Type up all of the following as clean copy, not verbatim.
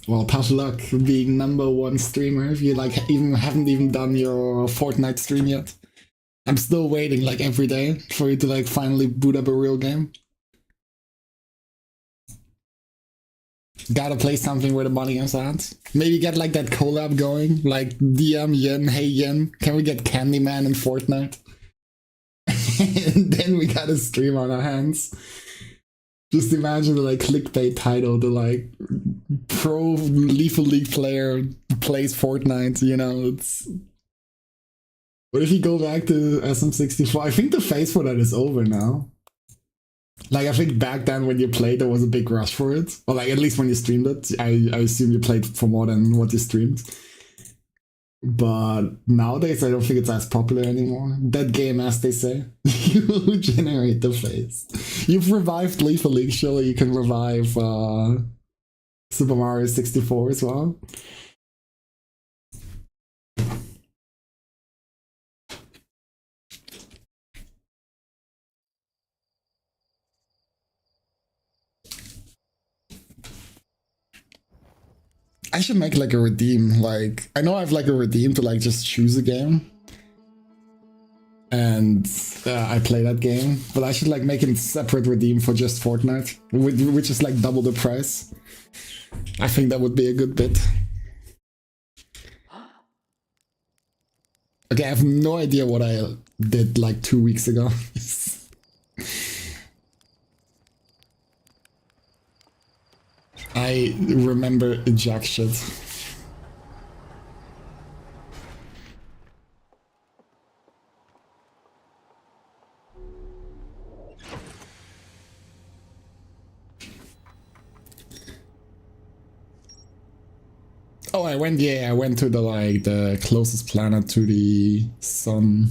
Well, tough luck being #1 streamer if you like even haven't even done your Fortnite stream yet. I'm still waiting like every day for you to like finally boot up a real game. Gotta play something where the money is at. Maybe get like that collab going, like DM Yen, hey Yen, can we get Candyman in Fortnite? And then we got a stream on our hands. Just imagine the like clickbait title, the like pro Lethal League player plays Fortnite, you know, it's... What if you go back to SM64? I think the phase for that is over now. Like, I think back then when you played, there was a big rush for it. Or like, at least when you streamed it. I assume you played for more than what you streamed. But nowadays, I don't think it's as popular anymore. That game, as they say, you generate the phase. You've revived Lethal League, surely you can revive Super Mario 64 as well. I should make like a redeem. Like, I know I have like a redeem to like just choose a game. And I play that game. But I should like make a separate redeem for just Fortnite, which is like double the price. I think that would be a good bit. Okay, I have no idea what I did like 2 weeks ago. I remember jack shit. Oh, I went to the like the closest planet to the sun.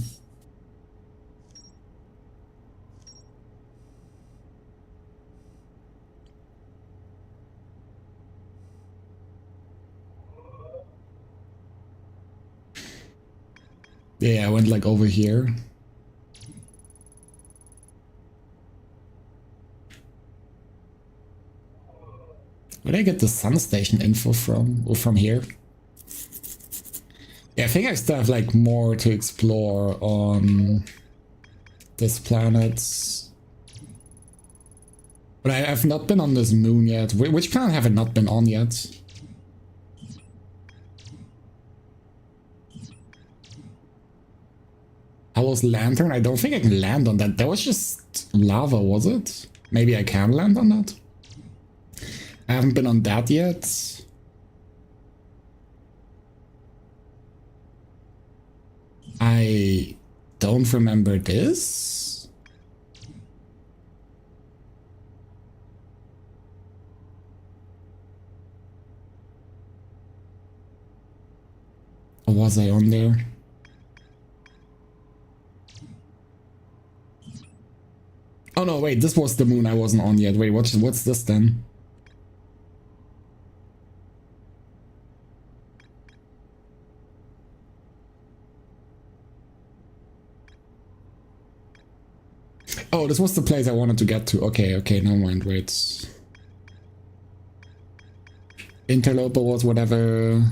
Yeah, I went like over here. Where did I get the sun station info from? Or from here? Yeah, I think I still have like more to explore on this planet. But I have not been on this moon yet. Which planet have I not been on yet? How's Lantern? I don't think I can land on that. That was just lava, was it? Maybe I can land on that? I haven't been on that yet. I don't remember this. Or was I on there? Oh no, wait, this was the moon I wasn't on yet. Wait, what's this then? Oh, this was the place I wanted to get to. Okay, okay, never mind, wait. Interloper was whatever.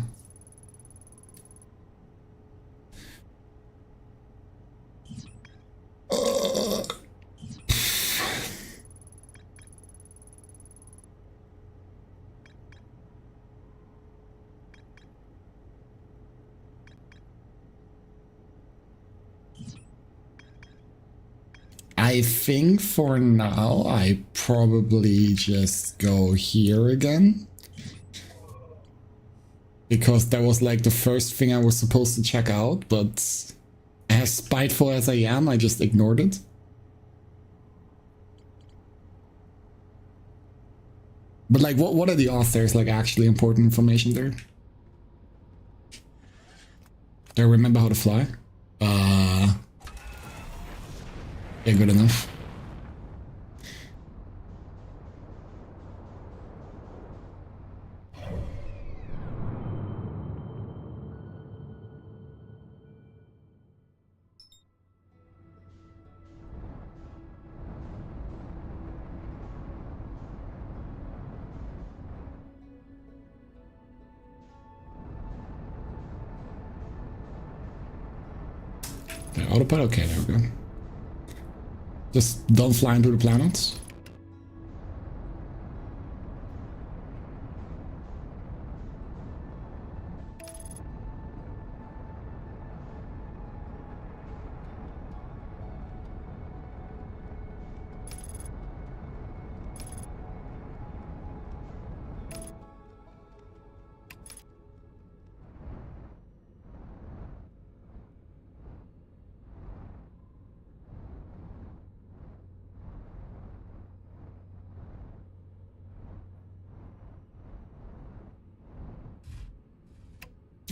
I think for now, I probably just go here again. Because that was like the first thing I was supposed to check out, but as spiteful as I am, I just ignored it. But like, what are the odds there's like actually important information there? Do I remember how to fly? Yeah, good enough. Yeah, autopilot, okay, there we go. Just don't fly into the planets.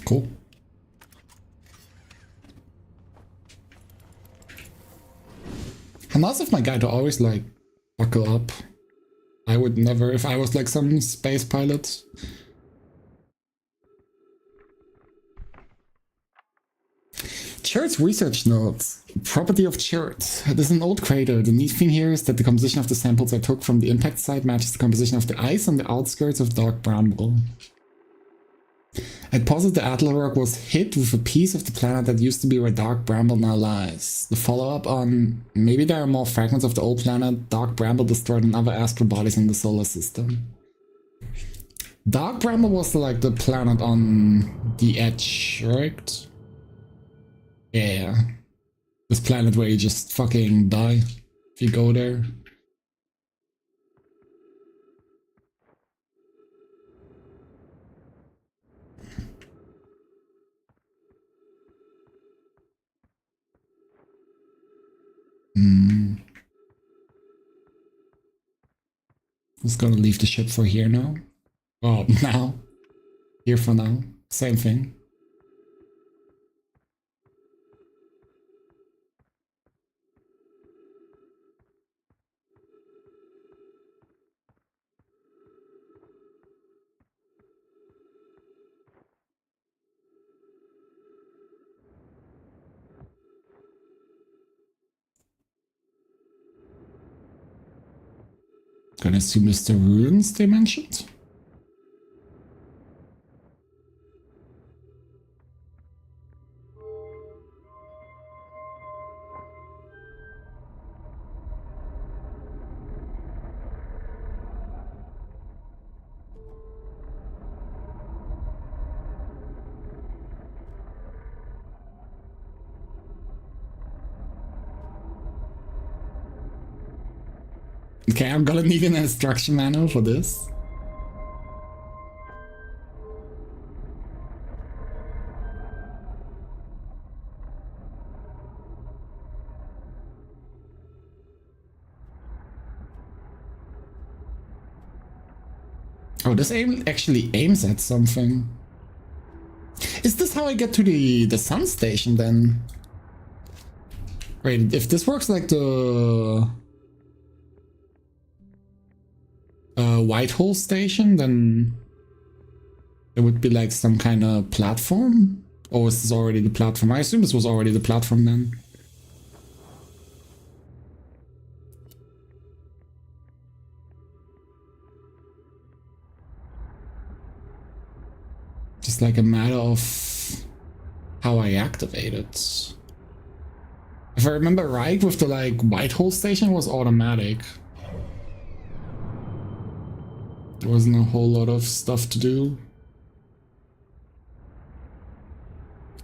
Cool. How nice of my guy to always like buckle up. I would never if I was like some space pilot. Churt's research notes. Property of Churt. It is an old crater. The neat thing here is that the composition of the samples I took from the impact site matches the composition of the ice on the outskirts of Dark Bramble. I posit the Adler rock was hit with a piece of the planet that used to be where Dark Bramble now lies. The follow-up on maybe there are more fragments of the old planet Dark Bramble destroyed and other astral bodies in the solar system. Dark Bramble was like the planet on the edge, right? Yeah. This planet where you just fucking die if you go there. Just gonna leave the ship for here now. Oh, now. Here for now. Same thing. Gonna assume it's the ruins they mentioned. Okay, I'm gonna need an instruction manual for this. Oh, this aim actually aims at something. Is this how I get to the sun station then? Wait, if this works like the White Hole station, then there would be like some kind of platform? Or is this already the platform? I assume this was already the platform then. Just like a matter of how I activate it. If I remember right, with the like White Hole station was automatic. There wasn't a whole lot of stuff to do.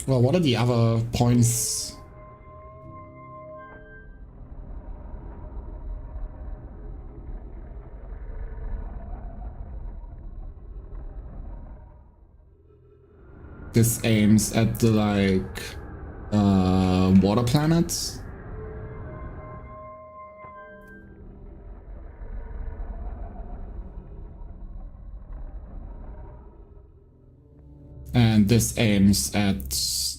Well, what are the other points? This aims at the like water planets. And this aims at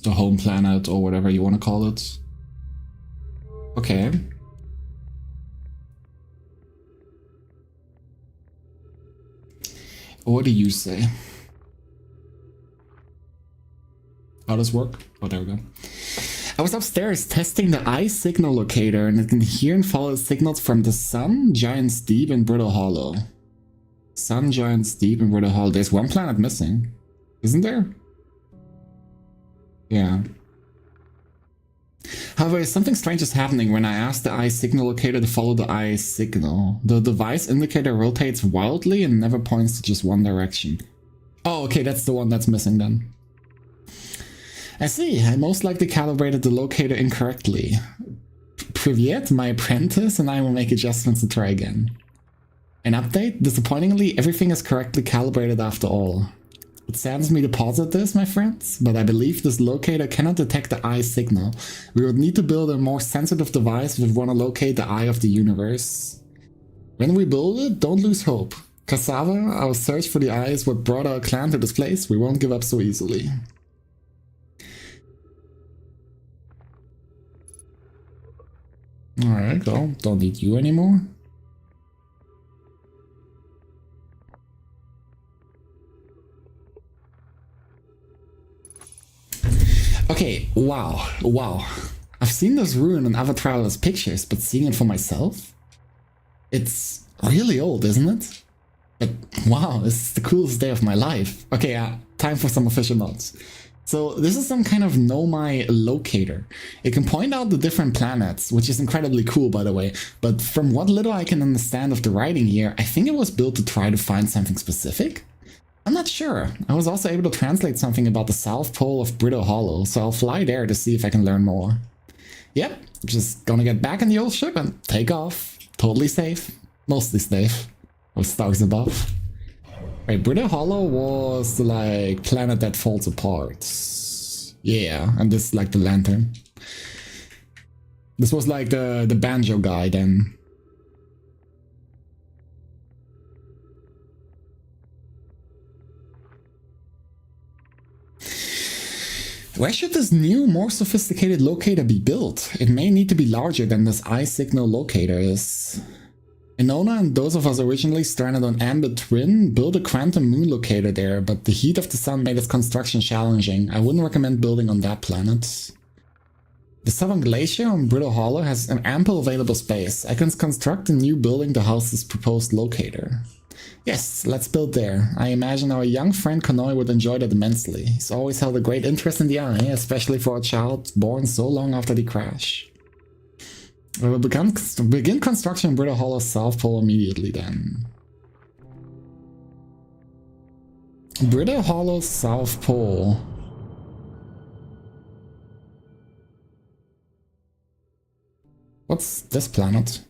the home planet or whatever you want to call it. Okay. What do you say? How does this work? Oh, there we go. I was upstairs testing the eye signal locator and it can hear and follow signals from the sun, Giant's Deep, and Brittle Hollow. Sun, Giant's Deep, and Brittle Hollow. There's one planet missing. Isn't there? Yeah. However, something strange is happening when I ask the eye signal locator to follow the eye signal. The device indicator rotates wildly and never points to just one direction. Oh, okay, that's the one that's missing then. I see, I most likely calibrated the locator incorrectly. Privyet, my apprentice, and I will make adjustments to try again. An update? Disappointingly, everything is correctly calibrated after all. It saddens me to posit this, my friends, but I believe this locator cannot detect the eye signal. We would need to build a more sensitive device if we want to locate the eye of the universe. When we build it, don't lose hope. Cassava, our search for the eye is what brought our clan to this place. We won't give up so easily. Alright, well, don't need you anymore. Okay, wow. I've seen this ruin in other travelers' pictures, but seeing it for myself? It's really old, isn't it? But wow, this is the coolest day of my life. Okay, time for some official notes. So this is some kind of Nomai locator. It can point out the different planets, which is incredibly cool, by the way. But from what little I can understand of the writing here, I think it was built to try to find something specific? I'm not sure. I was also able to translate something about the South Pole of Brittle Hollow, so I'll fly there to see if I can learn more. Yep, just gonna get back in the old ship and take off. Totally safe. Mostly safe. With stars above. Wait, Brittle Hollow was the, like, planet that falls apart. Yeah, and this is like the lantern. This was like the banjo guy then. Where should this new, more sophisticated locator be built? It may need to be larger than this eye signal locator is. Inona and those of us originally stranded on Amber Twin built a quantum moon locator there, but the heat of the sun made its construction challenging. I wouldn't recommend building on that planet. The Southern Glacier on Brittle Hollow has an ample available space. I can construct a new building to house this proposed locator. Yes, let's build there. I imagine our young friend Konoi would enjoy that immensely. He's always held a great interest in the eye, especially for a child born so long after the crash. We will begin construction in Brittle Hollow South Pole immediately then. Brittle Hollow South Pole. What's this planet?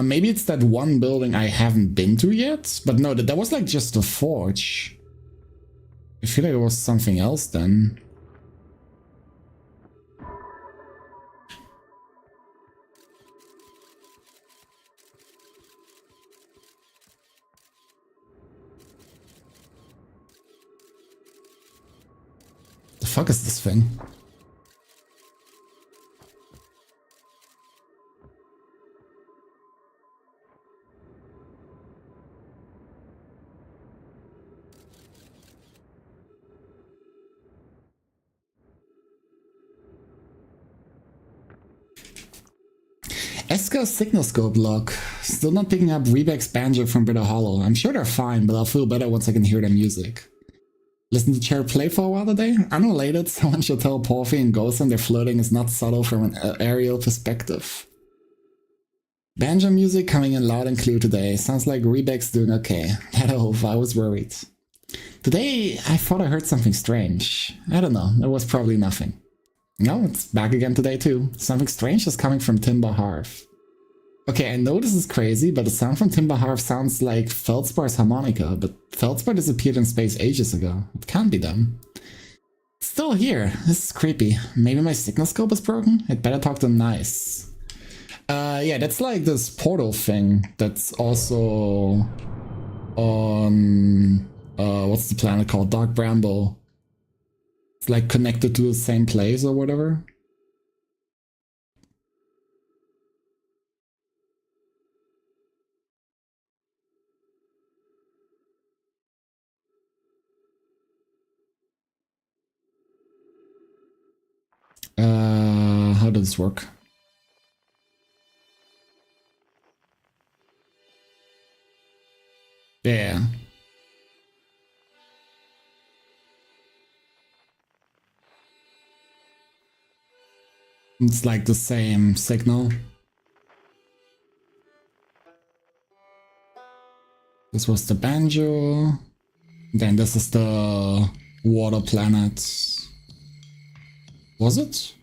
Maybe it's that one building I haven't been to yet? But no, that was like just a forge. I feel like it was something else then. The fuck is this thing? Eska's signal scope log. Still not picking up Rebec's banjo from Brittle Hollow. I'm sure they're fine, but I'll feel better once I can hear their music. Listen to Cher play for a while today? Unrelated, someone should tell Porphy and Ghost their flirting is not subtle from an aerial perspective. Banjo music coming in loud and clear today. Sounds like Rebec's doing okay. Had a hope, I was worried. Today, I thought I heard something strange. I don't know, it was probably nothing. No, it's back again today too. Something strange is coming from Timber Hearth. Okay, I know this is crazy, but the sound from Timber Hearth sounds like Feldspar's harmonica, but Feldspar disappeared in space ages ago. It can't be them. It's still here. This is creepy. Maybe my signal scope is broken? I'd better talk to Nice. Yeah, that's like this portal thing that's also on... what's the planet called? Dark Bramble. It's like connected to the same place or whatever. How does this work? Yeah. It's like the same signal. This was the banjo. Then this is the water planet. Was it?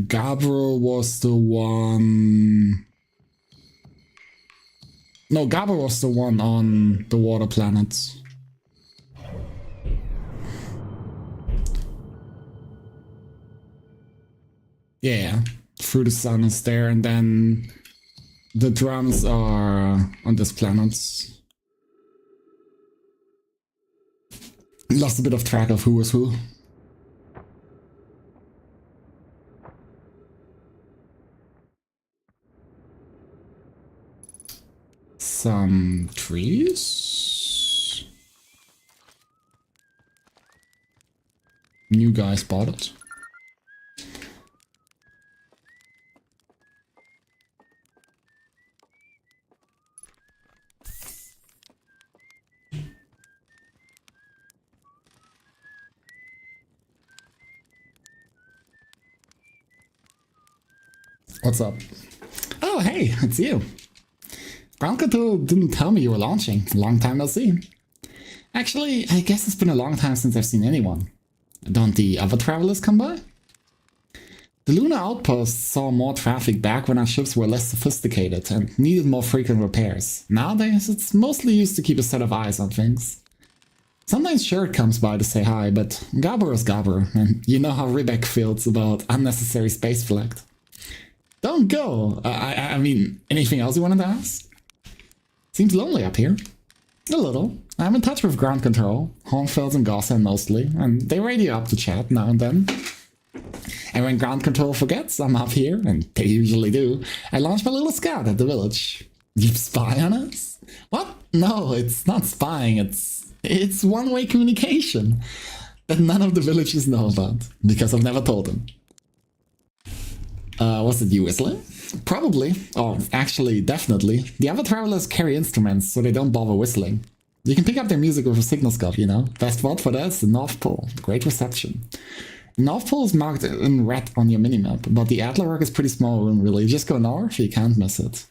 Gabriel was the one... No, Gabriel was the one on the water planet. Yeah, through the sun is there, and then the drums are on this planet. Lost a bit of track of who was who. Some trees. New guy spotted. What's up? Oh, hey, it's you. Ground Control didn't tell me you were launching. Long time no see. Actually, I guess it's been a long time since I've seen anyone. Don't the other travelers come by? The lunar outpost saw more traffic back when our ships were less sophisticated and needed more frequent repairs. Nowadays, it's mostly used to keep a set of eyes on things. Sometimes Shirt comes by to say hi, but Gabber is Gabber, and you know how Ribek feels about unnecessary space flight. Don't go! I mean, anything else you wanted to ask? Seems lonely up here. A little. I'm in touch with ground control, Hornfels and Gossen mostly, and they radio up to chat now and then. And when ground control forgets I'm up here, and they usually do, I launch my little scout at the village. You spy on us? What? No, it's not spying, it's one-way communication that none of the villagers know about, because I've never told them. Was it you whistling? Probably. Or actually, definitely. The other travelers carry instruments, so they don't bother whistling. You can pick up their music with a signal scope, you know? Best spot for that is the North Pole. Great reception. The North Pole is marked in red on your minimap, but the Adlerwerk is pretty small room, really. Just go north, you can't miss it.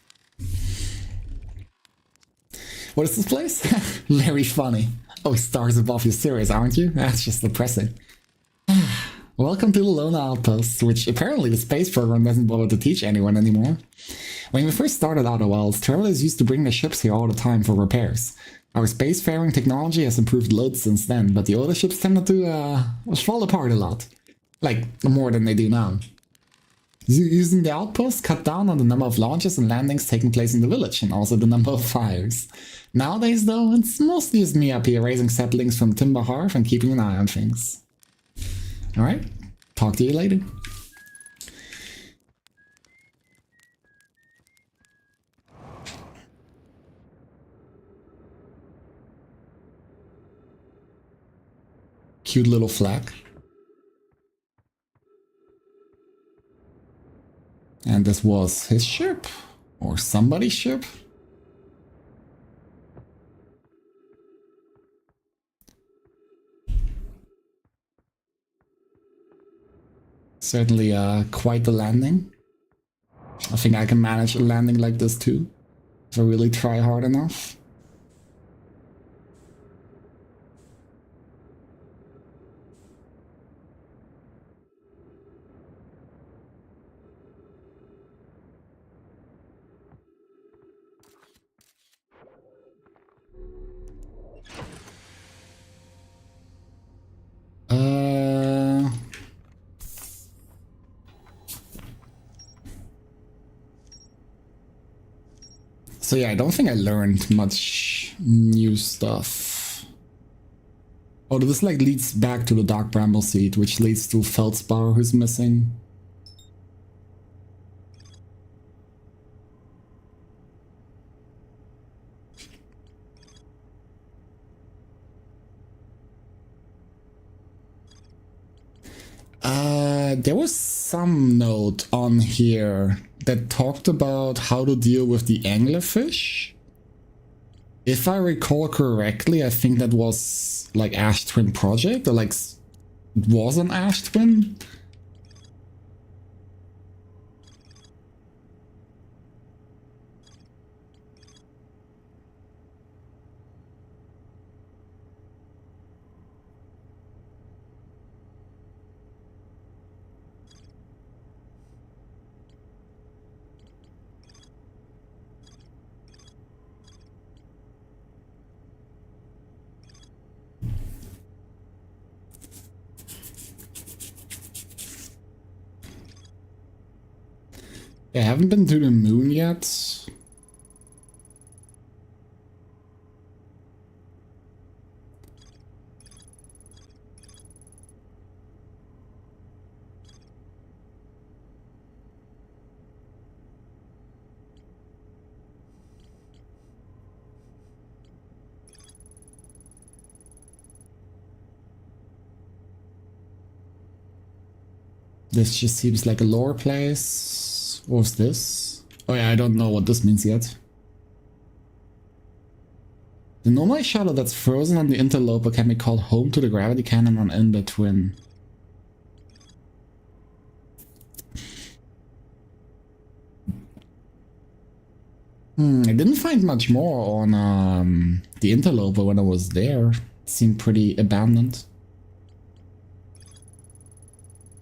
What is this place? Very funny. Oh, stars above you, serious, aren't you? That's just depressing. Welcome to the Lona Outpost, which apparently the space program doesn't bother to teach anyone anymore. When we first started Outer Wilds, travelers used to bring their ships here all the time for repairs. Our spacefaring technology has improved loads since then, but the older ships tended to fall apart a lot. Like, more than they do now. Using the outpost cut down on the number of launches and landings taking place in the village, and also the number of fires. Nowadays, though, it's mostly just me up here raising saplings from Timber Hearth and keeping an eye on things. Alright, talk to you later. Cute little flag. And this was his ship? Or somebody's ship? Certainly quite the landing. I think I can manage a landing like this too, if I really try hard enough. So yeah, I don't think I learned much new stuff. Oh, this like leads back to the Dark Bramble Seed, which leads to Feldspar, who's missing. There was some note on here that talked about how to deal with the anglerfish. If I recall correctly, I think that was like Ash Twin Project, or like it was an Ash Twin. I haven't been to the moon yet. This just seems like a lore place. What's this? Oh yeah, I don't know what this means yet. The normal shuttle that's frozen on the interloper can be called home to the gravity cannon on Ember Twin. I didn't find much more on the interloper when I was there. It seemed pretty abandoned.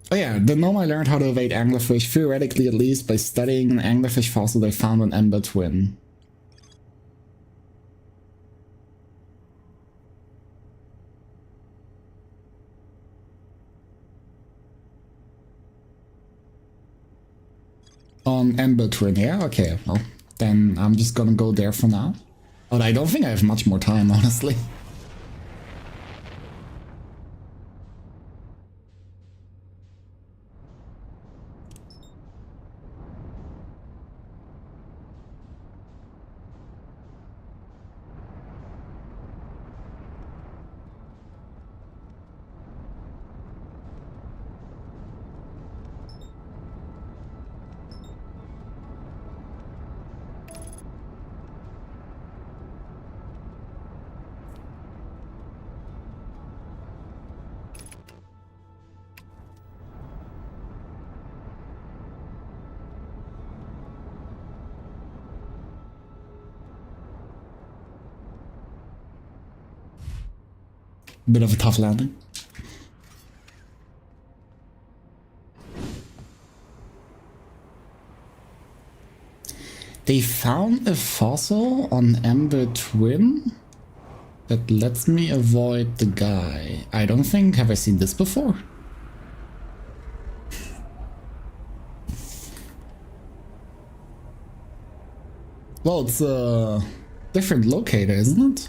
Oh yeah, the gnome I learned how to evade anglerfish, theoretically at least, by studying an anglerfish fossil they found on Ember Twin. On Ember Twin, yeah? Okay, well, then I'm just gonna go there for now. But I don't think I have much more time, honestly. Bit of a tough landing. They found a fossil on Ember Twin that lets me avoid the guy. I don't think... Have I seen this before? Well, it's a different locator, isn't it?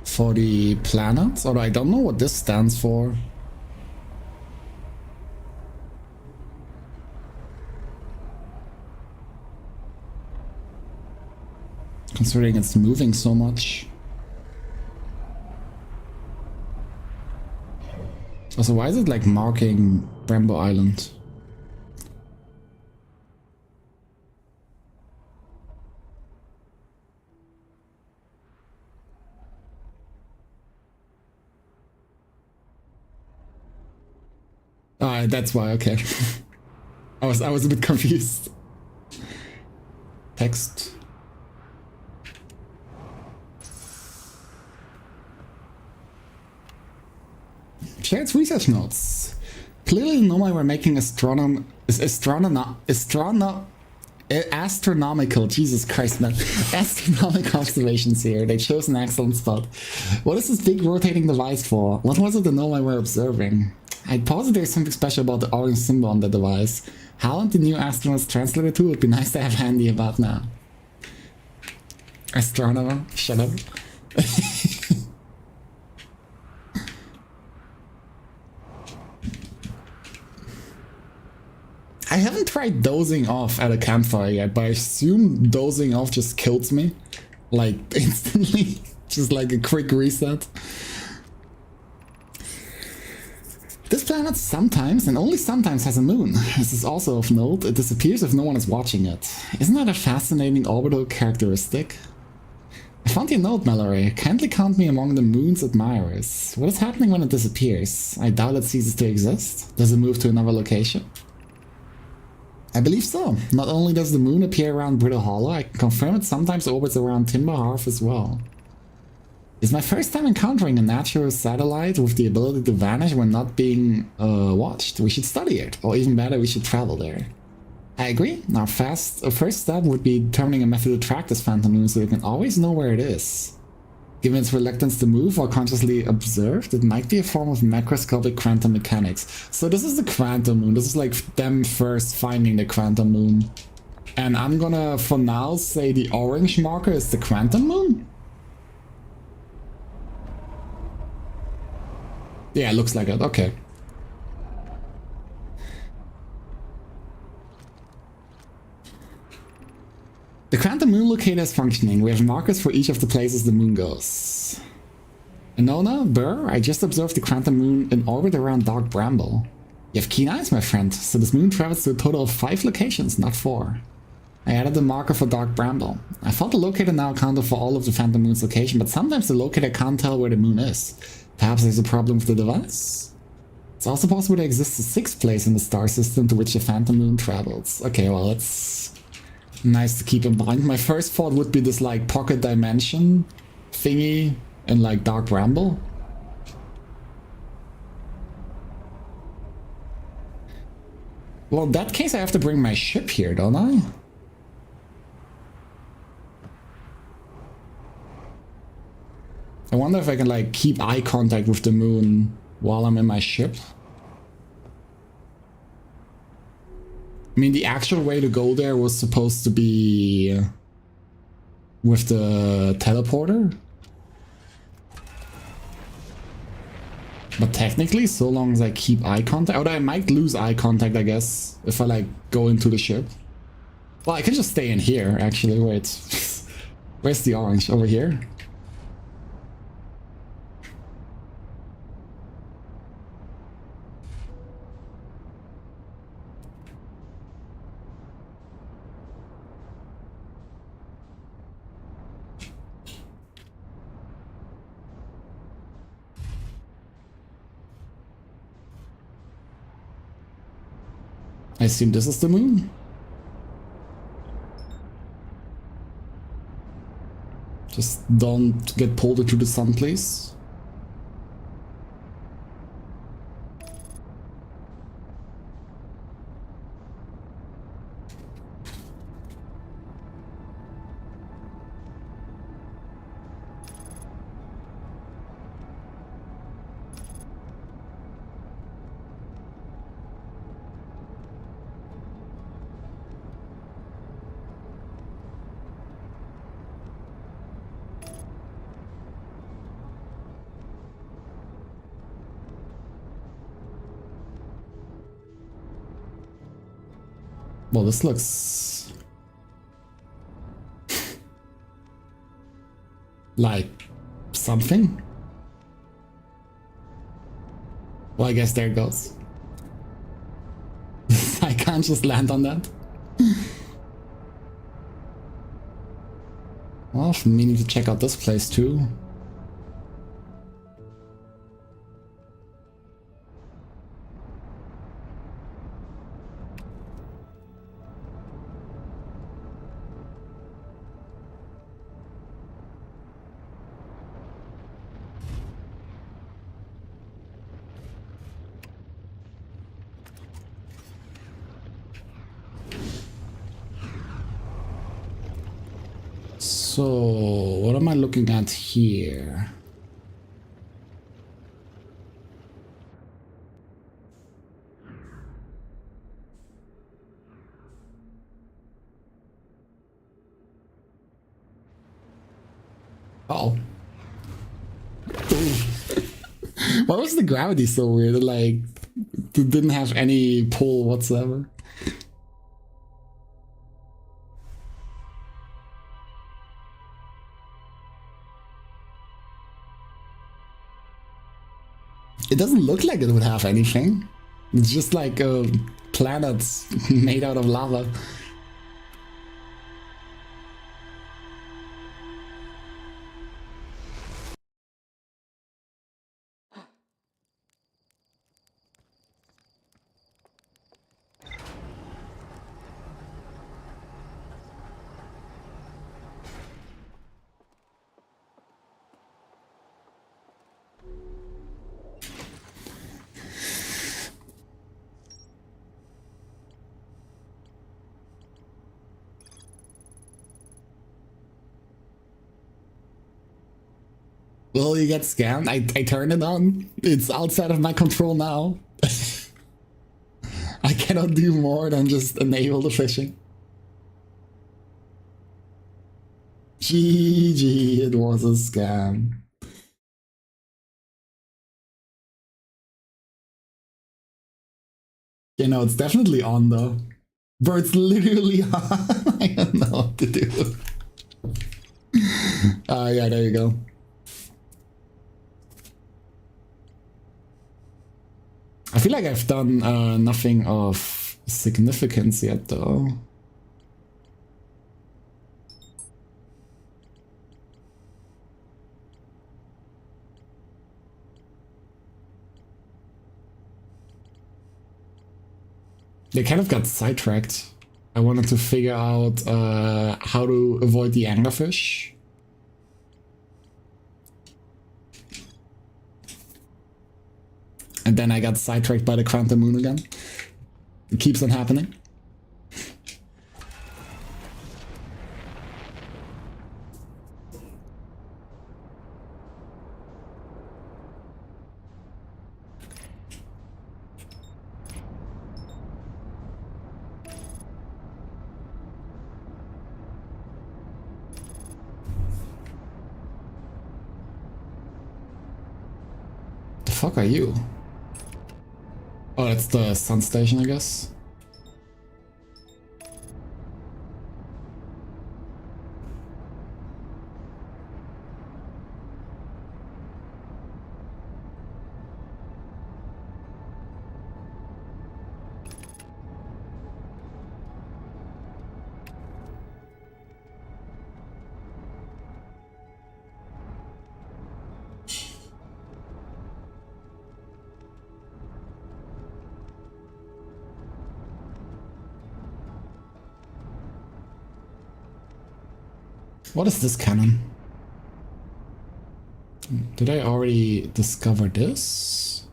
For the planets, or I don't know what this stands for. Considering it's moving so much. Also, why is it like marking Bramble Island? Ah, that's why, okay. I was a bit confused. Text. Shared research notes. Clearly, the Nomai were making astronomical. Jesus Christ, man. Astronomical observations here. They chose an excellent spot. What is this big rotating device for? What was it the Nomai were observing? I'd posit there's something special about the orange symbol on the device. How the new astronauts translated to would be nice to have handy about now. Astronomer, shut up. I haven't tried dozing off at a campfire yet, but I assume dozing off just kills me. Like, instantly. Just like a quick reset. This planet sometimes, and only sometimes, has a moon. This is also of note, it disappears if no one is watching it. Isn't that a fascinating orbital characteristic? I found your note, Mallory. Kindly count me among the moon's admirers. What is happening when it disappears? I doubt it ceases to exist. Does it move to another location? I believe so. Not only does the moon appear around Brittle Hollow, I can confirm it sometimes orbits around Timber Hearth as well. It's my first time encountering a natural satellite with the ability to vanish when not being watched. We should study it, or even better, we should travel there. I agree. Our first step would be determining a method to track this phantom moon so we can always know where it is. Given its reluctance to move while consciously observed, it might be a form of macroscopic quantum mechanics. So this is the quantum moon. This is like them first finding the quantum moon. And I'm gonna, for now, say the orange marker is the quantum moon? Yeah, it looks like it. Okay. The quantum moon locator is functioning. We have markers for each of the places the moon goes. Anona, Burr, I just observed the quantum moon in orbit around Dark Bramble. You have keen eyes, my friend. So this moon travels to a total of 5 locations, not 4. I added the marker for Dark Bramble. I thought the locator now accounted for all of the phantom moon's location, but sometimes the locator can't tell where the moon is. Perhaps there's a problem with the device? It's also possible there exists a 6th place in the star system to which the phantom moon travels. Okay, well, it's nice to keep in mind. My first thought would be this, like, pocket dimension thingy in, like, Dark Bramble. Well, in that case, I have to bring my ship here, don't I? I wonder if I can, like, keep eye contact with the moon while I'm in my ship. I mean, the actual way to go there was supposed to be with the teleporter. But technically, so long as I keep eye contact... Or I might lose eye contact, I guess, if I, like, go into the ship. Well, I can just stay in here, actually. Wait. Where's the orange? Over here? I assume this is the moon? Just don't get pulled into the sun, please. Well, this looks like something. Well, I guess there it goes. I can't just land on that. Well, I'm meaning to check out this place too. So, what am I looking at here? Oh. Why was the gravity so weird? Like, it didn't have any pull whatsoever. It doesn't look like it would have anything. It's just like a planet made out of lava. Well, you get scammed. I turned it on. It's outside of my control now. I cannot do more than just enable the fishing. GG, it was a scam. You know, it's definitely on though. Bro, it's literally on. I don't know what to do. Yeah, there you go. I feel like I've done nothing of significance yet though. They kind of got sidetracked. I wanted to figure out how to avoid the anglerfish. And then I got sidetracked by the quantum moon again. It keeps on happening. The fuck are you? Oh, that's the sun station, I guess. What is this cannon? Did I already discover this?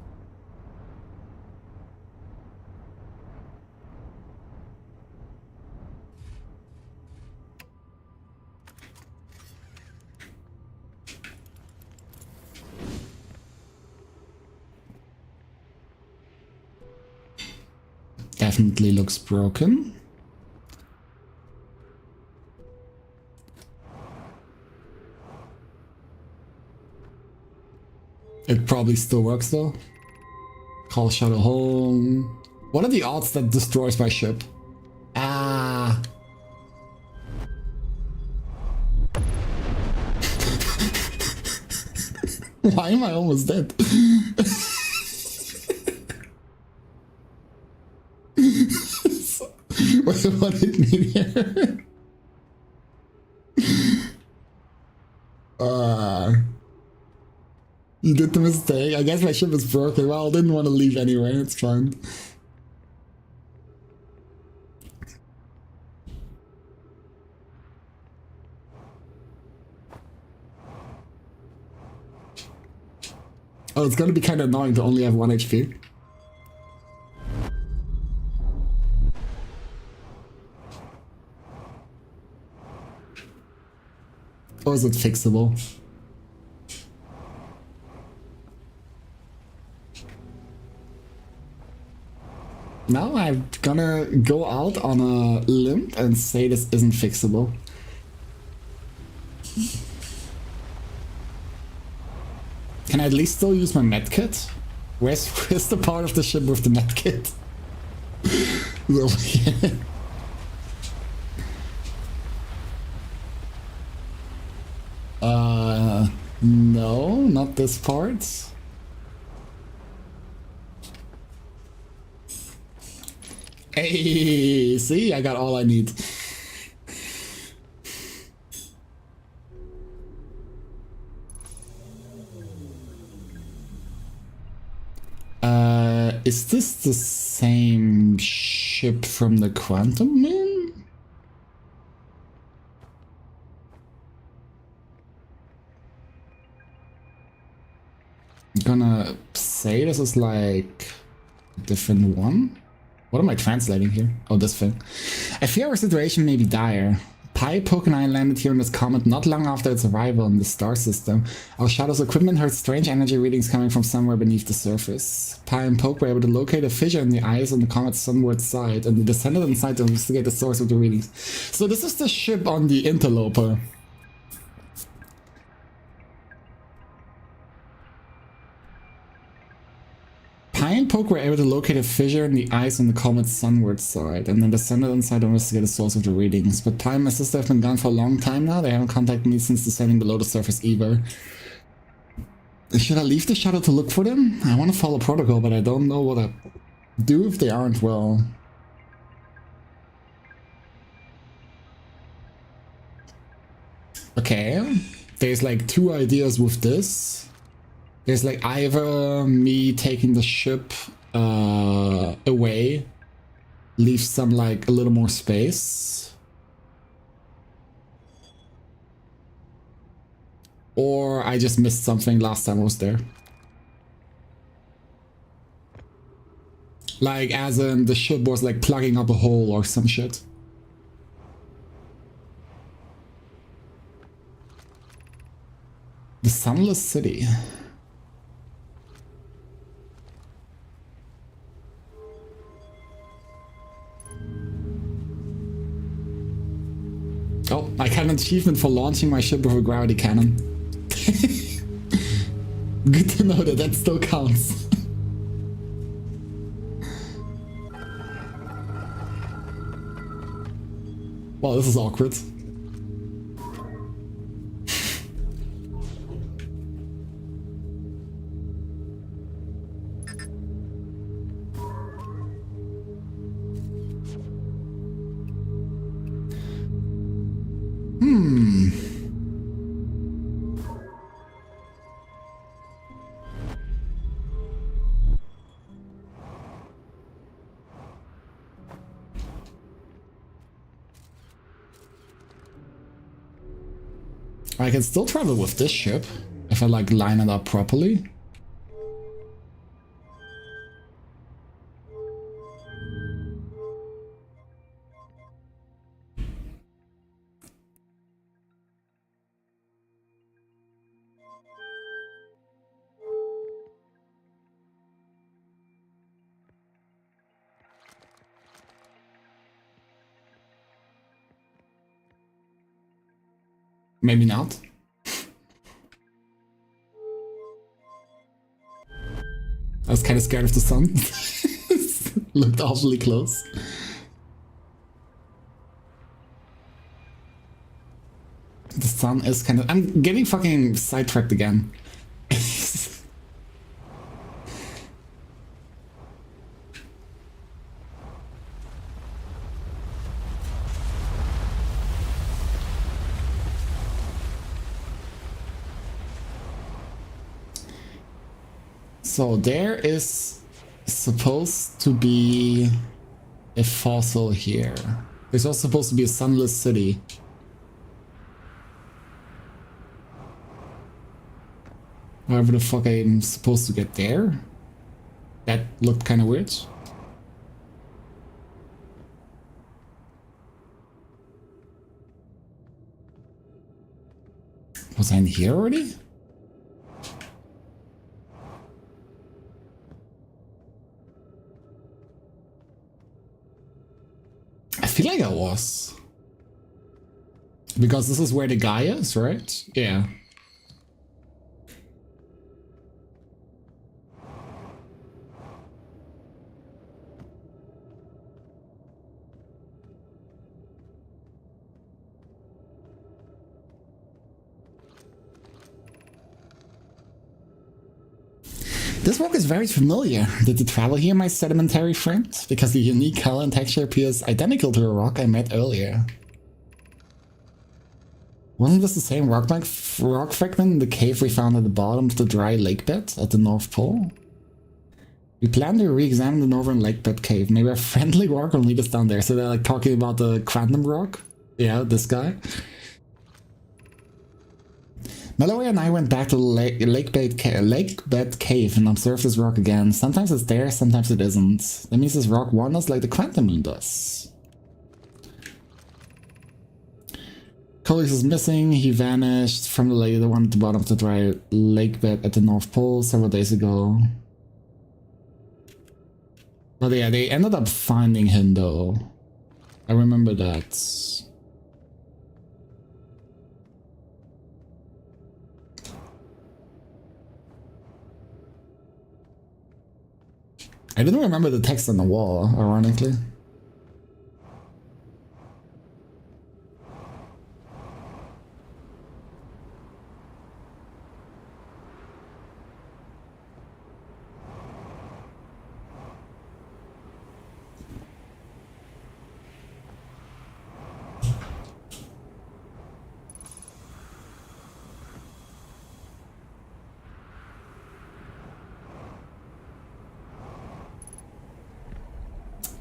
Definitely looks broken. It probably still works though. Call shuttle home. What are the odds that destroys my ship? Ah. Why am I almost dead? What hit me here? You did the mistake. I guess my ship is broken. Well, I didn't want to leave anyway. It's fine. Oh, it's gonna be kind of annoying to only have 1 HP. Or is it fixable? Now I'm gonna go out on a limb and say this isn't fixable. Can I at least still use my medkit? Where's the part of the ship with the medkit? No, not this part. Hey, see, I got all I need. Is this the same ship from the Quantum Moon? I'm gonna say this is like a different one. What am I translating here? Oh, this thing. I fear our situation may be dire. Pi, Poke and I landed here on this comet not long after its arrival in the star system. Our Shadow's equipment heard strange energy readings coming from somewhere beneath the surface. Pi and Poke were able to locate a fissure in the ice on the comet's sunward side, and they descended inside to investigate the source of the readings. So this is the ship on the Interloper. Pi and Poke were able to locate a fissure in the ice on the comet's sunward side, and then descended inside to investigate the source of the readings. But Pi and my sister have been gone for a long time now. They haven't contacted me since descending below the surface either. Should I leave the shadow to look for them? I want to follow protocol, but I don't know what I do if they aren't well. Okay, there's like two ideas with this. There's like either me taking the ship away, leave some like a little more space, or I just missed something last time I was there. Like as in the ship was like plugging up a hole or some shit. The Sunless City. Oh, I got an achievement for launching my ship with a gravity cannon. Good to know that that still counts. Wow, this is awkward. I can still travel with this ship if I like line it up properly. Maybe not. I was kind of scared of the sun. Looked awfully close. The sun is kind of... I'm getting fucking sidetracked again. So there is supposed to be a fossil here. There's also supposed to be a sunless city. However the fuck I'm supposed to get there? That looked kind of weird. Was I in here already? I feel like I was. Because this is where the guy is, right? Yeah. This rock is very familiar. Did you travel here, my sedimentary friend? Because the unique color and texture appears identical to a rock I met earlier. Wasn't this the same rock fragment in the cave we found at the bottom of the dry lake bed at the North Pole? We plan to re-examine the northern lake bed cave. Maybe a friendly rock will lead us down there. So they're like talking about the quantum rock? Yeah, this guy. Mallory and I went back to the lake bed cave and observed this rock again. Sometimes it's there, sometimes it isn't. That means this rock wanders like the quantum moon does. Colix is missing. He vanished from the one at the bottom of the dry lake bed at the North Pole several days ago. But yeah, they ended up finding him though. I remember that. I didn't remember the text on the wall, ironically.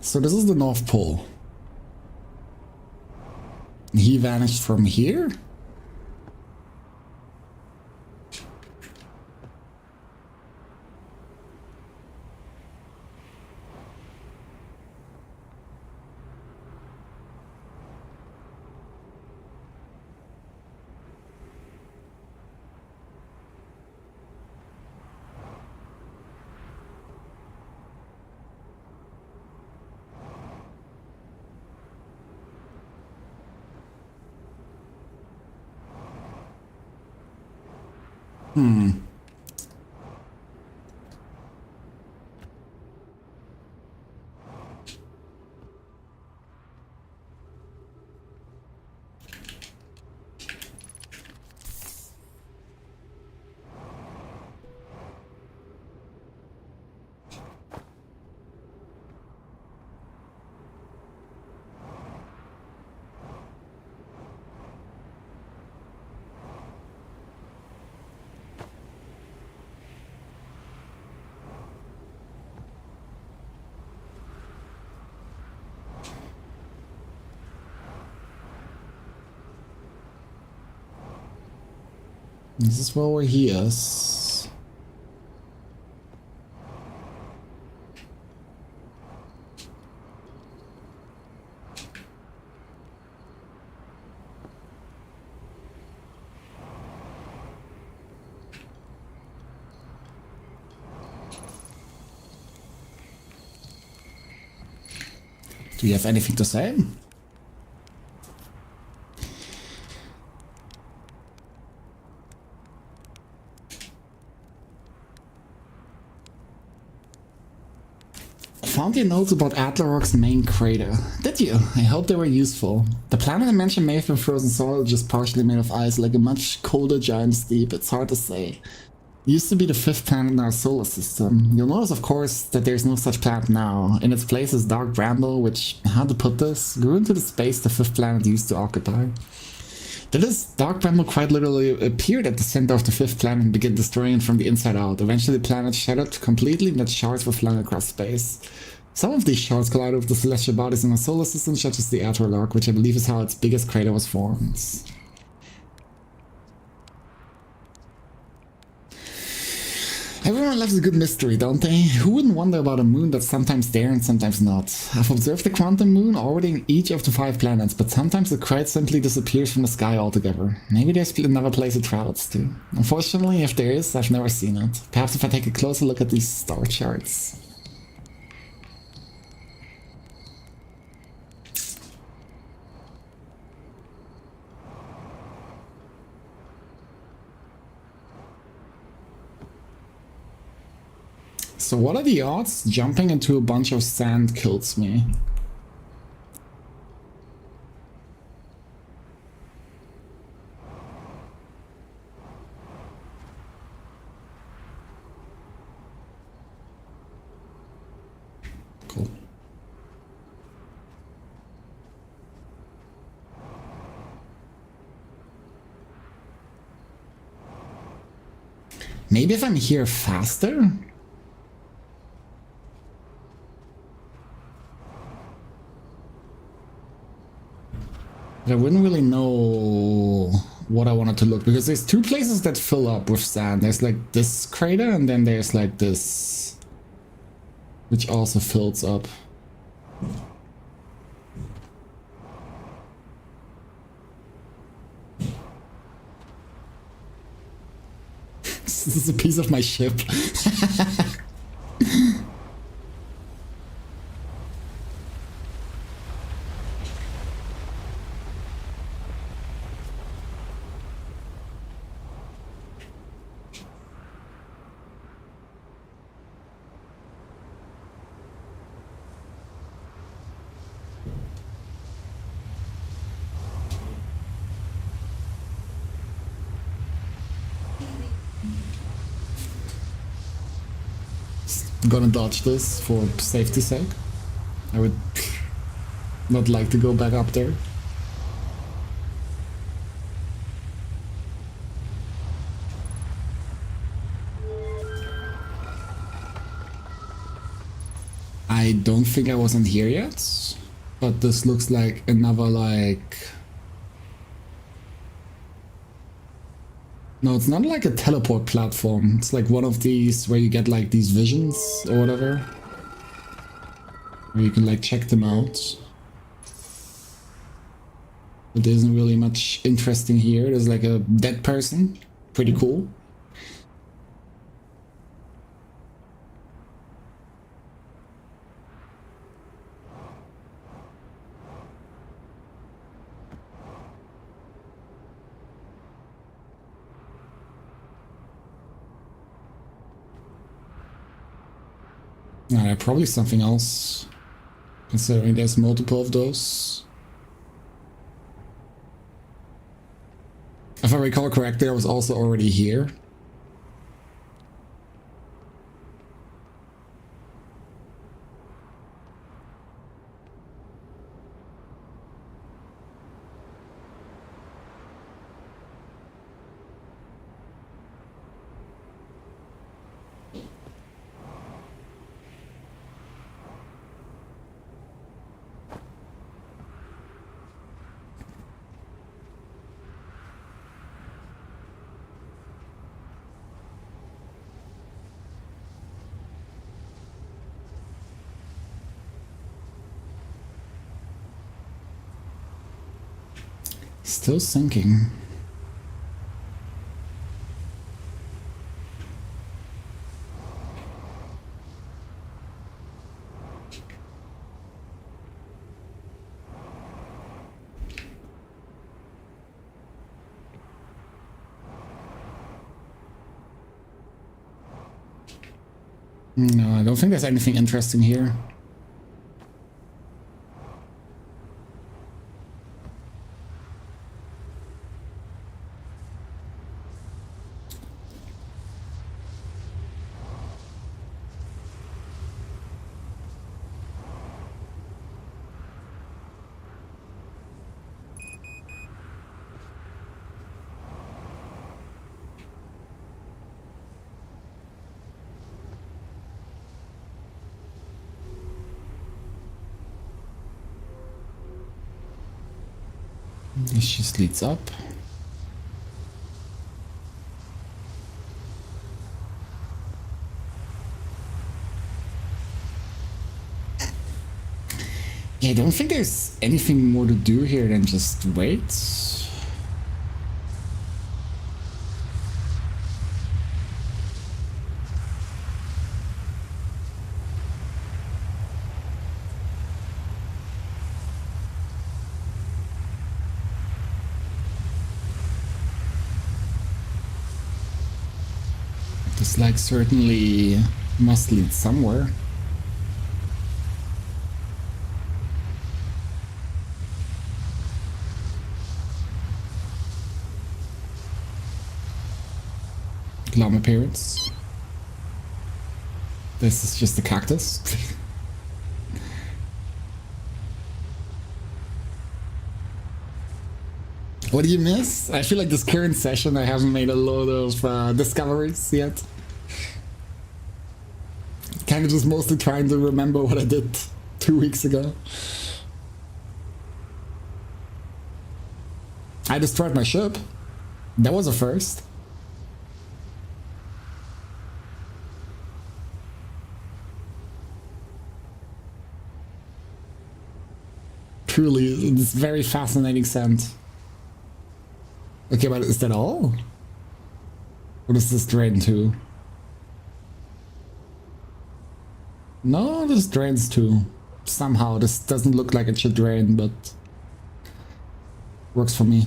So this is the North Pole. He vanished from here? This is where he is. Do you have anything to say? Found your notes about Atlarock's main crater. Did you? I hope they were useful. The planet I mentioned may have been frozen solid, just partially made of ice, like a much colder giant's deep. It's hard to say. It used to be the 5th planet in our solar system. You'll notice, of course, that there's no such planet now. In its place is dark bramble, which, how to put this, grew into the space the 5th planet used to occupy. That is, dark bramble quite literally appeared at the center of the 5th planet and began destroying it from the inside out. Eventually the planet shattered completely and its shards were flung across space. Some of these shards collided with the celestial bodies in our solar system, such as the Atlarock, which I believe is how its biggest crater was formed. Everyone loves a good mystery, don't they? Who wouldn't wonder about a moon that's sometimes there and sometimes not? I've observed the quantum moon orbiting each of the 5 planets, but sometimes it quite simply disappears from the sky altogether. Maybe there's another place it travels to. Unfortunately, if there is, I've never seen it. Perhaps if I take a closer look at these star charts. So what are the odds jumping into a bunch of sand kills me? Maybe if I'm here faster? But I wouldn't really know what I wanted to look, because there's two places that fill up with sand. There's like this crater, and then there's like this, which also fills up. This is a piece of my ship. Gonna dodge this for safety's sake. I would not like to go back up there. I don't think I wasn't here yet, but this looks like another like... No, it's not like a teleport platform. It's like one of these where you get like these visions or whatever. Where you can like check them out. But there isn't really much interesting here. There's like a dead person. Pretty cool. Probably something else, considering there's multiple of those. If I recall correctly, I was also already here. Still sinking. No, I don't think there's anything interesting here. This just leads up. Yeah, I don't think there's anything more to do here than just wait. This like certainly must lead somewhere. Glum appearance. This is just a cactus. What do you miss? I feel like this current session I haven't made a lot of discoveries yet. Kind of just mostly trying to remember what I did 2 weeks ago. I destroyed my ship. That was a first. Truly, it's very fascinating scent. Okay, but is that all? What is this drain to? No, this drains too. Somehow, this doesn't look like it should drain, but works for me.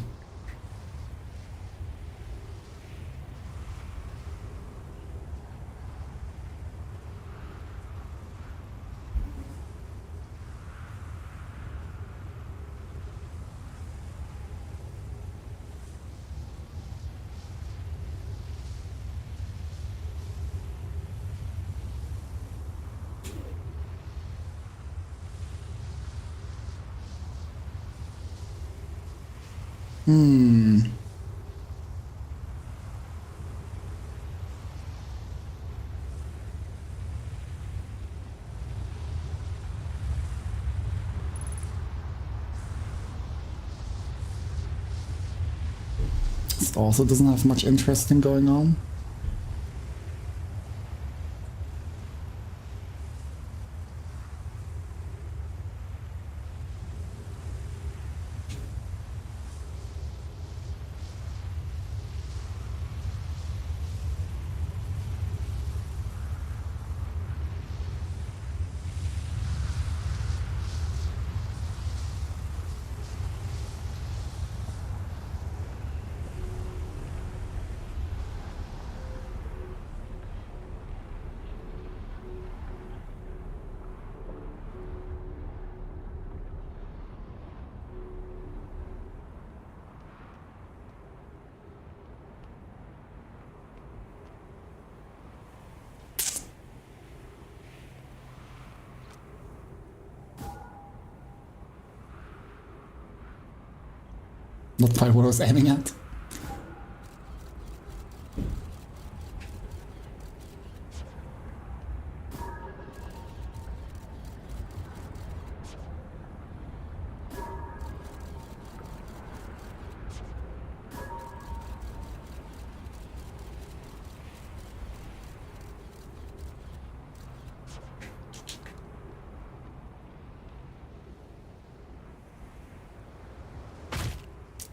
This also doesn't have much interesting going on. Not quite what I was aiming at.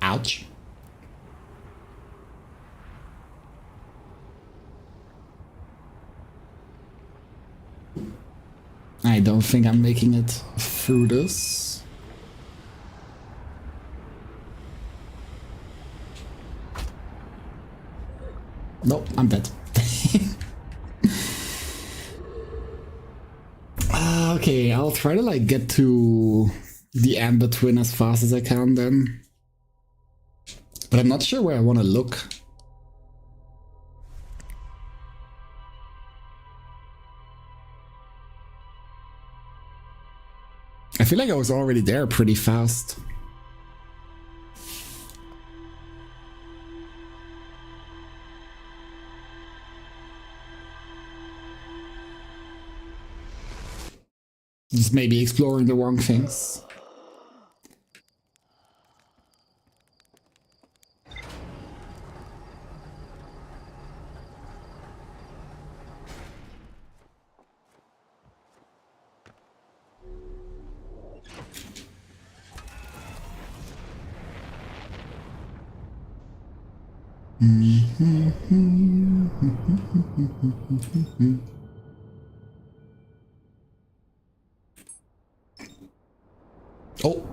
Ouch. I don't think I'm making it through this. Nope, I'm dead. Okay, I'll try to like get to the amber twin as fast as I can then. But I'm not sure where I want to look. I feel like I was already there pretty fast. Just maybe exploring the wrong things. Oh.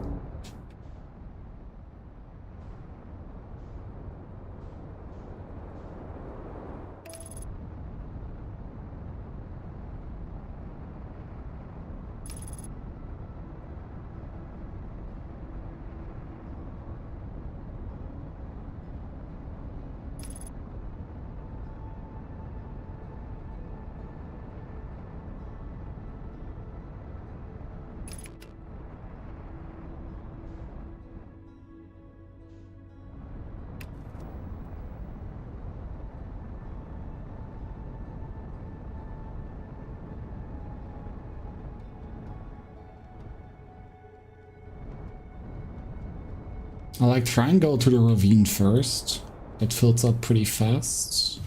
I'll like try and go to the ravine first. That fills up pretty fast.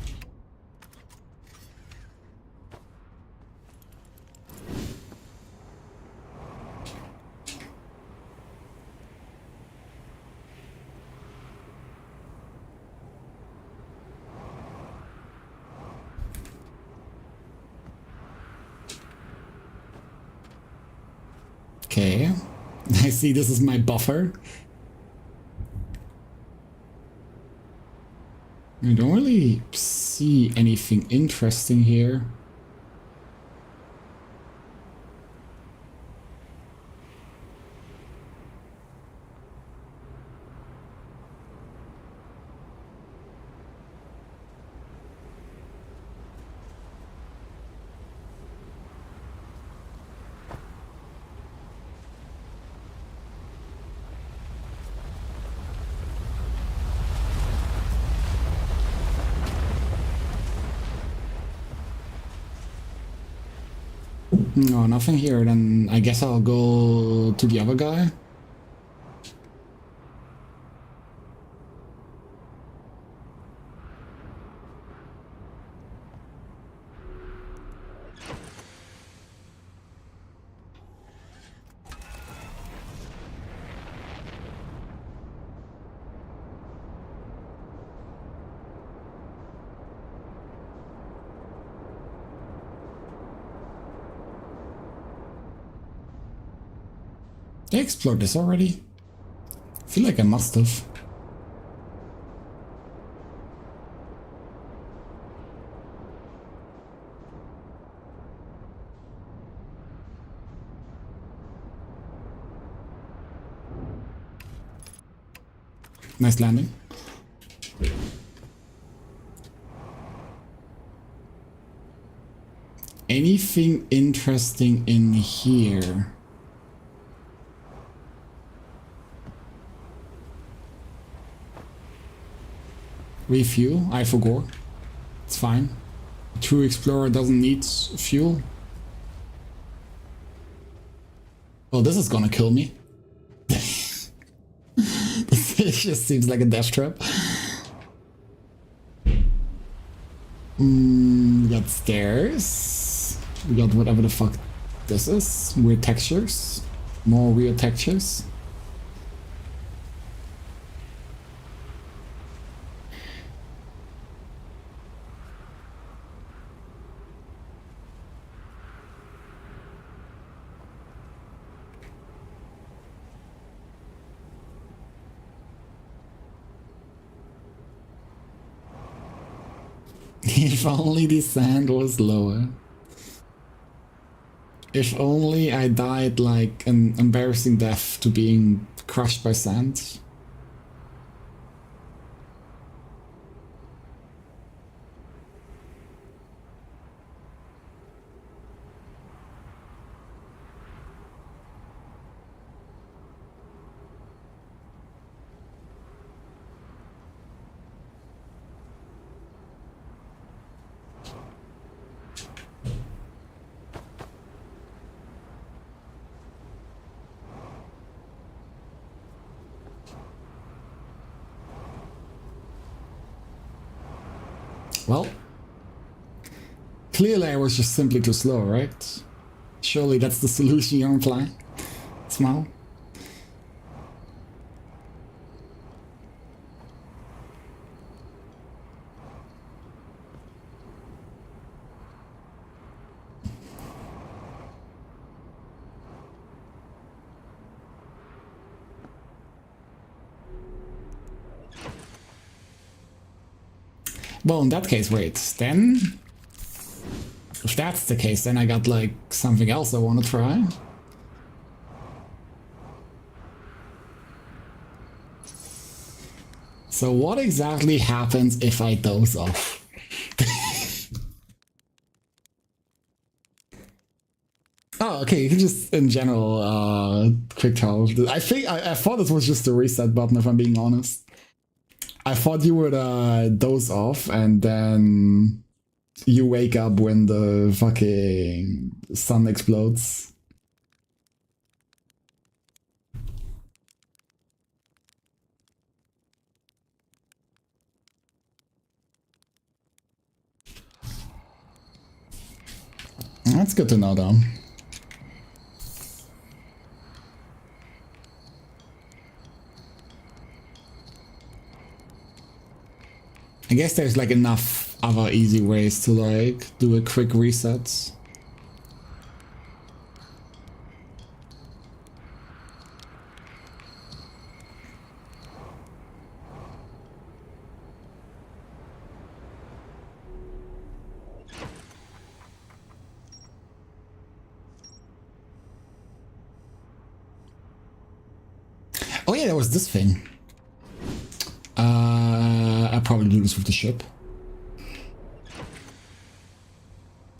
Okay, I see this is my buffer. I don't really see anything interesting here. No, nothing here. Then I guess I'll go to the other guy. Did I explore this already? I feel like I must have. Nice landing. Anything interesting in here? Refuel, I forgot. It's fine. A true explorer doesn't need fuel. Well, this is gonna kill me. This just seems like a death trap. We got stairs. We got whatever the fuck this is. Weird textures. More weird textures. If only the sand was lower. If only I died like an embarrassing death to being crushed by sand. Well, clearly I was just simply too slow, right? Surely that's the solution you're implying. Smile. Well, in that case, wait, then... If that's the case, then I got, like, something else I want to try. So what exactly happens if I doze off? Oh, okay, you can just, in general, quick tell. I thought this was just a reset button, if I'm being honest. I thought you would doze off and then you wake up when the fucking sun explodes. That's good to know, though. I guess there's like enough other easy ways to like do a quick reset. Oh yeah, there was this thing. I'll probably do this with the ship.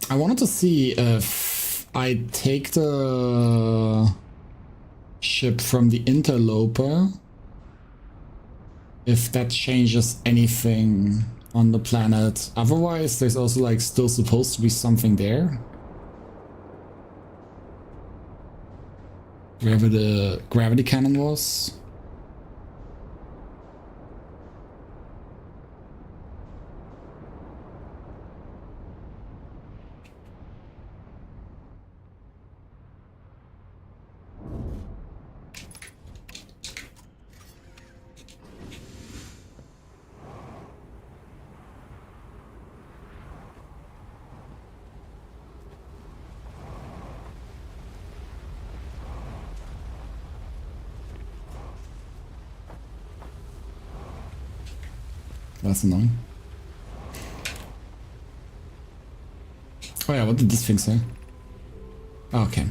I wanted to see if I take the ship from the interloper, if that changes anything on the planet. Otherwise, there's also like still supposed to be something there. Wherever the gravity cannon was. That's annoying. Oh yeah, what did this thing say? Oh, okay.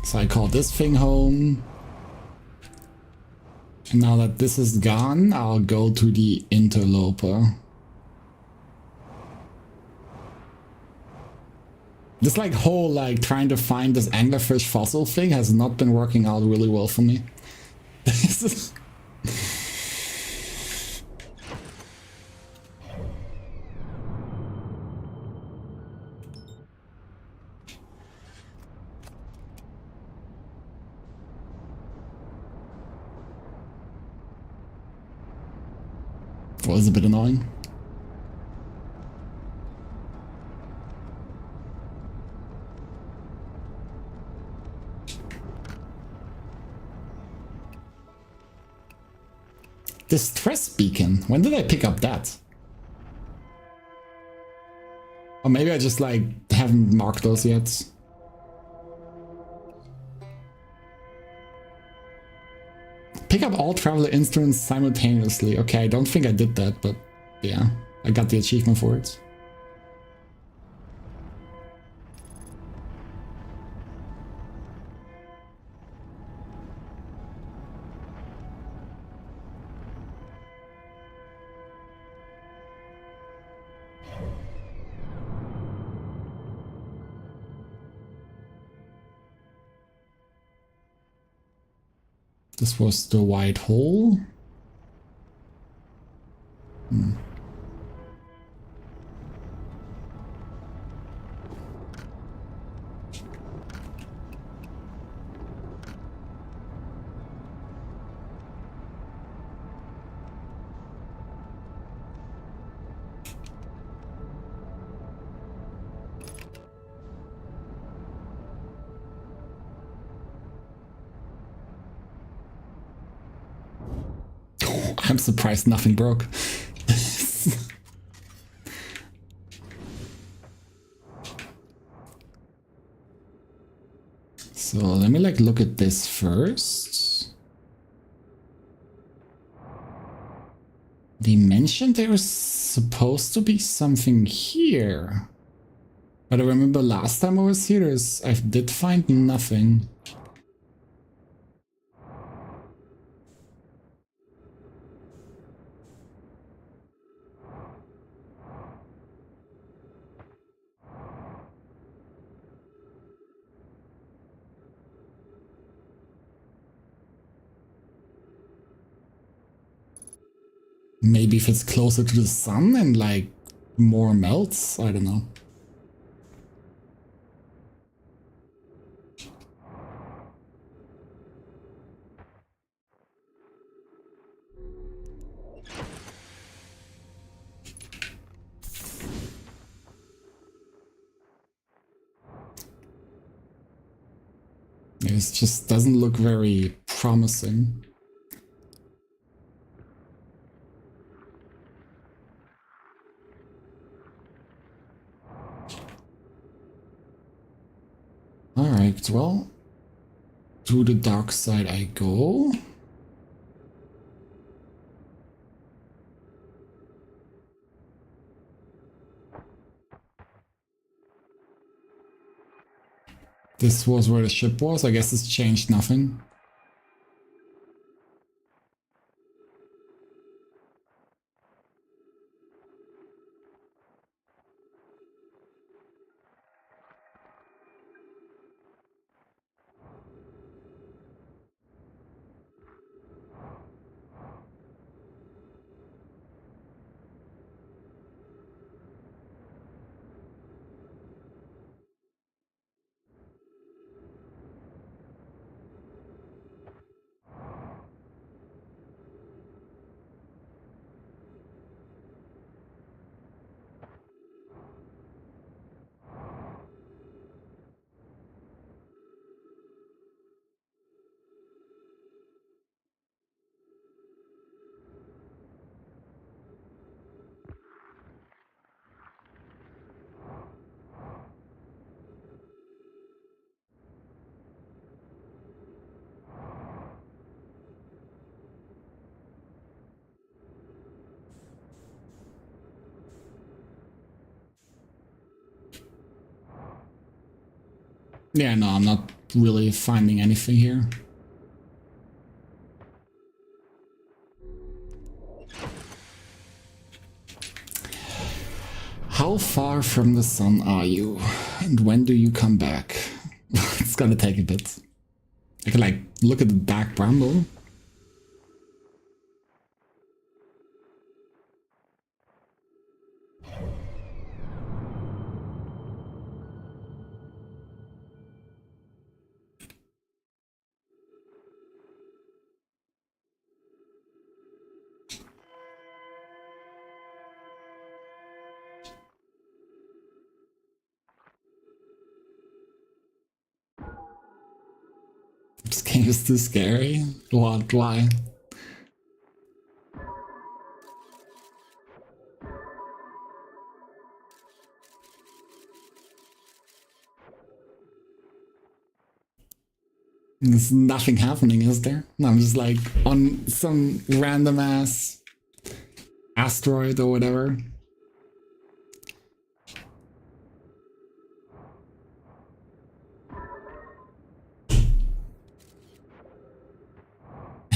So I call this thing home. And now that this is gone, I'll go to the interloper. This like whole like trying to find this anglerfish fossil thing has not been working out really well for me. This is... was a bit annoying. Distress beacon. When did I pick up that? Or maybe I just like haven't marked those yet. Pick up all traveler instruments simultaneously. Okay, I don't think I did that, but yeah, I got the achievement for it. This was the white hole. I'm surprised nothing broke. So let me like look at this first. They mentioned there was supposed to be something here. But I remember last time I was here, I did find nothing. Maybe if it's closer to the sun and like more melts, I don't know. It just doesn't look very promising. Alright, well, to the dark side I go. This was where the ship was. I guess it's changed nothing. Yeah, no, I'm not really finding anything here. How far from the sun are you? And when do you come back? It's gonna take a bit. I can like look at the dark bramble. This game is too scary. What? Why? There's nothing happening, is there? No, I'm just like on some random ass asteroid or whatever.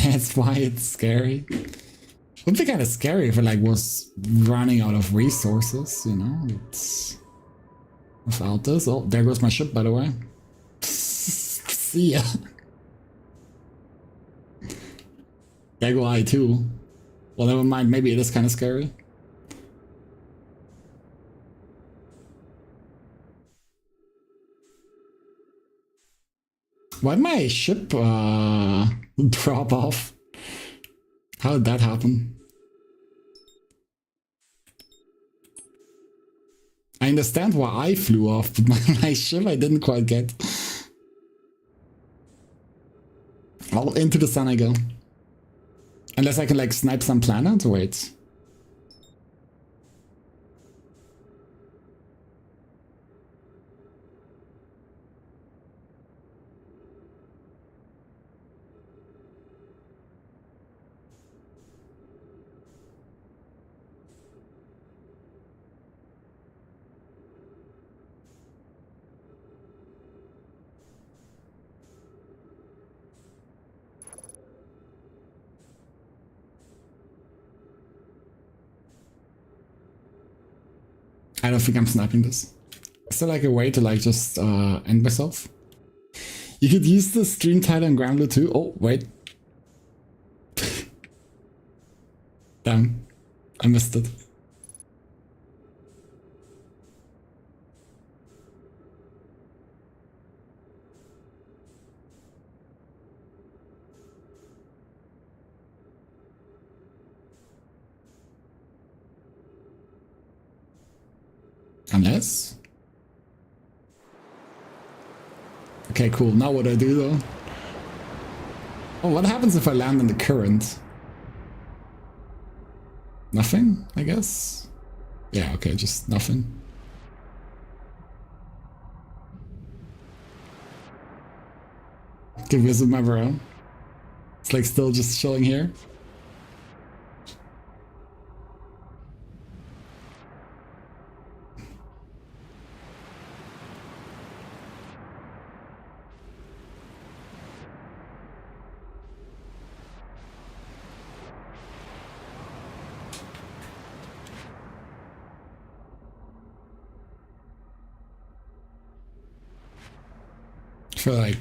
That's why it's scary. Would be kind of scary if it like was running out of resources, you know? It's without this. Oh, there goes my ship, by the way. See ya. There go I too. Well, never mind. Maybe it is kind of scary. Why'd my ship drop off? How did that happen? I understand why I flew off, but my ship I didn't quite get. Well, into the sun I go. Unless I can like snipe some planet? Wait. I don't think I'm sniping this. Is there like a way to like just end myself? You could use the stream title and Grambler too. Oh, wait. Damn. I missed it. Unless... Okay, cool. Now what do I do though? Oh, what happens if I land in the current? Nothing, I guess? Yeah, okay, just nothing. Can visit my bro. It's like still just chilling here. I feel like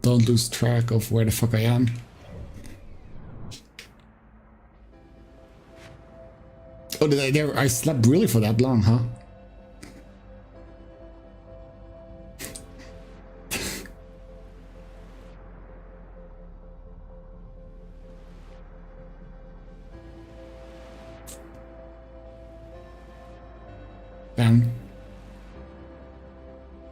don't lose track of where the fuck I am. Oh, I slept really for that long, huh? Damn.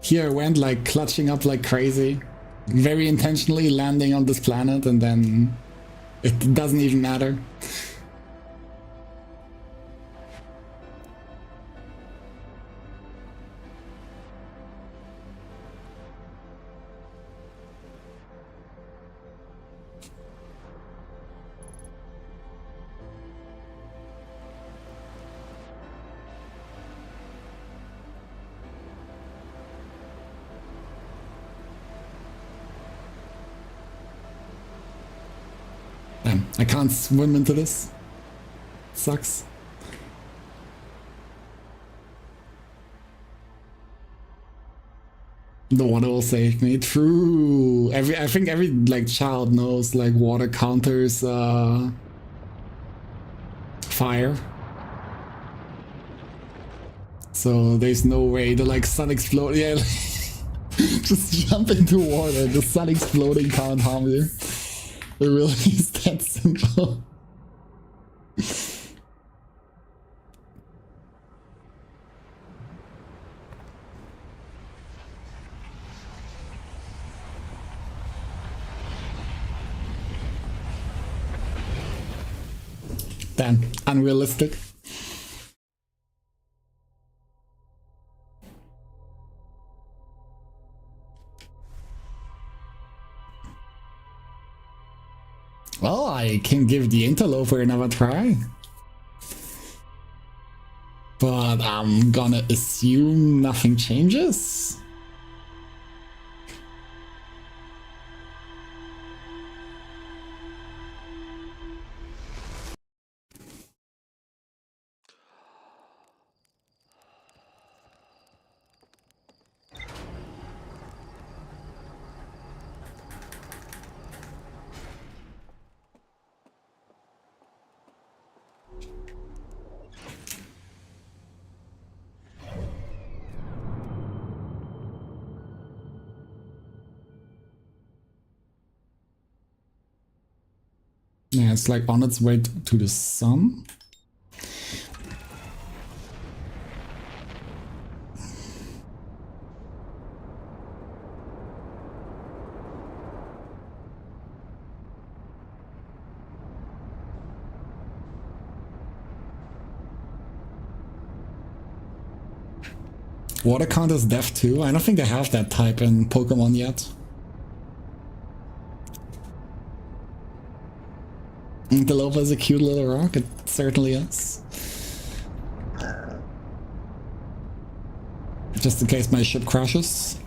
Here I went like clutching up like crazy, very intentionally landing on this planet, and then it doesn't even matter. Damn, I can't swim into this. Sucks. The water will save me. True. I think every like child knows like water counters fire. So there's no way the like sun explode. Yeah, just jump into water. The sun exploding can't harm you. It really is that simple. Damn, unrealistic. Well, I can give the interloper another try. But I'm gonna assume nothing changes. Yeah, it's like on its way to the sun. Water counters death too? I don't think they have that type in Pokemon yet. The Lopa is a cute little rock, it certainly is. Just in case my ship crashes.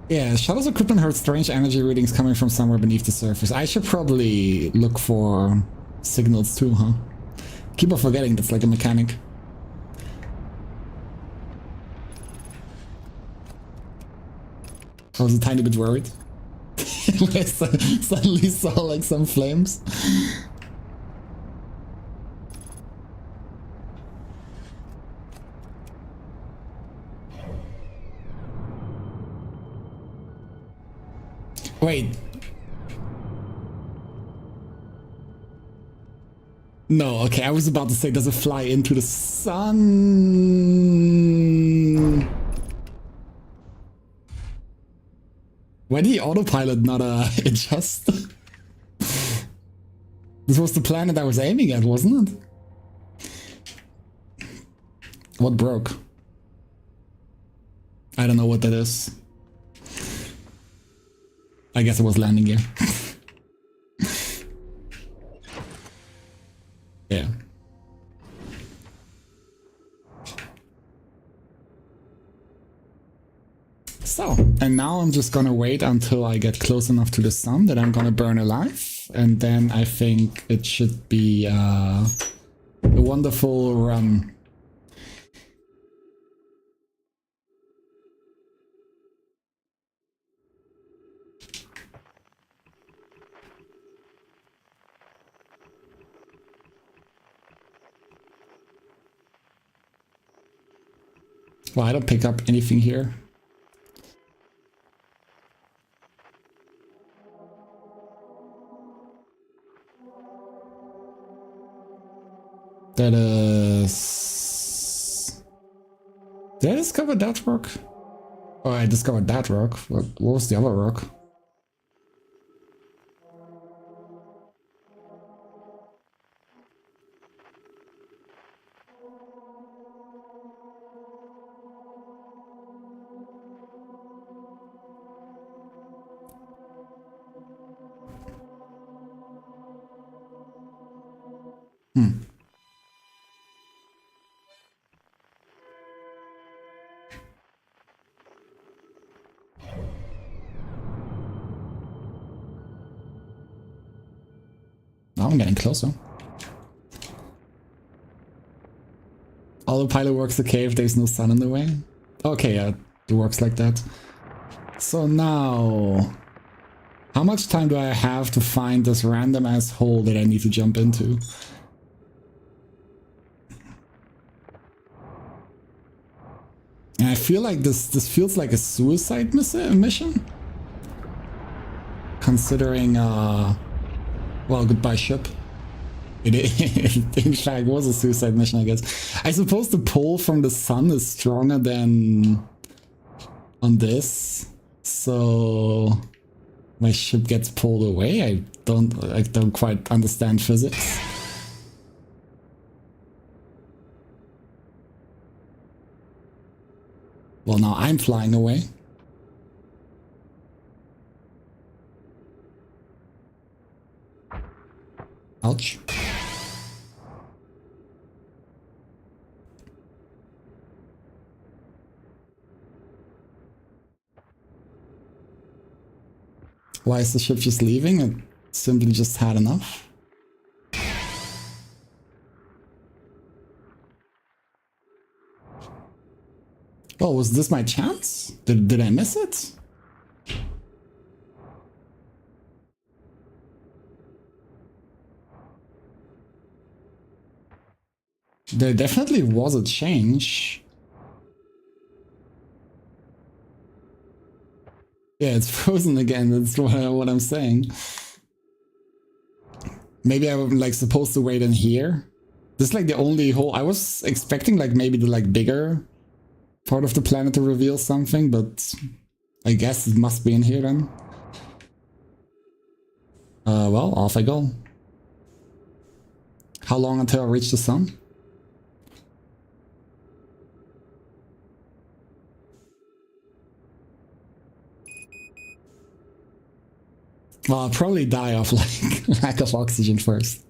Yeah, Shadow's equipment heard strange energy readings coming from somewhere beneath the surface. I should probably look for signals too, huh? Keep on forgetting that's like a mechanic. I was a tiny bit worried. I suddenly saw like some flames. Wait. No, okay, I was about to say, does it fly into the sun? Why did the autopilot not adjust? This was the planet I was aiming at, wasn't it? What broke? I don't know what that is. I guess it was landing gear. Yeah. So, and now I'm just gonna wait until I get close enough to the sun that I'm gonna burn alive, and then I think it should be a wonderful run. Well, I don't pick up anything here. That is... Did I discover that rock? Oh, I discovered that rock. What was the other rock? Hmm. Now I'm getting closer. Autopilot works okay if there's no sun in the way. Okay, yeah, it works like that. So now... How much time do I have to find this random ass hole that I need to jump into? And I feel like this feels like a suicide mission. Considering, well, goodbye ship. It in fact was a suicide mission, I guess. I suppose the pull from the sun is stronger than on this, so my ship gets pulled away. I don't quite understand physics. Well, now I'm flying away. Ouch. Why is the ship just leaving? It simply just had enough. Oh, was this my chance? Did I miss it? There definitely was a change. Yeah, it's frozen again. That's what I'm saying. Maybe I'm like supposed to wait in here. This is like the only hole. I was expecting like maybe the like bigger part of the planet to reveal something, but I guess it must be in here then. Well, off I go. How long until I reach the sun? Well, I'll probably die of like lack of oxygen first.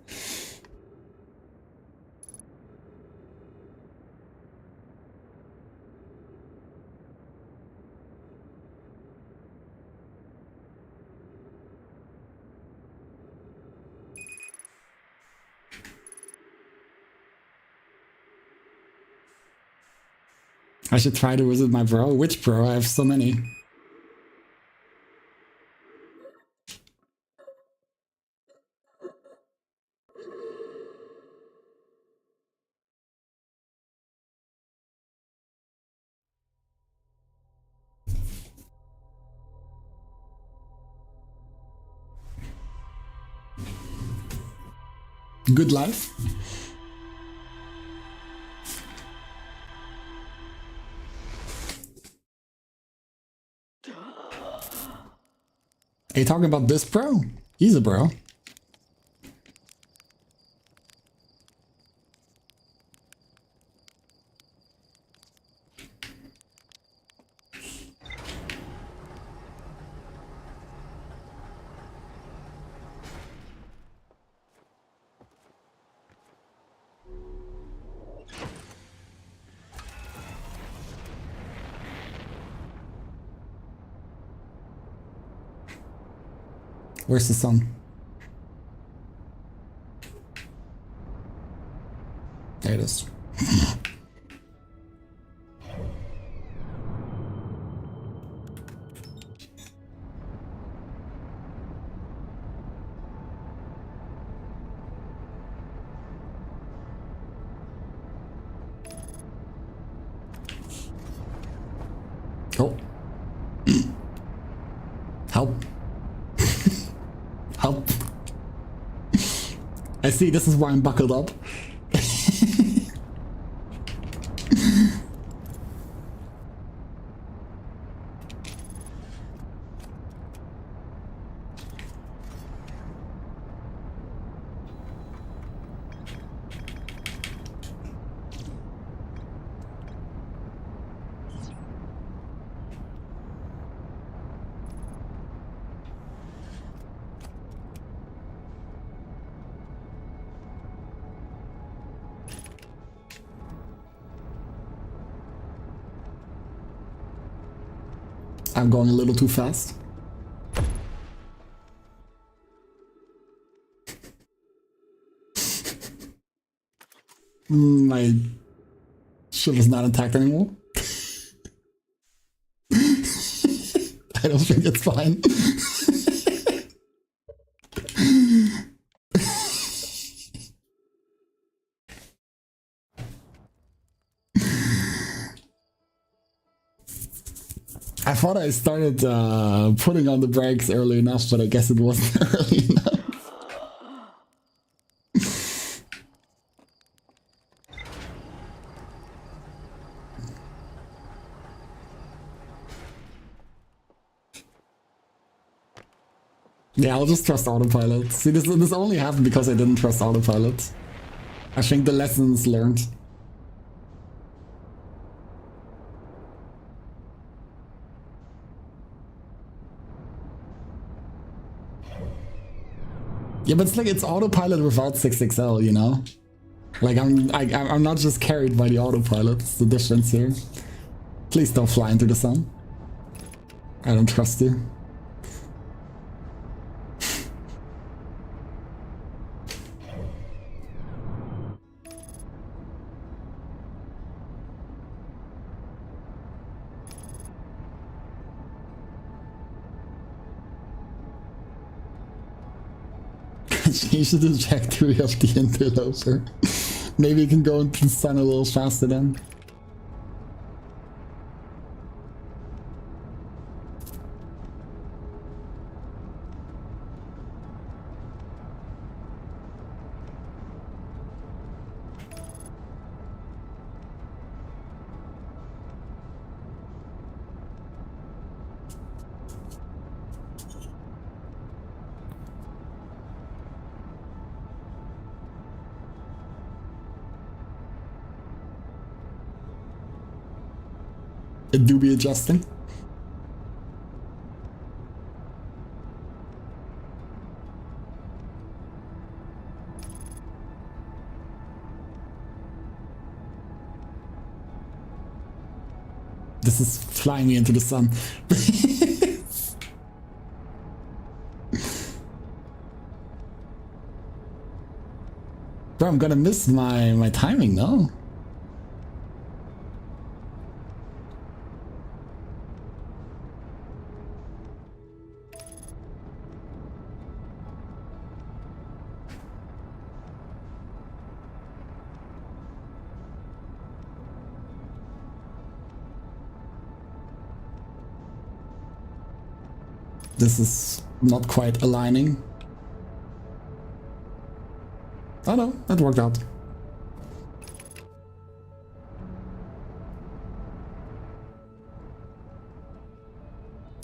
I should try to visit my bro. Which bro? I have so many. Good life. Are you talking about this bro? He's a bro. Where's the sun? There it is. Oh. Help. Help. I see, this is why I'm buckled up. I'm going a little too fast. My ship is not intact anymore. I don't think it's fine. I thought I started putting on the brakes early enough, but I guess it wasn't early enough. Yeah, I'll just trust autopilot. See, this only happened because I didn't trust autopilot. I think the lessons learned. Yeah, but it's like it's autopilot without 6XL, you know? Like I'm not just carried by the autopilot. It's the difference here. Please don't fly into the sun. I don't trust you. Change the trajectory of the interloper. Maybe you can go into the sun a little faster then. It do be adjusting. This is flying me into the sun. Bro, I'm gonna miss my timing, no? This is not quite aligning. Oh no, that worked out.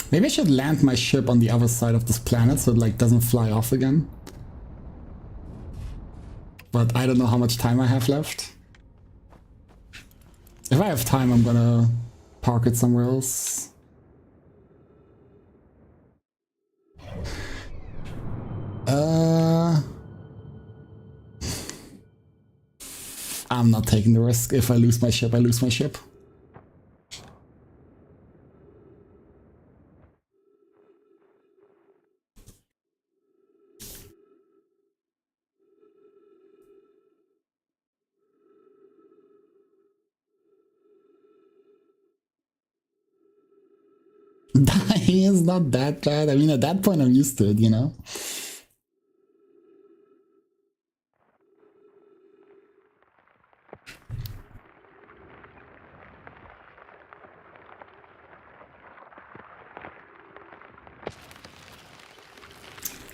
Maybe I should land my ship on the other side of this planet so it like doesn't fly off again. But I don't know how much time I have left. If I have time, I'm gonna park it somewhere else. I'm not taking the risk. If I lose my ship, I lose my ship. Dying is not that bad. I mean, at that point, I'm used to it, you know?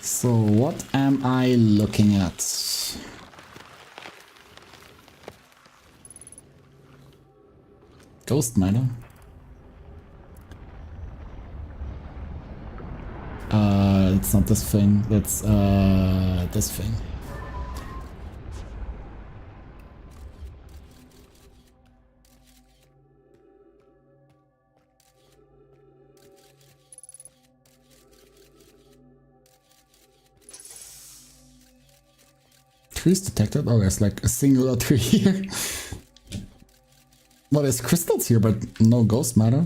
So, what am I looking at? Ghost matter? It's not this thing. It's this thing. Trees detected? Oh, there's like a singular tree here. Well, there's crystals here, but no ghost matter.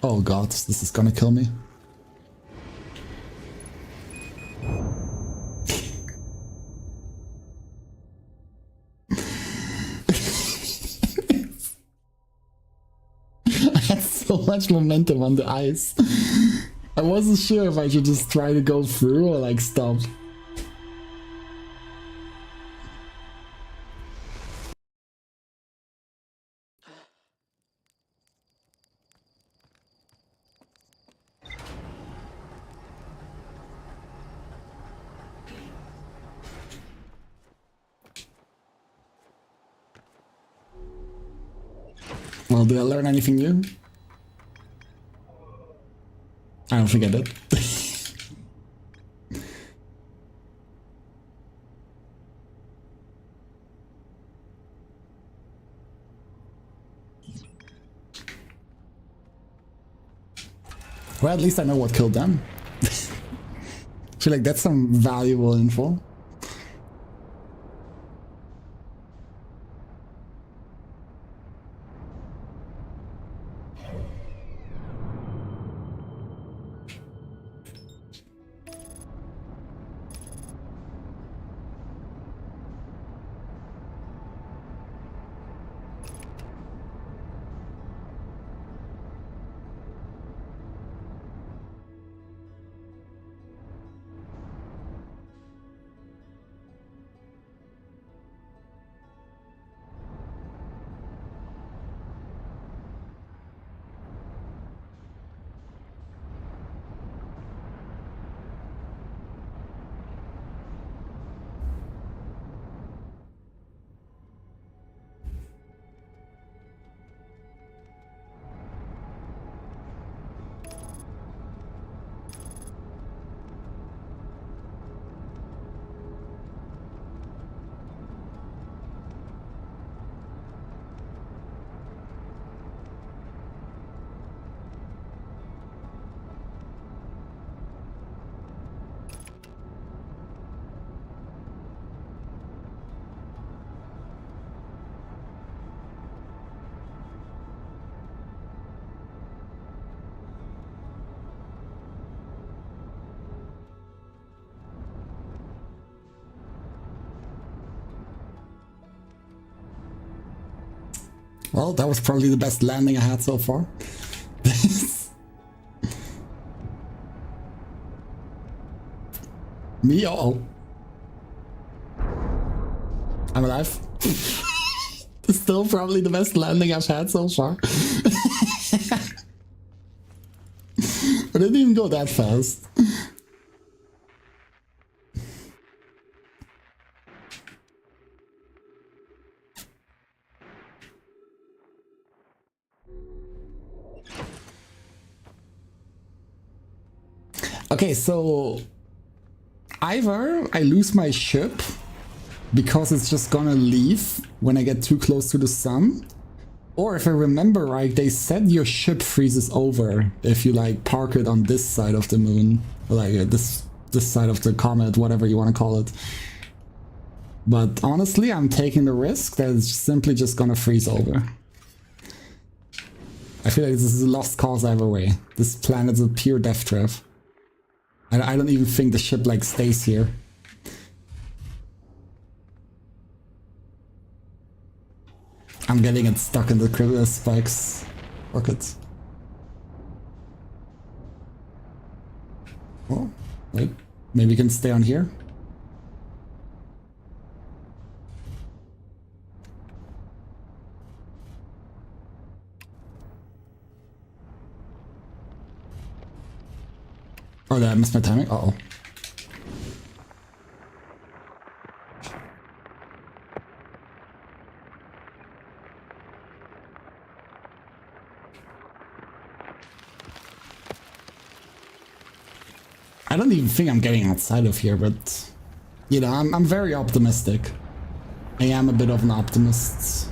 Oh god, this is gonna kill me. I had so much momentum on the ice. I wasn't sure if I should just try to go through or like stop. Well, did I learn anything new? I don't think I did. Well, at least I know what killed them. I feel like that's some valuable info. Well, that was probably the best landing I had so far. Me? Uh-oh. I'm alive. Still probably the best landing I've had so far. I didn't even go that fast. Okay, so either I lose my ship because it's just gonna leave when I get too close to the sun, or if I remember right, they said your ship freezes over if you like park it on this side of the moon, like this side of the comet, whatever you want to call it. But honestly, I'm taking the risk that it's simply just gonna freeze over. I feel like this is a lost cause either way. This planet's a pure death trap. I don't even think the ship like stays here. I'm getting it stuck in the spikes rockets. Oh, wait. Maybe we can stay on here. Oh, did I miss my timing? Uh oh. I don't even think I'm getting outside of here, but you know, I'm very optimistic. I am a bit of an optimist.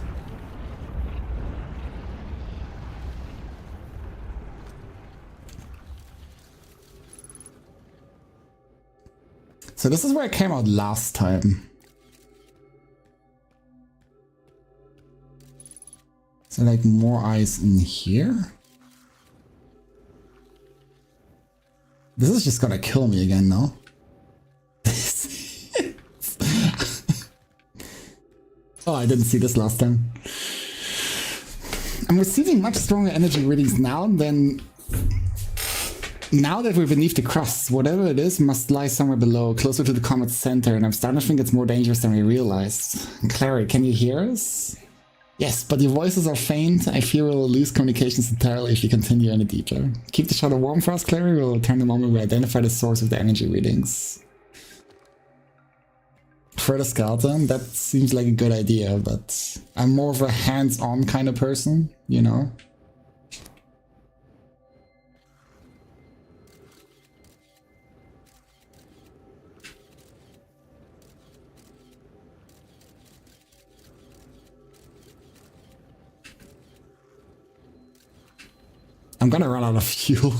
So this is where I came out last time. So like more eyes in here? This is just gonna kill me again, no? Oh, I didn't see this last time. I'm receiving much stronger energy readings now than... Now that we're beneath the crust, whatever it is must lie somewhere below, closer to the comet's center, and I'm starting to think it's more dangerous than we realized. Clary, can you hear us? Yes, but your voices are faint. I fear we'll lose communications entirely if you continue any deeper. Keep the shuttle warm for us, Clary. We'll return the moment we identify the source of the energy readings. Further skeleton, that seems like a good idea, but I'm more of a hands-on kind of person, you know? I'm gonna run out of fuel.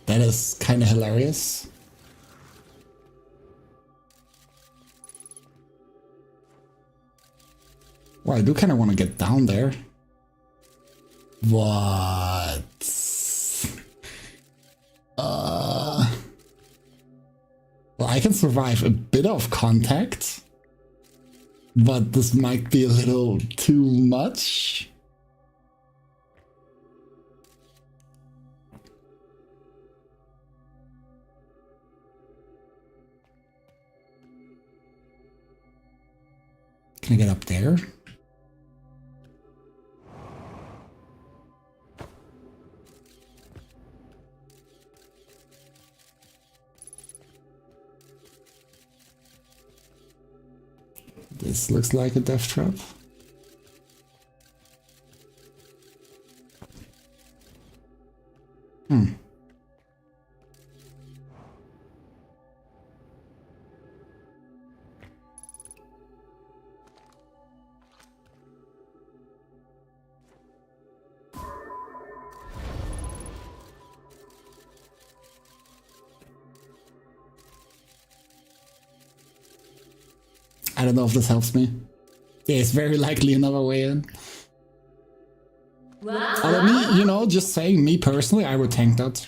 That is kind of hilarious. Well, I do kind of want to get down there. What? Well, I can survive a bit of contact, but this might be a little too much. Can I get up there? This looks like a death trap. I don't know if this helps me. Yeah, it's very likely another way in. Wow. Although me, you know, just saying, me personally, I would tank that.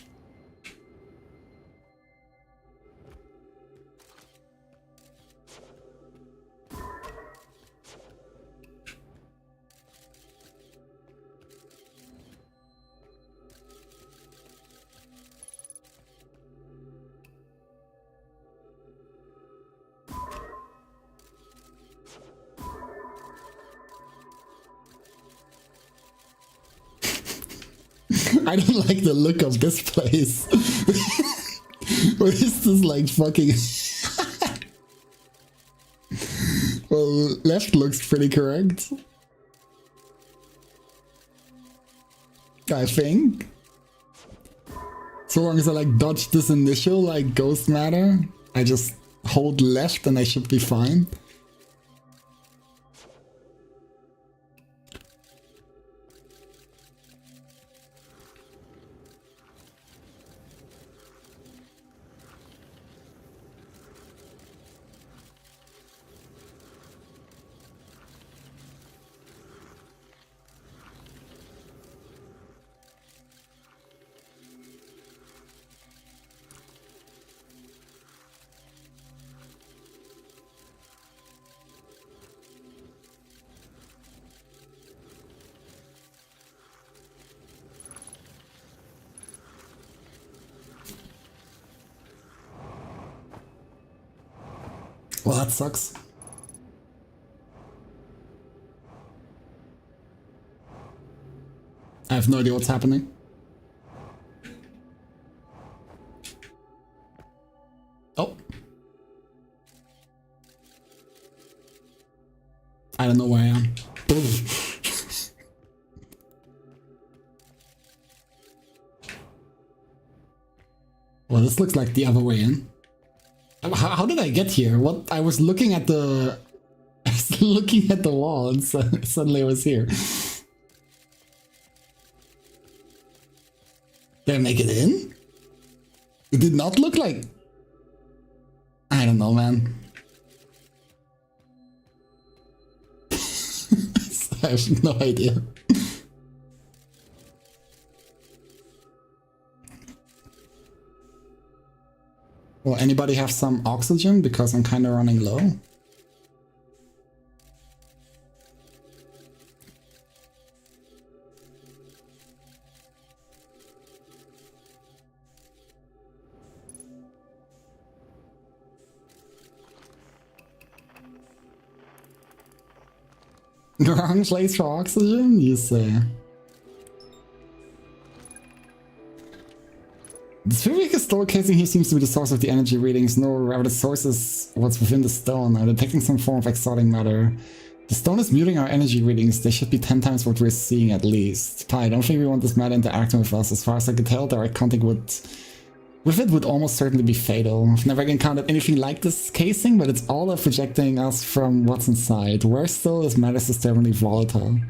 I don't like the look of this place. What is this, like, fucking... Well, left looks pretty correct. I think. So long as I, like, dodge this initial, like, ghost matter, I just hold left and I should be fine. Well, that sucks. I have no idea what's happening. Oh. I don't know where I am. Well, this looks like the other way in. How did I get here? What? I was looking at the... I was looking at the wall and suddenly I was here. Did I make it in? It did not look like... I don't know, man. I have no idea. Well, anybody have some oxygen? Because I'm kind of running low. The wrong place for oxygen, you say? The spherical store casing here seems to be the source of the energy readings. No, rather the source is what's within the stone. I'm detecting some form of exotic matter. The stone is muting our energy readings. They should be 10 times what we're seeing at least. I don't think we want this matter interacting with us. As far as I could tell, direct contact with it would almost certainly be fatal. I've never encountered anything like this casing, but it's all of projecting us from what's inside. Worse still, this matter is disturbingly volatile.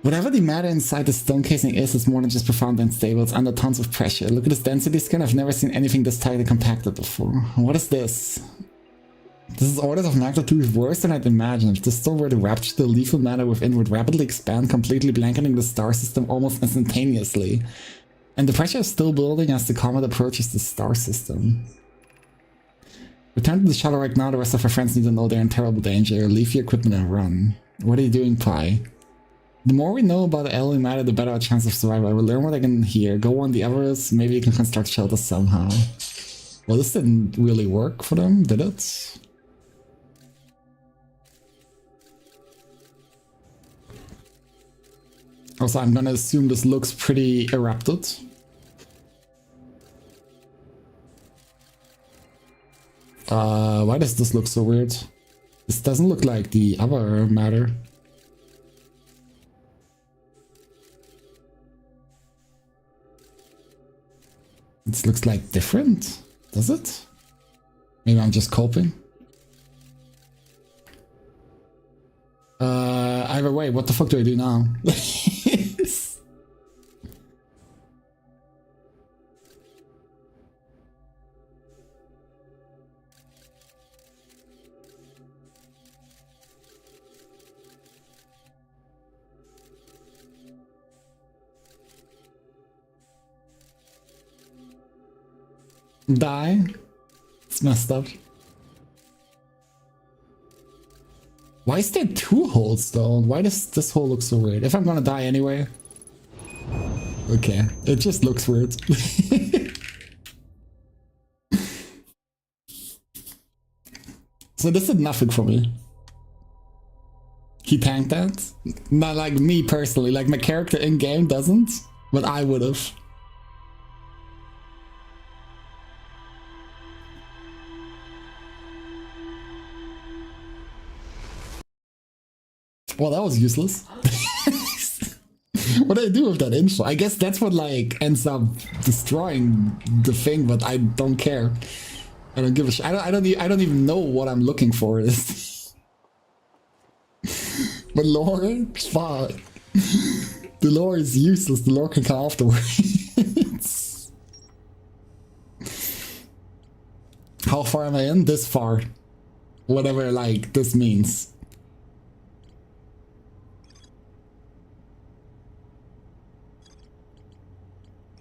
Whatever the matter inside the stone casing is, it's more than just profound and unstable. It's under tons of pressure. Look at this density scan. I've never seen anything this tightly compacted before. What is this? This is orders of magnitude worse than I'd imagined. If the stone were to rupture, the lethal matter within would rapidly expand, completely blanketing the star system almost instantaneously. And the pressure is still building as the comet approaches the star system. Return to the shuttle right now. The rest of our friends need to know they're in terrible danger. Leave your equipment and run. What are you doing, Pi? The more we know about the alien matter, the better our chance of survival. I will learn what I can hear. Go on the others. Maybe you can construct shelters somehow. Well, this didn't really work for them, did it? Also, I'm gonna assume this looks pretty erupted. Why does this look so weird? This doesn't look like the other matter. It looks like different, does it? Maybe I'm just coping. Either way, what the fuck do I do now? Die? It's messed up. Why is there two holes though? Why does this hole look so weird? If I'm gonna die anyway. Okay, it just looks weird. So this did nothing for me. He tanked that? Not like me personally, like my character in game doesn't. but I would have. Well, that was useless. What do I do with that info? I guess that's what like ends up destroying the thing, but I don't care. I don't give a shit. I don't even know what I'm looking for. But lore, fuck. The lore is useless. The lore can come afterwards. How far am I in? This far. Whatever like this means.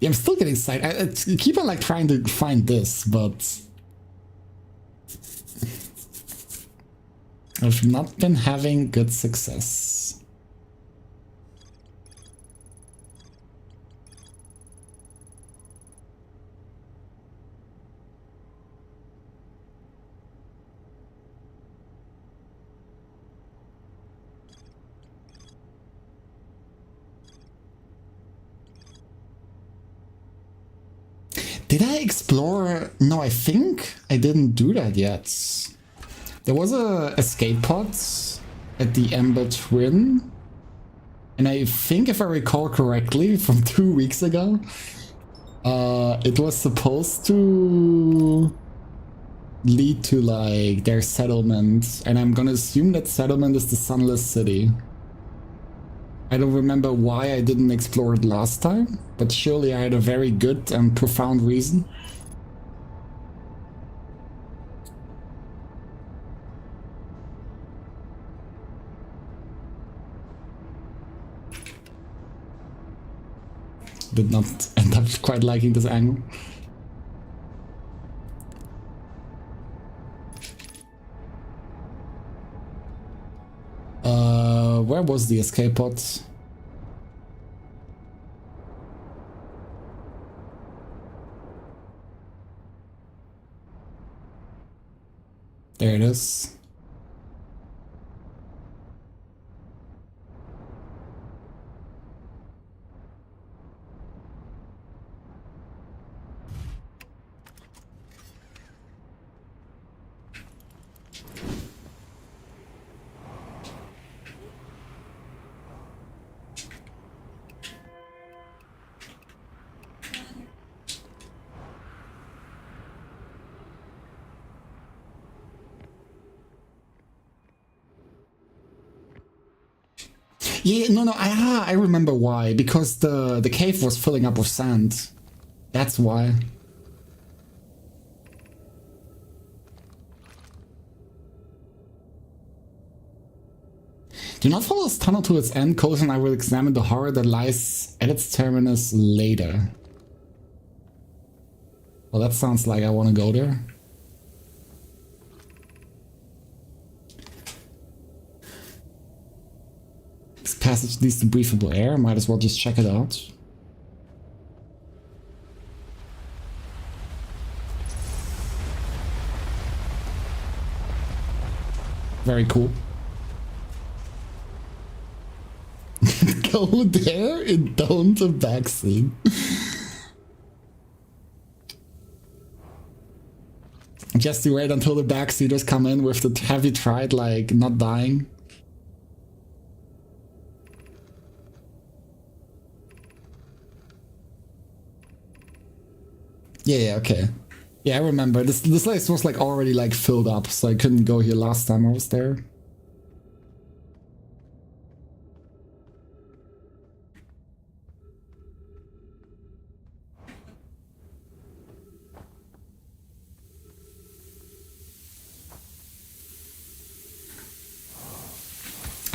Yeah, I'm still getting sight. I keep on like trying to find this, but I've not been having good success. Did I explore? No, I think I didn't do that yet. There was a escape pod at the Ember Twin. And I think if I recall correctly from 2 weeks ago, it was supposed to lead to like their settlement. And I'm gonna assume that settlement is the Sunless City. I don't remember why I didn't explore it last time, but surely I had a very good and profound reason. Did not end up quite liking this angle. Where was the escape pod? There it is. Yeah, no, I remember why. Because the cave was filling up with sand. That's why. Do not follow this tunnel to its end, Coach, and I will examine the horror that lies at its terminus later. Well, that sounds like I want to go there. This passage leads to breathable air. Might as well just check it out. Very cool. Go there and don't a backseat. Just to wait until the backseaters come in with the have you tried like not dying? Yeah, okay. Yeah, I remember. This place was like already like filled up, so I couldn't go here last time I was there.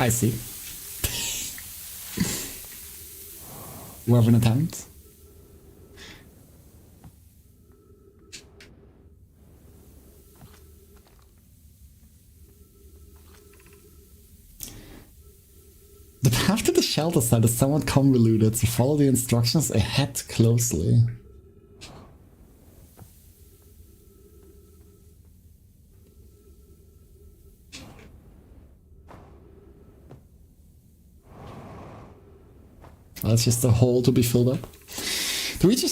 I see. We have an attempt. The path to the shelter site is somewhat convoluted, so follow the instructions ahead closely. That's just a hole to be filled up. To reach the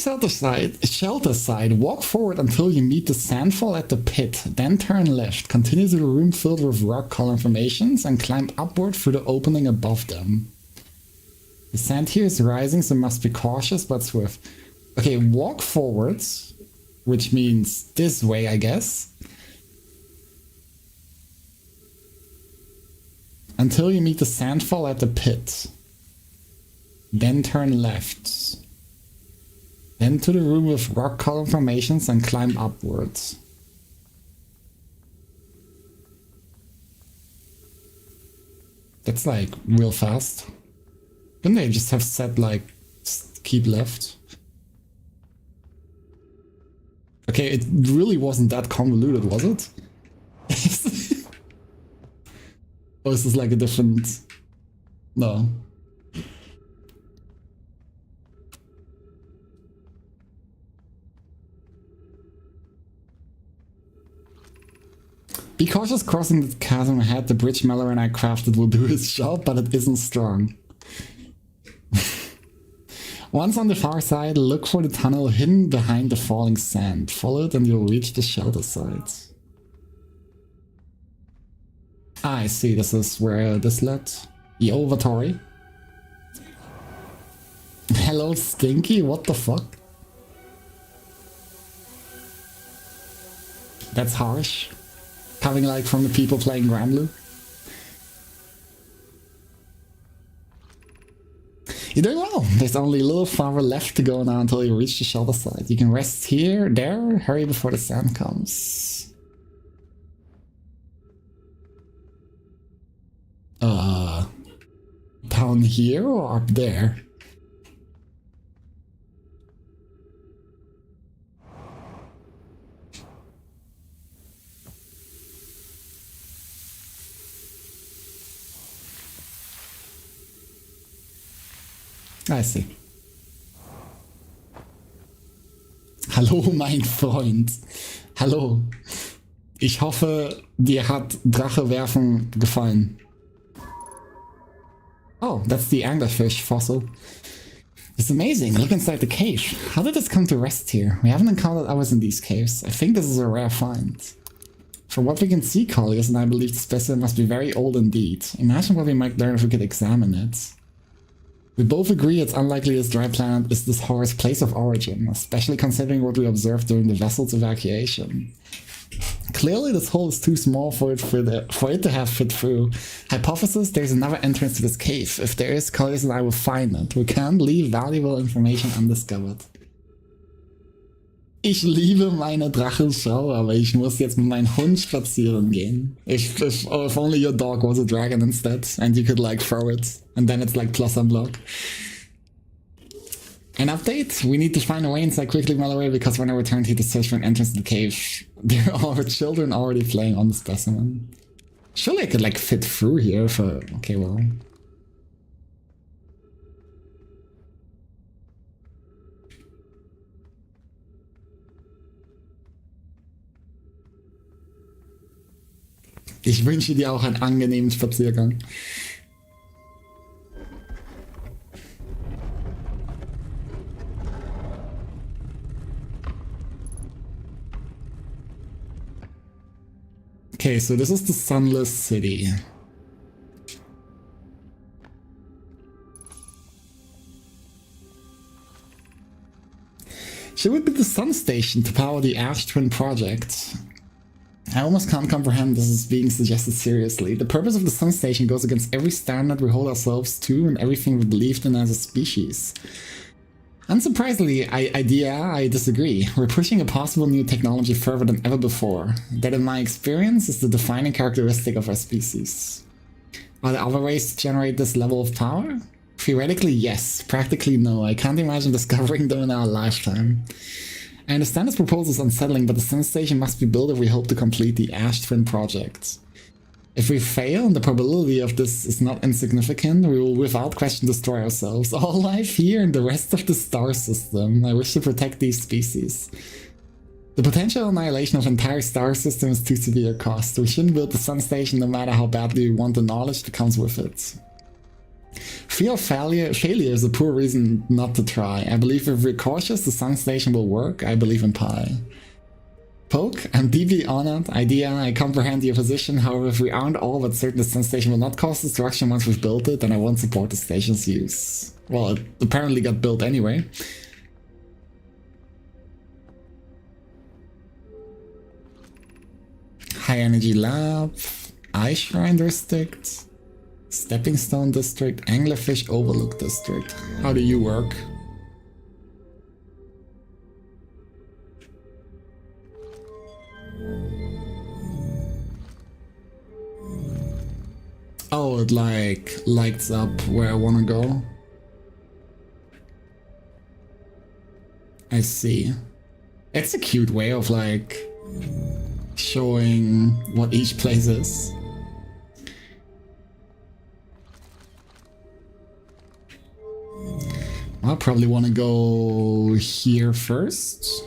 shelter side, walk forward until you meet the sandfall at the pit, then turn left, continue to the room filled with rock column formations, and climb upward through the opening above them. The sand here is rising, so must be cautious but swift. Okay, walk forwards, which means this way, I guess. Until you meet the sandfall at the pit. Then turn left. Then to the room with rock column formations and climb upwards. That's like real fast. Couldn't they just have said like keep left? Okay, it really wasn't that convoluted, was it? Or is this like a different... No. Be cautious crossing the chasm ahead. The bridge Mallory and I crafted will do its job, but it isn't strong. Once on the far side, look for the tunnel hidden behind the falling sand. Follow it and you'll reach the shelter side. Ah, I see. This is where this led. Yo, Vatori. Hello, Stinky. What the fuck? That's harsh. Coming like from the people playing Granblue. You're doing well. There's only a little farther left to go now until you reach the shelter side. You can rest here, there, hurry before the sand comes. Down here or up there? I see. Hallo, mein Freund. Hallo. Ich hoffe, dir hat Drache werfen gefallen. Oh, that's the anglerfish fossil. It's amazing. Look inside the cave. How did this come to rest here? We haven't encountered others in these caves. I think this is a rare find. From what we can see, Colliers and I believe the specimen must be very old indeed. Imagine what we might learn if we could examine it. We both agree it's unlikely this dry planet is this horror's place of origin, especially considering what we observed during the vessel's evacuation. Clearly this hole is too small for it to have fit through. Hypothesis, there's another entrance to this cave. If there is, Colliers and I will find it. We can't leave valuable information undiscovered. Ich liebe meine Drachenschau, aber ich muss jetzt mit meinem Hund spazieren gehen. If only your dog was a dragon instead, and you could like throw it, and then it's like plus unblock. An update? We need to find a way inside quickly, Mallory, because when I returned here to search for an entrance to the cave, there are children already playing on the specimen. Surely I could like fit through here for... Okay, well... Ich wünsche dir auch einen angenehmen Spaziergang. Okay, so this is the Sunless City. She would be the sun station to power the Ash Twin project. I almost can't comprehend this is being suggested seriously. The purpose of the sun station goes against every standard we hold ourselves to and everything we believed in as a species. Unsurprisingly, I disagree. We're pushing a possible new technology further than ever before. That, in my experience, is the defining characteristic of our species. Are there other ways to generate this level of power? Theoretically, yes. Practically, no. I can't imagine discovering them in our lifetime. I understand this proposal is unsettling, but the sun station must be built if we hope to complete the Ash Twin project. If we fail, and the probability of this is not insignificant, we will without question destroy ourselves, all life here and the rest of the star system. I wish to protect these species. The potential annihilation of entire star system is too severe a cost. We shouldn't build the sun station no matter how badly we want the knowledge that comes with it. Fear of failure is a poor reason not to try. I believe if we're cautious, the sun station will work. I believe in pie. Poke, I'm deeply honored. Idea, I comprehend your position. However, if we aren't all but certain the sun station will not cause destruction once we've built it, then I won't support the station's use. Well, it apparently got built anyway. High Energy Lab, Ice Shrine District, Stepping Stone District, Anglerfish Overlook District. How do you work? Oh, it like lights up where I want to go. I see. It's a cute way of like showing what each place is. I'll probably want to go here first.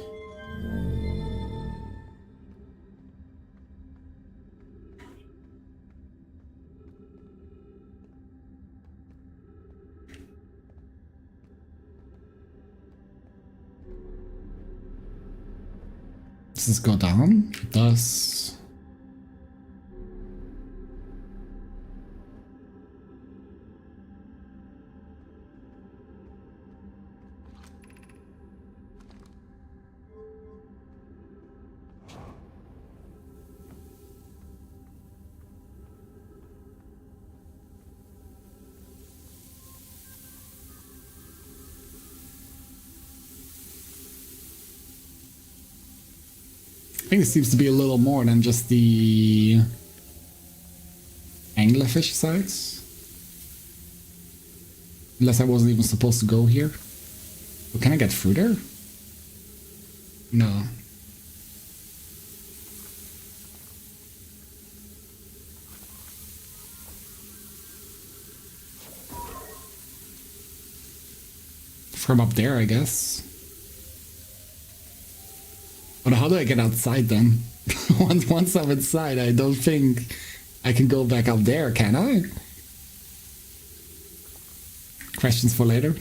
Does this go down? It does. I think it seems to be a little more than just the anglerfish sites. Unless I wasn't even supposed to go here. But can I get through there? No. From up there, I guess. But how do I get outside then? Once I'm inside, I don't think I can go back up there, can I? Questions for later.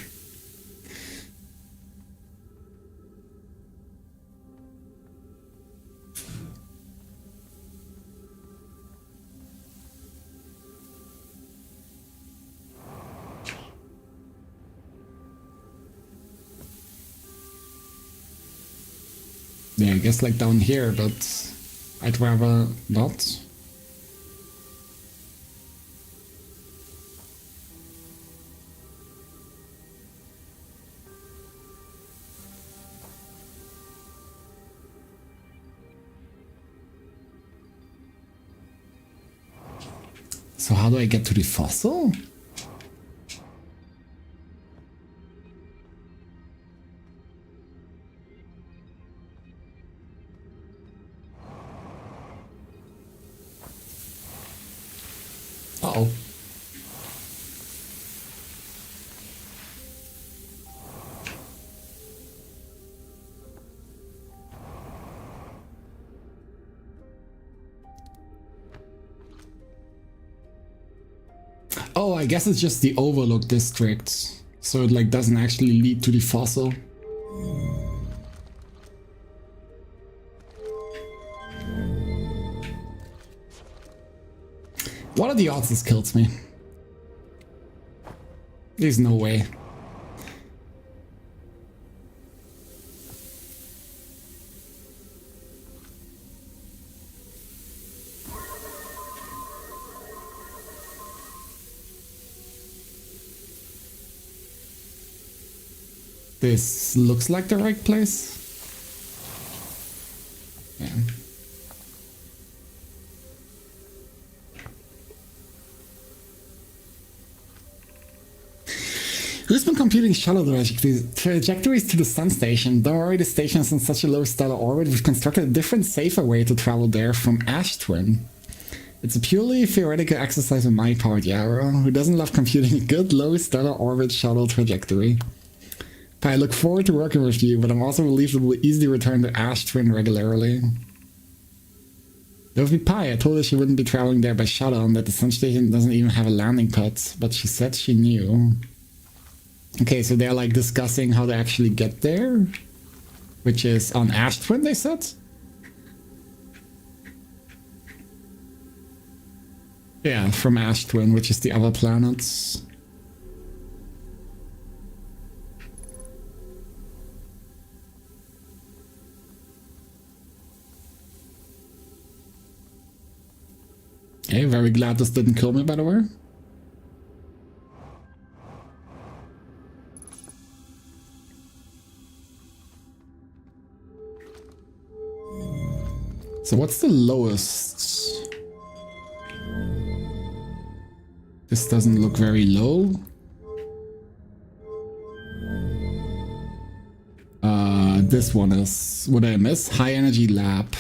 Yeah, I guess like down here, but I'd rather not. So how do I get to the fossil? Uh-oh. Oh, I guess it's just the Overlook district, so it like doesn't actually lead to the fossil. What are the odds this kills me? There's no way. This looks like the right place. Yeah. Who's been computing shuttle trajectories to the sun station? Don't worry, the station is in such a low stellar orbit, we've constructed a different, safer way to travel there from Ash Twin. It's a purely theoretical exercise on my part, Yarrow, who doesn't love computing a good low stellar orbit shuttle trajectory. I look forward to working with you, but I'm also relieved that we'll easily return to Ash Twin regularly. That would be Pi. I told her she wouldn't be traveling there by shuttle and that the sun station doesn't even have a landing pad, but she said she knew. Okay, so they're like discussing how to actually get there, which is on Ash Twin, they said? Yeah, from Ash Twin, which is the other planets. Hey, very glad this didn't kill me, by the way. So what's the lowest? This doesn't look very low. This one is, what did I miss? High energy lab.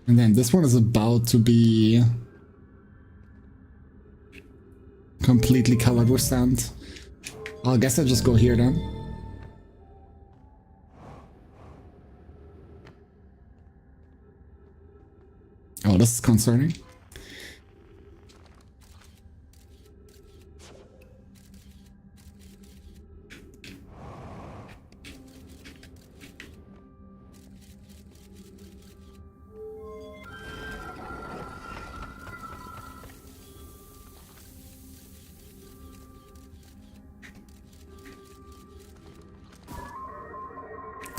And then this one is about to be completely covered with sand. I guess I'll just go here then. Oh, this is concerning.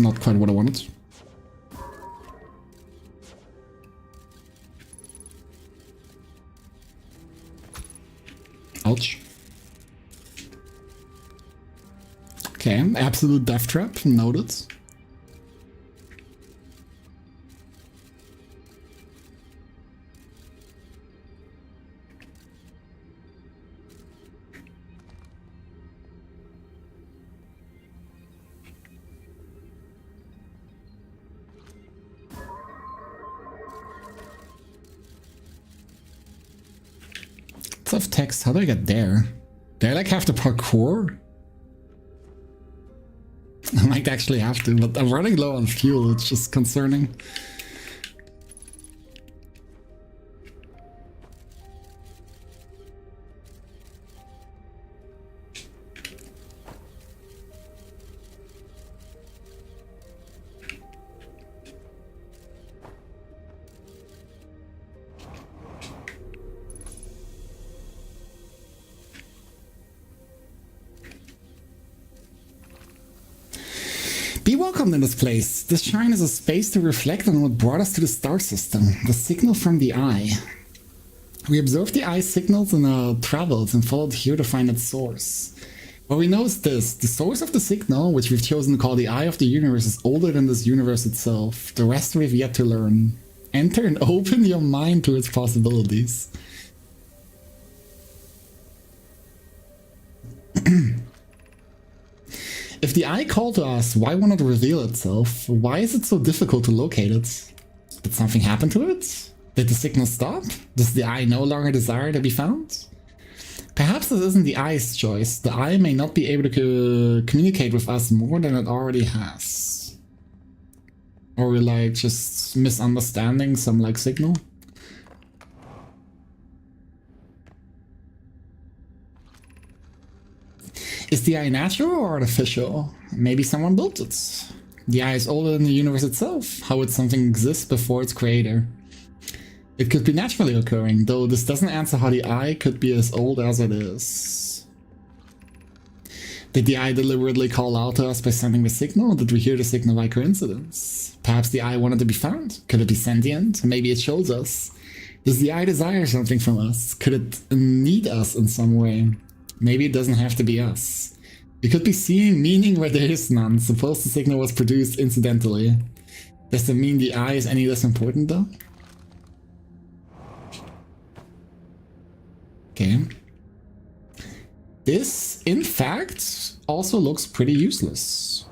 Not quite what I wanted. Ouch. Okay, absolute death trap, noted. Tough text, how do I get there? Do I like have to parkour? I might actually have to, but I'm running low on fuel, it's just concerning. Be welcomed in this place. This shrine is a space to reflect on what brought us to the star system, the signal from the eye. We observed the eye's signals in our travels and followed here to find its source. What we know is this: the source of the signal, which we've chosen to call the eye of the universe, is older than this universe itself. The rest we've yet to learn. Enter and open your mind to its possibilities. If the eye called to us, why won't it reveal itself? Why is it so difficult to locate it? Did something happen to it? Did the signal stop? Does the eye no longer desire to be found? Perhaps this isn't the eye's choice. The eye may not be able to communicate with us more than it already has. Or we're like just misunderstanding some like signal. Is the eye natural or artificial? Maybe someone built it. The eye is older than the universe itself. How would something exist before its creator? It could be naturally occurring, though this doesn't answer how the eye could be as old as it is. Did the eye deliberately call out to us by sending the signal, or did we hear the signal by coincidence? Perhaps the eye wanted to be found? Could it be sentient? Maybe it shows us. Does the eye desire something from us? Could it need us in some way? Maybe it doesn't have to be us. We could be seeing meaning where there is none. Suppose the signal was produced incidentally. Does that mean the eye is any less important though? Okay. This, in fact, also looks pretty useless.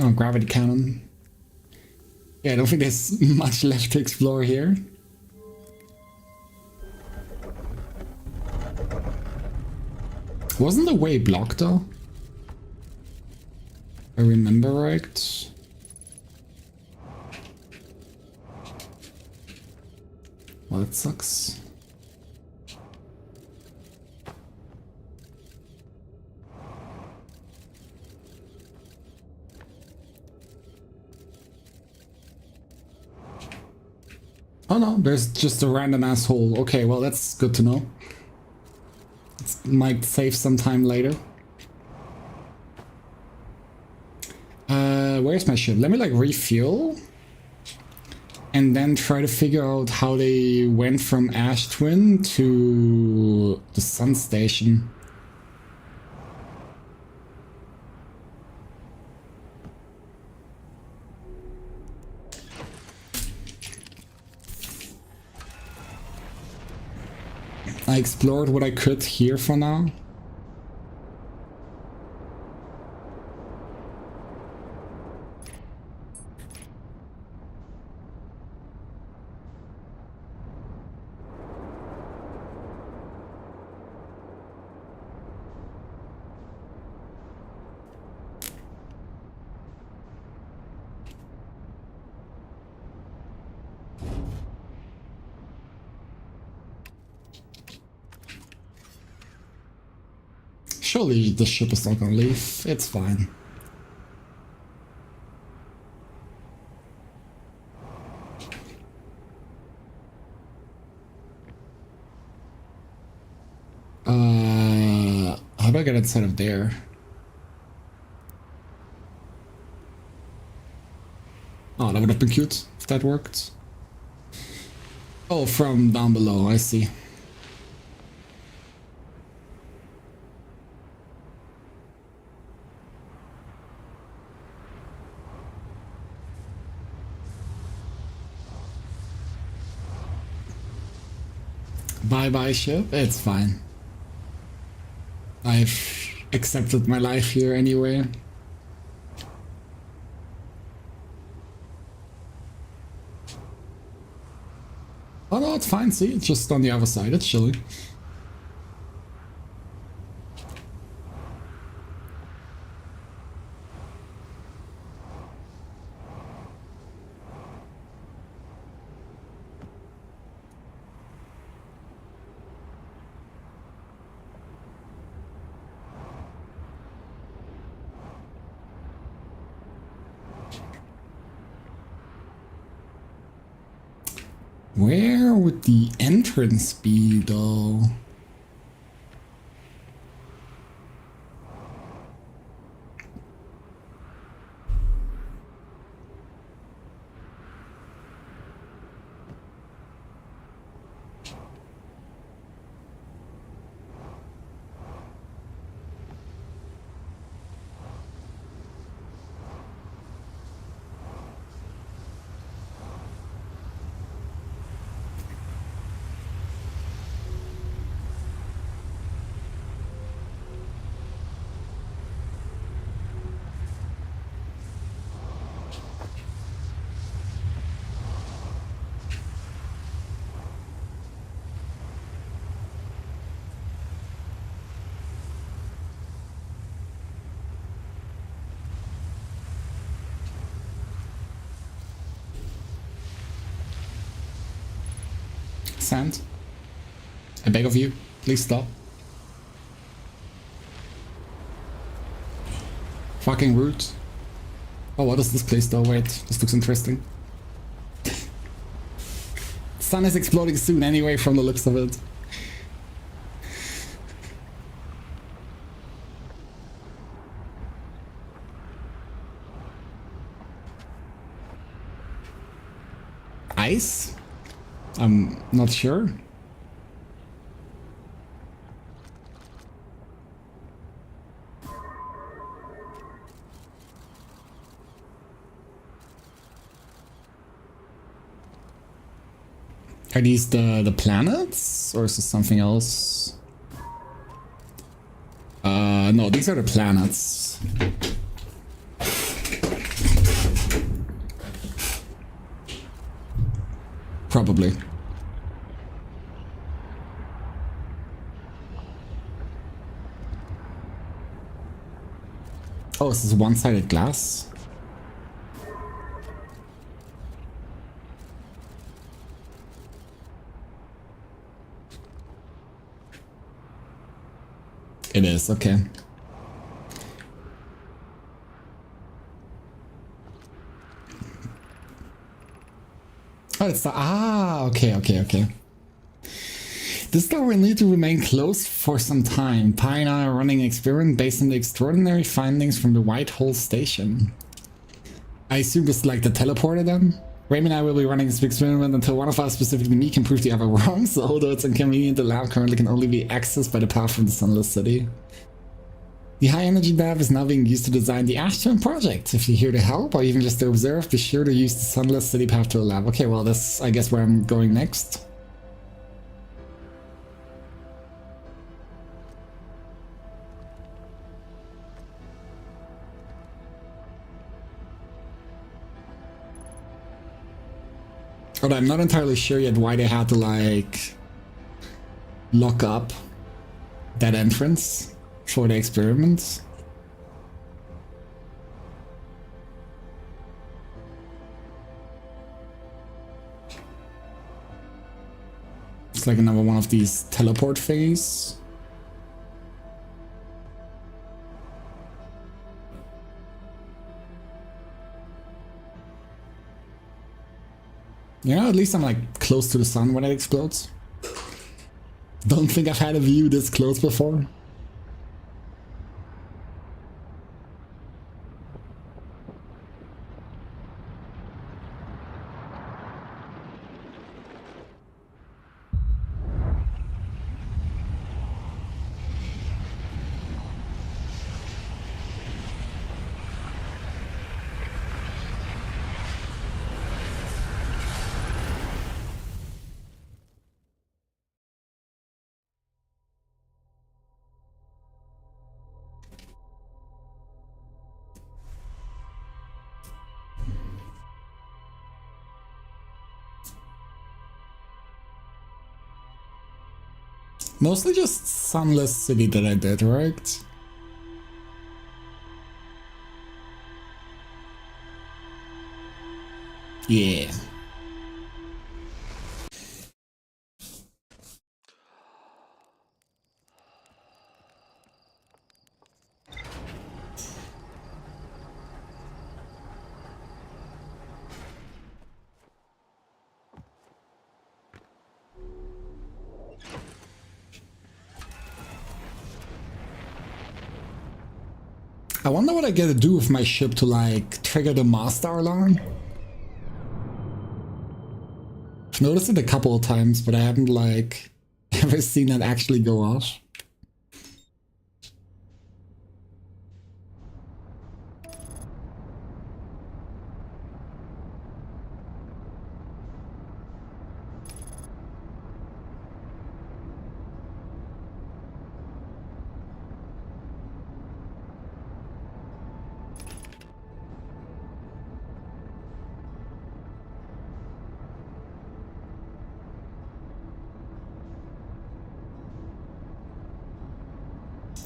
Oh, gravity cannon. Yeah, I don't think there's much left to explore here. Wasn't the way blocked though? If I remember right. Well, that sucks. Oh no, there's just a random asshole. Okay, well that's good to know. It might save some time later. Where's my ship? Let me like refuel. And then try to figure out how they went from Ash Twin to the Sun Station. I explored what I could here for now. Surely the ship is not gonna leave. It's fine. How do I get inside of there? Oh, that would have been cute if that worked. Oh, from down below, I see. Bye-bye ship, it's fine. I've accepted my life here anyway. Oh no, it's fine, see, it's just on the other side, it's chilly. Where would the entrance be, though? Sand, I beg of you, please stop. Fucking rude. Oh, what is this place though? Wait, this looks interesting. Sun is exploding soon anyway from the looks of it. Ice? I'm not sure. Are these the planets? Or is this something else? No, these are the planets. Probably. Oh, is this one-sided glass? It is, okay. Oh, it's the... Ah, okay. This guy will need to remain closed for some time. Pi and I are running an experiment based on the extraordinary findings from the Whitehall station. I assume it's like the teleporter then? Raymond and I will be running this experiment until one of us, specifically me, can prove the other wrong, so although it's inconvenient, the lab currently can only be accessed by the path from the Sunless City. The high-energy lab is now being used to design the Ashton project. If you're here to help, or even just to observe, be sure to use the Sunless City path to the lab. Okay, well, that's, I guess, where I'm going next. But I'm not entirely sure yet why they had to, like, lock up that entrance for the experiments. It's like another one of these teleport thingies. Yeah, at least I'm like close to the sun when it explodes. Don't think I've had a view this close before. Mostly just Sunless City that I did, right? Yeah. I wonder what I gotta do with my ship to, like, trigger the master alarm. I've noticed it a couple of times, but I haven't, like, ever seen it actually go off.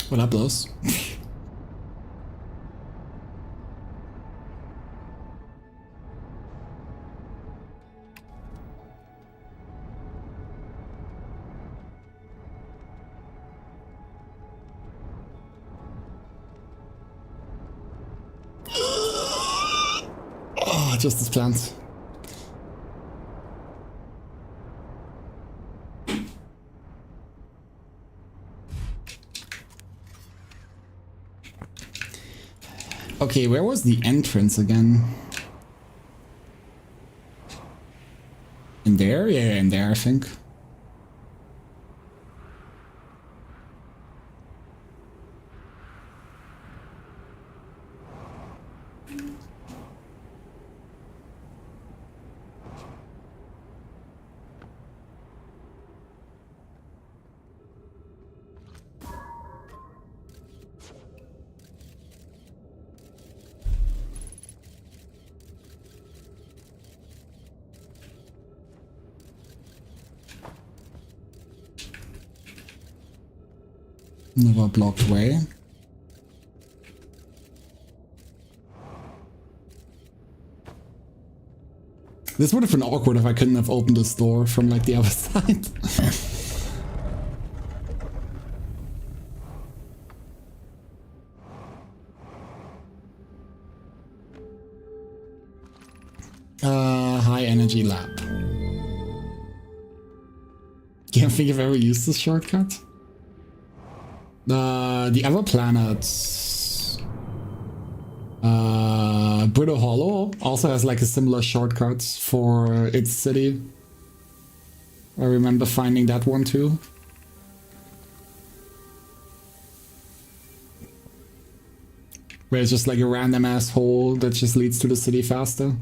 What up, Los? Oh, just as planned. Okay, where was the entrance again? In there? Yeah, in there, I think. Another blocked way. This would have been awkward if I couldn't have opened this door from like the other side. High energy lab. Can't think I've ever used this shortcut. The other planets. Brittle Hollow also has like a similar shortcut for its city. I remember finding that one too. Where it's just like a random ass hole that just leads to the city faster.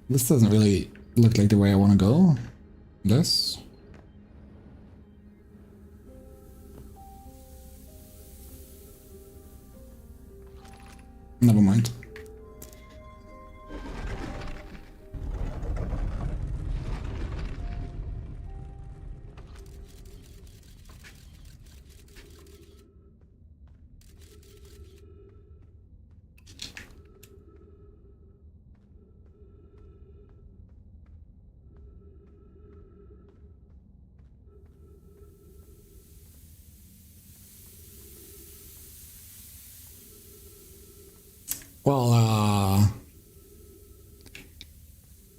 This doesn't really look like the way I want to go. This? Never mind. Well,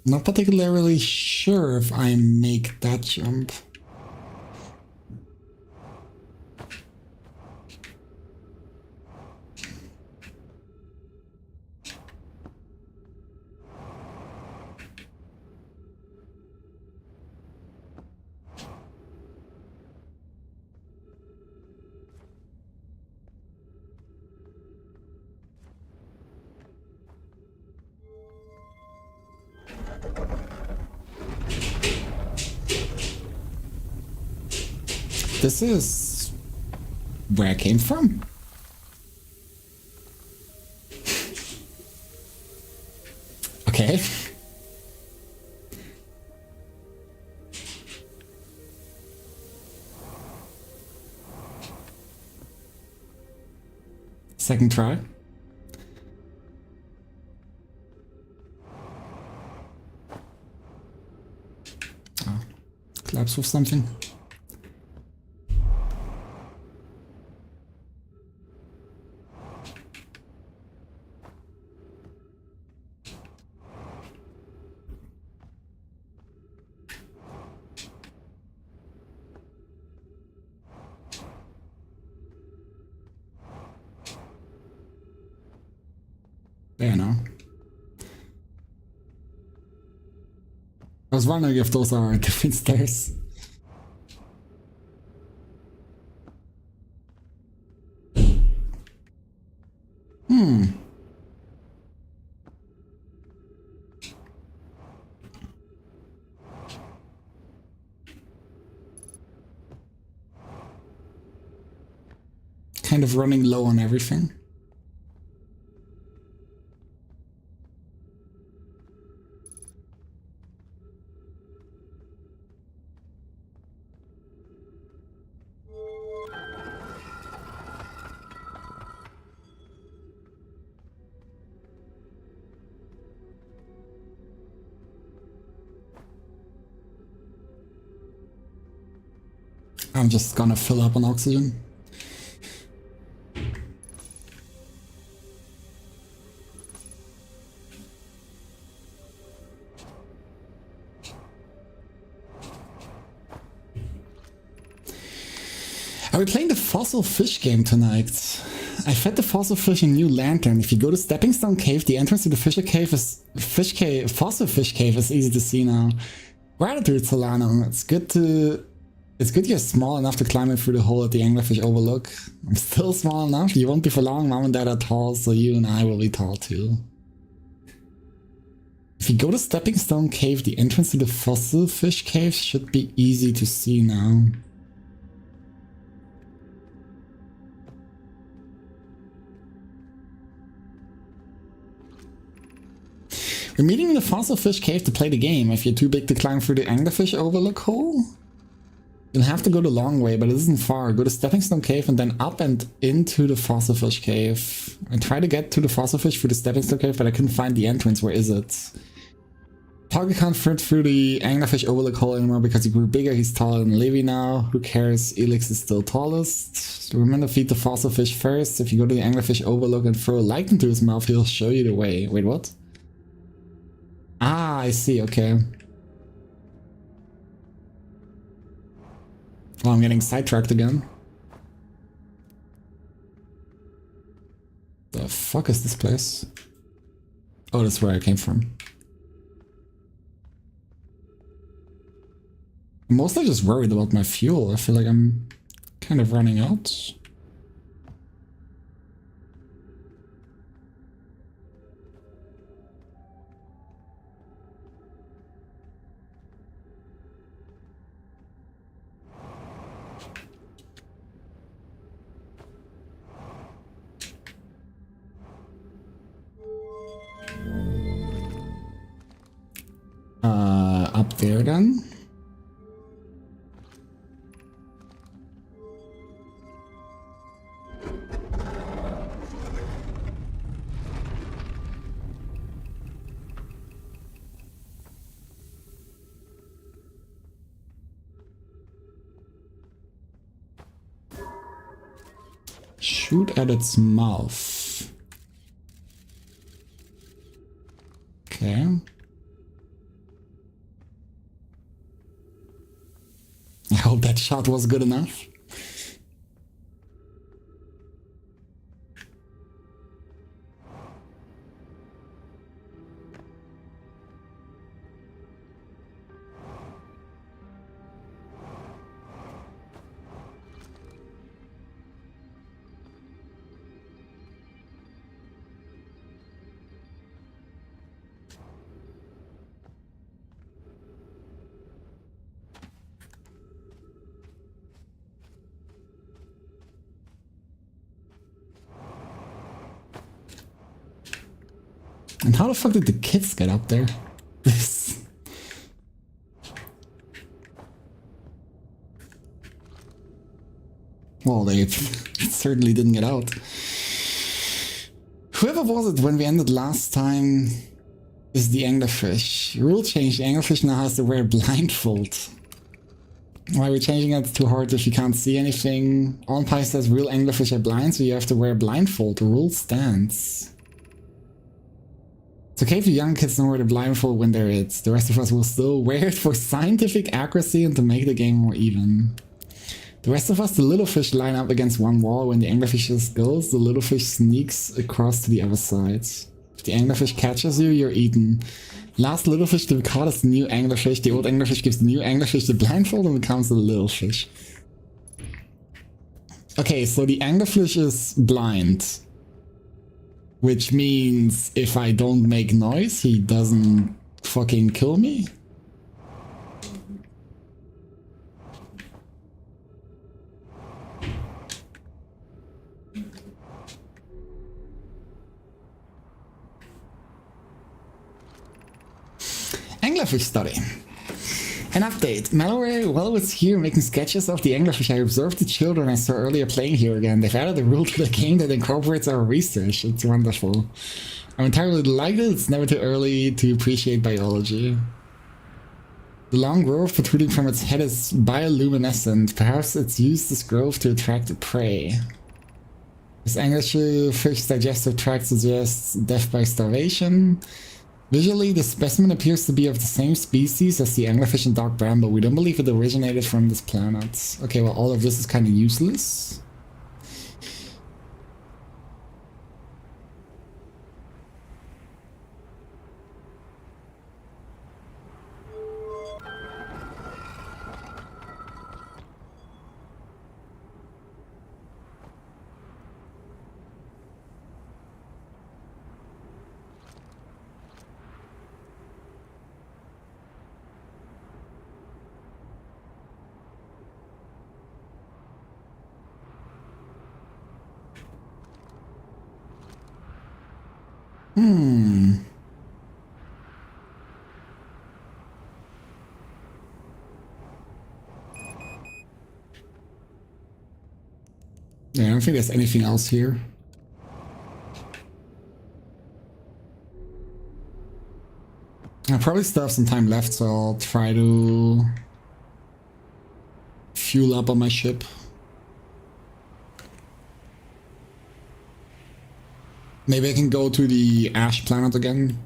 not particularly sure if I make that jump. This is where I came from. Okay. Second try. Oh, collapse with something. There now. I was wondering if those are different stairs. Kind of running low on everything. I'm just gonna fill up on oxygen. Are we playing the fossil fish game tonight? I fed the fossil fish a new lantern. If you go to Stepping Stone Cave, the entrance to the fossil fish cave is easy to see now. Gratitude, Solano. It's good you're small enough to climb it through the hole at the anglerfish overlook. I'm still small enough. You won't be for long. Mom and Dad are tall, so you and I will be tall too. If you go to Stepping Stone Cave, the entrance to the fossil fish cave should be easy to see now. You're meeting in the fossil fish cave to play the game. If you're too big to climb through the anglerfish overlook hole, you'll have to go the long way, but it isn't far. Go to Stepping Stone Cave and then up and into the fossil fish cave. I tried to get to the fossil fish through the Stepping Stone Cave, but I couldn't find the entrance. Where is it? Target can't fit through the anglerfish overlook hole anymore because he grew bigger. He's taller than Livy now. Who cares? Elix is still tallest. Remember to feed the fossil fish first. If you go to the anglerfish overlook and throw a light into his mouth, he'll show you the way. Wait, what? Ah, I see, okay. Oh, I'm getting sidetracked again. The fuck is this place? Oh, that's where I came from. I'm mostly just worried about my fuel. I feel like I'm kind of running out. Up there then? Shoot at its mouth. Okay. I hope that shot was good enough. And how the fuck did the kids get up there? This. Well, they certainly didn't get out. Whoever was it when we ended last time is the anglerfish. Rule change, the anglerfish now has to wear a blindfold. Why are we changing it too hard if you can't see anything? On Pie says real anglerfish are blind, so you have to wear a blindfold. The rule stands. It's okay if you young kids don't wear the blindfold when they're it. The rest of us will still wear it for scientific accuracy and to make the game more even. The rest of us, the little fish, line up against one wall. When the anglerfish goes, the little fish sneaks across to the other side. If the anglerfish catches you, you're eaten. Last little fish to be caught is the new anglerfish. The old anglerfish gives the new anglerfish the blindfold and becomes the little fish. Okay, so the anglerfish is blind. Which means if I don't make noise, he doesn't fucking kill me? Anglerfish study. An update. Malware, well, it's here making sketches of the anglerfish. I observed the children I saw earlier playing here again. They've added a rule to the game that incorporates our research. It's wonderful. I'm entirely delighted. It's never too early to appreciate biology. The long growth protruding from its head is bioluminescent. Perhaps it's used this growth to attract prey. This anglerfish's digestive tract suggests death by starvation. Visually, the specimen appears to be of the same species as the anglerfish and dark bramble. We don't believe it originated from this planet. Okay, well, all of this is kind of useless. Yeah, I don't think there's anything else here. I probably still have some time left, so I'll try to fuel up on my ship. Maybe I can go to the Ash planet again.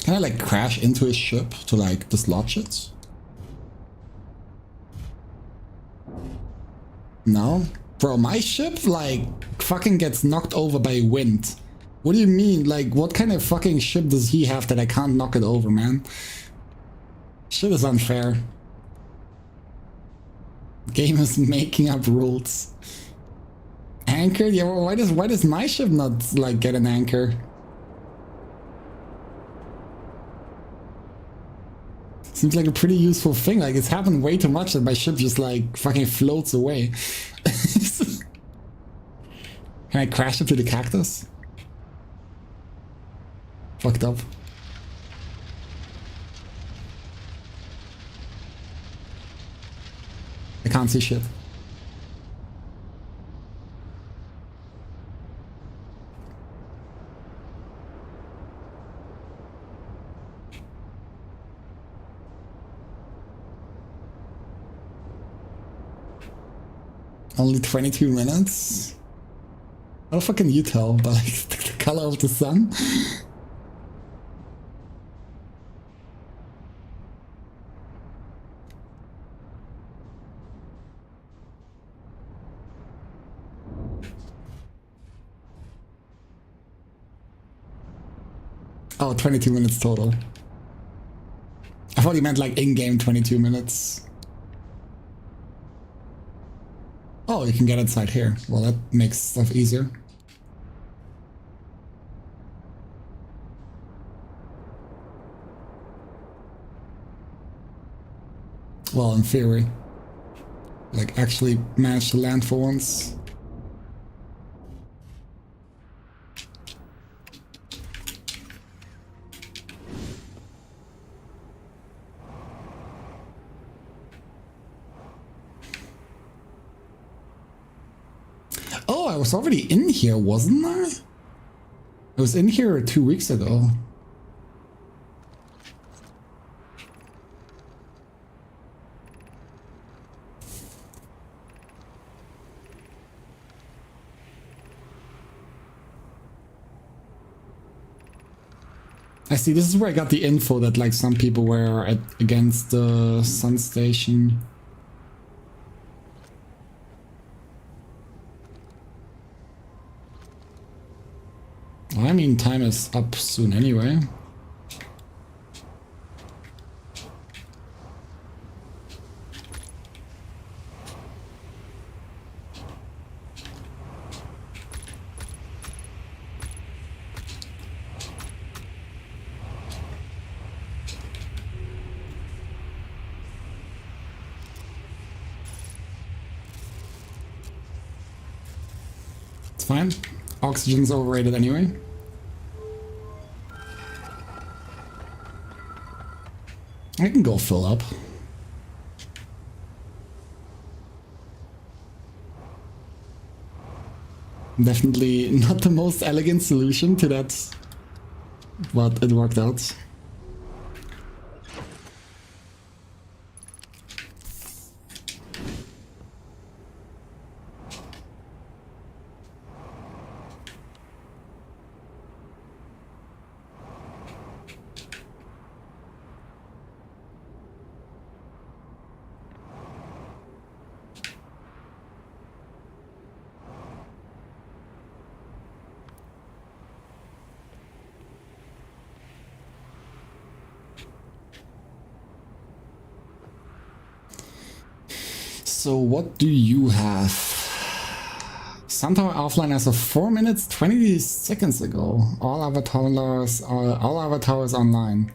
Can I like crash into his ship to like dislodge it? No? Bro, my ship like fucking gets knocked over by wind. What do you mean? Like, what kind of fucking ship does he have that I can't knock it over, man? Shit is unfair. Game is making up rules. Anchor? Yeah, well, why does my ship not like get an anchor? Seems like a pretty useful thing. Like, it's happened way too much that my ship just like fucking floats away. Can I crash into the cactus? Fucked up. I can't see shit. Only 22 minutes? How the fuck can you tell by like, the color of the sun? Oh, 22 minutes total. I thought you meant like in-game 22 minutes. Oh, you can get inside here. Well, that makes stuff easier. Well, in theory. Like, actually manage to land for once. Oh, I was already in here, wasn't I? I was in here 2 weeks ago. I see, this is where I got the info that like some people were against the sun station. Well, I mean, time is up soon anyway. It's fine. Oxygen's overrated anyway. I can go fill up. Definitely not the most elegant solution to that, but it worked out. So what do you have? Sun Tower offline as of 4 minutes 20 seconds ago. All other towers online.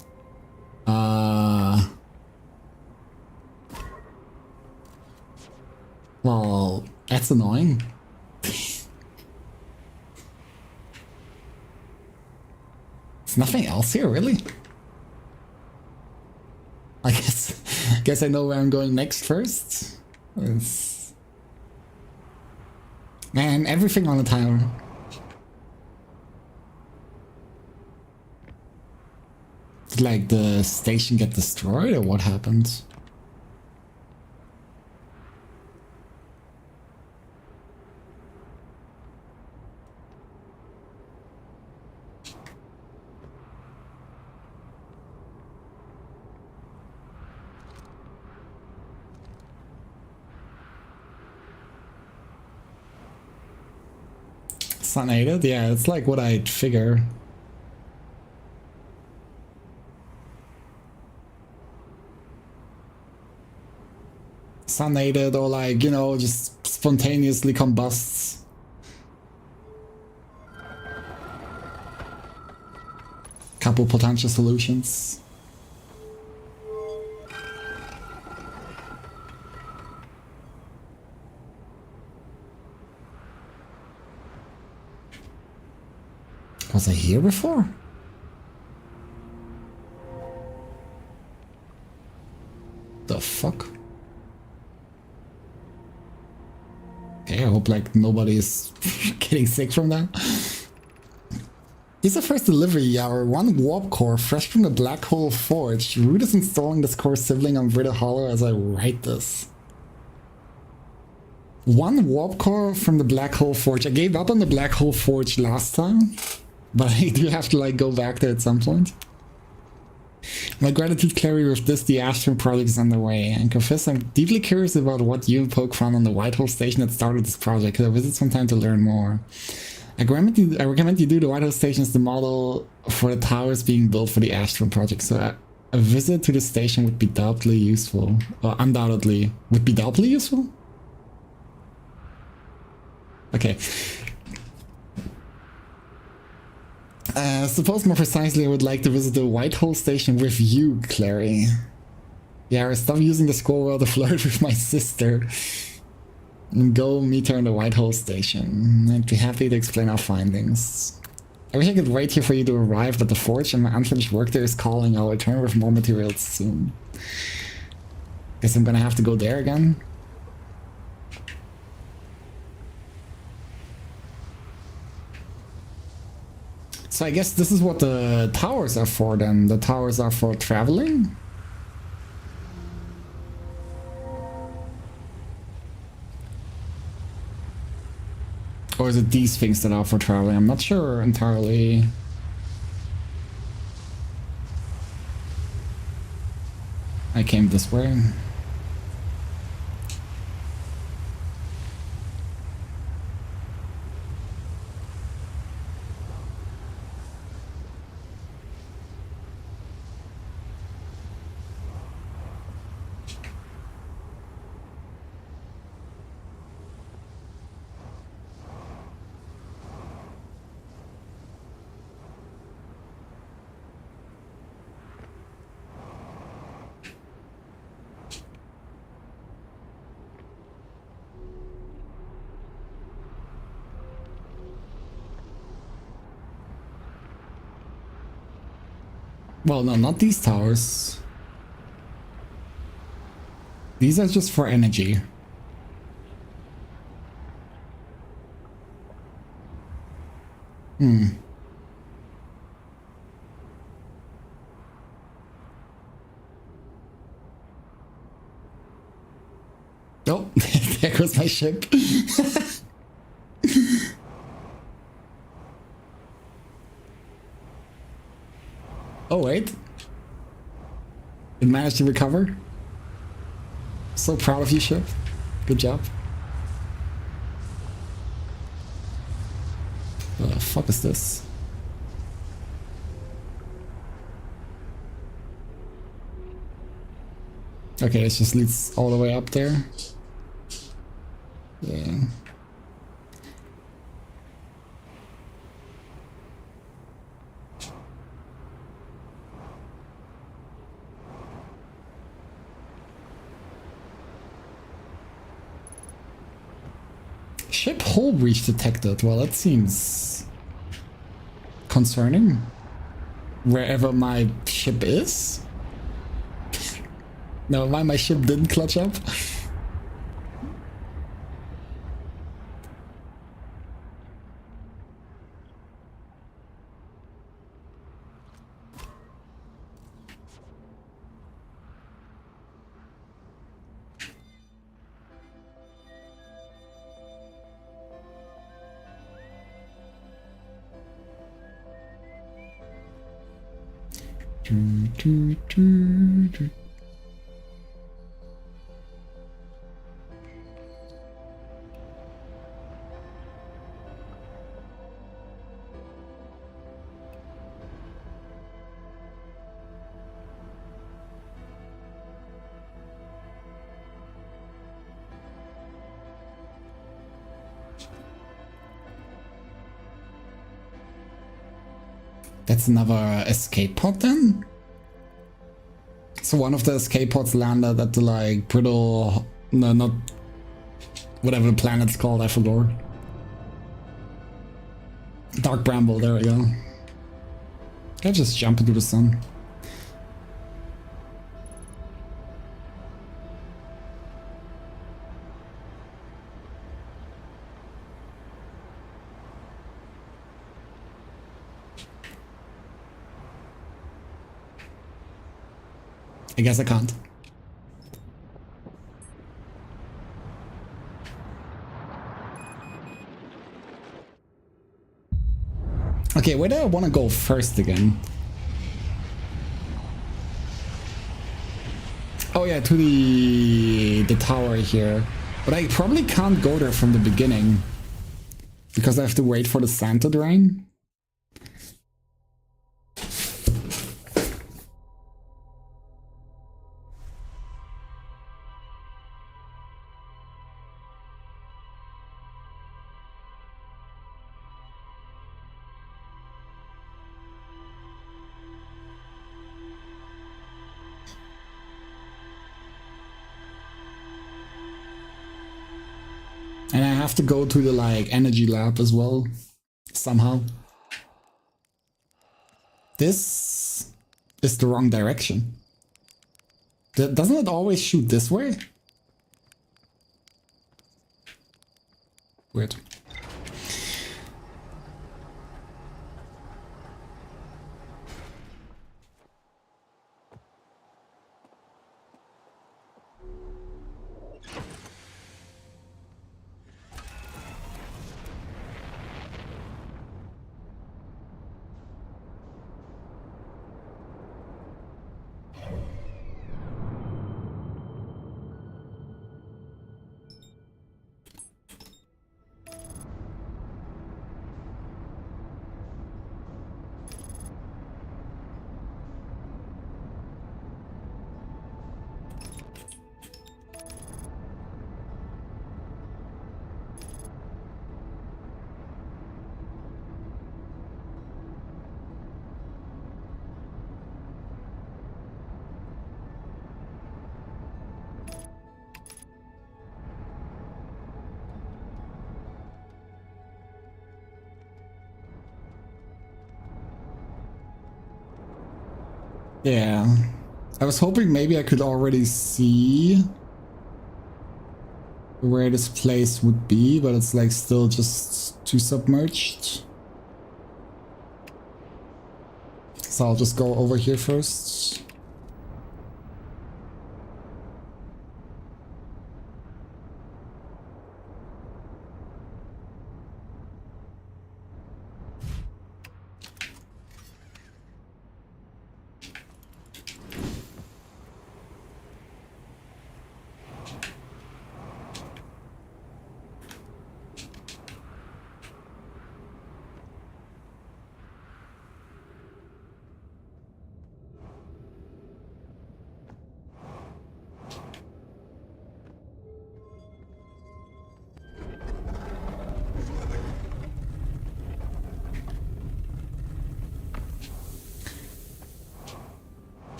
Well, that's annoying. There's nothing else here, really? I guess I know where I'm going next first. Man, everything on the timer. Did like the station get destroyed or what happened? Sun-aided? Yeah, it's like what I'd figure. Sun-aided or like, you know, just spontaneously combusts. Couple potential solutions. Was I here before? The fuck? Okay, I hope like nobody's getting sick from that. Here's the first delivery hour. 1 warp core fresh from the Black Hole Forge. Root is installing this core sibling on Brittle Hollow as I write this. 1 warp core from the Black Hole Forge. I gave up on the Black Hole Forge last time, but I do have to like go back there at some point. My gratitude, Clary, with this, the Ashton project is underway. And confess, I'm deeply curious about what you and Poke found on the Whitehall station that started this project. Could I visit sometime to learn more? I recommend you do the Whitehall station as the model for the towers being built for the Ashton project. So a visit to the station would be doubly useful. Or undoubtedly. Would be doubly useful? Okay. Suppose more precisely, I would like to visit the Whitehall station with you, Clary. Yeah, stop using the scroll wheel to flirt with my sister. And go meet her in the Whitehall station. I'd be happy to explain our findings. I wish I could wait here for you to arrive, but the forge and my unfinished work there is calling. I'll return with more materials soon. Guess I'm gonna have to go there again. So I guess this is what the towers are for then. The towers are for traveling? Or is it these things that are for traveling? I'm not sure entirely. I came this way. Well, no, not these towers. These are just for energy. Hmm. Oh, there goes my ship. Oh, wait. It managed to recover. So proud of you, ship. Good job. What the fuck is this? Okay, it just leads all the way up there. Yeah. Ship hull breach detected. Well, that seems concerning. Wherever my ship is. Never mind, my ship didn't clutch up. That's another escape pod then? So one of the escape pods landed at the like brittle, no, not whatever the planet's called, I forgot. Dark Bramble, there we go. I'll just jump into the sun. I guess I can't. Okay, where do I want to go first again? Oh yeah, to the tower here. But I probably can't go there from the beginning. Because I have to wait for the sand to drain. And I have to go to the like energy lab as well. Somehow. This is the wrong direction. Doesn't it always shoot this way? Weird. Yeah. I was hoping maybe I could already see where this place would be, but it's like still just too submerged. So I'll just go over here first.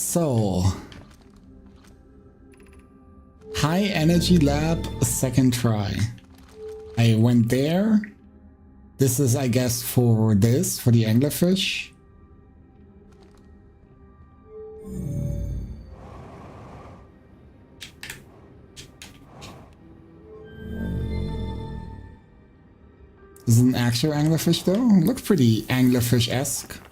So, high energy lab, second try. I went there. This is, I guess, for this, for the anglerfish. This is an actual anglerfish though. Looks pretty anglerfish-esque.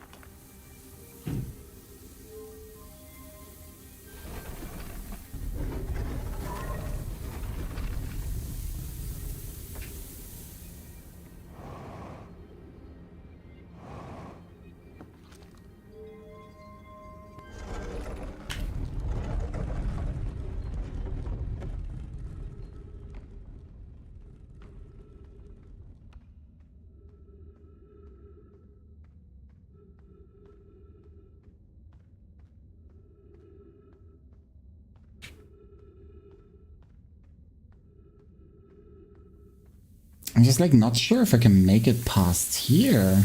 I'm just like not sure if I can make it past here.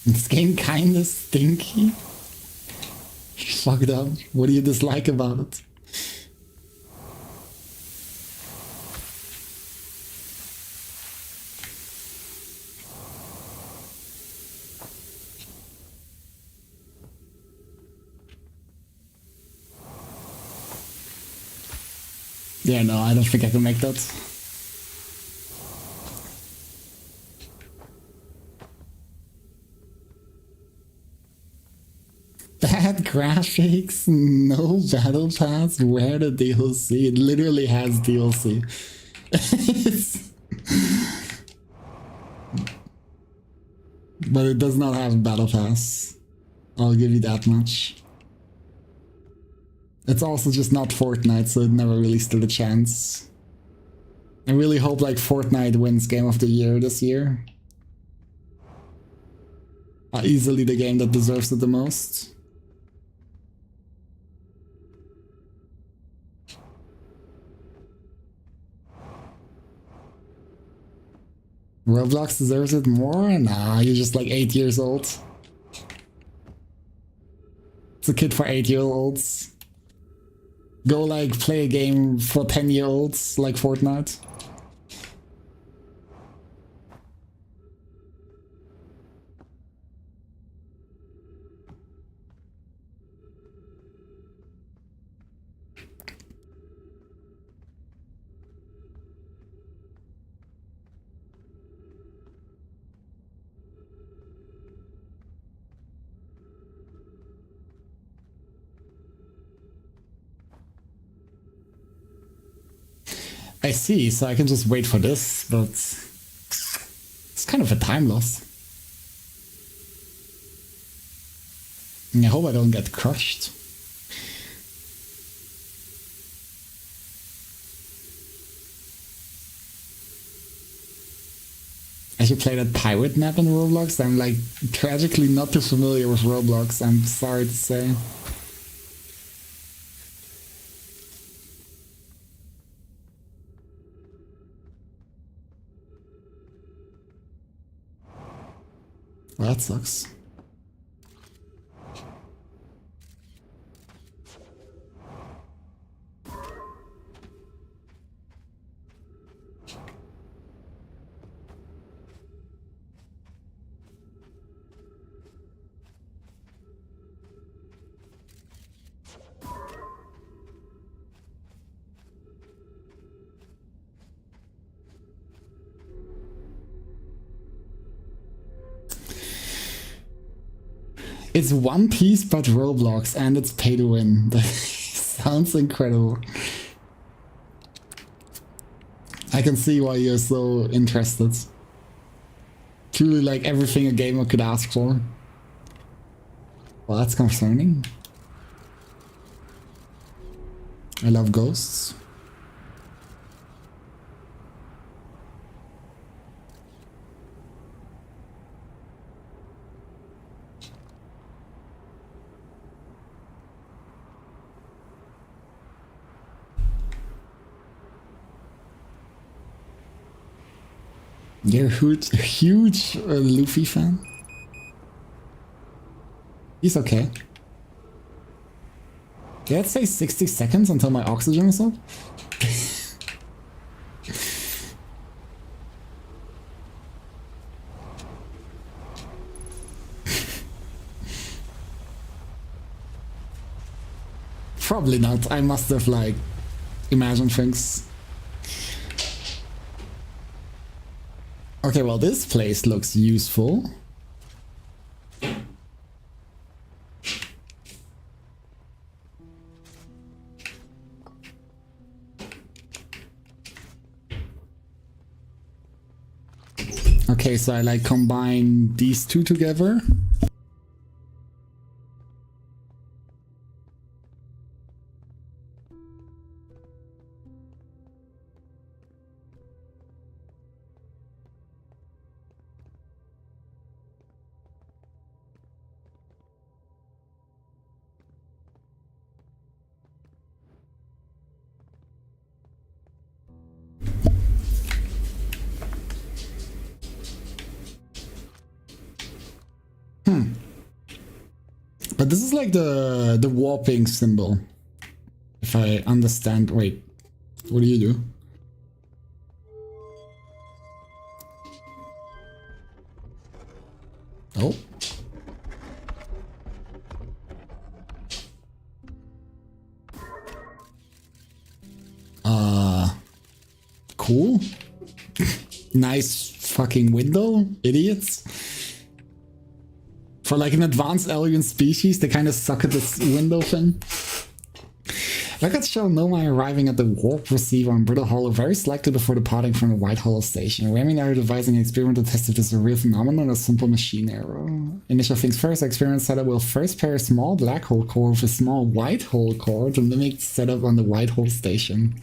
This game kinda stinky. Fucked up. What do you dislike about it? Yeah, no, I don't think I can make that. Bad graphics, no battle pass, where the DLC? It literally has DLC. But it does not have battle pass. I'll give you that much. It's also just not Fortnite, so it never really stood a chance. I really hope like Fortnite wins Game of the Year this year. Easily the game that deserves it the most. Roblox deserves it more? Nah, you're just like 8 years old. It's a kid for 8-year-olds. Go like play a game for 10-year-olds like Fortnite. I see, so I can just wait for this, but it's kind of a time loss. I hope I don't get crushed. I should play that pirate map in Roblox. I'm like tragically not too familiar with Roblox, I'm sorry to say. Well, that sucks. It's One Piece but Roblox and it's pay to win. That sounds incredible. I can see why you're so interested. Truly like everything a gamer could ask for. Well, that's concerning. I love ghosts. You're a huge Luffy fan? He's okay. Yeah, let's say 60 seconds until my oxygen is up. Probably not. I must have, like, imagined things. Okay, well, this place looks useful. Okay, so I like combine these two together. But this is like the warping symbol. If I understand. Wait, what do you do? Oh. Cool. Nice fucking window, idiots. For like an advanced alien species, they kind of suck at this window thing. Records show Noma arriving at the warp receiver on Brittle Hollow very slightly before departing from the White Hollow station. Ramming are devising an experiment to test if this is a real phenomenon or a simple machine error. Initial things first, the experiment setup will first pair a small black hole core with a small white hole core to mimic the setup on the White Hole station.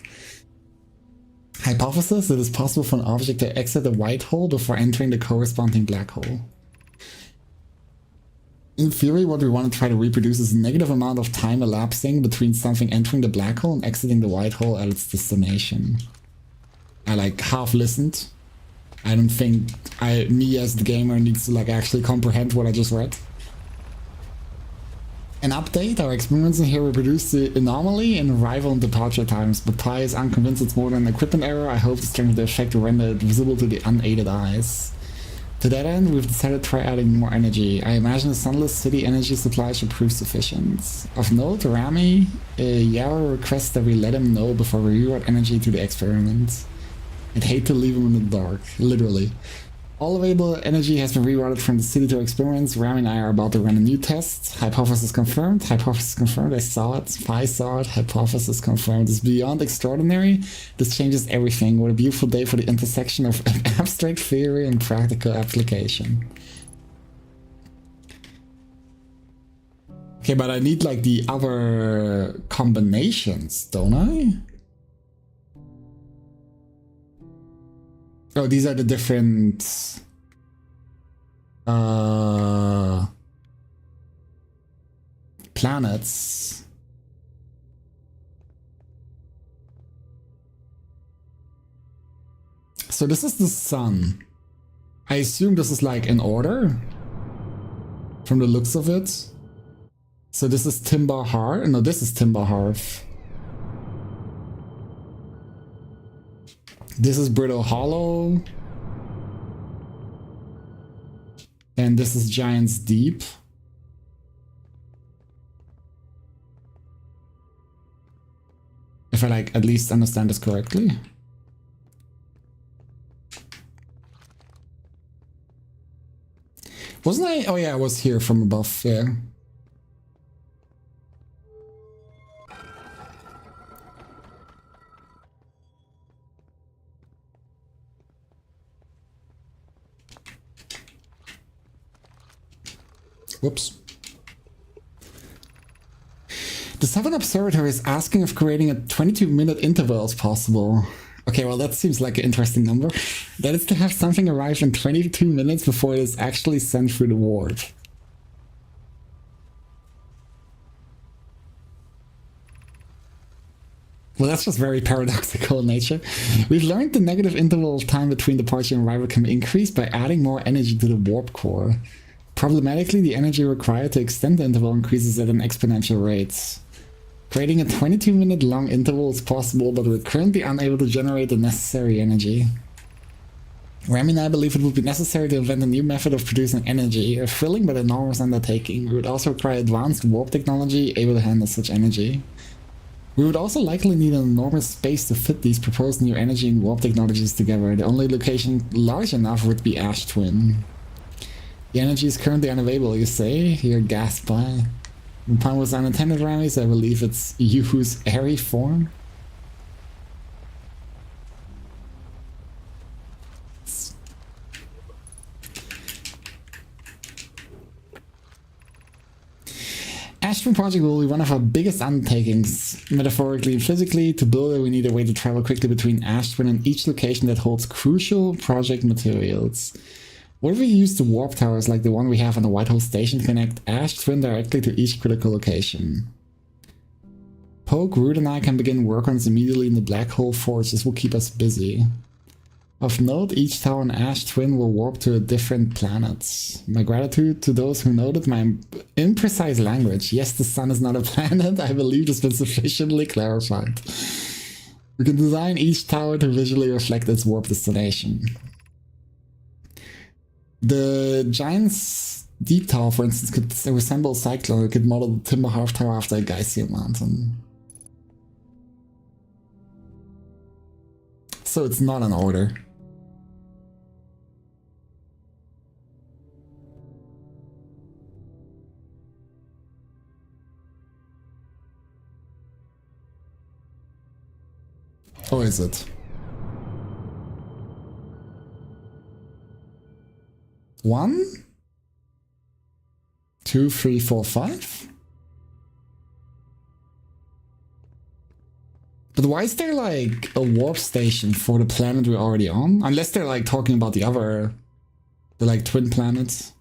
Hypothesis: it is possible for an object to exit the white hole before entering the corresponding black hole. In theory, what we want to try to reproduce is a negative amount of time elapsing between something entering the black hole and exiting the white hole at its destination. I like half listened. I don't think me as the gamer needs to like actually comprehend what I just read. An update, our experiments in here reproduce the anomaly in arrival and departure times, but Ty is unconvinced it's more than an equipment error. I hope the strength of the effect will render it visible to the unaided eyes. To that end, we've decided to try adding more energy. I imagine the Sunless City energy supply should prove sufficient. Of note, Rami, Yarrow requests that we let him know before we reward energy to the experiment. I'd hate to leave him in the dark, literally. All available energy has been rerouted from the city to experiments. Rami and I are about to run a new test. Hypothesis confirmed. Hypothesis confirmed. I saw it. I saw it. Hypothesis confirmed. It's beyond extraordinary. This changes everything. What a beautiful day for the intersection of abstract theory and practical application. Okay, but I need like the other combinations, don't I? Oh, these are the different planets. So this is the sun. I assume this is like in order from the looks of it. So this is Timber Hearth. No, this is Timber Hearth. This is Brittle Hollow. And this is Giant's Deep. If I like at least understand this correctly. Wasn't I? Oh yeah, I was here from above, yeah. Whoops. The 7 Observatory is asking if creating a 22-minute interval is possible. Okay, well that seems like an interesting number. That is to have something arrive in 22 minutes before it is actually sent through the warp. Well, that's just very paradoxical in nature. We've learned the negative interval of time between departure and arrival can be increased by adding more energy to the warp core. Problematically, the energy required to extend the interval increases at an exponential rate. Creating a 22-minute long interval is possible, but we're currently unable to generate the necessary energy. Rami and I believe it would be necessary to invent a new method of producing energy, a thrilling but enormous undertaking. We would also require advanced warp technology able to handle such energy. We would also likely need an enormous space to fit these proposed new energy and warp technologies together. The only location large enough would be Ash Twin. The energy is currently unavailable, you say? You're gasped by. The pun was unintended, Rami, so I believe it's Yuhu's airy form. Ashton Project will be one of our biggest undertakings, metaphorically and physically. To build it, we need a way to travel quickly between Ashton and each location that holds crucial project materials. What if we use the warp towers like the one we have on the Whitehall Station to connect Ash Twin directly to each critical location? Poke, Root, and I can begin work on this immediately in the Black Hole Forge. This will keep us busy. Of note, each tower and Ash Twin will warp to a different planet. My gratitude to those who noted my imprecise language. Yes, the sun is not a planet. I believe this has been sufficiently clarified. We can design each tower to visually reflect its warp destination. The Giant's Deep Tower, for instance, could resemble a cyclone. It could model the Timber Half Tower after a Geysir Mountain. So it's not an order. Or is it? 1, 2, 3, 4, 5. But why is there like a warp station for the planet we're already on? Unless they're like talking about the like twin planets.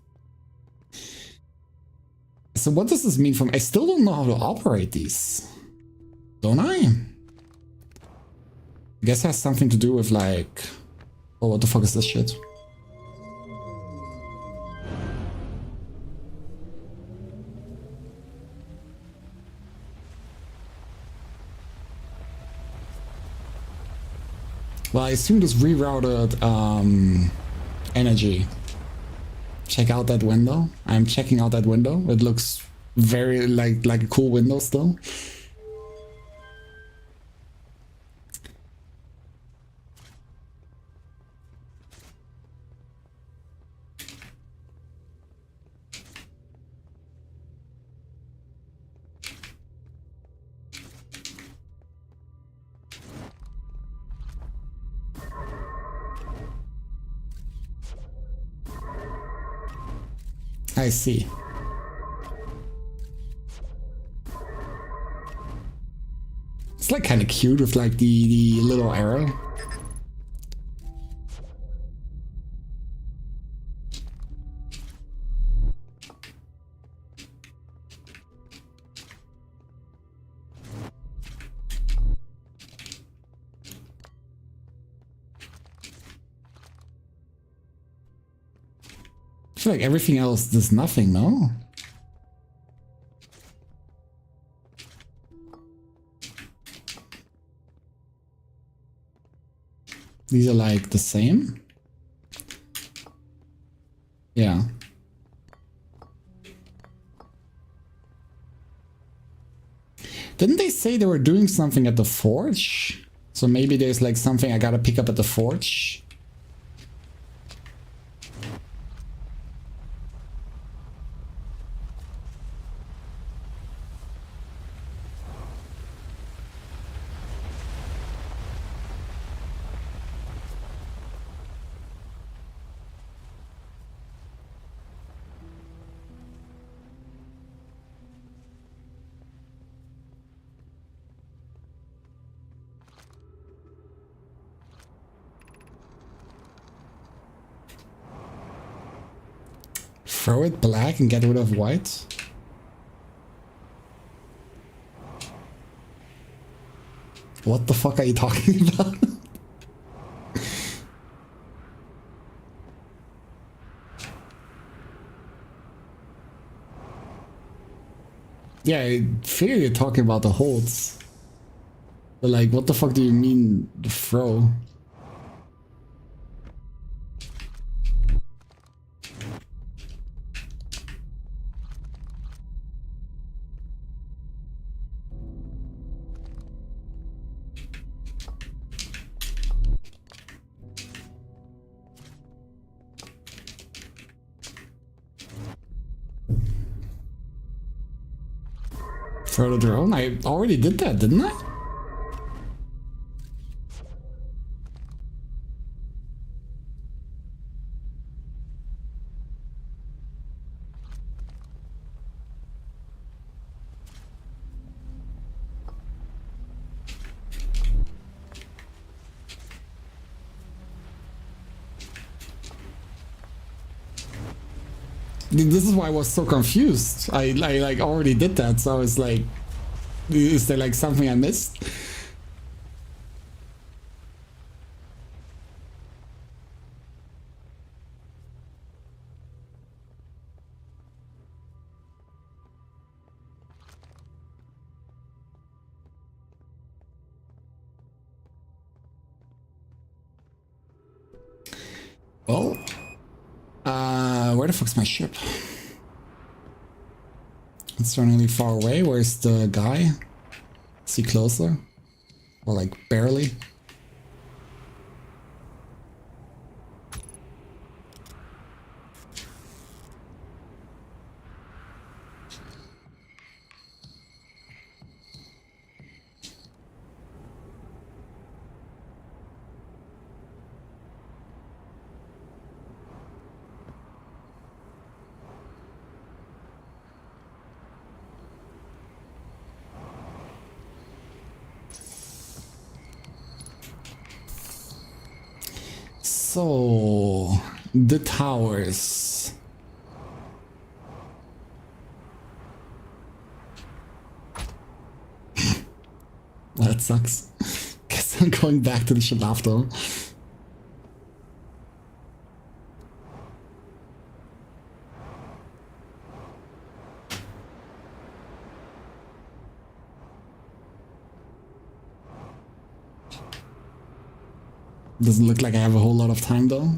So what does this mean from? I still don't know how to operate these. Don't I? I guess it has something to do with like, oh, what the fuck is this shit? Well, I assume this rerouted energy. Check out that window. I'm checking out that window. It looks very like a cool window still. I see. It's like kind of cute with like the little arrow. I feel like everything else does nothing, no? These are like the same? Yeah. Didn't they say they were doing something at the forge? So maybe there's like something I gotta pick up at the forge? Throw it black and get rid of white? What the fuck are you talking about? Yeah, I figure you're talking about the holds. But like, what the fuck do you mean the throw? Throw the drone? I already did that, didn't I? This is why I was so confused. I like already did that, so I was like, is there like something I missed? Oh. Where the fuck's my ship? It's running really far away. Where's the guy? Is he closer? Or like barely? So, the towers. That sucks. Guess I'm going back to the ship after. Doesn't look like I have a whole lot of time though.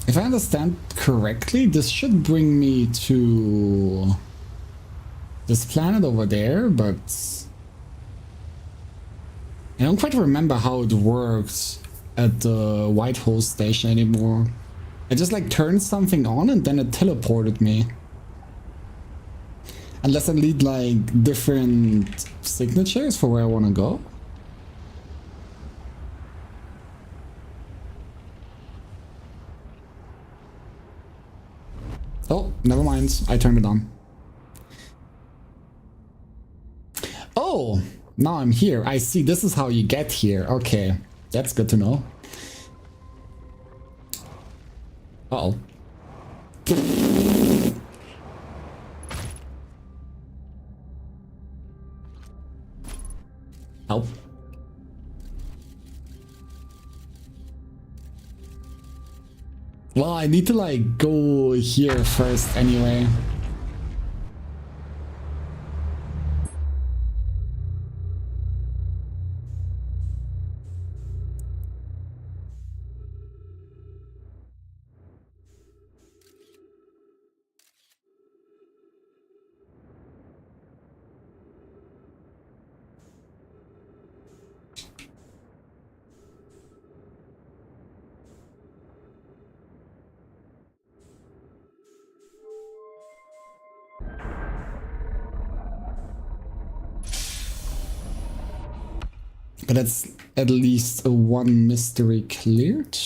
If I understand correctly, this should bring me to this planet over there, but I don't quite remember how it works at the White Hole station anymore. I just like turned something on and then it teleported me. Unless I need like different signatures for where I want to go. Oh, never mind. I turned it on. Oh, now I'm here. I see. This is how you get here. Okay, that's good to know. Uh-oh. Help. Well, I need to like go here first anyway. But that's at least a one mystery cleared.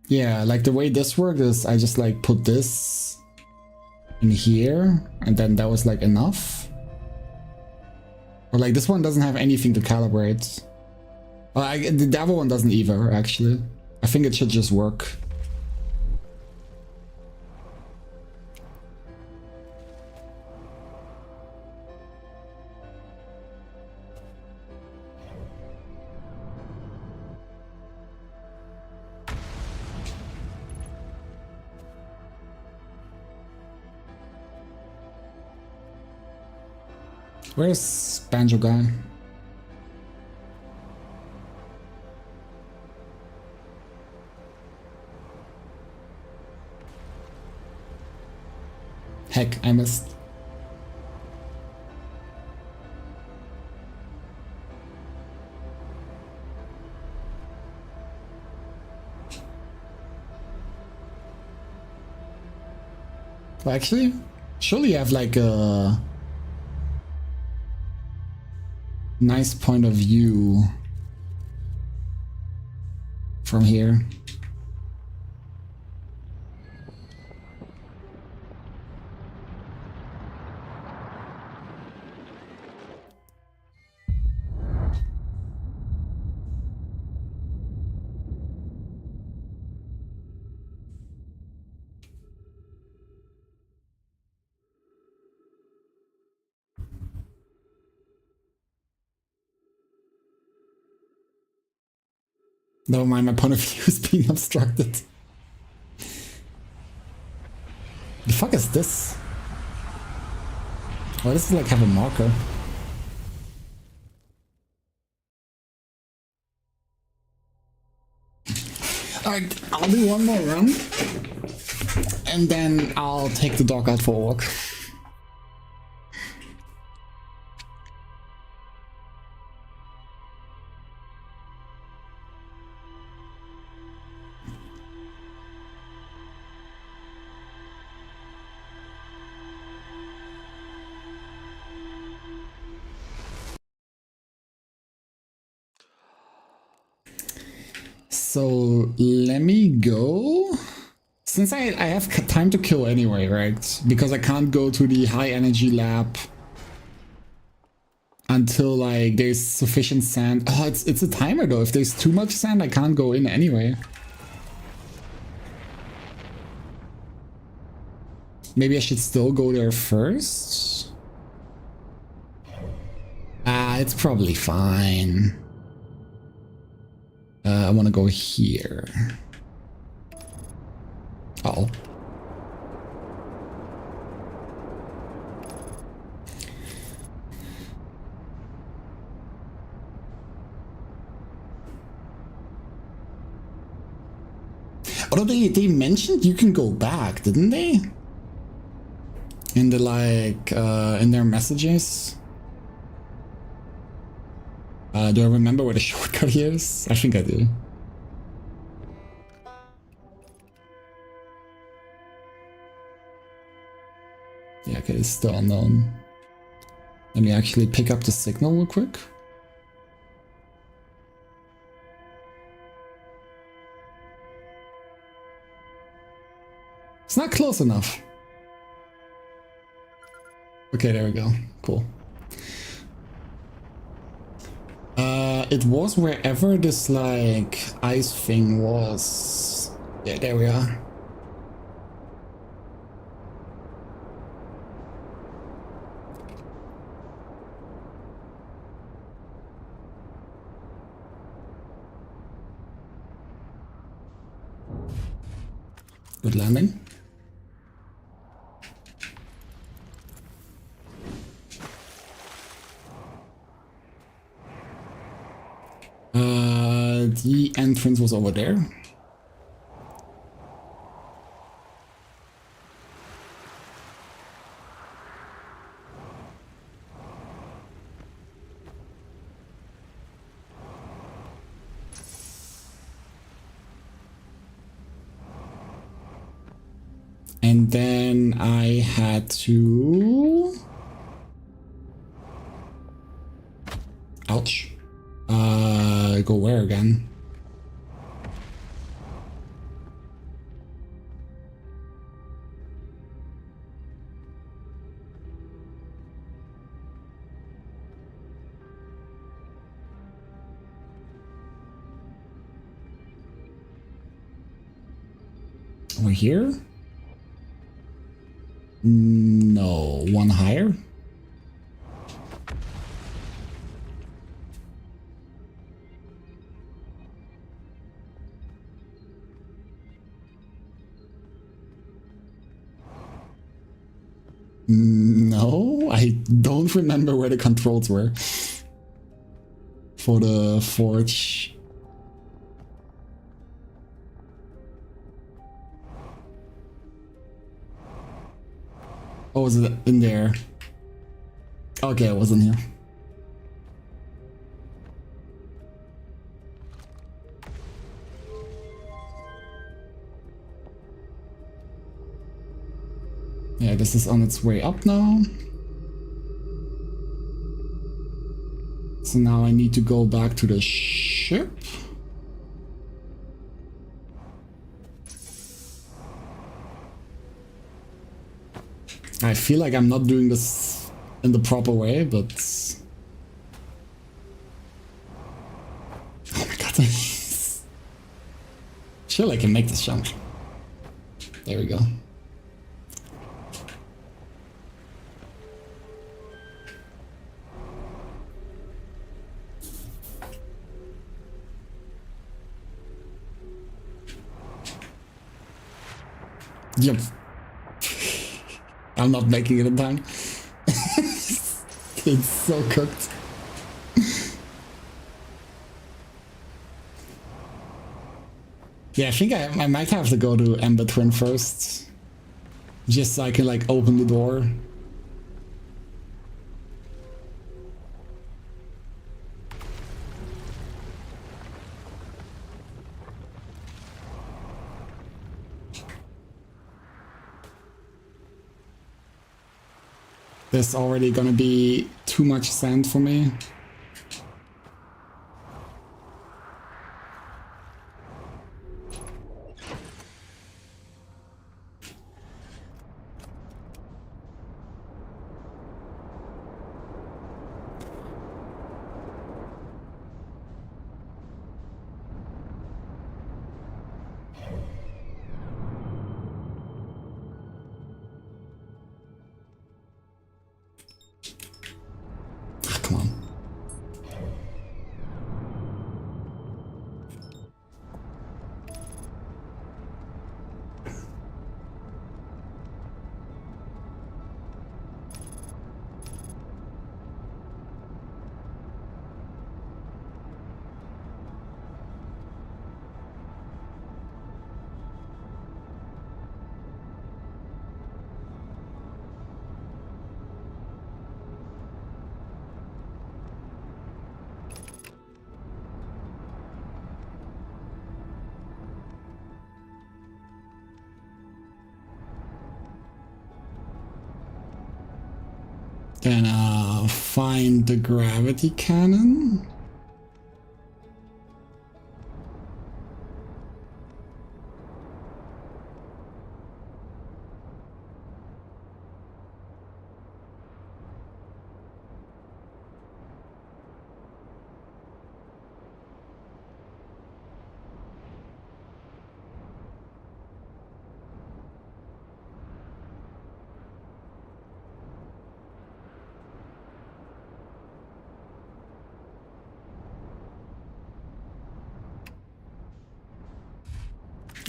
Yeah, like the way this worked is I just like put this in here and then that was like enough. But like this one doesn't have anything to calibrate. Well, the other one doesn't either, actually. I think it should just work. Where's Banjo guy? Heck, I missed. Well, actually, surely you have like a nice point of view from here. Never mind, my point of view is being obstructed. The fuck is this? Oh, this is like have a marker. Alright, I'll do one more run. And then I'll take the dog out for a walk. So let me go. Since I have time to kill anyway, right? Because I can't go to the high energy lab until like there's sufficient sand. Oh, it's a timer though. If there's too much sand, I can't go in anyway. Maybe I should still go there first. It's probably fine. I want to go here. Uh-oh. Although they mentioned you can go back, didn't they? In the like in their messages. Do I remember where the shortcut is? I think I do. Yeah, okay, it's still unknown. Let me actually pick up the signal real quick. It's not close enough. Okay, there we go. Cool. It was wherever this like ice thing was. Yeah, there we are. Good landing. The entrance was over there. And then I had to... Ouch. Go where again? Over here? No, one higher? No, I don't remember where the controls were for the forge. Oh, was it in there? Okay, it wasn't here. Yeah, this is on its way up now. So now I need to go back to the ship. I feel like I'm not doing this in the proper way, but... Oh my god. Surely I can make this jump. There we go. Yep. I'm not making it in time. It's so cooked. Yeah, I think I might have to go to Ember Twin first. Just so I can like open the door. There's already gonna be too much sand for me. Come on. Then find the gravity cannon.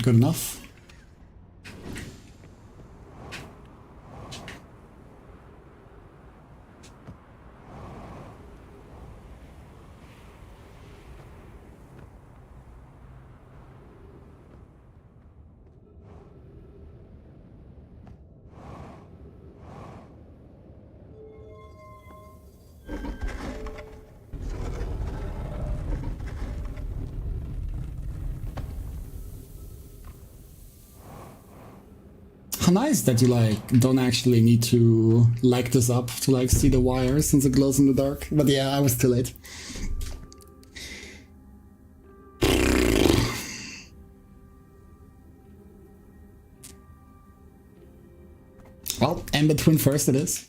Good enough. How nice that you like don't actually need to light this up to like see the wire since it glows in the dark. But yeah, I was too late. Well, in between first it is.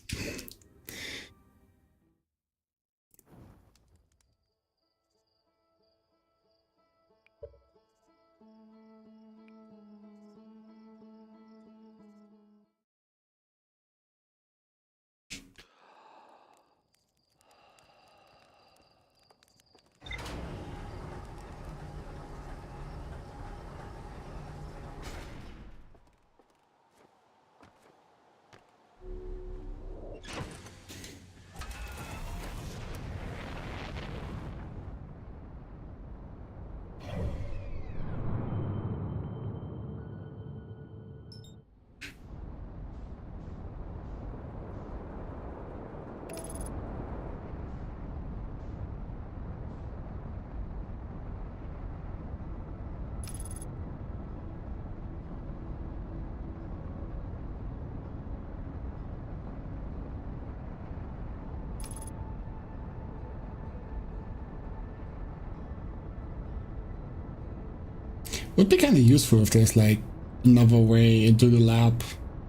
Would be kind of useful if there's like another way into the lab,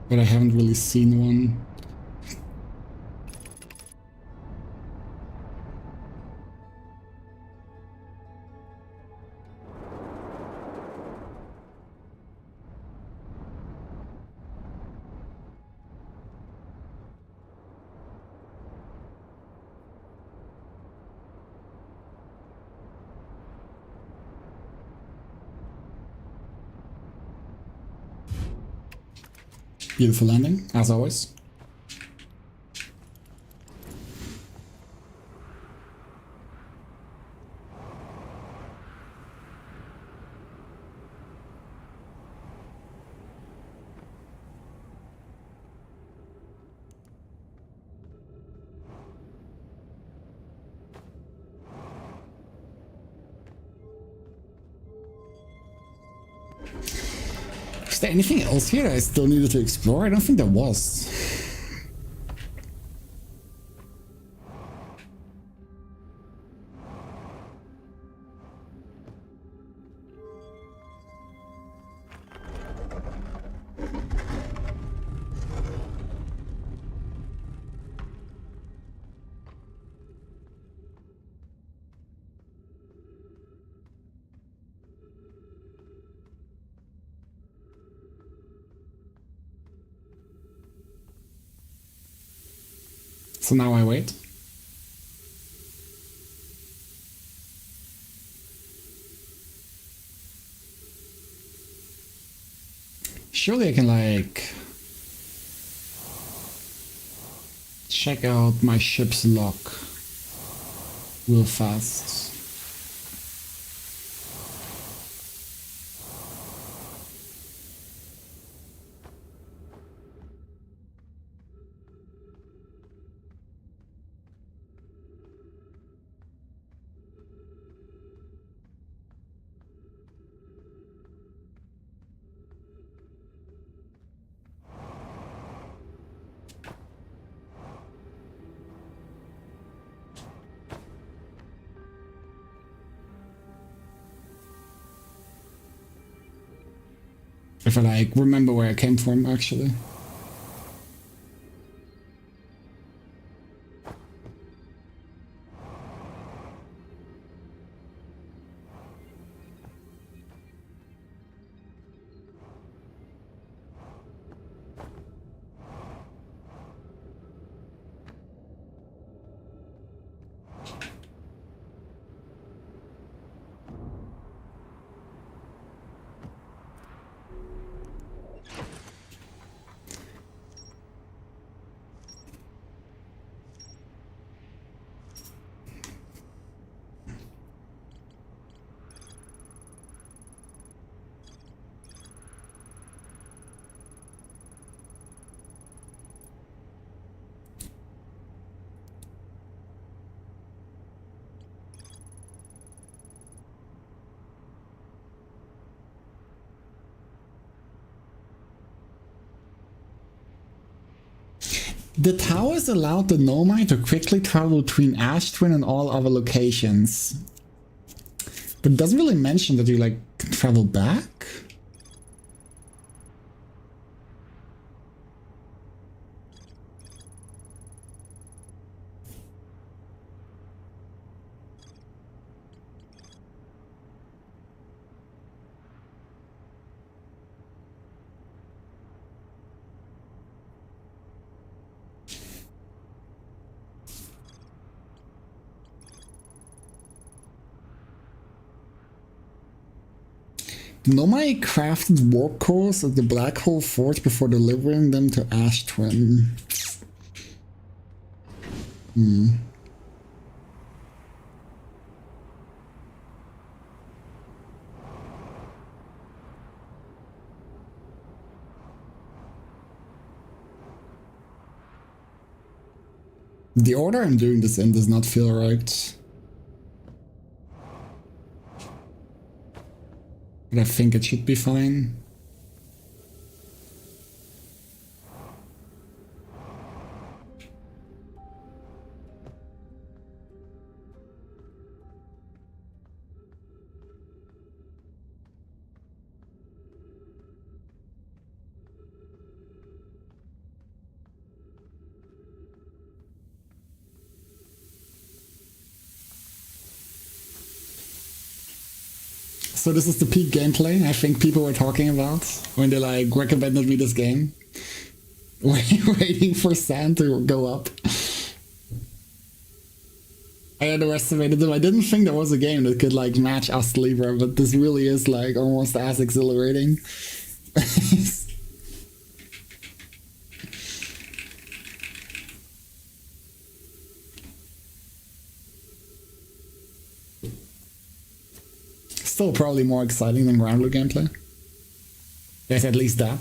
but I haven't really seen one. Beautiful landing, as always. Is there anything else here I still needed to explore? I don't think there was. So now I wait. Surely I can like check out my ship's log real fast. If I like remember where I came from actually. The towers allowed the Nomai to quickly travel between Ash Twin and all other locations. But it doesn't really mention that you, like, can travel back? Nomai crafted warp cores at the Black Hole Forge before delivering them to Ash Twin. The order I'm doing this in does not feel right. But I think it should be fine. So this is the peak gameplay I think people were talking about when they like recommended me this game. Waiting for sand to go up. I underestimated them. I didn't think there was a game that could like match Us Libra, but this really is like almost as exhilarating. Still probably more exciting than ground loop gameplay. There's at least that.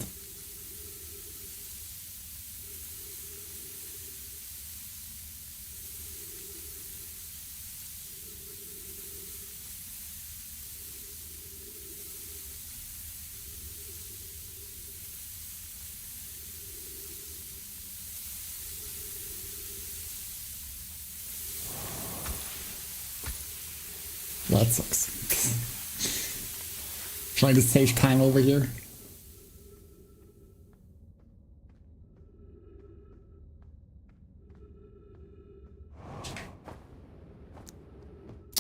That sucks. Trying to save time over here.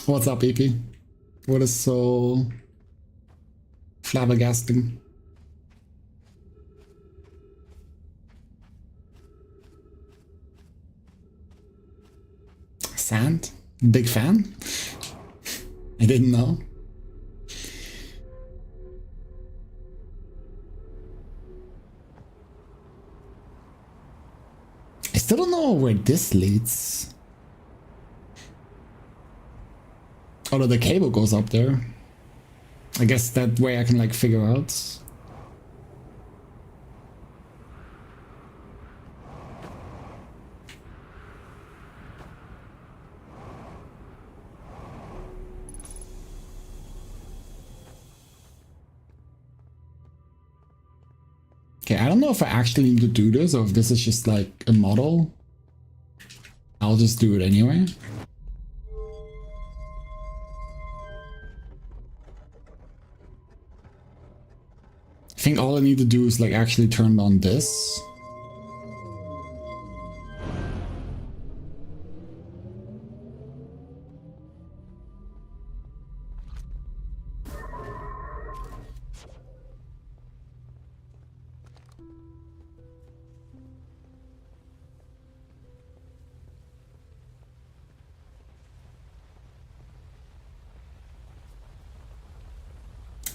What's up, EP? What is so flabbergasting? Sand? Big fan? I didn't know. I still don't know where this leads. Although the cable goes up there. I guess that way I can like figure out. Okay, I don't know if I actually need to do this or if this is just like a model. I'll just do it anyway. I think all I need to do is like actually turn on this.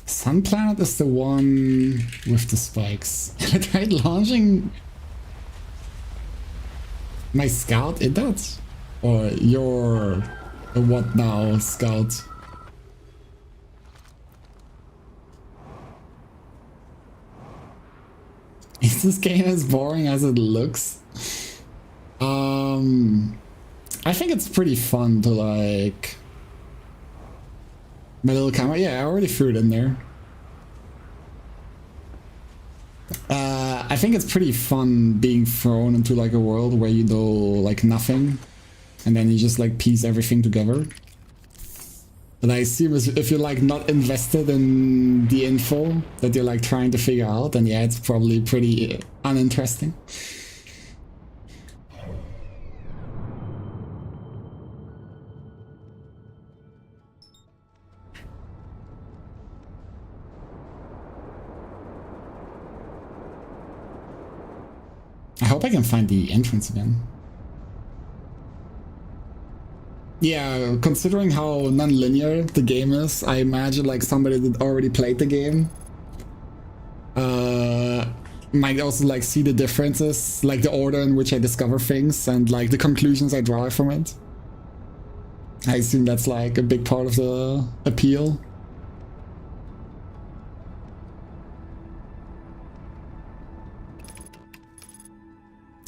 Sun Planet is the one with the spikes. I tried launching my scout in that? Or your what now scout? Is this game as boring as it looks? I think it's pretty fun to like... My little camera, yeah, I already threw it in there. I think it's pretty fun being thrown into like a world where you know like nothing, and then you just like piece everything together. But I assume if you're like not invested in the info that you're like trying to figure out, then yeah, it's probably pretty uninteresting. I hope I can find the entrance again. Yeah, considering how non-linear the game is, I imagine like somebody that already played the game might also like see the differences, like the order in which I discover things and like the conclusions I draw from it. I assume that's like a big part of the appeal.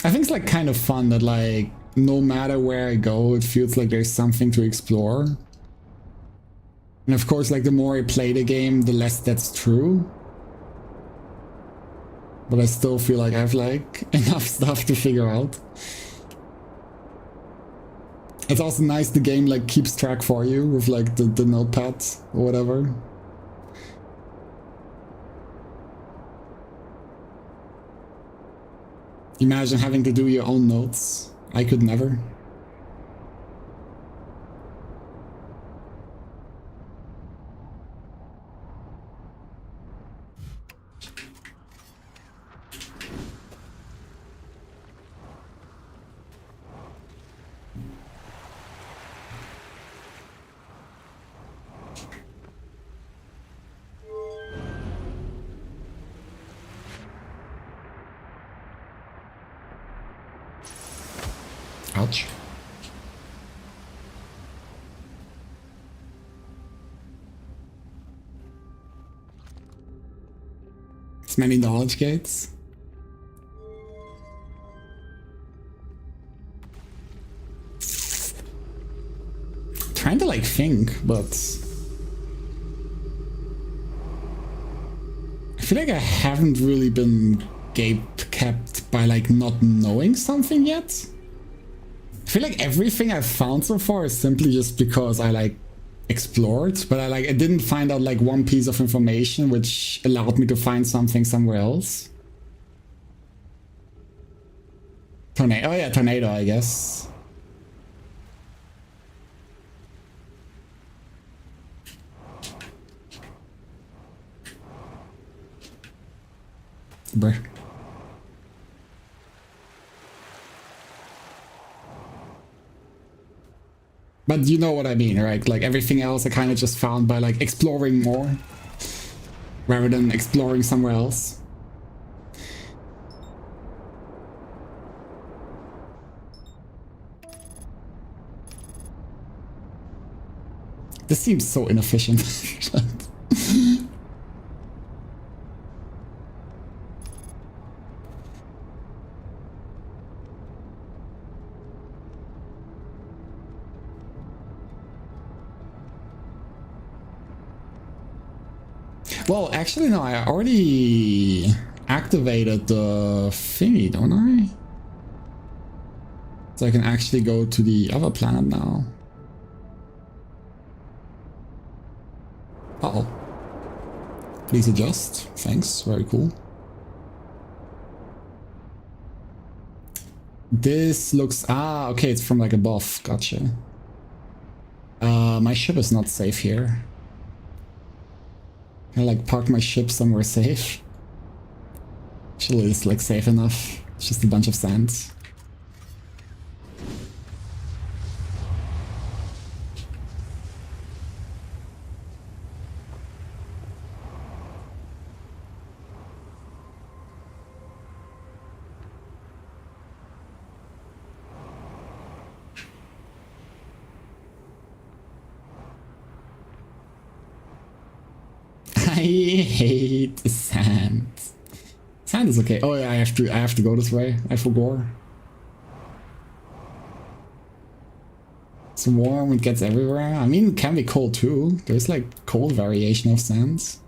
I think it's like kind of fun that like no matter where I go, it feels like there's something to explore. And of course, like the more I play the game, the less that's true. But I still feel like I have like enough stuff to figure out. It's also nice the game like keeps track for you with like the notepad or whatever. Imagine having to do your own notes. I could never. Ouch. It's many knowledge gates. Trying to like think, but I feel like I haven't really been gatekept by like not knowing something yet. I feel like everything I've found so far is simply just because I like explored, but I didn't find out like one piece of information which allowed me to find something somewhere else. Tornado, oh yeah, tornado, I guess. Bruh. But you know what I mean, right? Like everything else I kind of just found by like exploring more rather than exploring somewhere else. This seems so inefficient. Well, actually, no, I already activated the thingy, don't I? So I can actually go to the other planet now. Uh-oh. Please adjust. Thanks. Very cool. This looks... Ah, okay, it's from like above. Gotcha. My ship is not safe here. I like park my ship somewhere safe. Actually, it's like safe enough. It's just a bunch of sand. I hate sand. Sand is okay. Oh yeah, I have to go this way. I forgot. It's warm, it gets everywhere. I mean, it can be cold too. There's like cold variation of sands.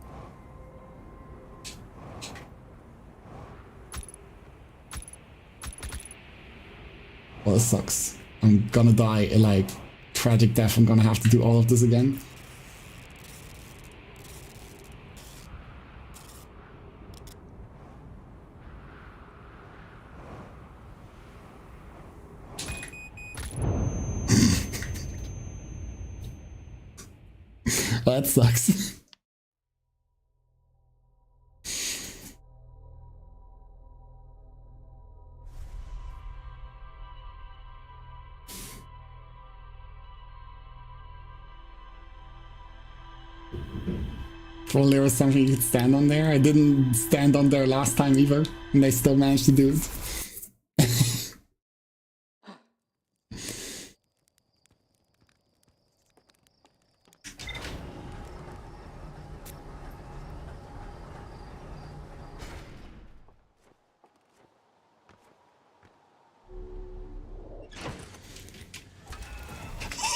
Well, it sucks. I'm gonna die a, like, tragic death. I'm gonna have to do all of this again. Well, that sucks. Well, there was something you could stand on there. I didn't stand on there last time either, and they still managed to do it.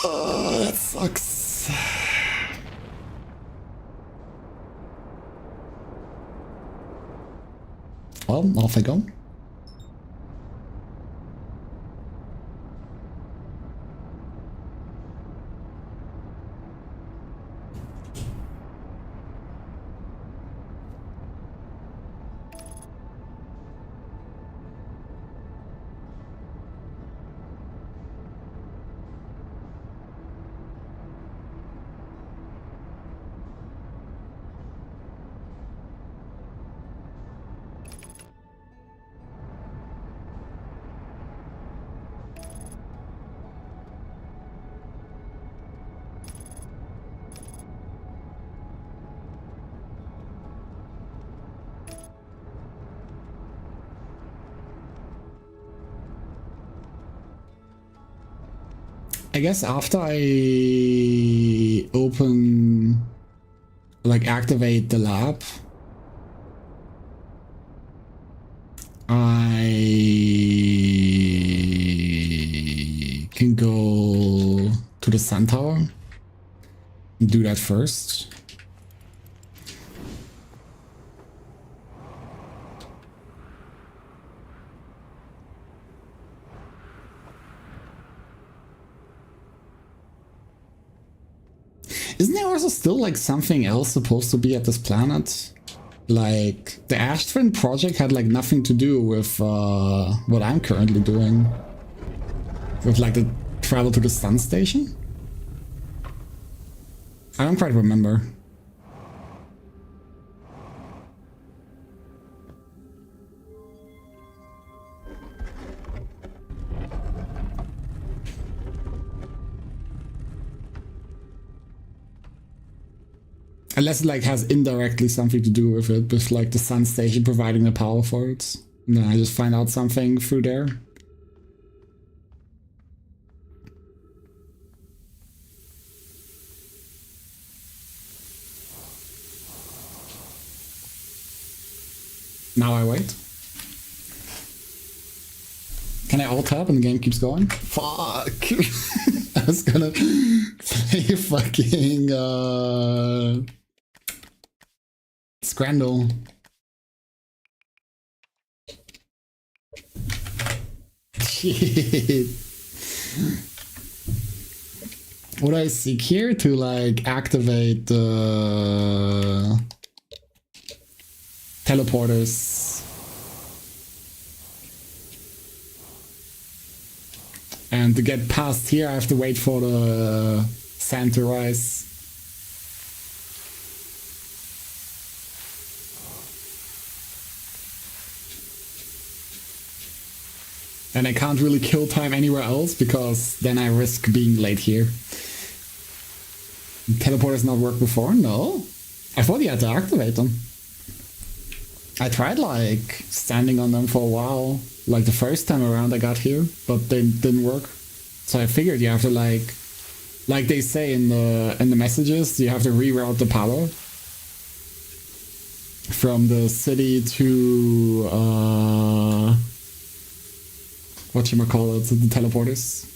Oh, that sucks. Well, off I go. I guess after I open, like activate the lab, I can go to the sun tower and do that first. Isn't there also still like something else supposed to be at this planet? Like the Ash Twin project had like nothing to do with what I'm currently doing. With like the travel to the sun station? I don't quite remember. Unless it like has indirectly something to do with it, with like the sun station providing the power for it. And then I just find out something through there. Now I wait. Can I alt tab and the game keeps going? Fuck! I was gonna play fucking Scrandle. Shit. What do I seek here to like activate the teleporters? And to get past here, I have to wait for the sand to rise. And I can't really kill time anywhere else because then I risk being late here. Teleporters not worked before? No. I thought you had to activate them. I tried like standing on them for a while, like the first time around I got here, but they didn't work. So I figured you have to like they say in the messages, you have to reroute the power from the city to whatchamacallit, the teleporters.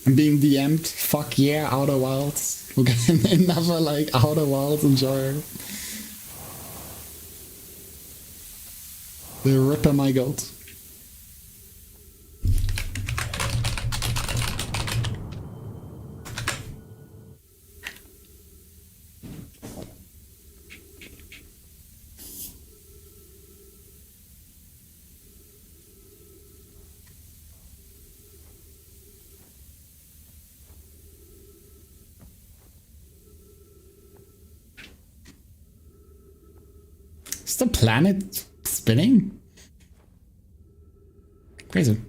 I'm being DM'd. Fuck yeah, Outer Wilds. Okay, another like Outer Wilds enjoyer. The Ripper, my goat. Is the planet spinning? Crazy.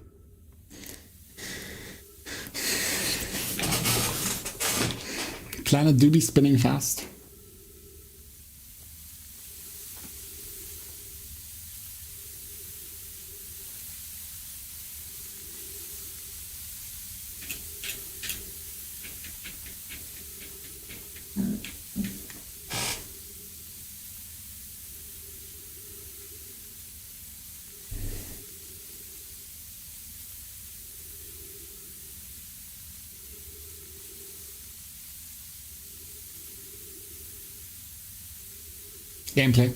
Planet do be spinning fast. Gameplay.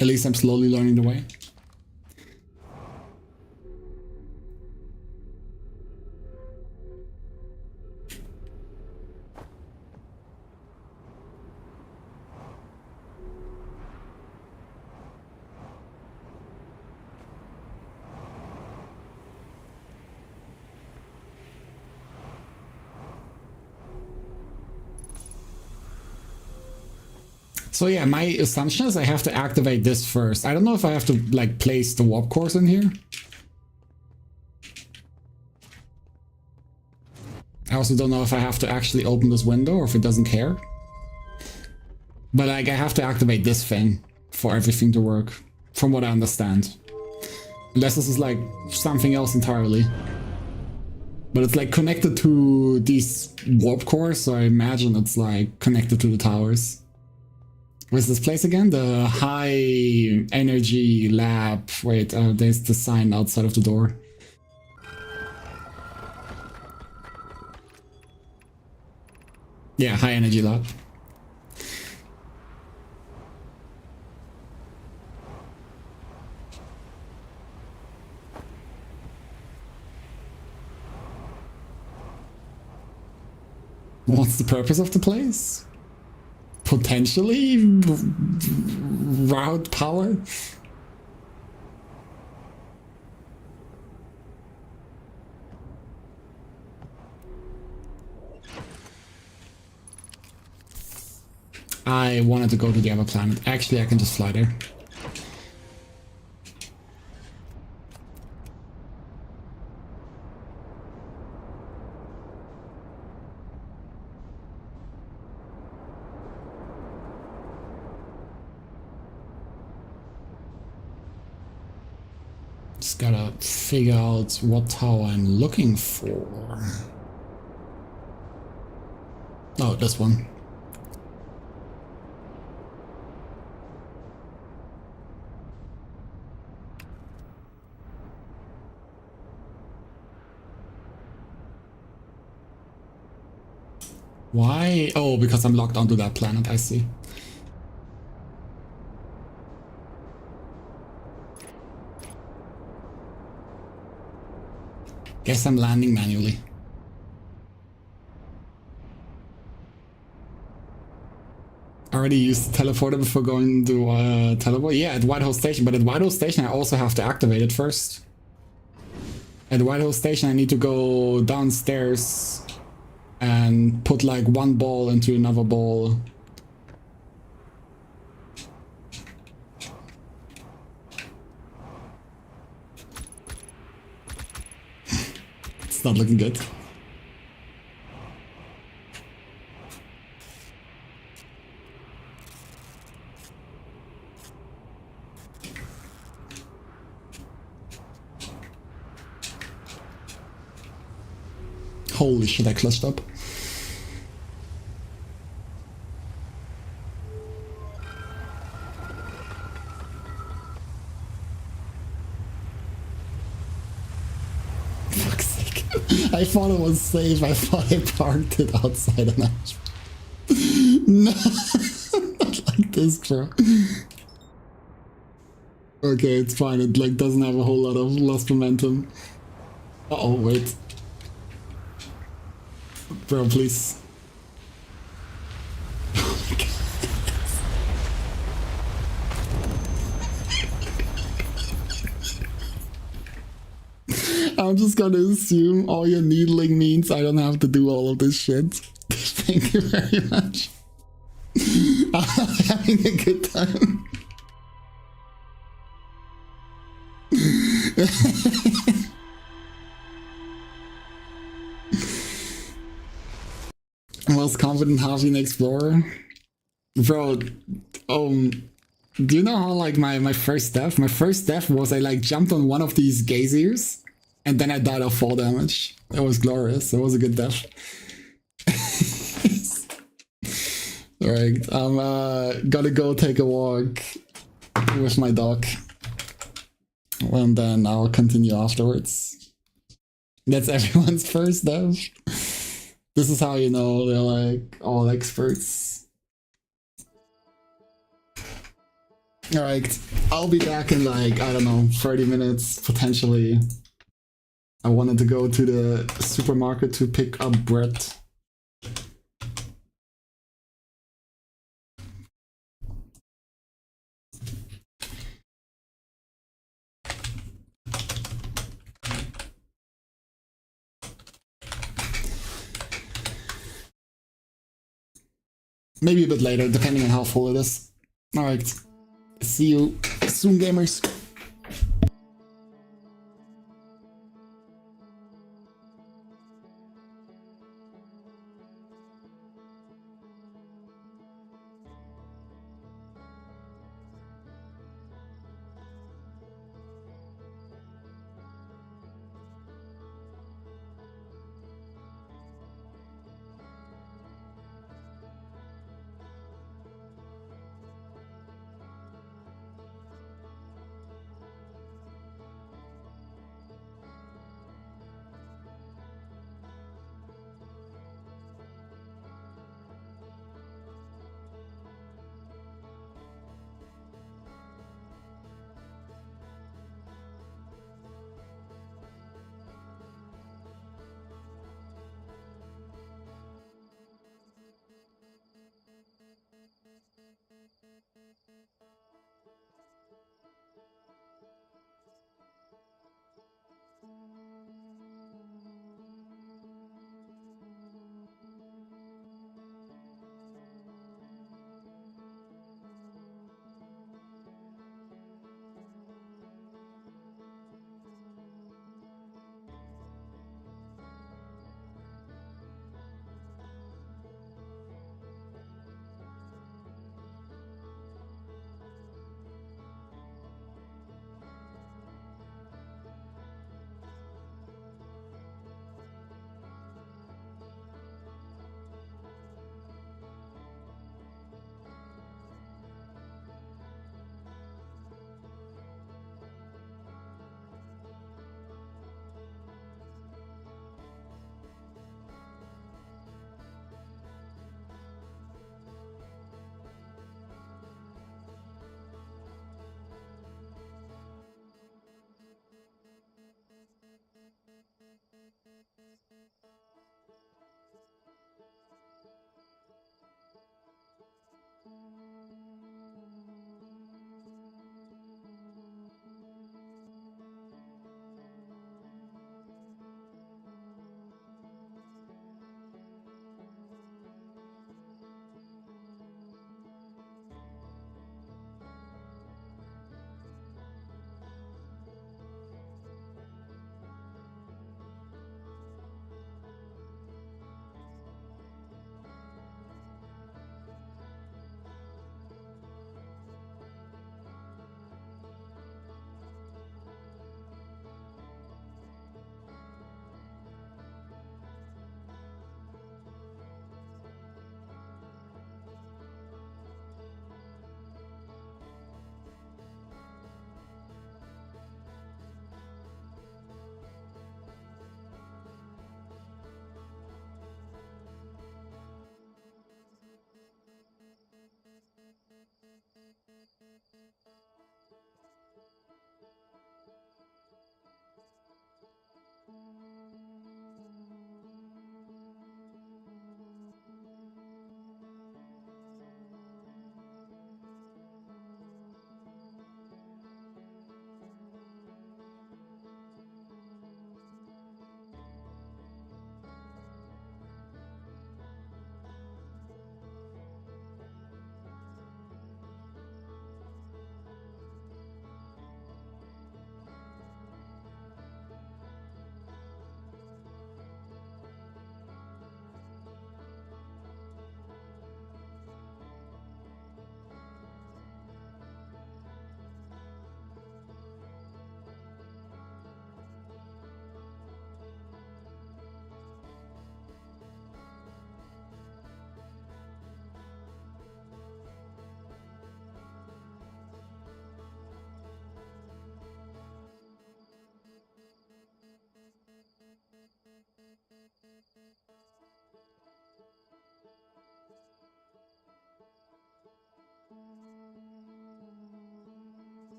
At least I'm slowly learning the way. So yeah, my assumption is I have to activate this first. I don't know if I have to like place the warp cores in here. I also don't know if I have to actually open this window or if it doesn't care. But like I have to activate this thing for everything to work, from what I understand. Unless this is like something else entirely. But it's like connected to these warp cores, so I imagine it's like connected to the towers. Where's this place again? The high energy lab. Wait, there's the sign outside of the door. Yeah, high energy lab. What's the purpose of the place? Potentially route power? I wanted to go to the other planet. Actually, I can just fly there. Just gotta figure out what tower I'm looking for. Oh, this one. Why? Oh, because I'm locked onto that planet, I see. Guess I'm landing manually. already used teleporter before going to teleport? Yeah, at Whitehall Station, but at Whitehall Station I also have to activate it first. At Whitehall Station I need to go downstairs and put like one ball into another ball. It's not looking good. Holy shit, I clutched up. Fuck's sake. I thought it was safe. I thought I parked it outside and I... No, not like this, bro. Okay, it's fine. It like doesn't have a whole lot of lost momentum. Uh-oh, wait. Bro, please. Oh my god. I'm just gonna assume all your needling means I don't have to do all of this shit. Thank you very much. I'm having a good time. Most confident halving explorer? Bro, do you know how like my first death? My first death was I like jumped on one of these geysers and then I died of fall damage. It was glorious. It was a good death. Alright, I'm gonna go take a walk with my dog. And then I'll continue afterwards. That's everyone's first death. This is how you know they're like all experts. Alright, I'll be back in like, I don't know, 30 minutes, potentially. I wanted to go to the supermarket to pick up bread. Maybe a bit later, depending on how full it is. Alright, see you soon, gamers.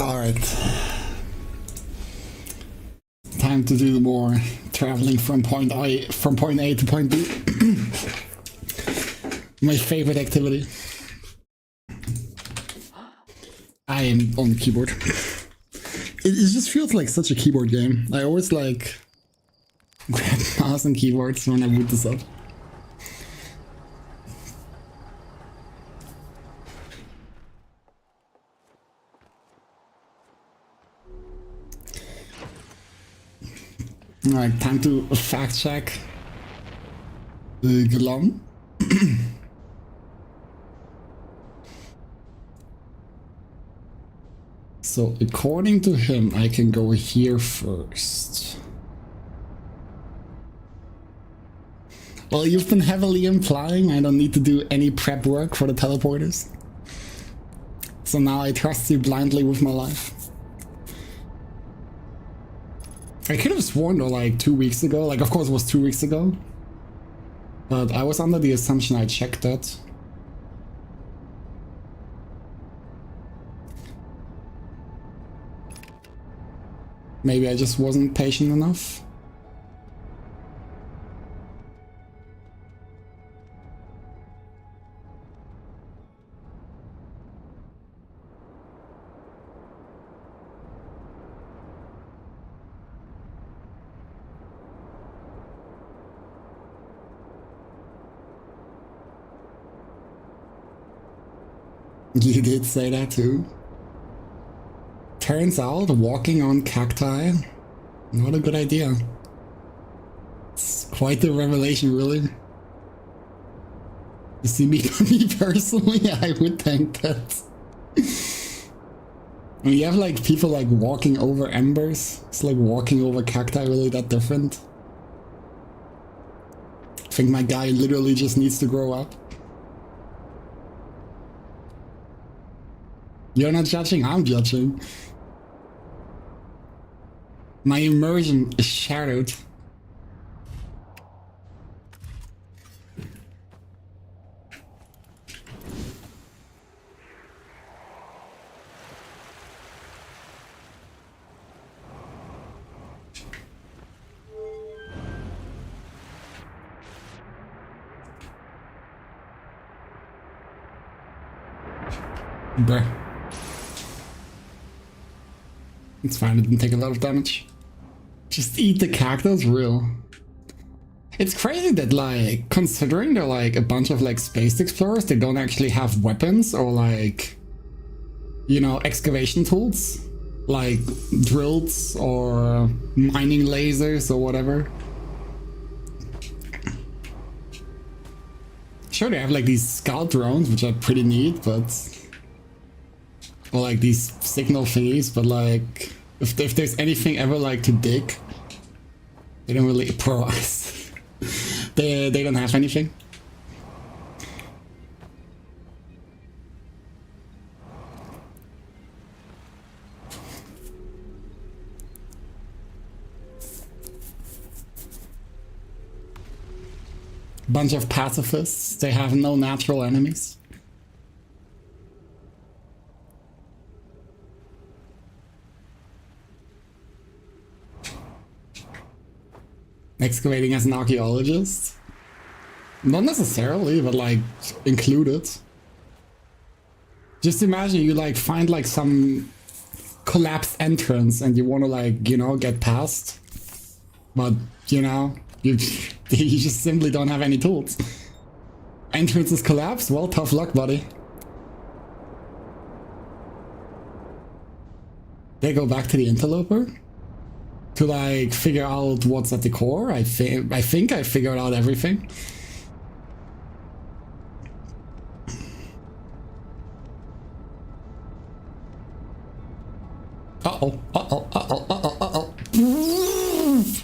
Alright. Time to do more traveling from point A to point B. My favorite activity. I am on the keyboard. It just feels like such a keyboard game. I always like grab mouse and keyboards when I boot this up. Alright, time to fact check Glom. So according to him, I can go here first. Well, you've been heavily implying I don't need to do any prep work for the teleporters. So now I trust you blindly with my life. I could have sworn though, like 2 weeks ago, like of course it was 2 weeks ago, but I was under the assumption I checked that. Maybe I just wasn't patient enough. You did say that too. Turns out walking on cacti, not a good idea. It's quite the revelation, really. You see, me personally, I would think that. I mean, you have like people like walking over embers. It's like walking over cacti really that different? I think my guy literally just needs to grow up. You're not judging, I'm judging. My immersion is shattered. Bruh. It's fine, it didn't take a lot of damage. Just eat the cactus, real. It's crazy that, like, considering they're like a bunch of like space explorers, they don't actually have weapons or like, you know, excavation tools. Like drills or mining lasers or whatever. Sure, they have like these scout drones, which are pretty neat, but... Or like these signal thingies, but like... If there's anything ever like to dig, they don't really pro us. they don't have anything. Bunch of pacifists, they have no natural enemies. Excavating as an archaeologist? Not necessarily, but like included. Just imagine you like find like some collapsed entrance and you want to like, you know, get past. But, you know, you just simply don't have any tools. Entrance is collapsed? Well, tough luck, buddy. They go back to the interloper? To like figure out what's at the core. I think I figured out everything. Uh-oh, uh-oh, uh-oh, uh-oh, uh-oh.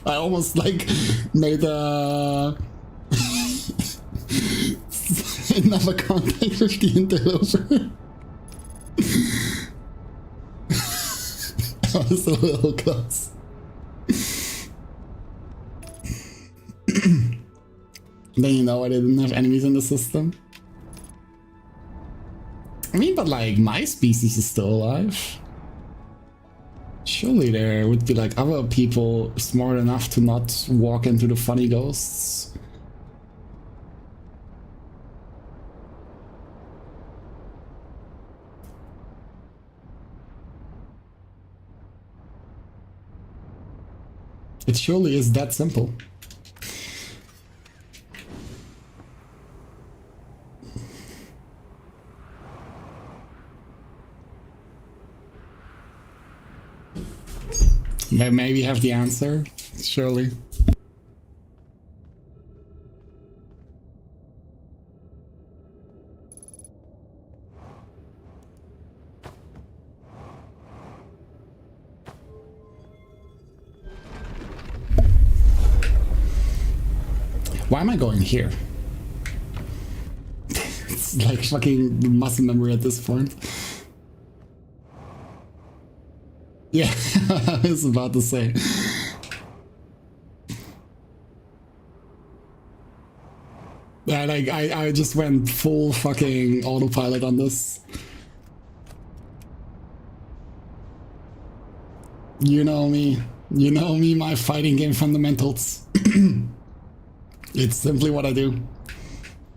I almost like made another contact with the interloper. I was a little close. Then you know I didn't have enemies in the system. I mean, but like, my species is still alive. Surely there would be like other people smart enough to not walk into the funny ghosts. It surely is that simple. Maybe have the answer, surely. Why am I going here? It's like fucking muscle memory at this point. Yeah, I was about to say. Yeah, like I just went full fucking autopilot on this. You know me. You know me, my fighting game fundamentals. It's simply what I do.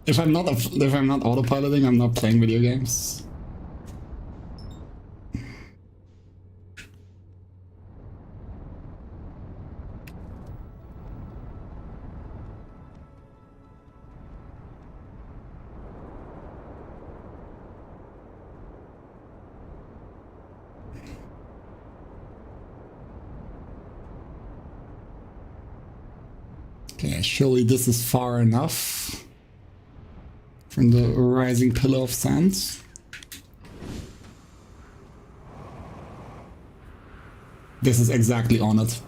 If I'm not autopiloting, I'm not playing video games. Okay, surely this is far enough from the rising pillar of sand. This is exactly on it.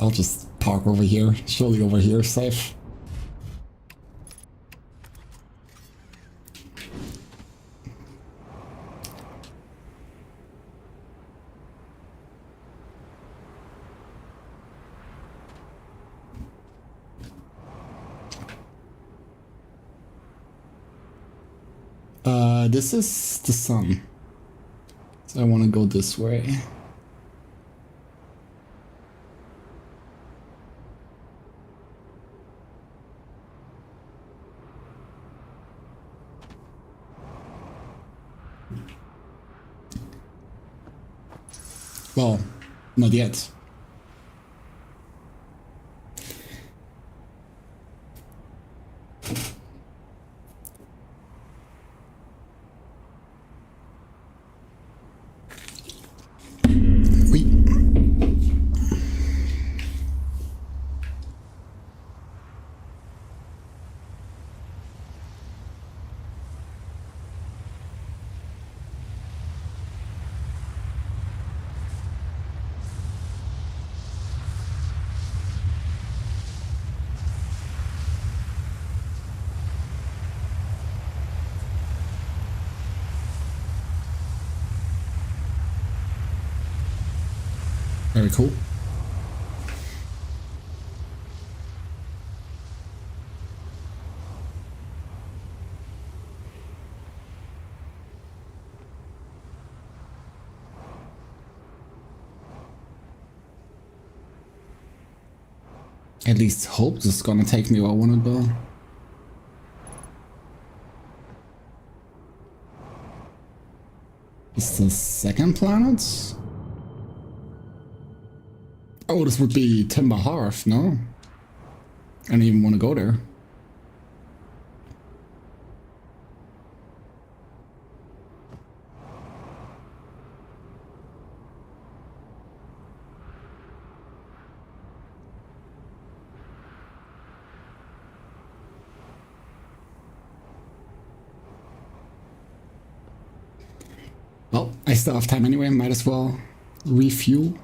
I'll just park over here. Surely over here, safe. This is the sun. So I want to go this way. Well, not yet. Very cool. At least hope this is gonna take me where I wanna go. Is the second planet? Oh, this would be Timber Hearth, no? I don't even want to go there. Well, I still have time anyway, might as well refuel.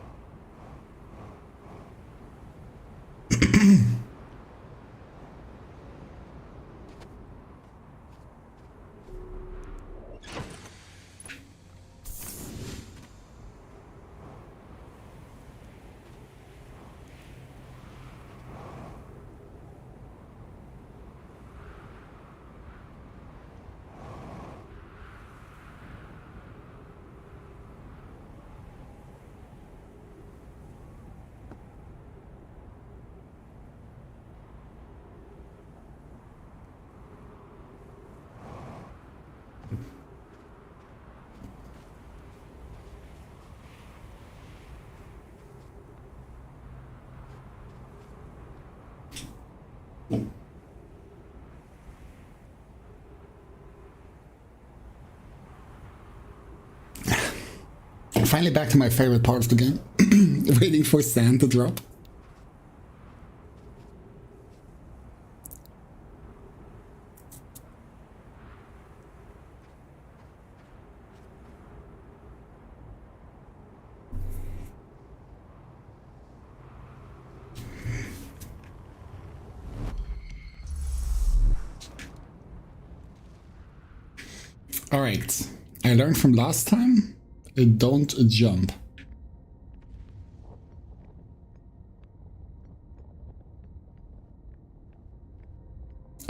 Finally back to my favorite part of the game. Waiting for sand to drop. Alright, I learned from last time, don't jump.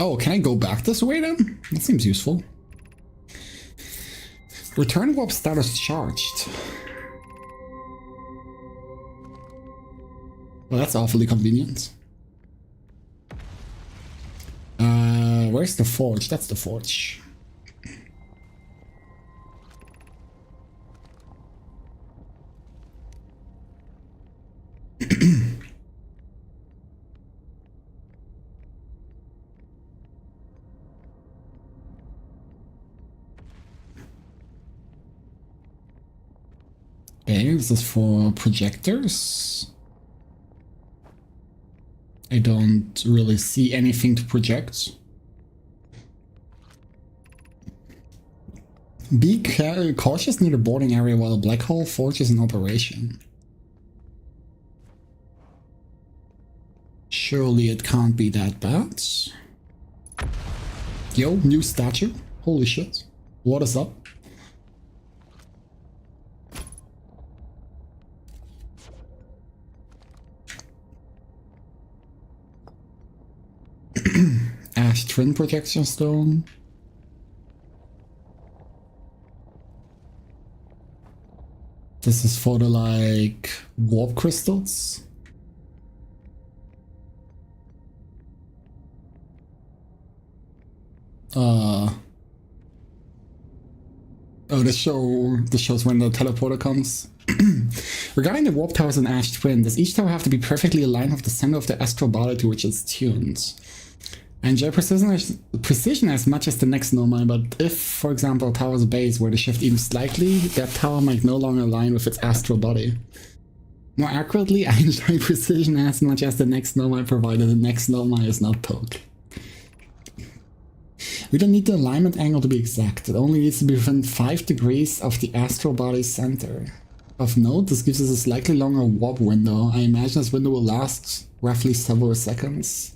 Oh, can I go back this way then? That seems useful. Return warp status charged. Well, that's awfully convenient. Where's the forge? That's the forge. Okay, this is for projectors. I don't really see anything to project. Be cautious near the boarding area while a black hole forge is in operation. Surely it can't be that bad. Yo, new statue. Holy shit. What is up? Ash twin projection stone. This is for the like warp crystals. Oh, this shows when the teleporter comes. Regarding the warp towers in Ash Twin, does each tower have to be perfectly aligned with the center of the astral body to which it's tuned? I enjoy precision as much as the next normal, but if, for example, a tower's base were to shift even slightly, that tower might no longer align with its astral body. More accurately, I enjoy precision as much as the next normal, provided the next normal is not poke. We don't need the alignment angle to be exact, it only needs to be within 5 degrees of the astral body's center. Of note, this gives us a slightly longer warp window. I imagine this window will last roughly several seconds.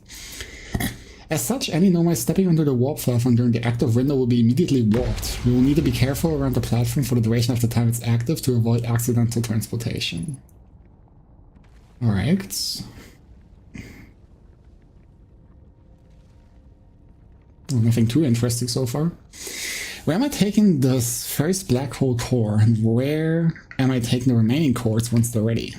As such, any nomad stepping onto the warp platform during the active window will be immediately warped. We will need to be careful around the platform for the duration of the time it's active to avoid accidental transportation. Alright. Nothing too interesting so far. Where am I taking this first black hole core, and where am I taking the remaining cores once they're ready?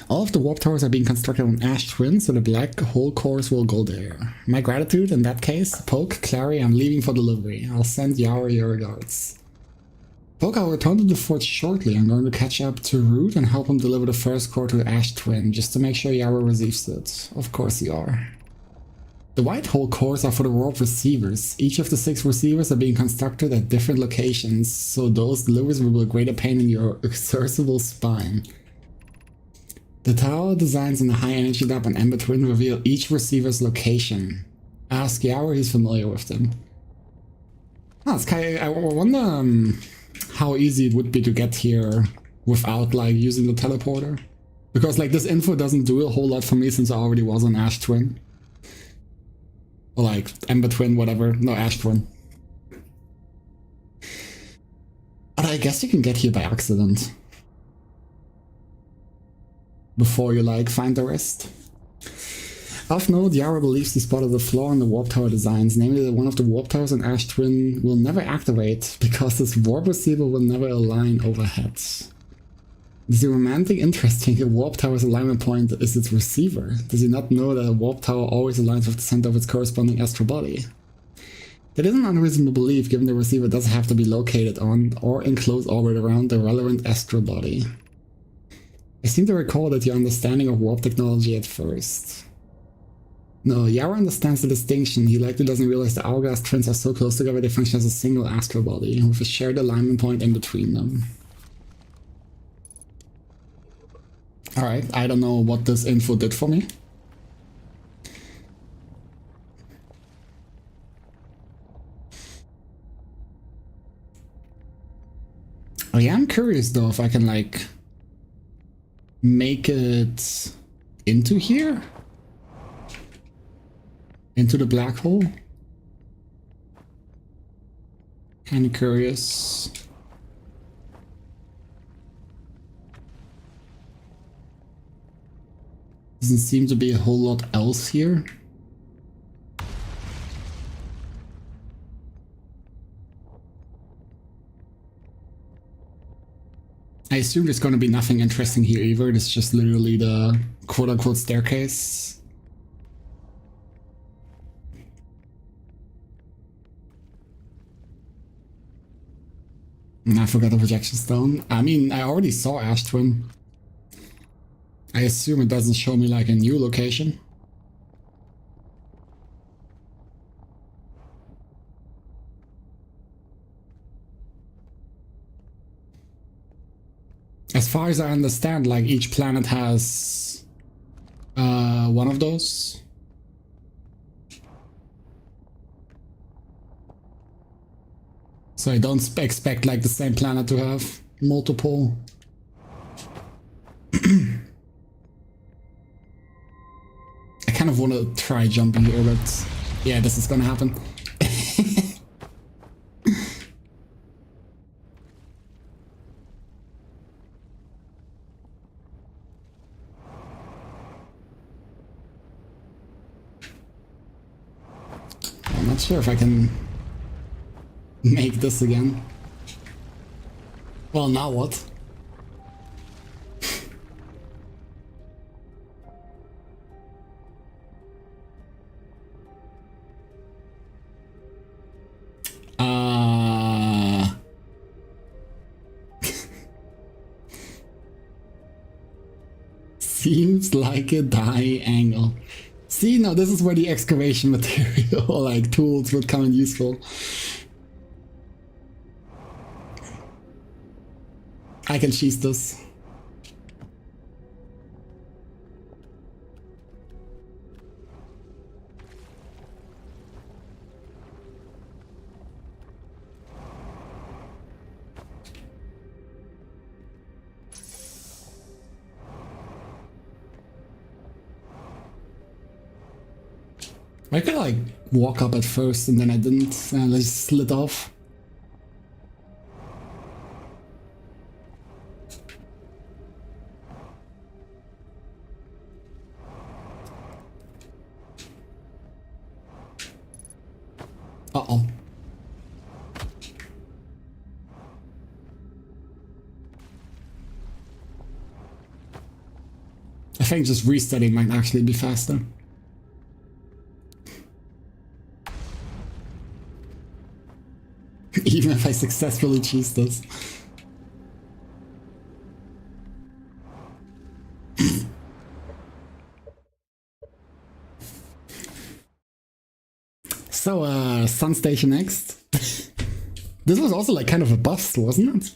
All of the warp towers are being constructed on Ash Twin, so the black hole cores will go there. My gratitude in that case, Poke, Clary, I'm leaving for delivery. I'll send Yawer your regards. Poke, I'll return to the forge shortly. I'm going to catch up to Root and help him deliver the first core to Ash Twin, just to make sure Yawer receives it. Of course you are. The white hole cores are for the warp receivers. Each of the 6 receivers are being constructed at different locations, so those deliveries will be a greater pain in your exercible spine. The tower designs in the high energy lab and Ember Twin reveal each receiver's location. Ask Yawer, he's familiar with them. Oh, I wonder how easy it would be to get here without like using the teleporter. Because like this info doesn't do a whole lot for me since I already was on Ash Twin. Or like Ember Twin, whatever. No, Ash Twin. But I guess you can get here by accident. Before you like find the rest. Of note, Yawer believes he spotted a flaw in the warp tower designs, namely that one of the warp towers in Ash Twin will never activate because this warp receiver will never align overhead. The romantic interesting a warp tower's alignment point is its receiver. Does he not know that a warp tower always aligns with the center of its corresponding astral body? That is an unreasonable belief given the receiver doesn't have to be located on or in close orbit around the relevant astral body. I seem to recall that your understanding of warp technology at first. No, Yara understands the distinction. He likely doesn't realize the hourglass twins are so close together they function as a single astral body, with a shared alignment point in between them. Alright, I don't know what this info did for me. I am curious though if I can like make it into here? Into the black hole? Kinda curious. Doesn't seem to be a whole lot else here. I assume there's gonna be nothing interesting here either. It's just literally the quote-unquote staircase. I forgot the projection stone. I mean, I already saw Ash Twin. I assume it doesn't show me like a new location. As far as I understand, like each planet has one of those. So I don't expect like the same planet to have multiple. I kind of want to try jumping here, but yeah, this is gonna happen. I'm not sure if I can make this again. Well, now what? Seems like a die angle. See, now this is where the excavation material or like tools would come in useful. I can cheese this. I could like walk up at first and then I didn't, and I just slid off. Uh-oh. I think just restarting might actually be faster. Even if I successfully cheese this. So, Sun Station next. This was also like kind of a bust, wasn't it?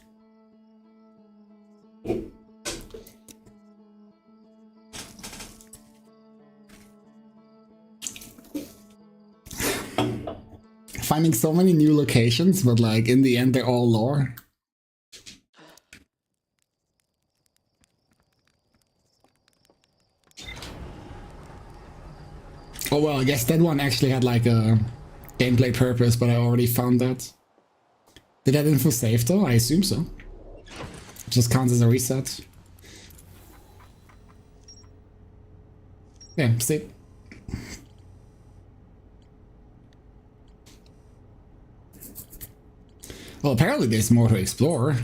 Finding so many new locations, but like in the end they're all lore. Oh well, I guess that one actually had like a gameplay purpose, but I already found that. Did that info save though? I assume so. It just counts as a reset. Yeah, save. Well, apparently there's more to explore.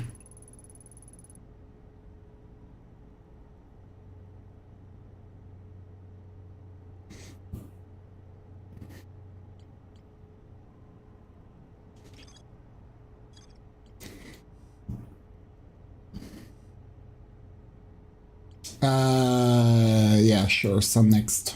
Yeah, sure, sun next.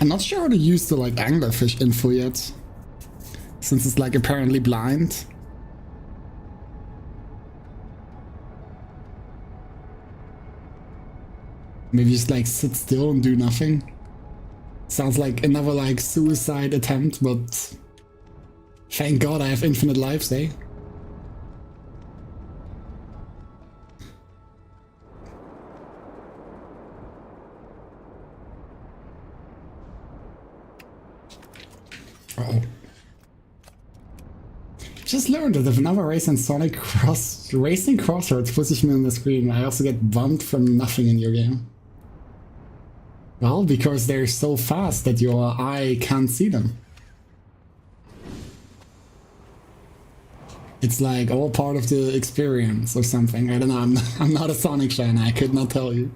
I'm not sure how to use the like anglerfish info yet, since it's like apparently blind. Maybe just like sit still and do nothing. Sounds like another like suicide attempt, but thank God I have infinite lives, eh? Uh-oh. Just learned that if another race in Sonic Racing Crossroads pushes me on the screen, I also get bumped from nothing in your game. Well, because they're so fast that your eye can't see them. It's like all part of the experience or something. I don't know, I'm not a Sonic fan, I could not tell you.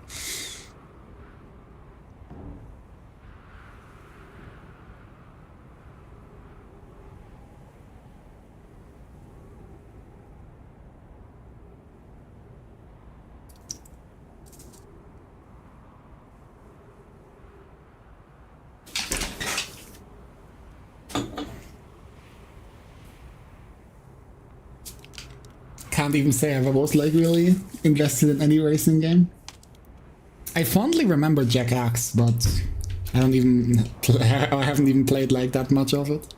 Can't even say I was like really invested in any racing game. I fondly remember Jack Axe, but I don't even I haven't even played like that much of it.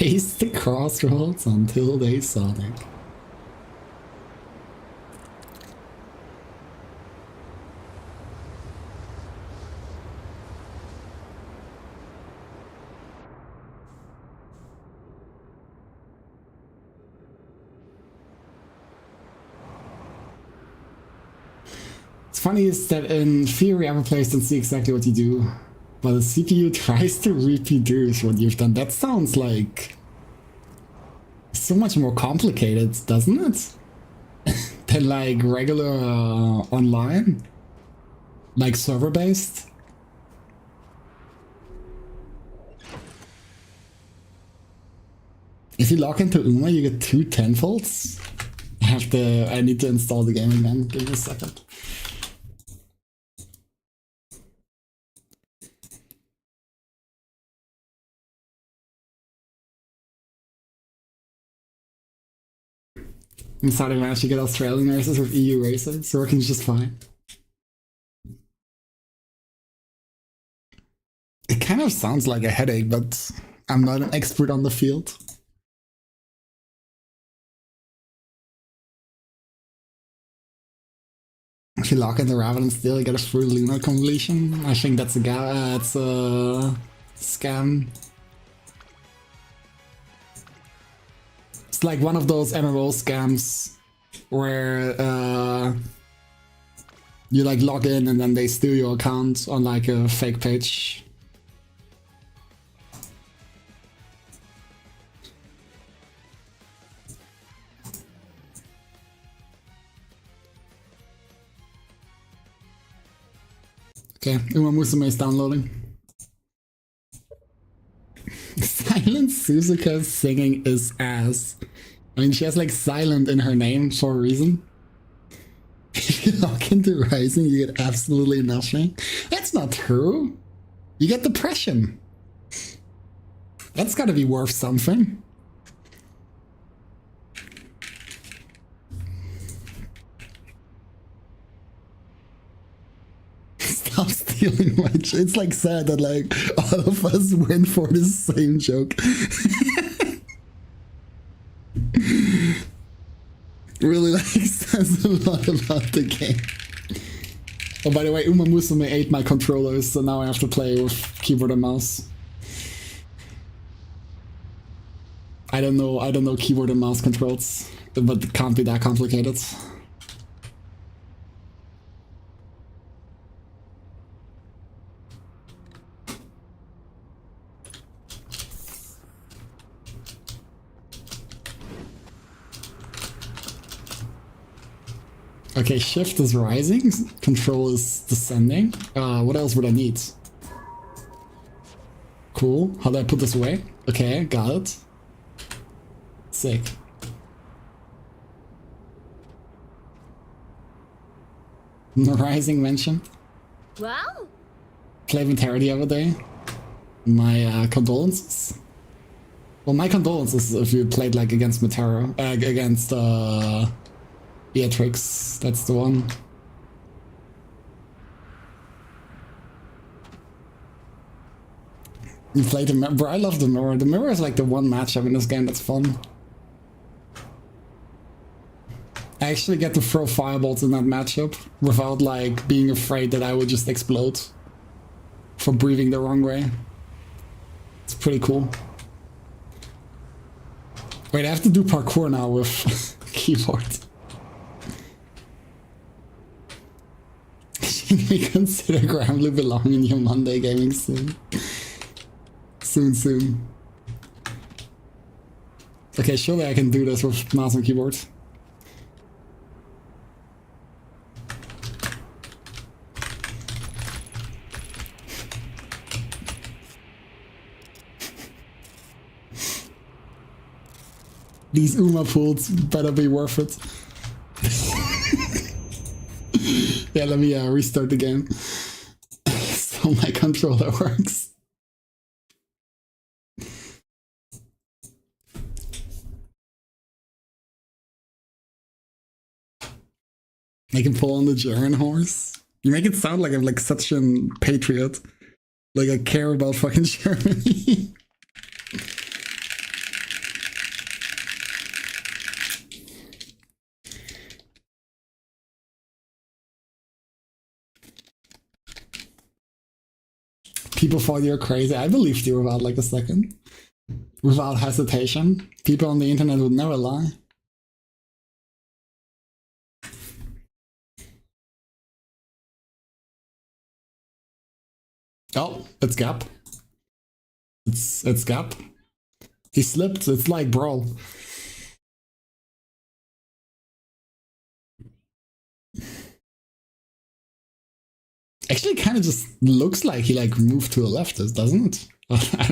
Race the crossroads until they Sonic. Funny is that in theory other players don't see exactly what you do, but the CPU tries to reproduce what you've done. That sounds like so much more complicated, doesn't it? Than like regular online? Like server-based? If you log into Uma, you get 2 10-folds. I need to install the game again. Give me a second. I'm sorry, I managed to get Australian races with EU races. It's working just fine. It kind of sounds like a headache, but I'm not an expert on the field. If you lock in the Raven and still get a full Luna completion, I think that's a scam. It's like one of those MMO scams where you like log in and then they steal your account on like a fake page. Okay, Uma Musume is downloading. Silent Suzuka's singing is ass. I mean, she has like silent in her name for a reason. If you log into Rising, you get absolutely nothing. That's not true. You get depression. That's gotta be worth something. Stop stealing my joke. It's like sad that like all of us went for the same joke. Really like says a lot about the game. Oh, by the way, Uma Musume ate my controllers, so now I have to play with keyboard and mouse. I don't know keyboard and mouse controls, but it can't be that complicated. Okay, shift is rising, control is descending. What else would I need? Cool. How do I put this away? Okay, got it. Sick. Rising mention. Wow. Played with Terra the other day. My condolences. Well, my condolences if you played like against Matera, against Beatrix. That's the one. You played the mirror. Bro, I love the mirror. The mirror is like the one matchup in this game that's fun. I actually get to throw fireballs in that matchup without like being afraid that I would just explode for breathing the wrong way. It's pretty cool. Wait, I have to do parkour now with keyboard. Should we consider Grambley belong in your Monday gaming soon? Soon. Okay, surely I can do this with mouse and keyboard. These Uma pools better be worth it. Yeah, let me restart the game. So my controller works. I can pull on the German horse. You make it sound like I'm like such a patriot. Like I care about fucking Germany. People thought you were crazy. I believed you without like a second. Without hesitation. People on the internet would never lie. Oh, it's Gap. It's Gap. He slipped. It's like Brawl. Actually, kind of just looks like he like moved to the left, doesn't it?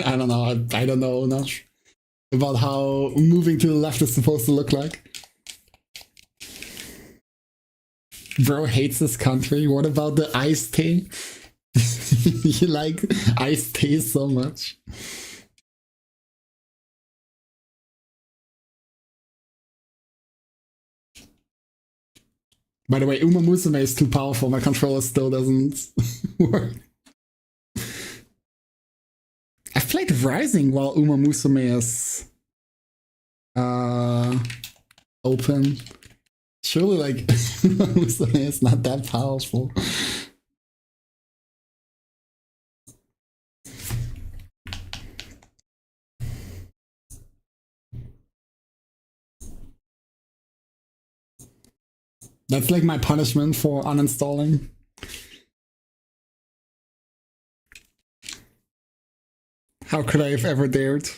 I don't know. I don't know enough about how moving to the left is supposed to look like. Bro hates this country. What about the iced tea? You like iced tea so much. By the way, Uma Musume is too powerful. My controller still doesn't work. I've played Rising while Uma Musume is open. Surely, like, Uma Musume is not that powerful. That's like my punishment for uninstalling. How could I have ever dared?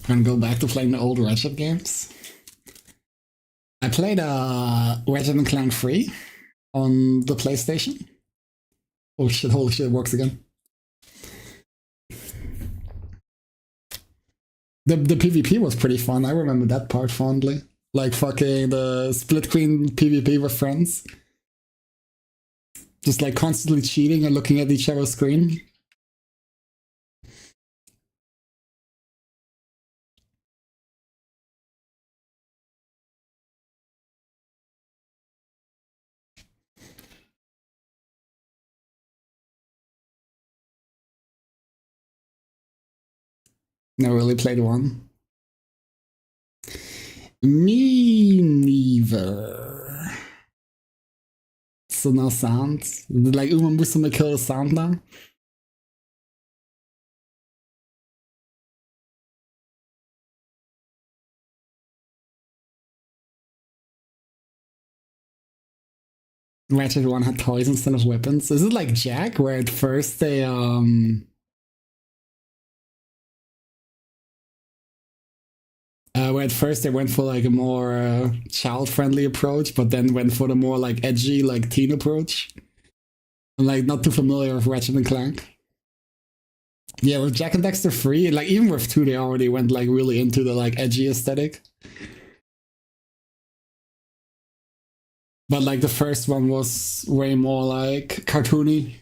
I'm gonna go back to playing the old Ratchet games. I played Ratchet & Clank 3 on the PlayStation. Oh shit, holy shit, it works again. The PvP was pretty fun. I remember that part fondly. Like fucking the split screen PvP with friends. Just like constantly cheating and looking at each other's screen. Never really played one. Me neither. So no sound. Like Uma Musume kill the sound now. Ratchet 1 had toys instead of weapons. Is it like Jack, where at first they where at first they went for like a more child-friendly approach, but then went for the more like edgy, like teen approach? I'm like not too familiar with Ratchet and Clank. Yeah, with Jack and Dexter 3, like even with 2, they already went like really into the like edgy aesthetic. But like the first one was way more like cartoony.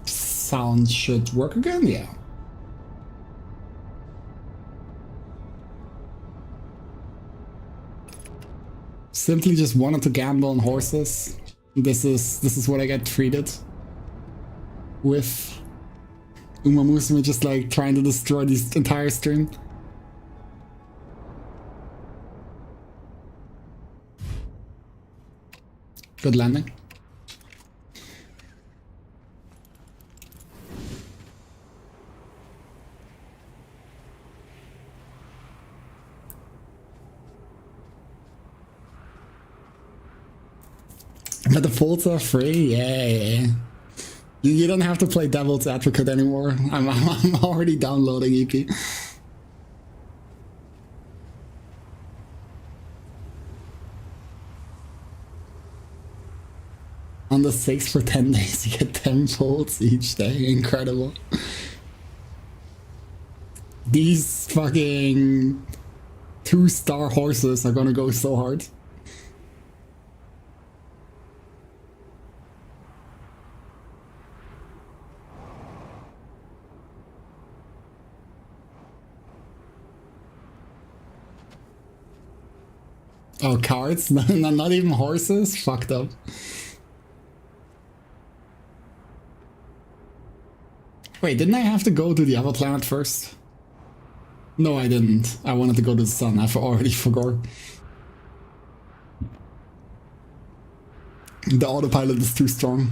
Sound should work again, yeah. Simply just wanted to gamble on horses. This is what I get treated with. Uma Musume just like trying to destroy this entire stream. Good landing. But the folds are free, yeah. You don't have to play Devil's Advocate anymore. I'm already downloading EP. On the 6th for 10 days, you get 10 folds each day. Incredible. These fucking 2-star horses are gonna go so hard. Oh, cards? Not even horses? Fucked up. Wait, didn't I have to go to the other planet first? No, I didn't. I wanted to go to the sun. I already forgot. The autopilot is too strong.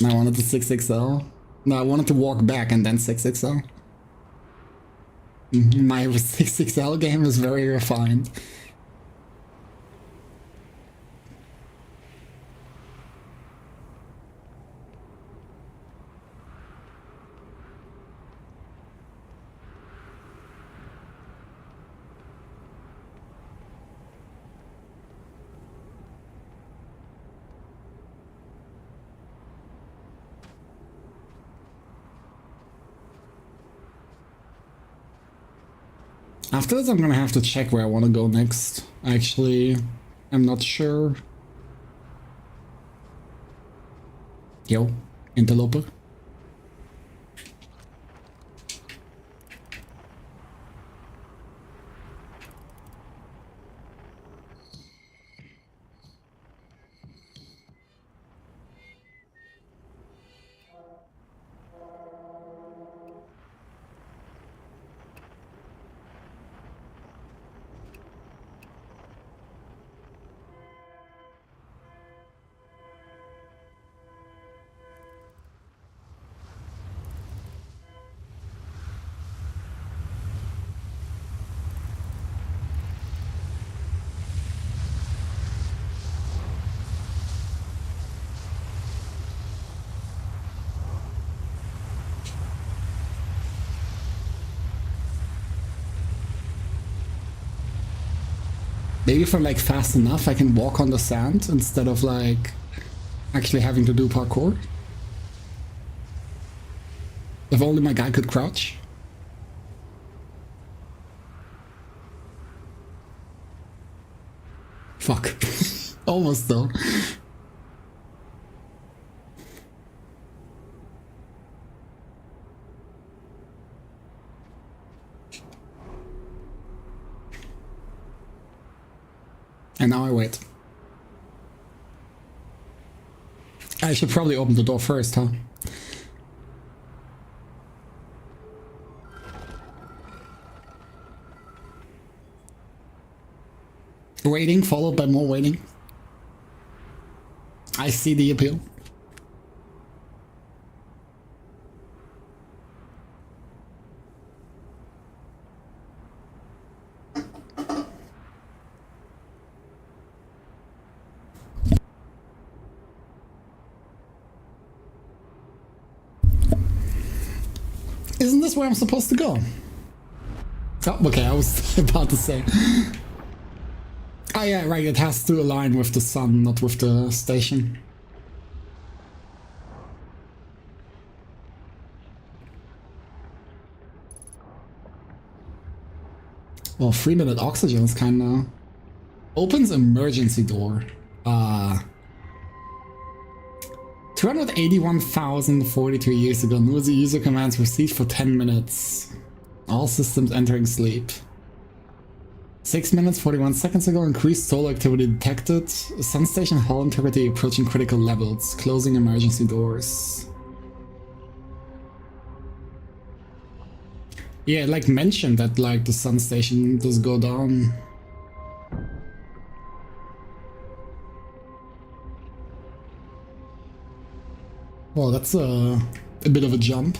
I wanted the 6XL. No, I wanted to walk back and then 6XL. My 6XL game is very refined. After this, I'm gonna have to check where I want to go next. Actually, I'm not sure. Yo, interloper. Maybe if I'm like fast enough, I can walk on the sand instead of like actually having to do parkour. If only my guy could crouch. Fuck. Almost though. And now I wait. I should probably open the door first, huh? Waiting followed by more waiting. I see the appeal. Isn't this where I'm supposed to go? Oh, okay, I was about to say. Oh yeah, right, it has to align with the sun, not with the station. Well, 3-minute oxygen is kinda... Opens emergency door. 281,042 years ago, new user commands received for 10 minutes. All systems entering sleep. 6 minutes, 41 seconds ago, increased solar activity detected. Sun station hull integrity approaching critical levels. Closing emergency doors. Yeah, like mentioned that like the sun station does go down. Well, that's a bit of a jump.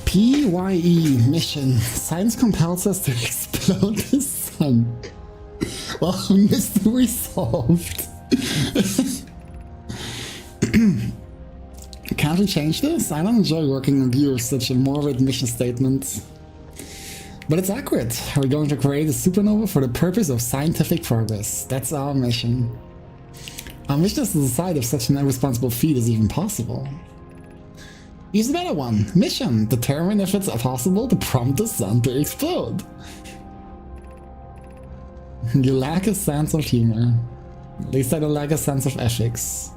PYE mission. Science compels us to explode the sun. Well, mystery solved. Can't we change this? I don't enjoy working on view of such a morbid mission statement. But it's accurate. We're going to create a supernova for the purpose of scientific progress. That's our mission. Our mission is to decide if such an irresponsible feat is even possible. Here's a better one. Mission. Determine if it's possible to prompt the sun to explode. You lack a sense of humor. At least I don't lack a sense of ethics.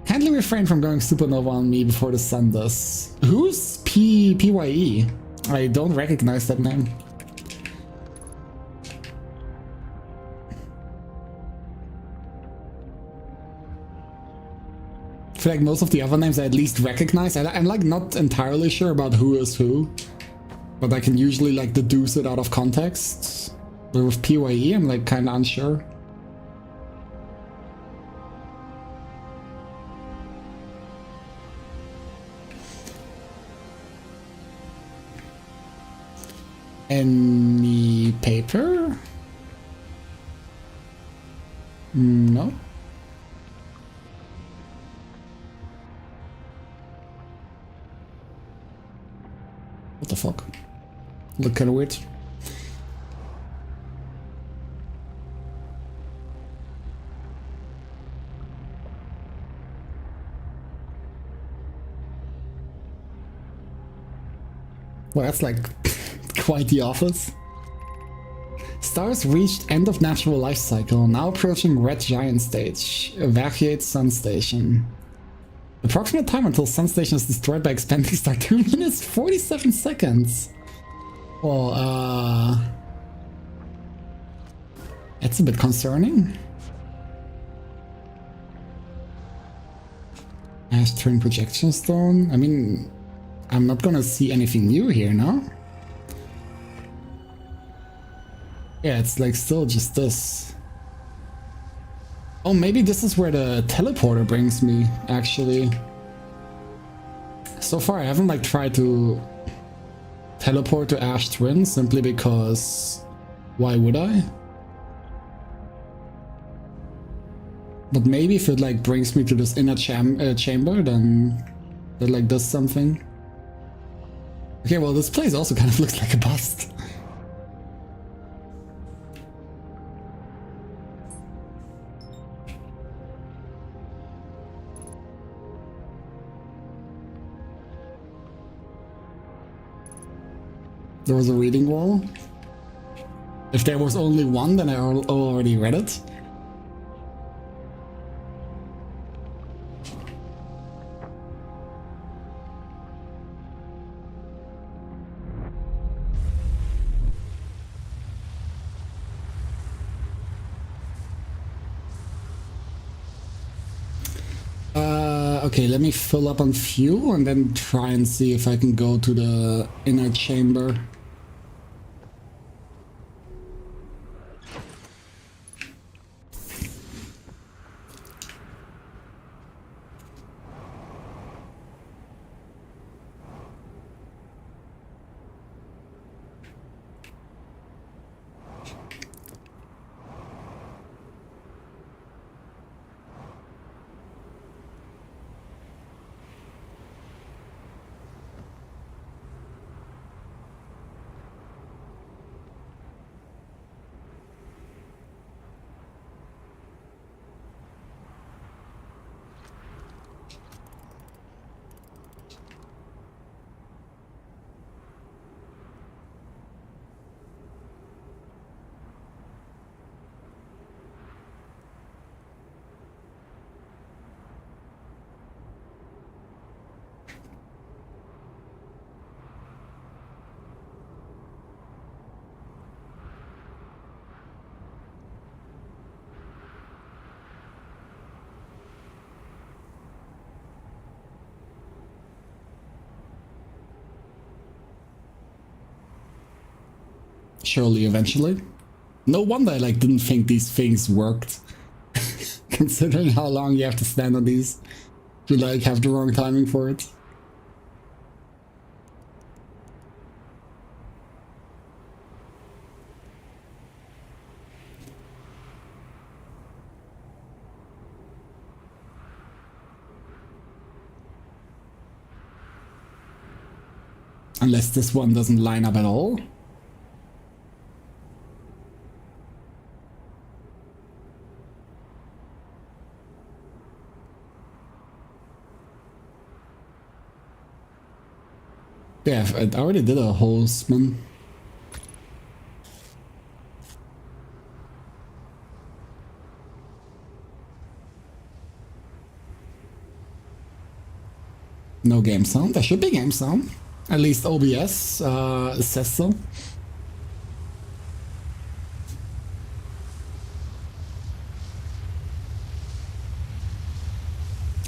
Kindly refrain from going supernova on me before the sun does. Who's PYE? I don't recognize that name. I feel like most of the other names I at least recognize. I'm like not entirely sure about who is who, but I can usually like deduce it out of context. But with PYE, I'm like kind of unsure. Any paper? No. What the fuck? Look kinda weird. Well, that's like quite the office. Stars reached end of natural life cycle, now approaching red giant stage. Evacuate sun station. Approximate time until sun station is destroyed by expanding star 2 minutes 47 seconds. Well, that's a bit concerning. Ash twin projection stone. I mean, I'm not gonna see anything new here, no? Yeah, it's like still just this. Oh, maybe this is where the teleporter brings me, actually. So far I haven't like tried to teleport to Ash Twin simply because why would I? But maybe if it like brings me to this inner chamber, then that like does something. Okay, well this place also kind of looks like a bust. There was a reading wall. If there was only one, then I already read it. Okay, let me fill up on fuel and then try and see if I can go to the inner chamber. Surely, eventually. No wonder I didn't think these things worked. Considering how long you have to stand on these to have the wrong timing for it. Unless this one doesn't line up at all. Yeah, I already did a horseman. No game sound. There should be game sound. At least OBS says so.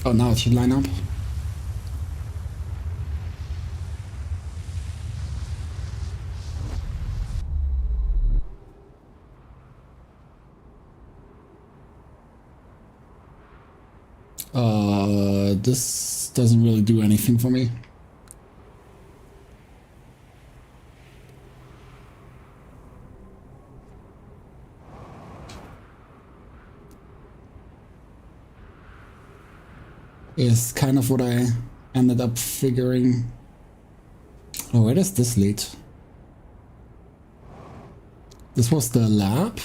Oh, now it should line up. This doesn't really do anything for me. Is kind of what I ended up figuring. Oh, where does this lead? This was the lab.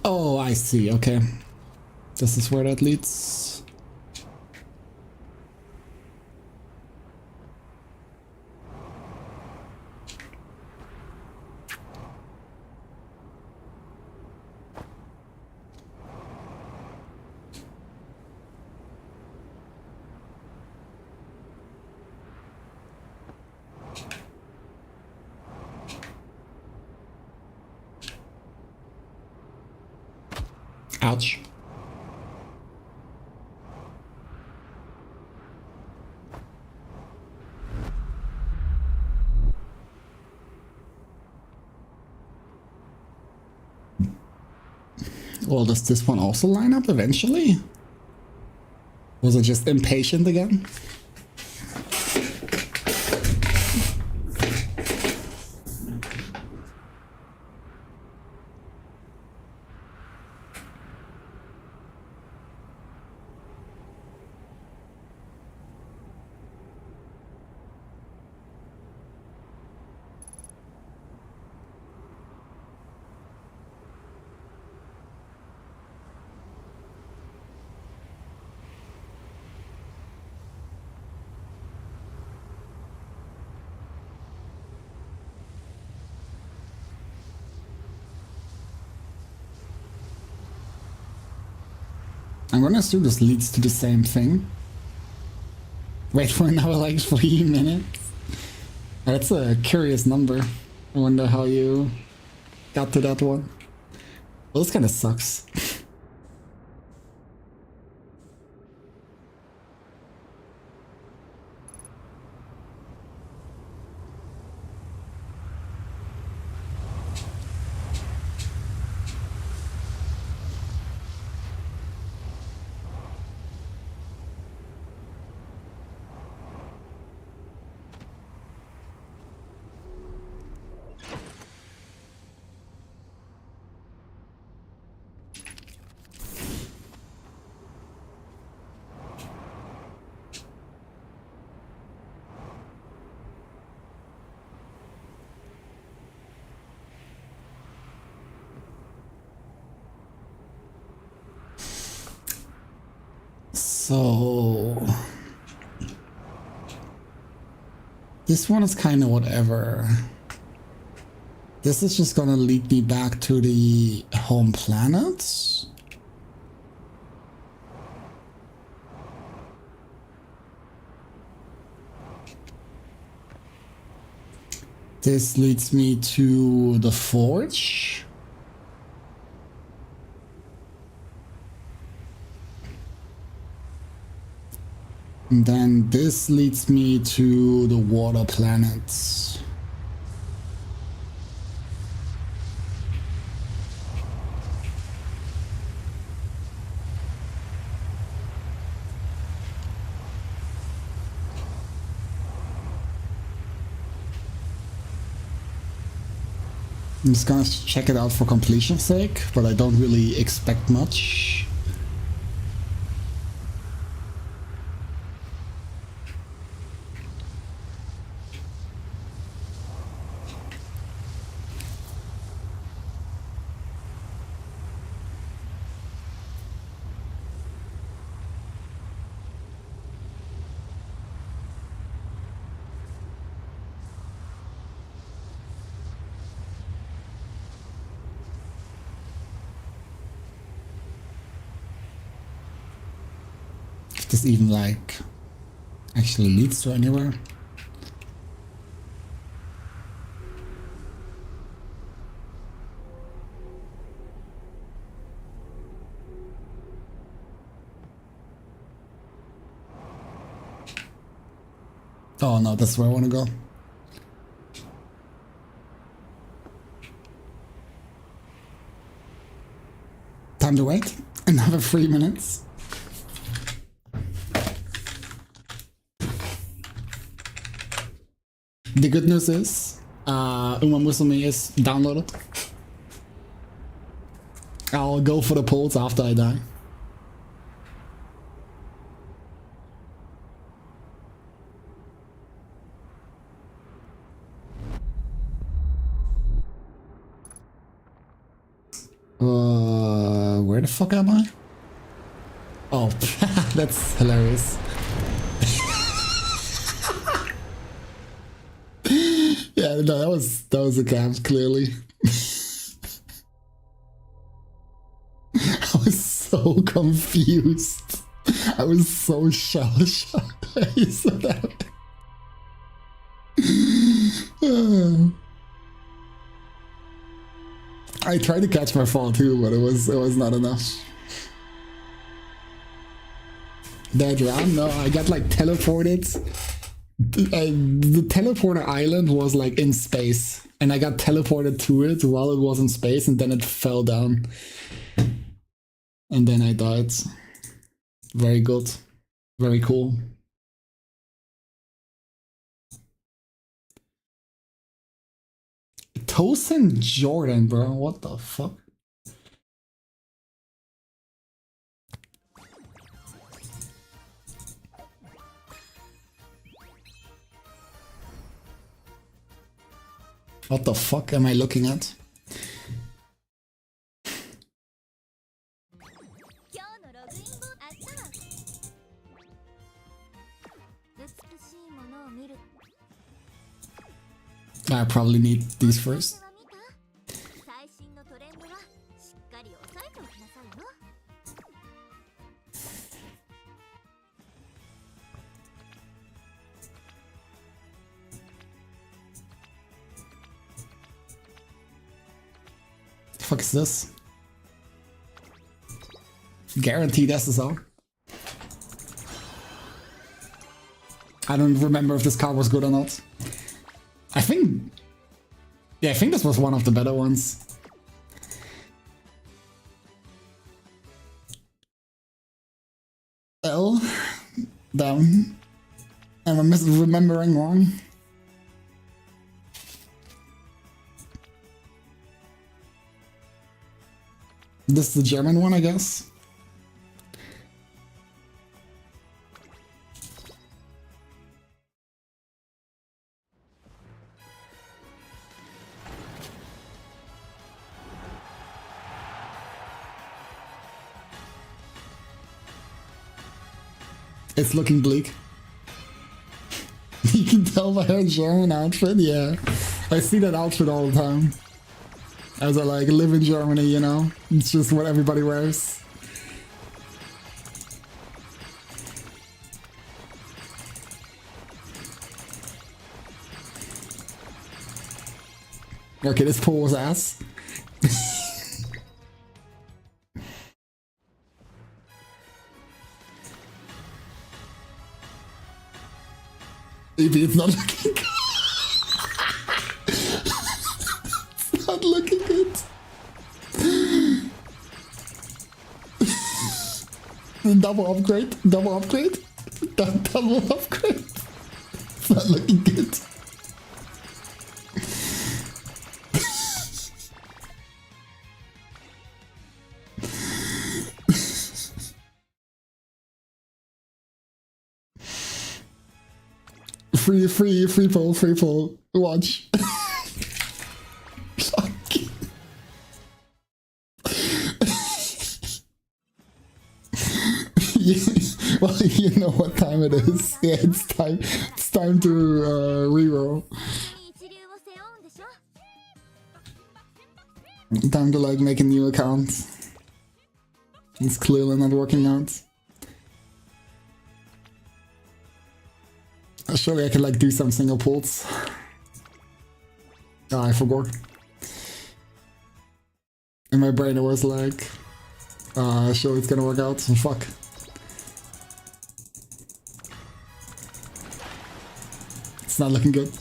Oh, I see. Okay. This is where that leads. Ouch. Well, does this one also line up eventually? Was I just impatient again? I'm gonna assume this leads to the same thing. Wait for another like 3 minutes. That's a curious number. I wonder how you got to that one. Well, this kind of sucks. So this one is kind of whatever. This is just gonna lead me back to the home planets. This leads me to the forge. And then this leads me to the water planets. I'm just gonna check it out for completion's sake, but I don't really expect much. If this even like actually leads to anywhere. Oh no, that's where I want to go. Time to wait. Another 3 minutes. The good news is, Uma Musume is downloaded. I'll go for the polls after I die. Where the fuck am I? Oh, that's hilarious. Yeah, no, that was a camp, clearly. I was so confused. I was so shell-shocked when you said that. I tried to catch my fall too, but it was not enough. That round? No, I got like teleported. The teleporter island was like in space, and I got teleported to it while it was in space, and then it fell down. And then I died. Very good. Very cool. Tosin Jordan, bro. What the fuck? What the fuck am I looking at? I probably need these first. fuck is this? Guaranteed SSL. I don't remember if this card was good or not. I think... Yeah, I think this was one of the better ones. L? Down. Am I remembering wrong? This is the German one, I guess? It's looking bleak. You can tell by her German outfit, yeah. I see that outfit all the time. As I like live in Germany, you know? It's just what everybody wears. Okay, this pool was ass. Maybe it's not looking good. It's not looking good. Double upgrade, double upgrade, double upgrade. It's not looking good. Free pull, watch. Fuck. Yeah, well, you know what time it is. Yeah, it's time to reroll. Time to like make a new account. It's clearly not working out. Surely I can like do some single pulls. Oh, I forgot. In my brain it was like, sure it's gonna work out, so fuck. It's not looking good.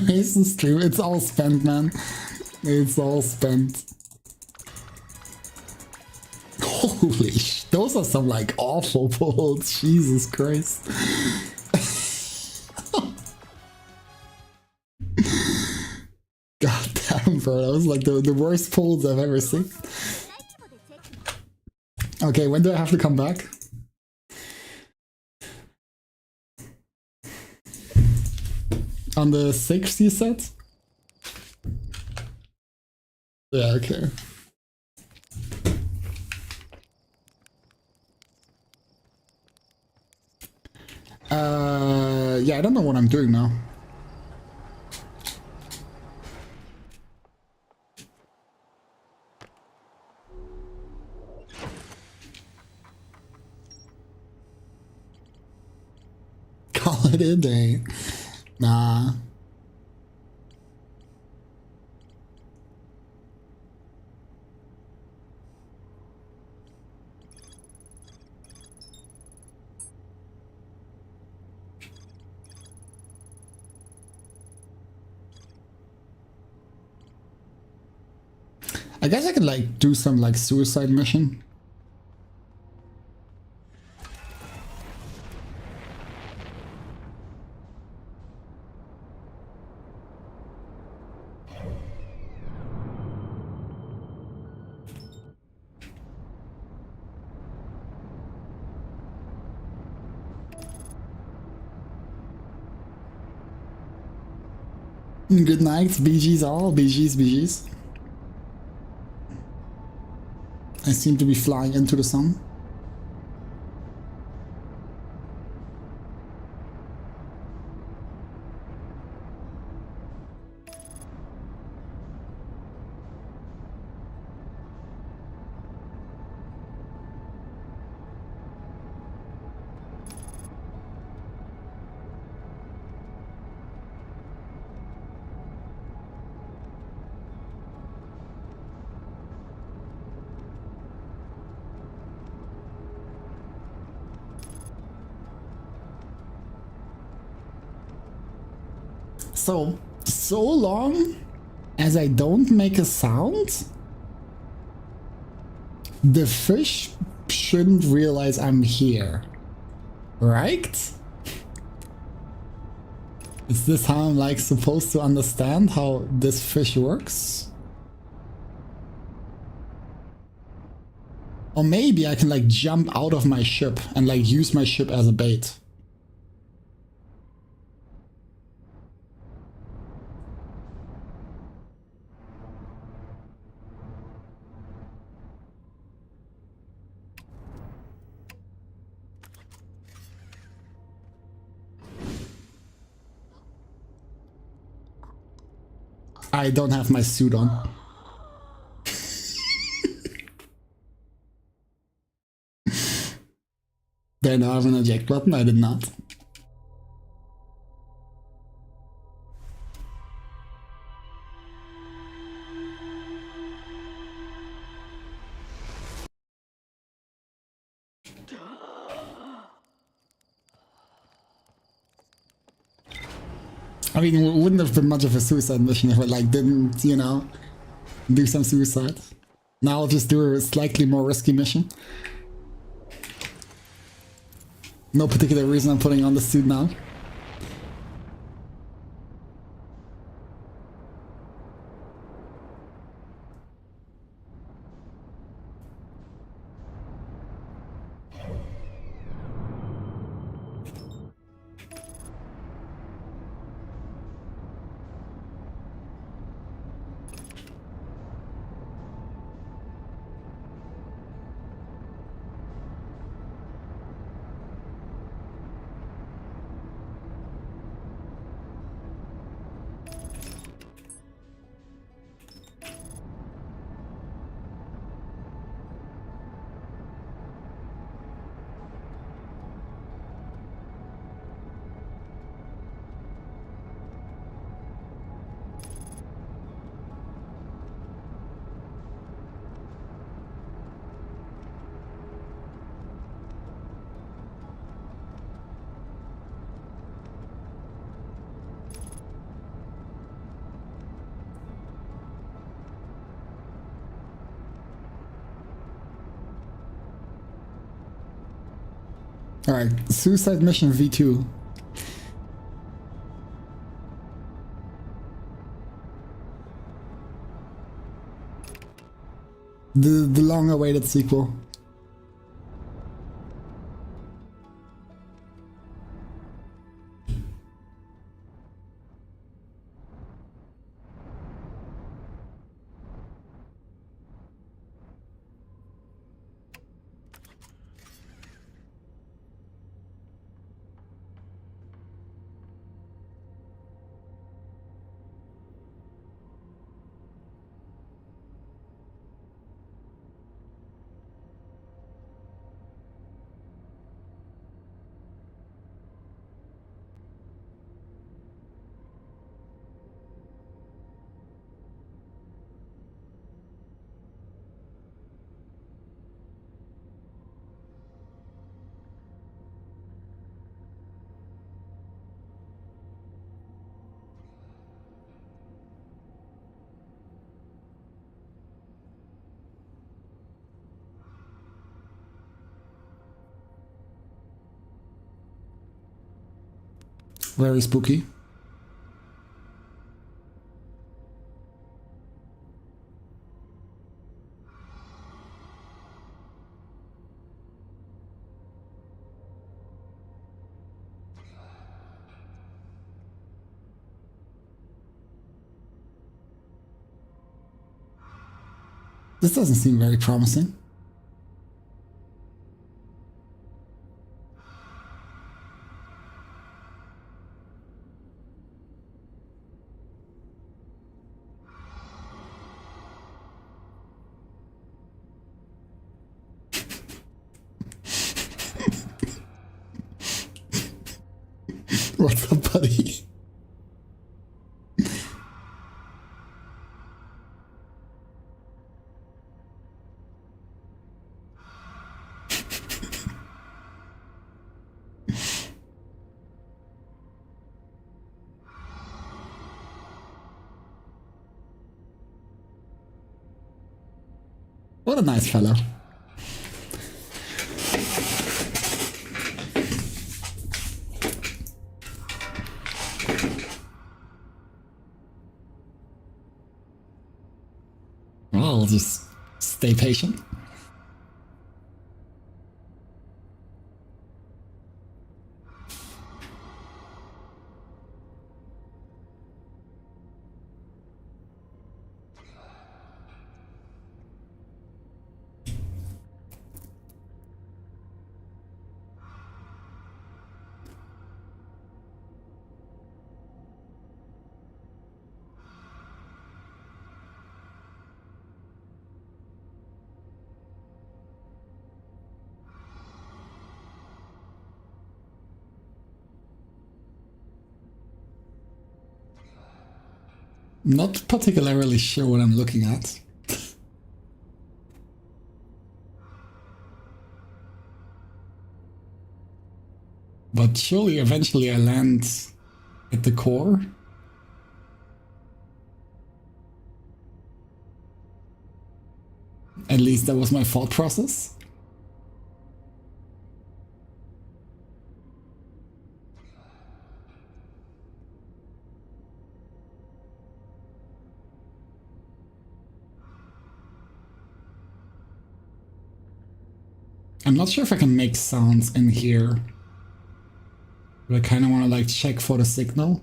This is true, it's all spent, man. It's all spent. Holy sh! Those are some like awful pulls. Jesus Christ. God damn, bro. That was like the worst pulls I've ever seen. Okay, when do I have to come back? On the 6th, you said? Yeah, okay. Yeah, I don't know what I'm doing now. Call it a day. Nah. I guess I could like do some like suicide mission. Good night, BG's all, BG's. I seem to be flying into the sun. So long as I don't make a sound, the fish shouldn't realize I'm here, right? Is this how I'm like supposed to understand how this fish works? Or maybe I can like jump out of my ship and like use my ship as a bait. I don't have my suit on. Did I have an eject button? I did not. I mean, it wouldn't have been much of a suicide mission if I like didn't, you know, do some suicide. Now I'll just do a slightly more risky mission. No particular reason I'm putting on the suit now. Alright, suicide mission V2. The long-awaited sequel. Very spooky. This doesn't seem very promising. What's up, buddy? What a nice fellow. Well, I'll just stay patient. Not particularly sure what I'm looking at. But surely eventually I land at the core. At least that was my thought process. I'm not sure if I can make sounds in here, but I kind of want to like check for the signal.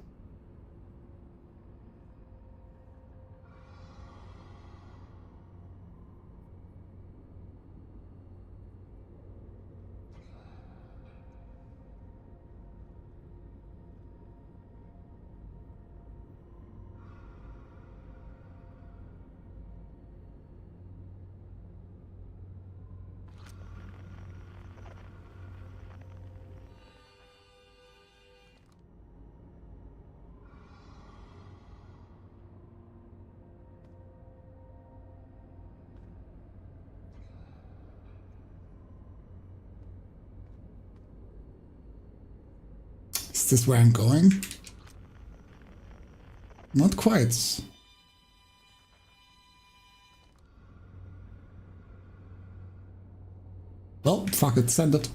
Is this where I'm going? Not quite. Well, fuck it, send it.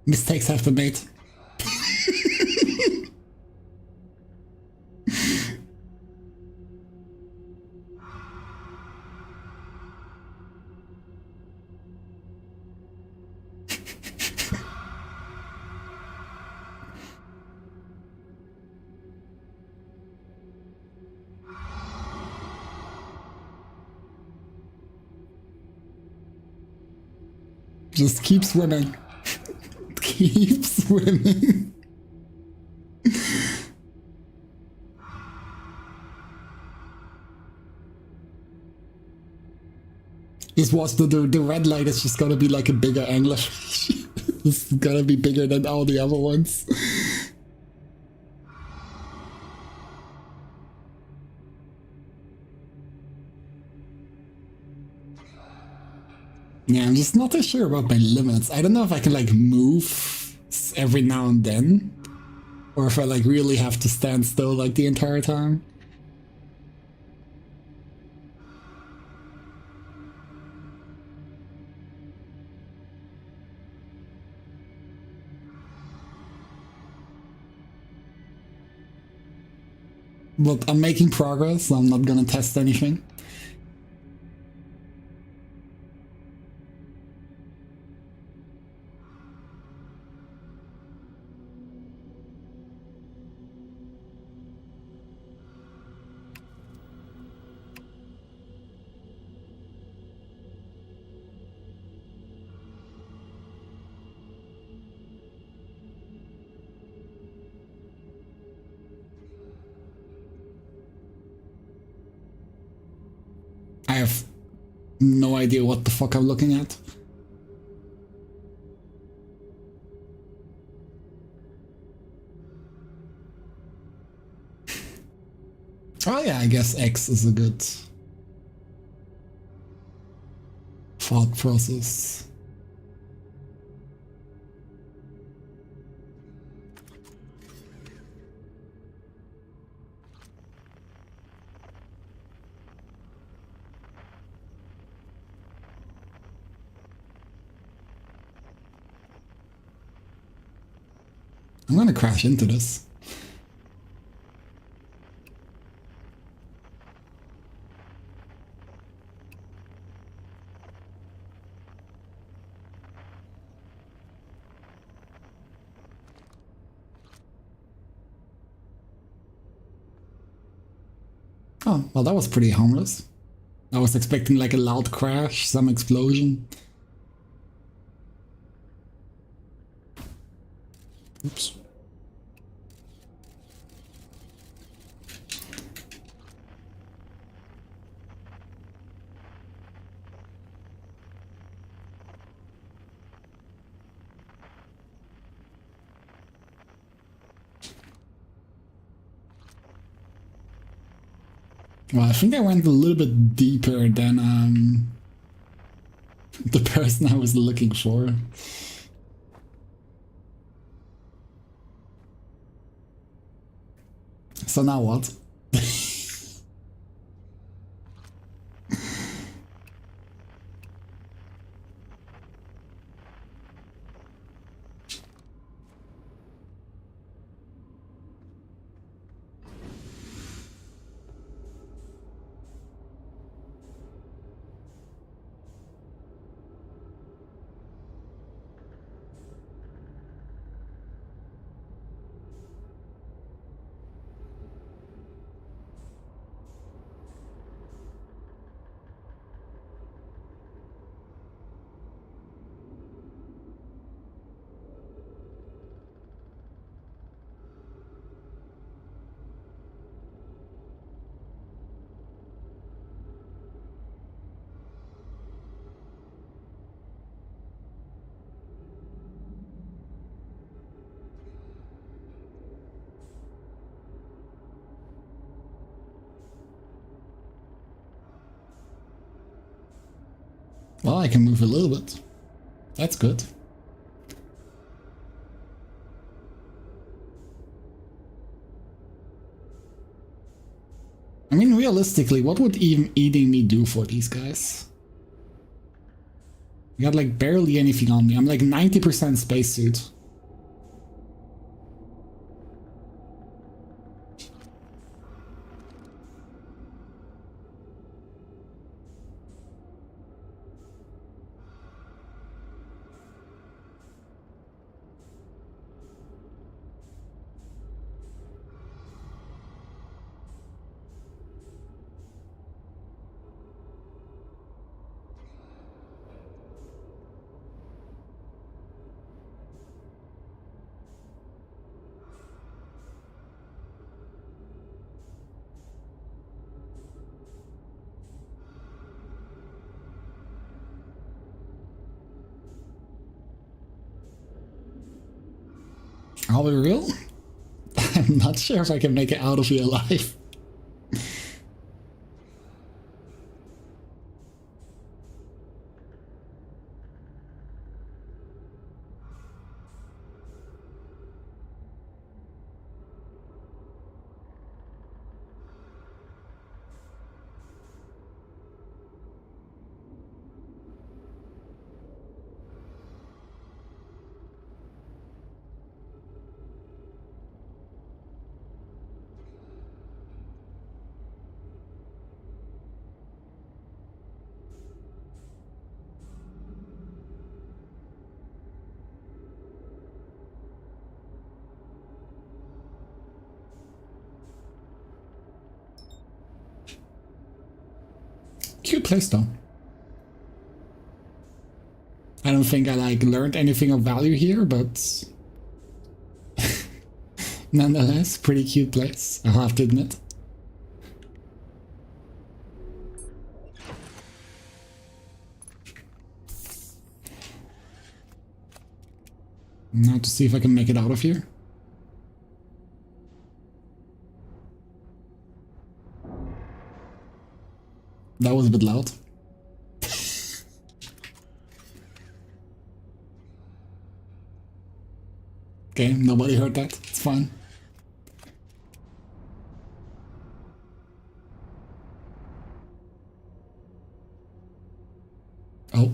Mistakes have been made. Just keep swimming. Keep swimming. Just watch the red light is just gonna be like a bigger anglerfish. It's gonna be bigger than all the other ones. Yeah, I'm just not too sure about my limits. I don't know if I can like move every now and then, or if I like really have to stand still like the entire time. But I'm making progress, so I'm not gonna test anything. I have no idea what the fuck I'm looking at. Oh yeah, I guess X is a good thought process. I'm gonna crash into this. Oh, well, that was pretty harmless. I was expecting like a loud crash, some explosion. Oops. Well, I think I went a little bit deeper than the person I was looking for. So now what? Well, I can move a little bit. That's good. I mean, realistically, what would even eating me do for these guys? I got like barely anything on me. I'm like 90% spacesuit. Are we real? I'm not sure if I can make it out of here alive. Cute place though. I don't think I like learned anything of value here, but nonetheless, pretty cute place, I'll have to admit. Now to see if I can make it out of here. That was a bit loud. Okay, nobody heard that. It's fine. Oh.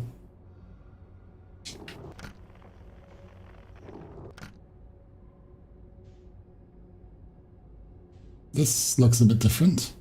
This looks a bit different.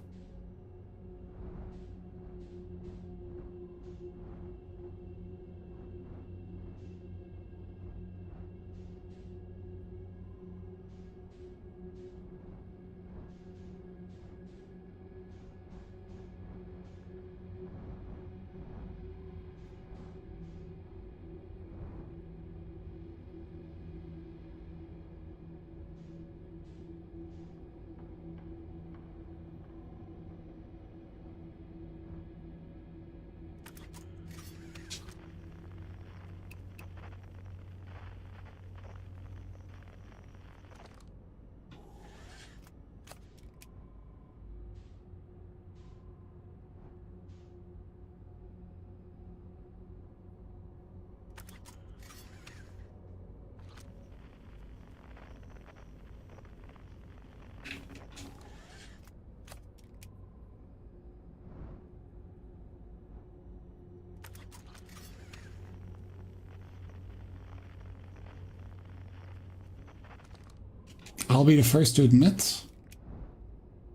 I'll be the first to admit,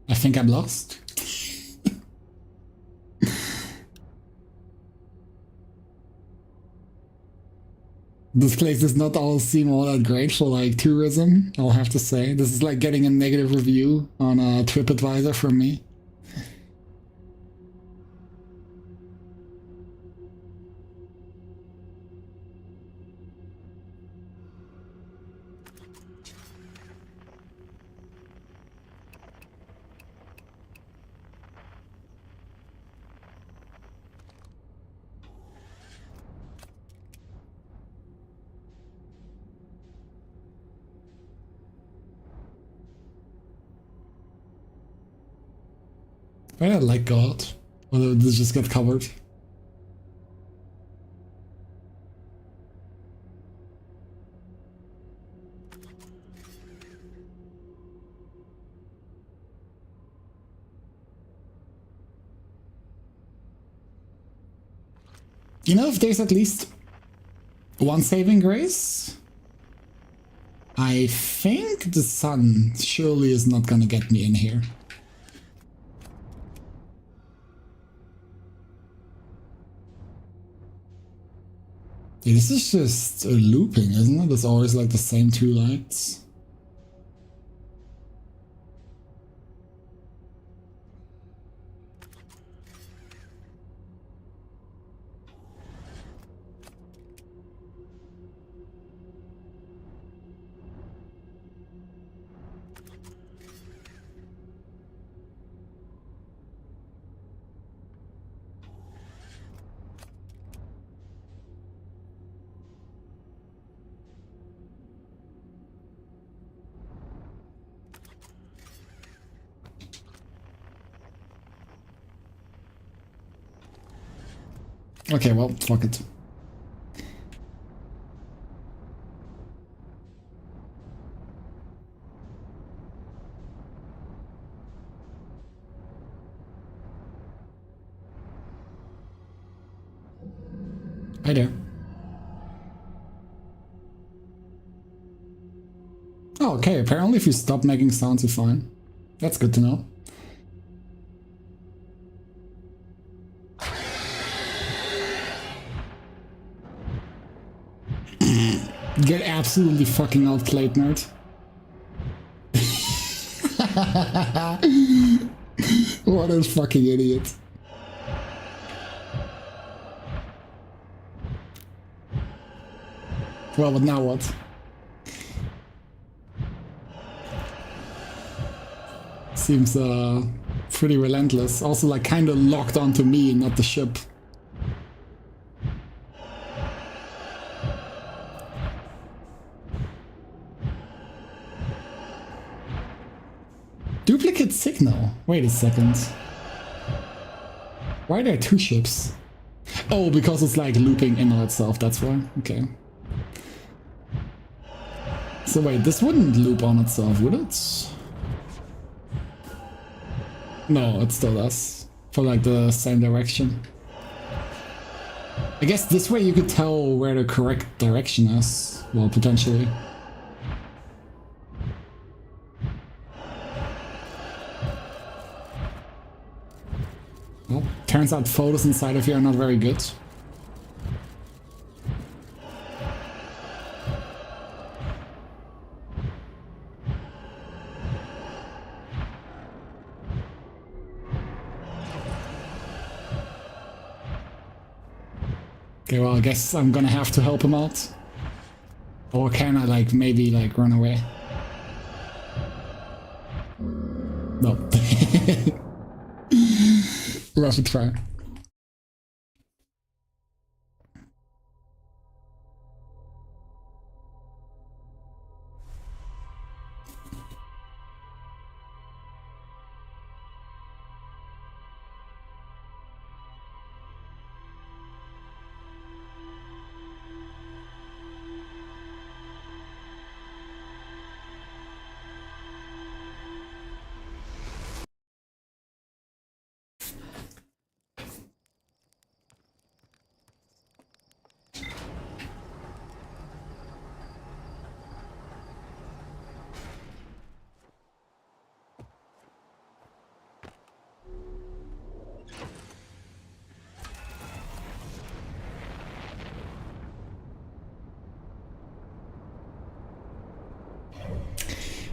I think I'm lost. This place does not all seem all that great for like tourism, I'll have to say. This is like getting a negative review on a TripAdvisor from me. I don't like God. Although this just got covered. You know, if there's at least one saving grace, I think the sun surely is not gonna get me in here. Yeah, this is just a looping, isn't it? It's always like the same two lights. Okay, well, fuck it. Hi there. Oh, okay, apparently if you stop making sounds, you're fine. That's good to know. Get absolutely fucking outplayed, nerd. What a fucking idiot. Well, but now what? Seems pretty relentless. Also like kinda locked onto me, not the ship. Duplicate signal. Wait a second. Why are there two ships? Oh, because it's like looping in on itself, that's why. Okay. So wait, this wouldn't loop on itself, would it? No, it still does. For like the same direction. I guess this way you could tell where the correct direction is. Well, potentially. Turns out photos inside of here are not very good. Okay, well, I guess I'm gonna have to help him out. Or can I, like, maybe, like, run away? No. Rough try.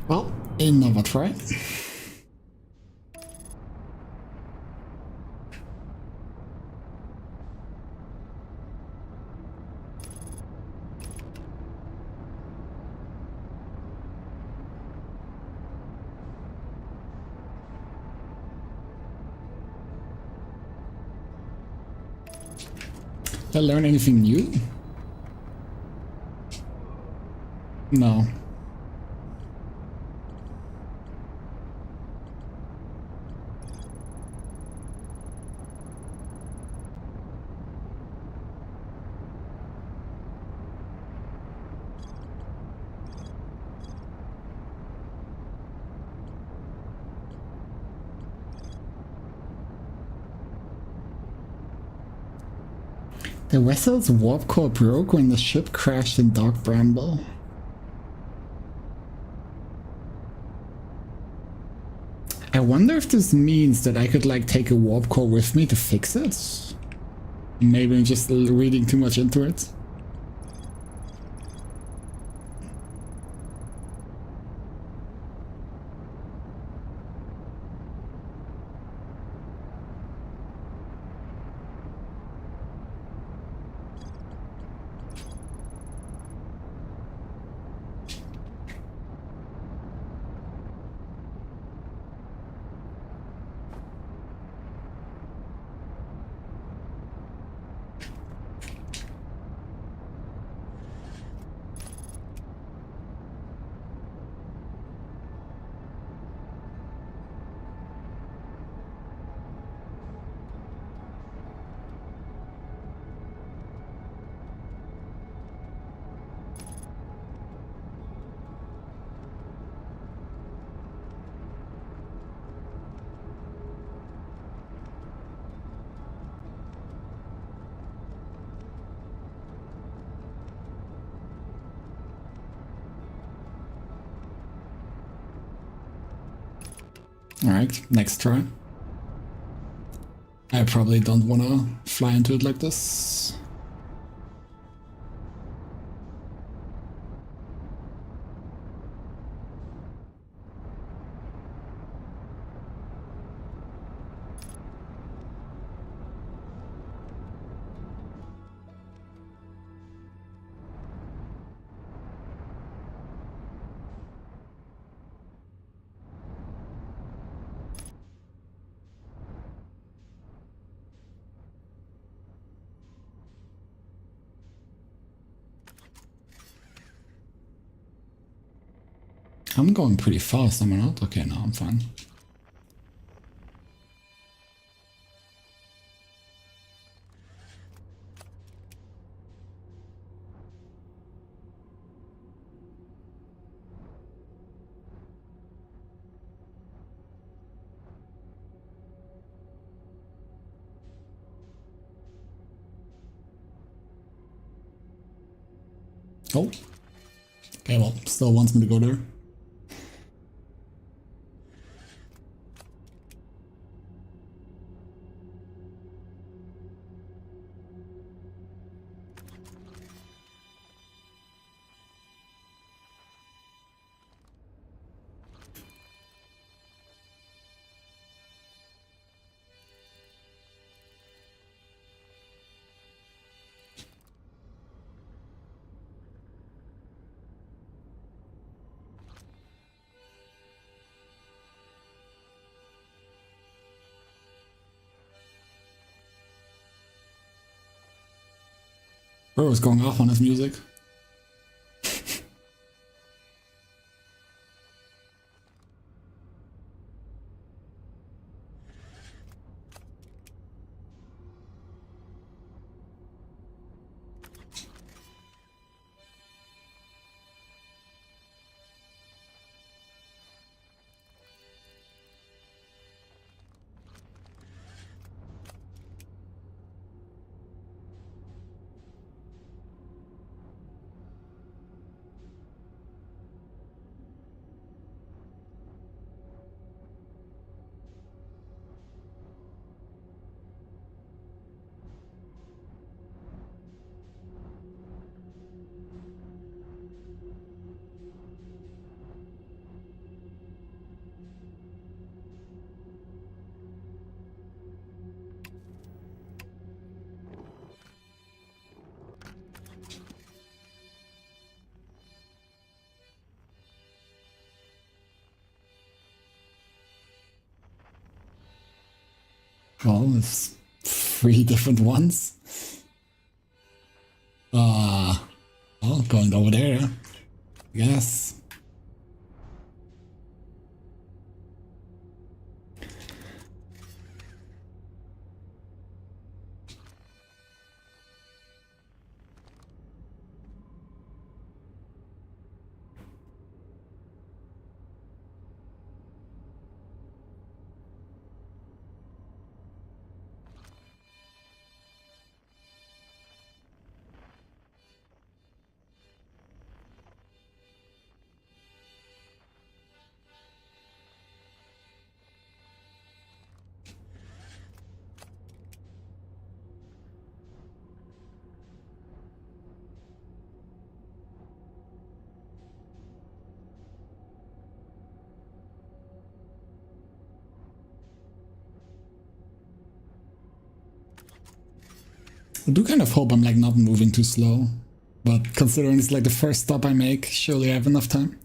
Well, another try. Did I learn anything new? No. The vessel's warp core broke when the ship crashed in Dark Bramble. I wonder if this means that I could, like, take a warp core with me to fix it? Maybe I'm just reading too much into it. Alright, next try. I probably don't want to fly into it like this. I'm going pretty fast, am I not? Okay, no, I'm fine. Oh. Okay, well, still wants me to go there. Bro is going off on his music. Well, it's 3 different ones. Well, going over there. Yes. I do kind of hope I'm like not moving too slow, but considering it's like the first stop I make, surely I have enough time.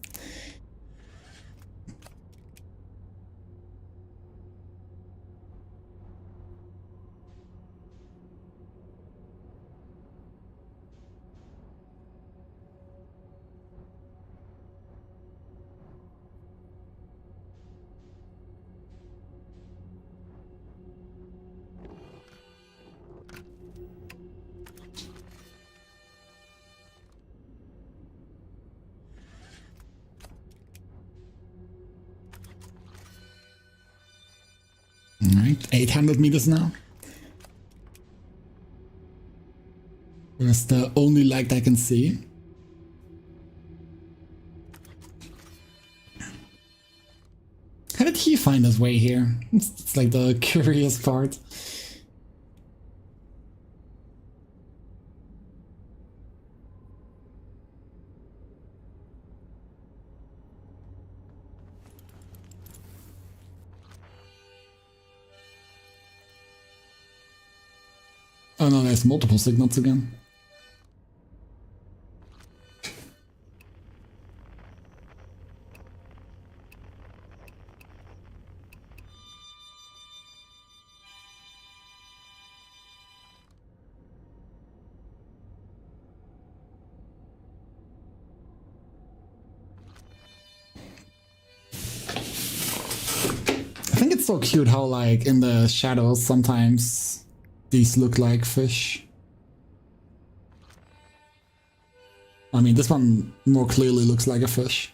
Alright, 800 meters now. That's the only light I can see. How did he find his way here? It's like the curious part. Oh no, there's multiple signals again. I think it's so cute how like in the shadows sometimes these look like fish. I mean, this one more clearly looks like a fish.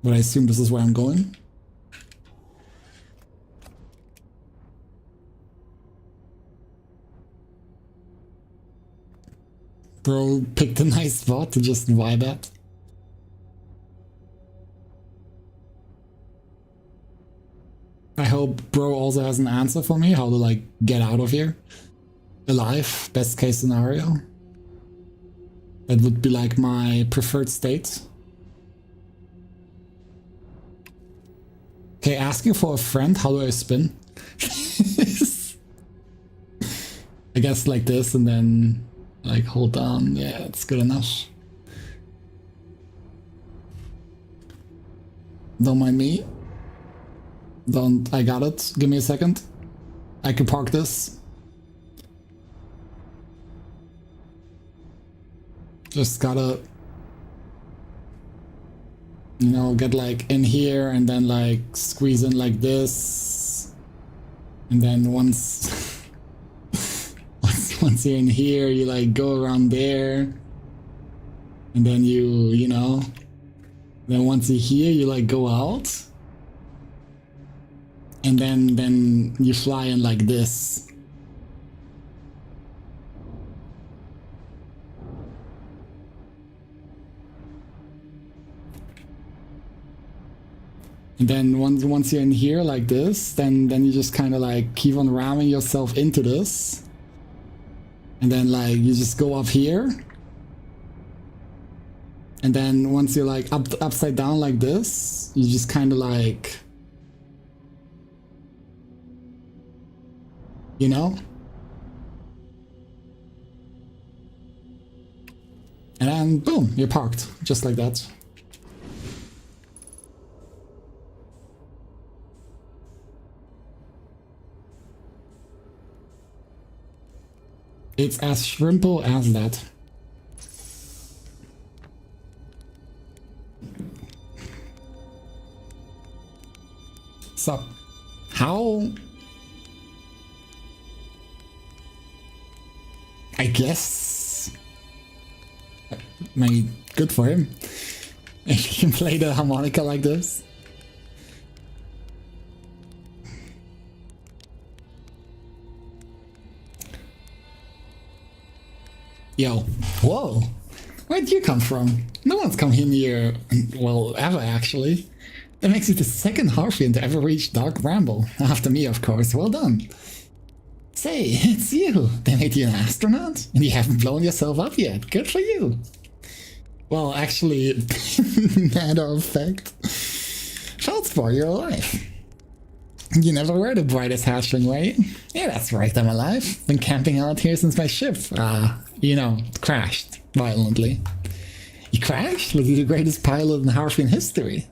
But I assume this is where I'm going. Bro picked a nice spot to just vibe at. I hope bro also has an answer for me, how to like get out of here. Alive, best case scenario. That would be like my preferred state. Okay, asking for a friend, how do I spin? I guess like this and then like hold down, yeah, it's good enough. Don't mind me. I got it. Give me a second. I can park this. Just gotta, you know, get like in here and then like squeeze in like this. And then once once you're in here, you like go around there. And then you know, then once you're here, you like go out. And then you fly in like this. And then once you're in here like this, then you just kind of like keep on ramming yourself into this. And then like you just go up here. And then once you're like upside down like this, you just kind of like, you know? And then boom, you're parked, just like that. It's as simple as that. So, how... I guess... Maybe good for him. If he can play the harmonica like this. Yo, whoa, where'd you come from? No one's come here near, well, ever actually. That makes you the second Harfian to ever reach Dark Bramble. After me, of course, well done. Say, it's you. They made you an astronaut? And you haven't blown yourself up yet. Good for you. Well, actually, matter of fact, Feldspar, you're alive. You never were the brightest hatchling, right? Yeah, that's right, I'm alive. Been camping out here since my ship, you know, crashed violently. You crashed? Was you the greatest pilot in Harfian history?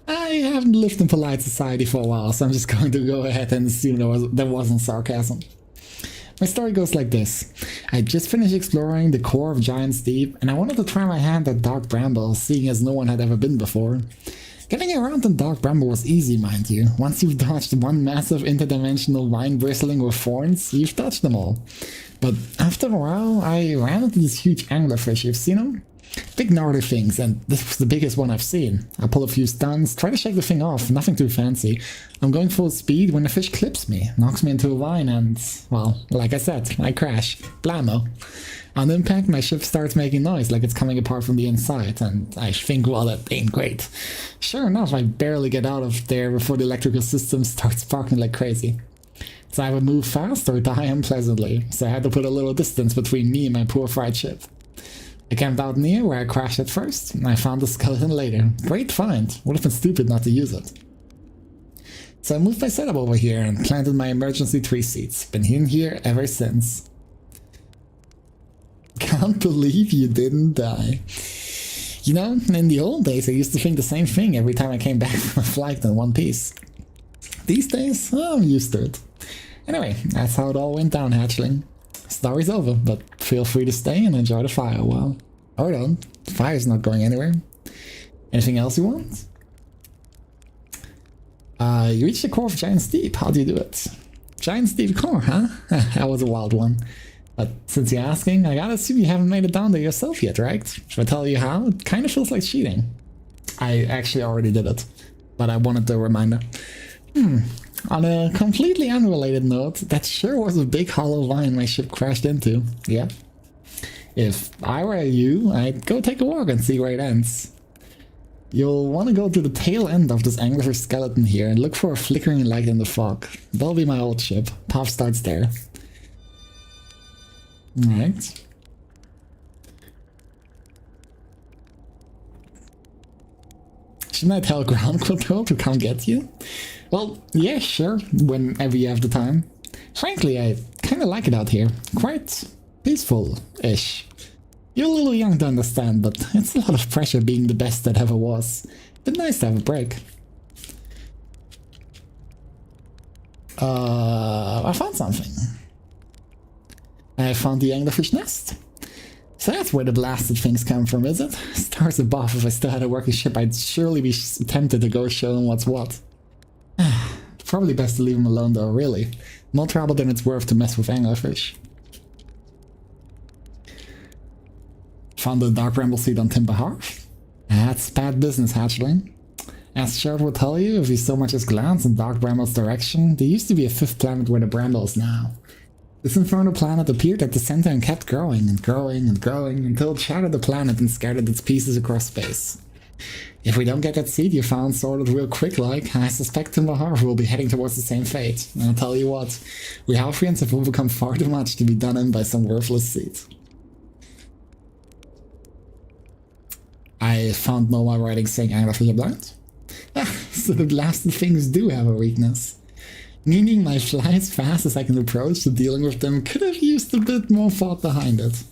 I haven't lived in polite society for a while, so I'm just going to go ahead and assume there wasn't sarcasm. My story goes like this. I just finished exploring the core of Giant's Deep, and I wanted to try my hand at Dark Bramble, seeing as no one had ever been before. Getting around in Dark Bramble was easy, mind you. Once you've dodged one massive interdimensional vine bristling with thorns, you've dodged them all. But after a while, I ran into this huge anglerfish. You've seen them? Big gnarly things, and this was the biggest one I've seen. I pull a few stunts, try to shake the thing off, nothing too fancy. I'm going full speed when the fish clips me, knocks me into a vine, and, well, like I said, I crash. Blammo. On impact, my ship starts making noise like it's coming apart from the inside, and I think, well, that ain't great. Sure enough, I barely get out of there before the electrical system starts sparking like crazy. So I would move fast or die unpleasantly, so I had to put a little distance between me and my poor fried ship. I camped out near where I crashed at first, and I found the skeleton later. Great find, would have been stupid not to use it. So I moved my setup over here and planted my emergency tree seeds. Been in here ever since. Can't believe you didn't die. You know, in the old days I used to think the same thing every time I came back from a flight in one piece. These days, I'm used to it. Anyway, that's how it all went down, hatchling. Story's over, but feel free to stay and enjoy the fire a while. Or don't, the fire's not going anywhere. Anything else you want? You reached the core of Giant's Deep. How do you do it? Giant's Deep core, huh? That was a wild one. But since you're asking, I gotta assume you haven't made it down there yourself yet, right? Should I tell you how? It kind of feels like cheating. I actually already did it, but I wanted the reminder. On a completely unrelated note, that sure was a big hollow vine my ship crashed into. Yeah. If I were you, I'd go take a walk and see where it ends. You'll want to go to the tail end of this anglerfish skeleton here and look for a flickering light in the fog. That'll be my old ship. Path starts there. Alright. Shouldn't I tell ground control to come get you? Well, yeah, sure, whenever you have the time. Frankly, I kinda like it out here. Quite peaceful-ish. You're a little young to understand, but it's a lot of pressure being the best that ever was. But nice to have a break. I found something. I found the anglerfish nest. So that's where the blasted things come from, is it? Stars above, if I still had a working ship, I'd surely be tempted to go show them what's what. Probably best to leave them alone though, really. More trouble than it's worth to mess with anglerfish. Found the dark bramble seed on Timber Hearth? That's bad business, hatchling. As Shard will tell you, if you so much as glance in Dark Bramble's direction, there used to be a fifth planet where the bramble is now. This infernal planet appeared at the center and kept growing and growing and growing until it shattered the planet and scattered its pieces across space. If we don't get that seed you found sorted real quick like, I suspect Timber Harbor will be heading towards the same fate. And I'll tell you what, we Halfrians have overcome far too much to be done in by some worthless seed. I found no more writing saying anglerfish are blind. So the blasted things do have a weakness. Meaning my fly as fast as I can approach to dealing with them could have used a bit more thought behind it.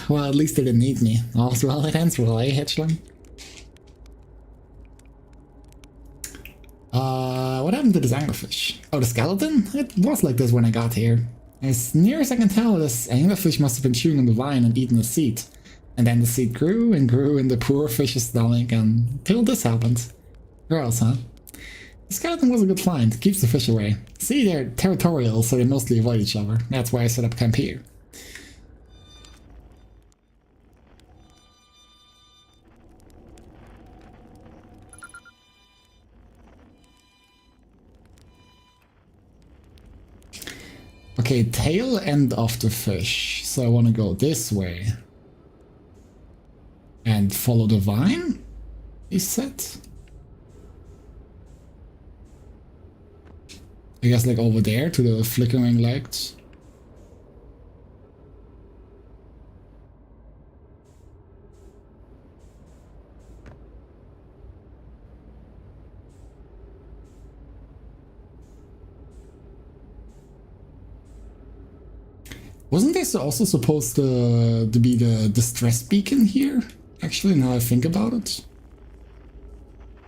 Well, at least they didn't eat me. All's well that ends well, eh, Hitchling? What happened to this anglerfish? Oh, the skeleton? It was like this when I got here. As near as I can tell, this anglerfish must have been chewing on the vine and eating the seed. And then the seed grew and grew in the poor fish's stomach until this happened. Gross, huh? The skeleton was a good find, keeps the fish away. See, they're territorial, so they mostly avoid each other. That's why I set up camp here. Okay, tail end of the fish. So I want to go this way. And follow the vine? He said. I guess like over there to the flickering lights. Wasn't this also supposed to be the distress beacon here? Actually, now I think about it.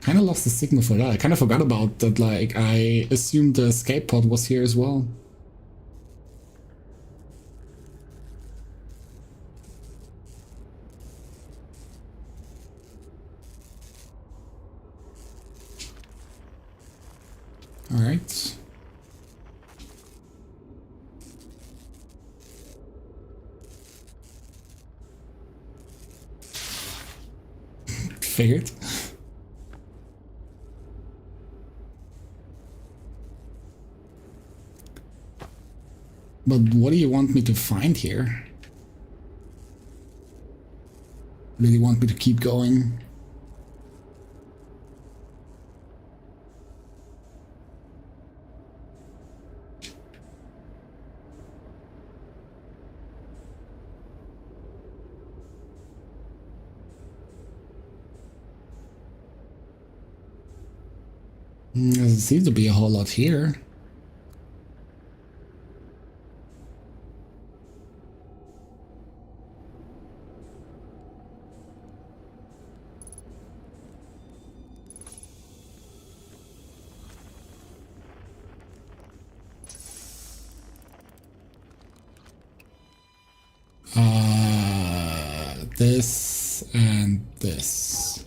Kind of lost the signal for that. I kind of forgot about that, like, I assumed the escape pod was here as well. Alright. Figured. But what do you want me to find here? Do you want me to keep going? Doesn't seem to be a whole lot here. This and this.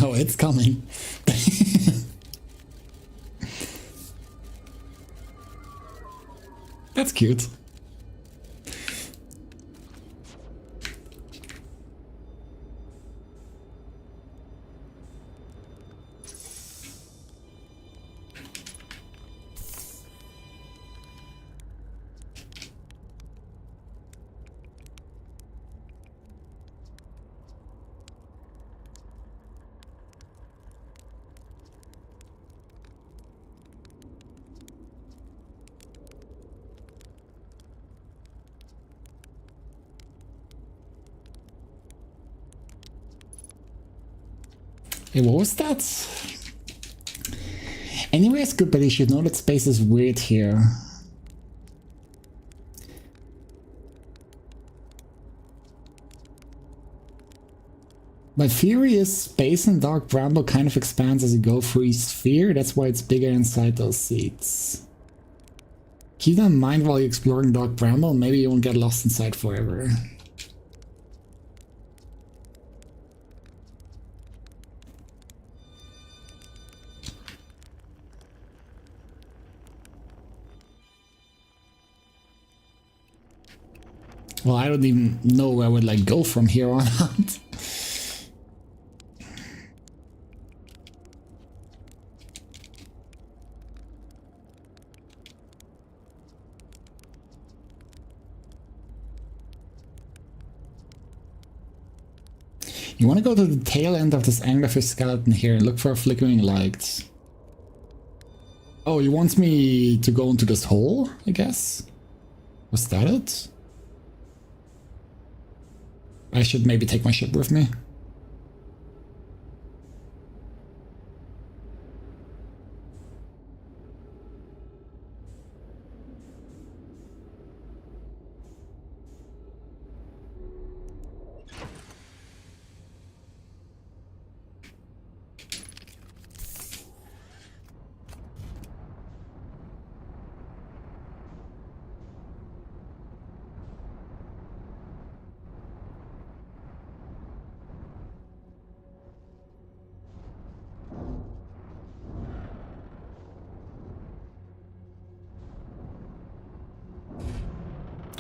Oh, it's coming. That's cute. Hey, what was that? Anyway, it's good, but you should know that space is weird here. My theory is space in Dark Bramble kind of expands as you go through each sphere. That's why it's bigger inside those seats. Keep that in mind while you're exploring Dark Bramble. Maybe you won't get lost inside forever. Well, I don't even know where I would like go from here on out. You want to go to the tail end of this anglerfish skeleton here and look for flickering lights. Oh, you want me to go into this hole, I guess? Was that it? I should maybe take my ship with me.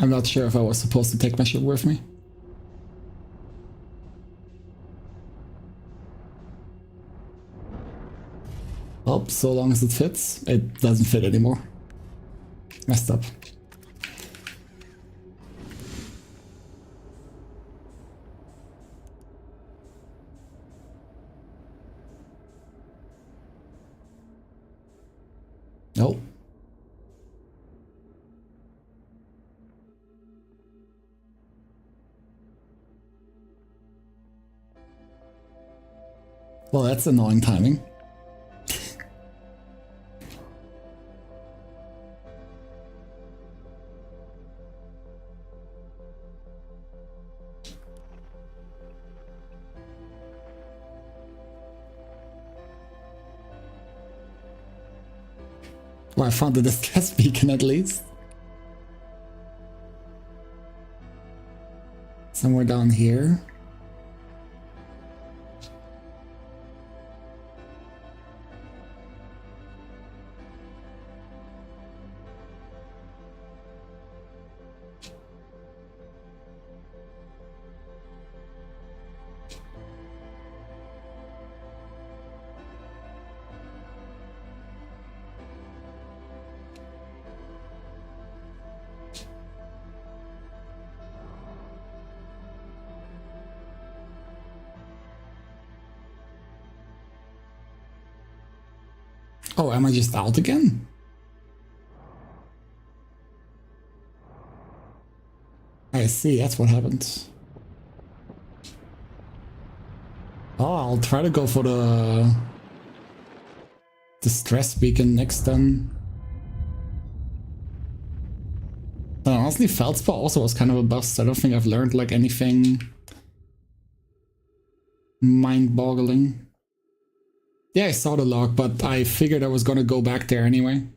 I'm not sure if I was supposed to take my ship with me. Oh, so long as it fits. It doesn't fit anymore. Messed up. Nope. Well, that's annoying timing. Well, I found the distress beacon at least. Somewhere down here. Oh, am I just out again? I see, that's what happened. Oh, I'll try to go for the distress beacon next then. But honestly, Feldspar also was kind of a bust. I don't think I've learned like anything mind-boggling. Yeah, I saw the log, but I figured I was gonna go back there anyway.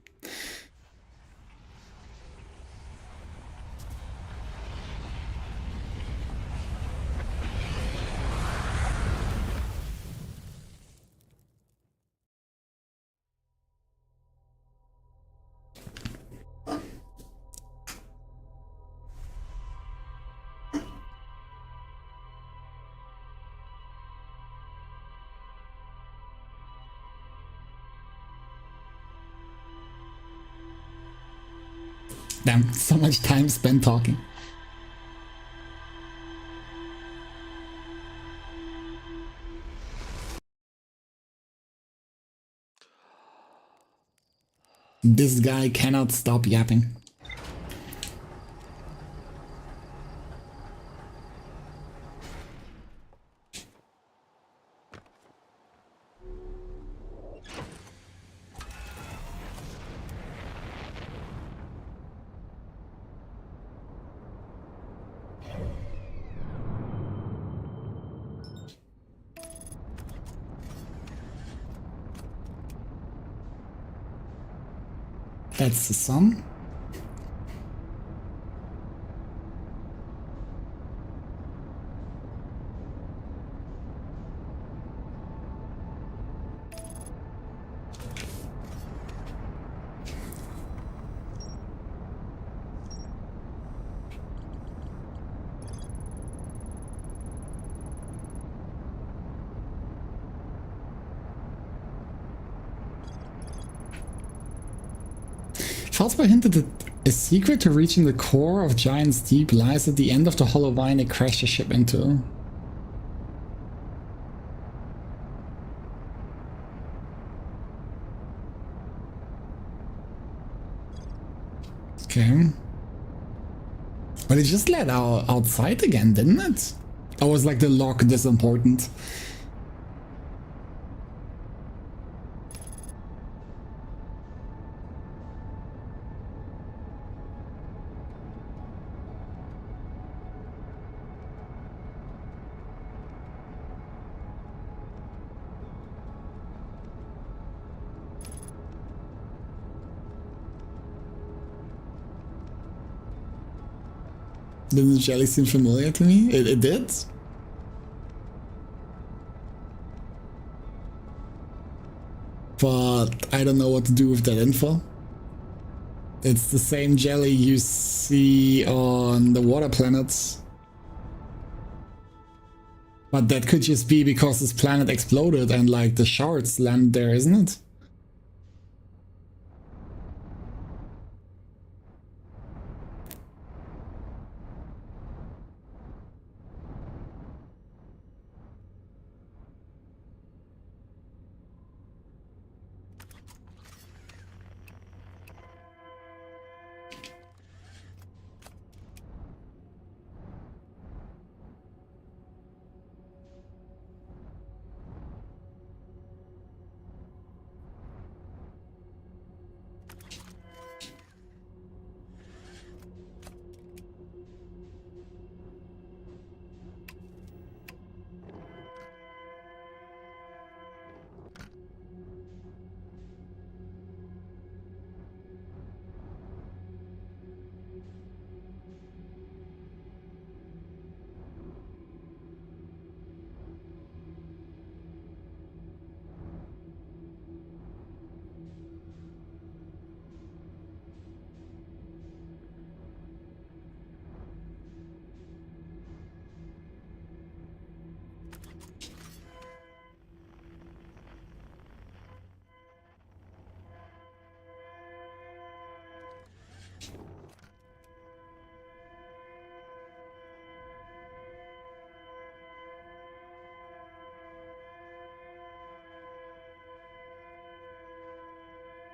Damn, so much time spent talking. This guy cannot stop yapping. That's the sun. Falsper hinted that a secret to reaching the core of Giant's Deep lies at the end of the hollow vine it crashed the ship into. Okay. But it just led outside again, didn't it? Or was like the lock this important? Didn't the jelly seem familiar to me? It did? But I don't know what to do with that info. It's the same jelly you see on the water planets. But that could just be because this planet exploded and like the shards land there, isn't it?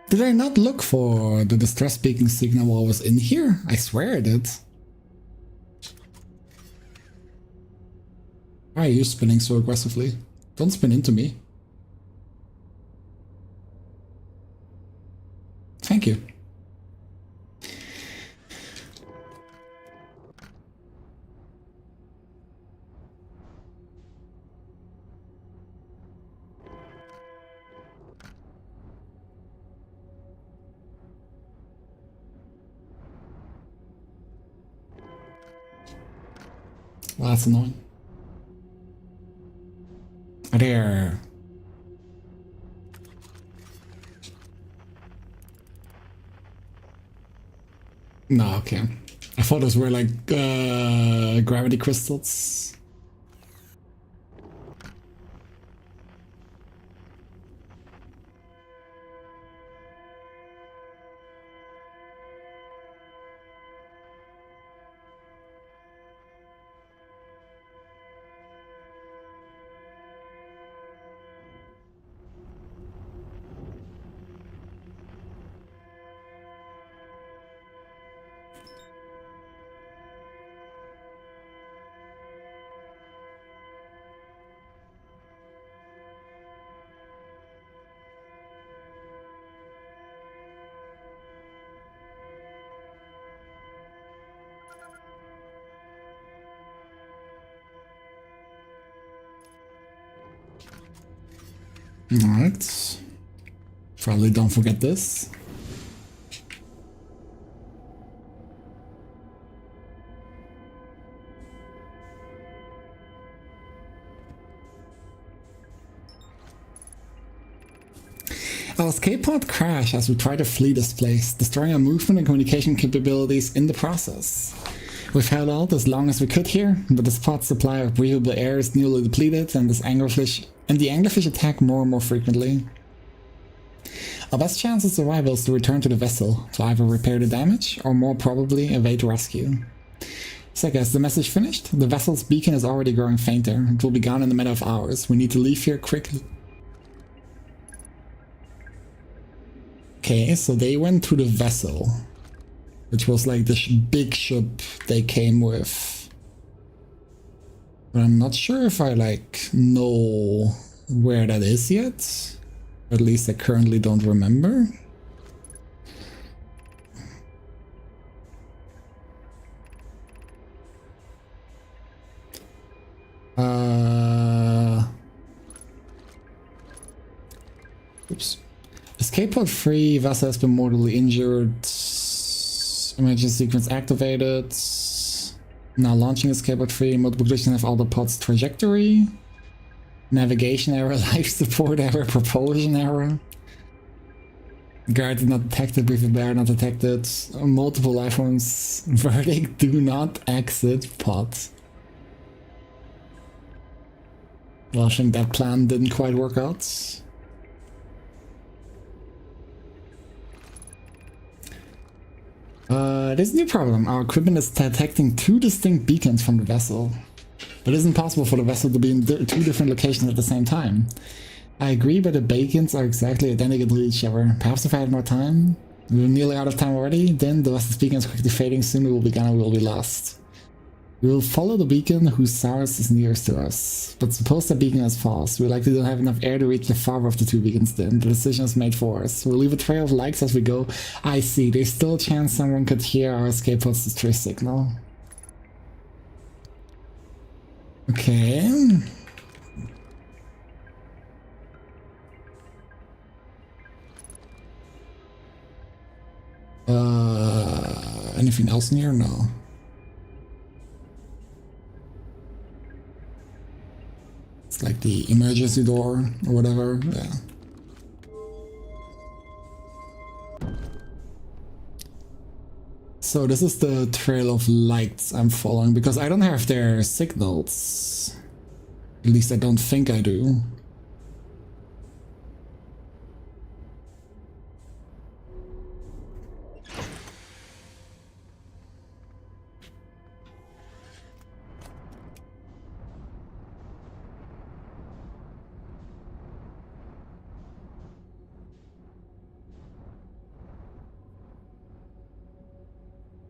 Did I not look for the distress beacon signal while I was in here? I swear I did. Why are you spinning so aggressively? Don't spin into me. Thank you. Well, that's annoying. There. No, okay. I thought those were like gravity crystals. Alright. Probably don't forget this. Our escape pod crashed as we tried to flee this place, destroying our movement and communication capabilities in the process. We've held out as long as we could here, but the pod's supply of breathable air is nearly depleted and the anglerfish attack more and more frequently. Our best chance of survival is to return to the vessel, to either repair the damage or more probably evade rescue. Sega, is the message finished? The vessel's beacon is already growing fainter. It will be gone in a matter of hours. We need to leave here quickly. Okay, so they went to the vessel, which was like the big ship they came with. But I'm not sure if I like know where that is yet. At least I currently don't remember. Oops. Escape pod 3, vessel has been mortally injured. Emergency sequence activated. Now launching escape pod 3. Multiple glitches have altered pod's trajectory. Navigation error, life support error, propulsion error. Guard not detected, breathing bear not detected. Multiple life forms. Verdict, do not exit pod. Well, I think that plan didn't quite work out. There's a new problem. Our equipment is detecting 2 distinct beacons from the vessel. But it isn't possible for the vessel to be in 2 different locations at the same time. I agree, but the beacons are exactly identical to each other. Perhaps if I had more time? We're nearly out of time already. Then the vessel's beacon is quickly fading. Soon we will be gone and we will be lost. We will follow the beacon whose source is nearest to us. But suppose the beacon is false. We likely don't have enough air to reach the farther of the 2 beacons then. The decision is made for us. We'll leave a trail of lights as we go. I see. There's still a chance someone could hear our escape pod's distress signal. Okay. Anything else in here? No. It's like the emergency door or whatever. Yeah. So this is the trail of lights I'm following because I don't have their signals. At least I don't think I do.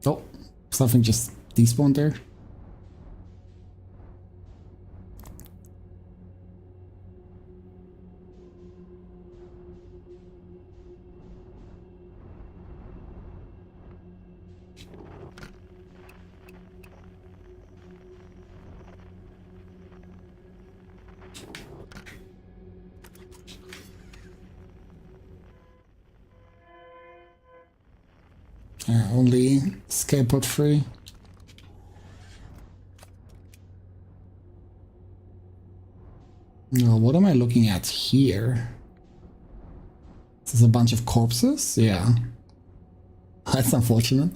Oh, something just despawned there. Only escape pod 3. No, what am I looking at here? Is this a bunch of corpses? Yeah. That's unfortunate.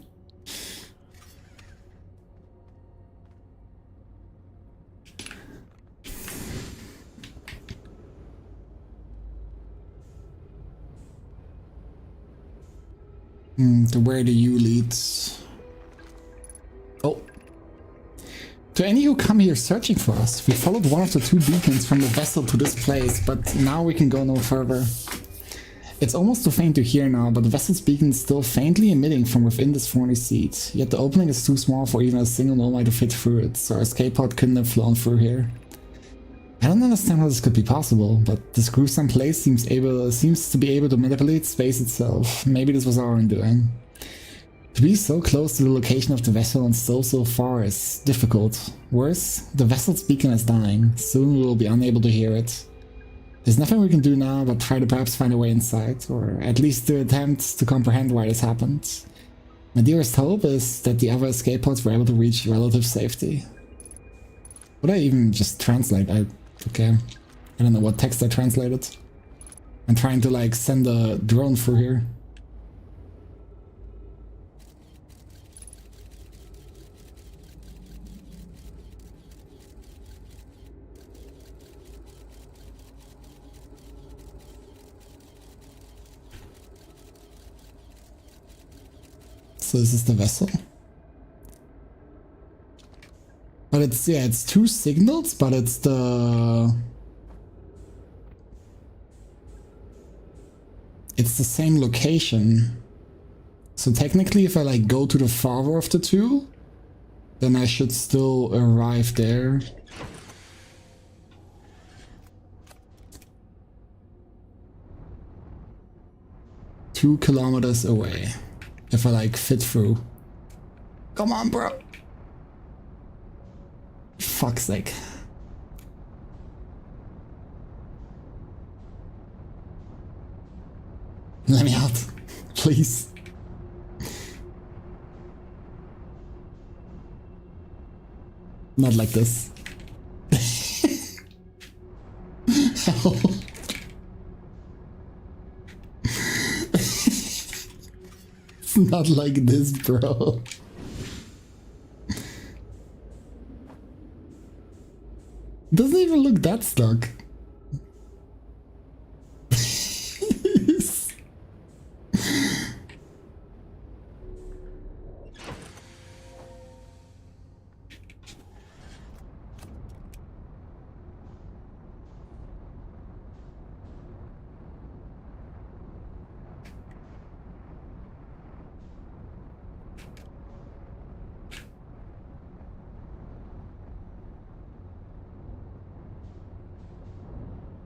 To where do you lead? Oh. To any who come here searching for us, we followed one of the 2 beacons from the vessel to this place, but now we can go no further. It's almost too faint to hear now, but the vessel's beacon is still faintly emitting from within this thorny seat. Yet the opening is too small for even a single nomad to fit through it, so our escape pod couldn't have flown through here. I don't understand how this could be possible, but this gruesome place seems to be able to manipulate space itself. Maybe this was our undoing. To be so close to the location of the vessel and still so far is difficult. Worse, the vessel's beacon is dying. Soon we will be unable to hear it. There's nothing we can do now but try to perhaps find a way inside, or at least to attempt to comprehend why this happened. My dearest hope is that the other escape pods were able to reach relative safety. Would I even just translate? Okay. I don't know what text I translated. I'm trying to like send a drone through here. So this is the vessel. But it's, yeah, it's two signals, but it's the... It's the same location. So technically if I like go to the farther of the two, then I should still arrive there. Two kilometers away. If I like fit through. Come on, bro. Fuck's sake. Let me out, please. Not like this. Help. It's not like this, bro. Doesn't even look that stuck.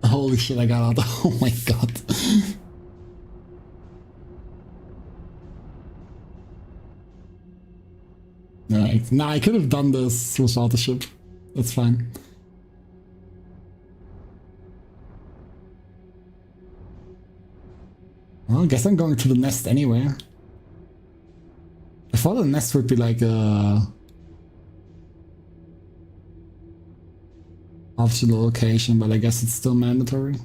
Holy shit, I got out. Oh my god. Alright, nah, I could have done this without the ship. That's fine. Well, I guess I'm going to the nest anyway. I thought the nest would be like a... optional location, but I guess it's still mandatory.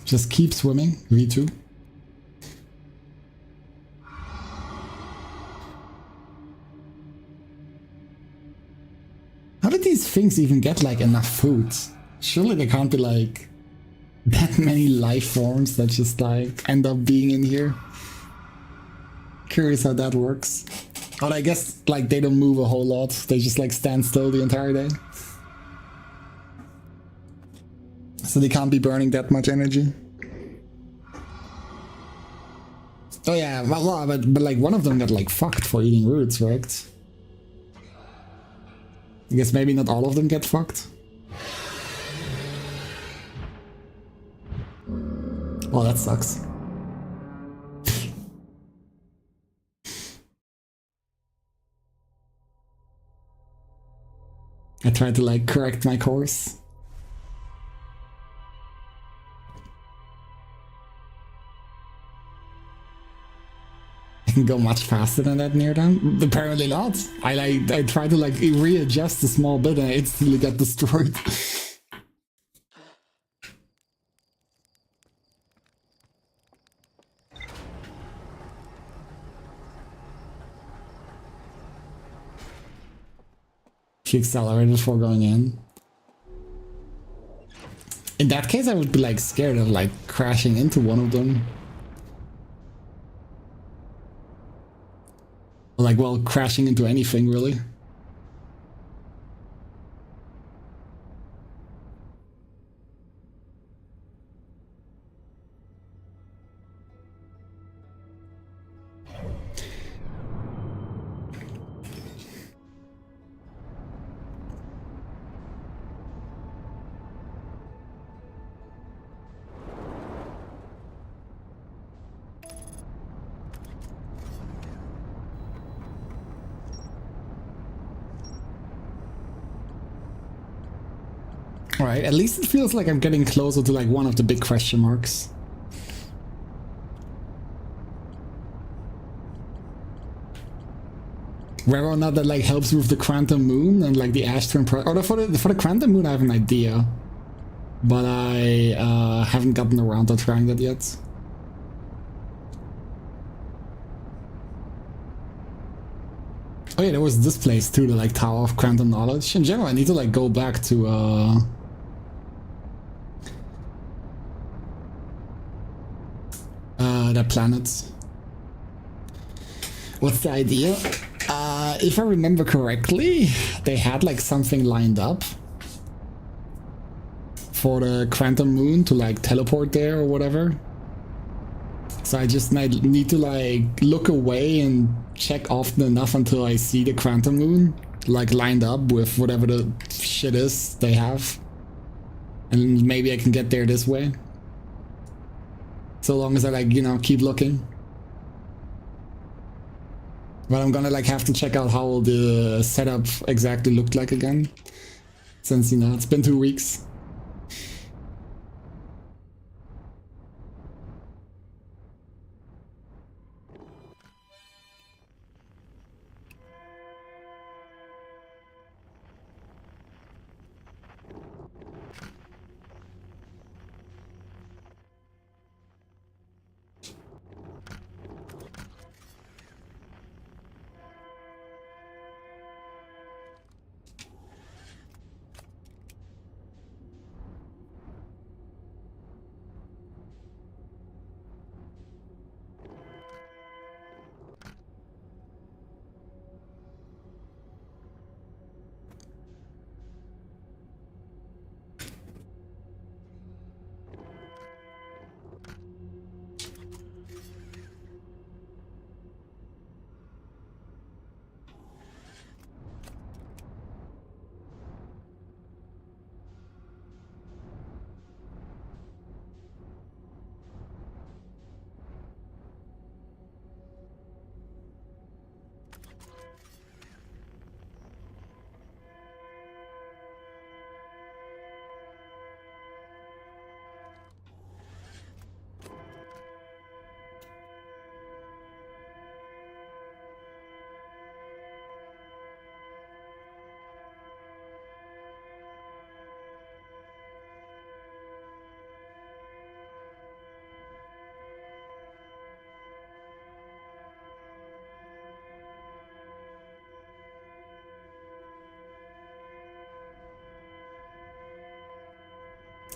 Just keep swimming, V2. How did these things even get like enough food? Surely there can't be like that many life forms that just like end up being in here. Curious how that works. But I guess like they don't move a whole lot. They just like stand still the entire day. So they can't be burning that much energy. Oh yeah, well, but like one of them got like fucked for eating roots, right? I guess maybe not all of them get fucked. Oh, that sucks. I tried to like correct my course. I can go much faster than that near them? Apparently not. I tried to like readjust a small bit and I instantly got destroyed. She accelerated before going in. In that case, I would be like scared of like crashing into one of them. Like, well, crashing into anything, really. Alright, at least it feels like I'm getting closer to like one of the big question marks. Whether or not that like helps with the quantum moon and like the Ashturn pro- or for the quantum moon I have an idea. But I haven't gotten around to trying that yet. Oh yeah, there was this place too, the like Tower of Quantum Knowledge. In general, I need to like go back to that planet. What's the idea? If I remember correctly, they had like something lined up for the quantum moon to like teleport there or whatever. So I just need to like look away and check often enough until I see the quantum moon like lined up with whatever the shit is they have. And maybe I can get there this way. So long as I like, you know, keep looking. But I'm gonna like have to check out how the setup exactly looked like again. Since, you know, it's been 2 weeks.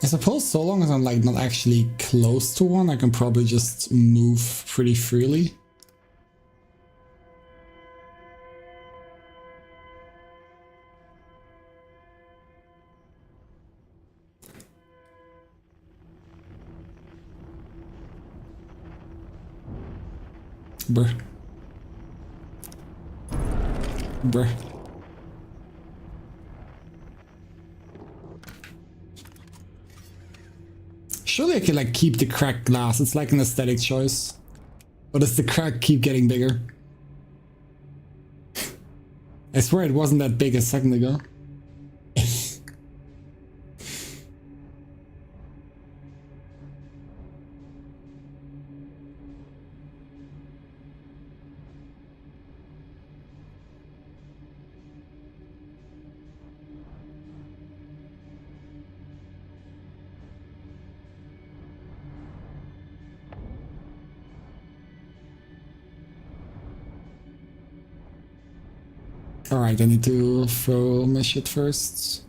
I suppose so long as I'm like not actually close to one, I can probably just move pretty freely. Bruh. Bruh. Surely I can like keep the cracked glass, it's like an aesthetic choice. Or does the crack keep getting bigger? I swear it wasn't that big a second ago. Alright, I need to throw my shit first.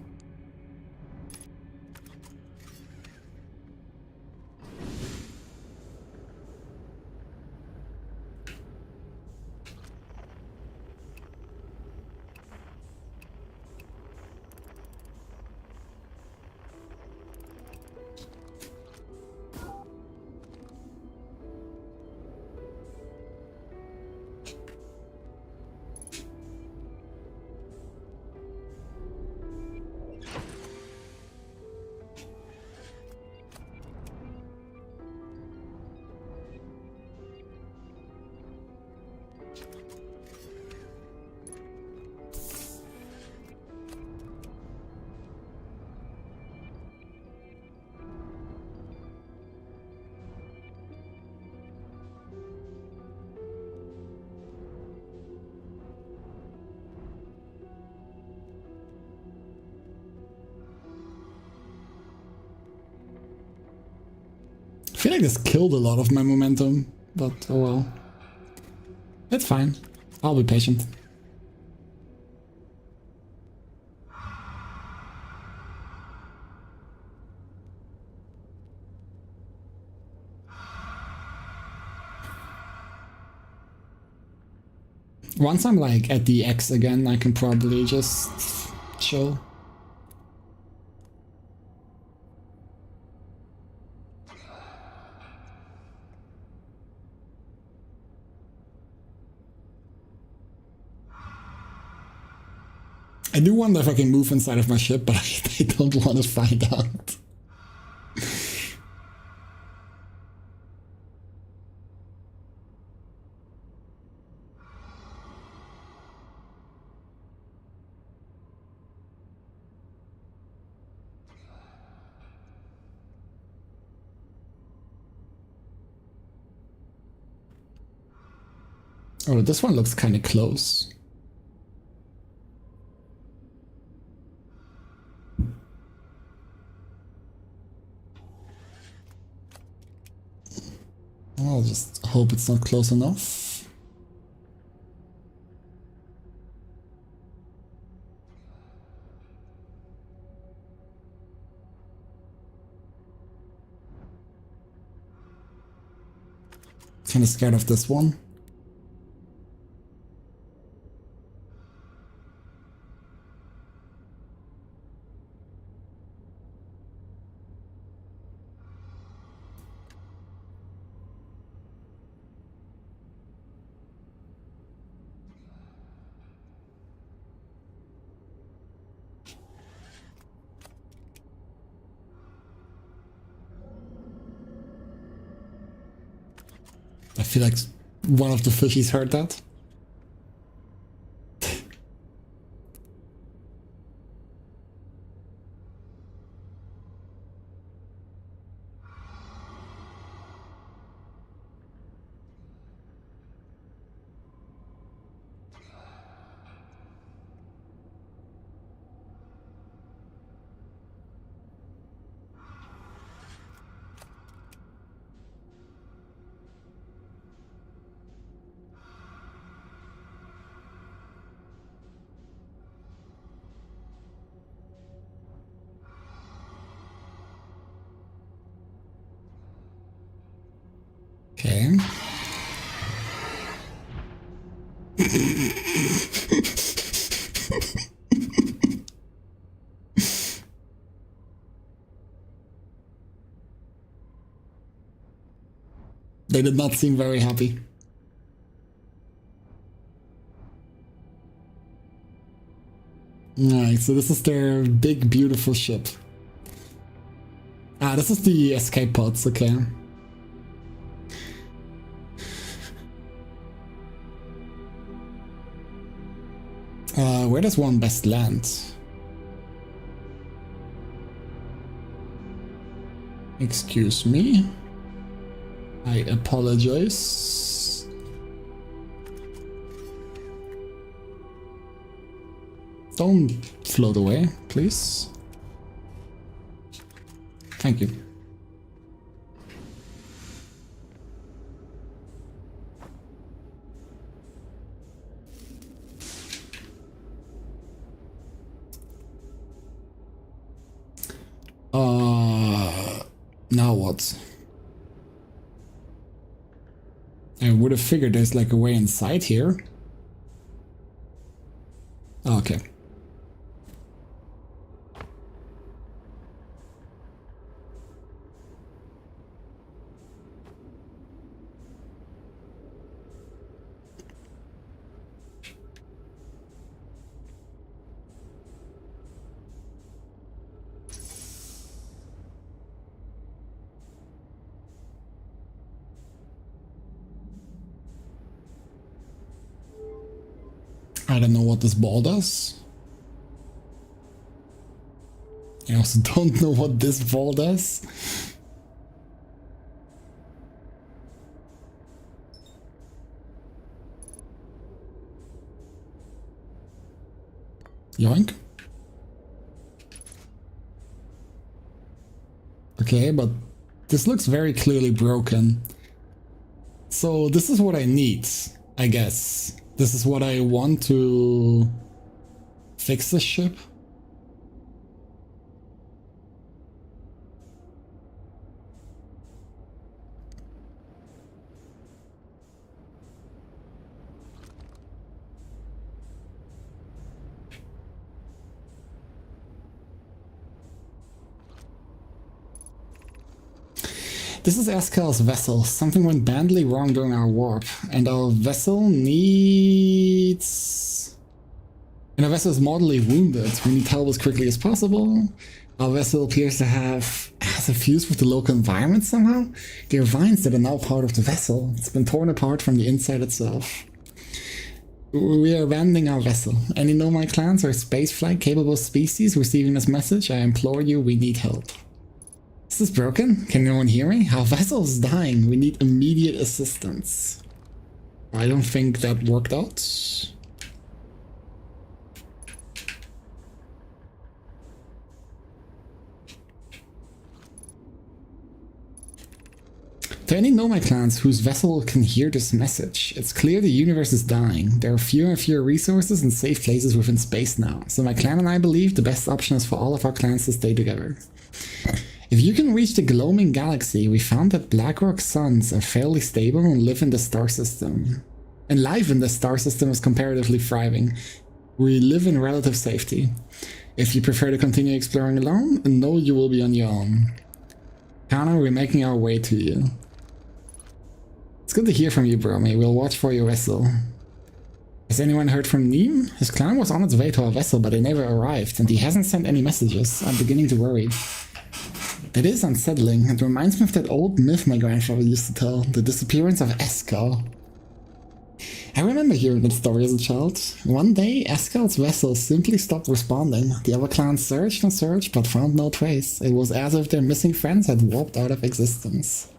feel like this killed a lot of my momentum, but oh well. It's fine. I'll be patient. Once I'm like at the X again, I can probably just chill. I do wonder if I can move inside of my ship, but I don't want to find out. Oh, this one looks kind of close. I'll just hope it's not close enough. Kinda scared of this one. I feel like one of the fishies heard that. Okay. They did not seem very happy. Alright, so this is their big, beautiful ship. Ah, this is the escape pods, okay. Where does one best land? Excuse me. I apologize. Don't float away, please. Thank you. Now what? I would have figured there's like a way inside here. Okay. I don't know what this ball does. I also don't know what this ball does. Yoink. Okay, but This looks very clearly broken. So this is what I need, I guess. This is what I want to fix this ship. This is Eskel's vessel. Something went badly wrong during our warp, and our vessel needs... And our vessel is mortally wounded. We need help as quickly as possible. Our vessel appears to has a fuse with the local environment somehow. There are vines that are now part of the vessel. It's been torn apart from the inside itself. We are abandoning our vessel. Any nomad clans or spaceflight capable species receiving this message, I implore you, we need help. Is this broken? Can no one hear me? Our vessel is dying. We need immediate assistance. I don't think that worked out. To any nomad clans whose vessel can hear this message, it's clear the universe is dying. There are fewer and fewer resources and safe places within space now, so my clan and I believe the best option is for all of our clans to stay together. If you can reach the gloaming galaxy, we found that Blackrock suns are fairly stable and live in the star system. And life in the star system is comparatively thriving. We live in relative safety. If you prefer to continue exploring alone, know you will be on your own. Kana, we're making our way to you. It's good to hear from you, Bromy. We'll watch for your vessel. Has anyone heard from Neem? His clan was on its way to our vessel, but they never arrived, and he hasn't sent any messages. I'm beginning to worry. It is unsettling. It reminds me of that old myth my grandfather used to tell, the disappearance of Eskel. I remember hearing that story as a child. One day, Eskel's vessel simply stopped responding. The other clans searched and searched, but found no trace. It was as if their missing friends had warped out of existence.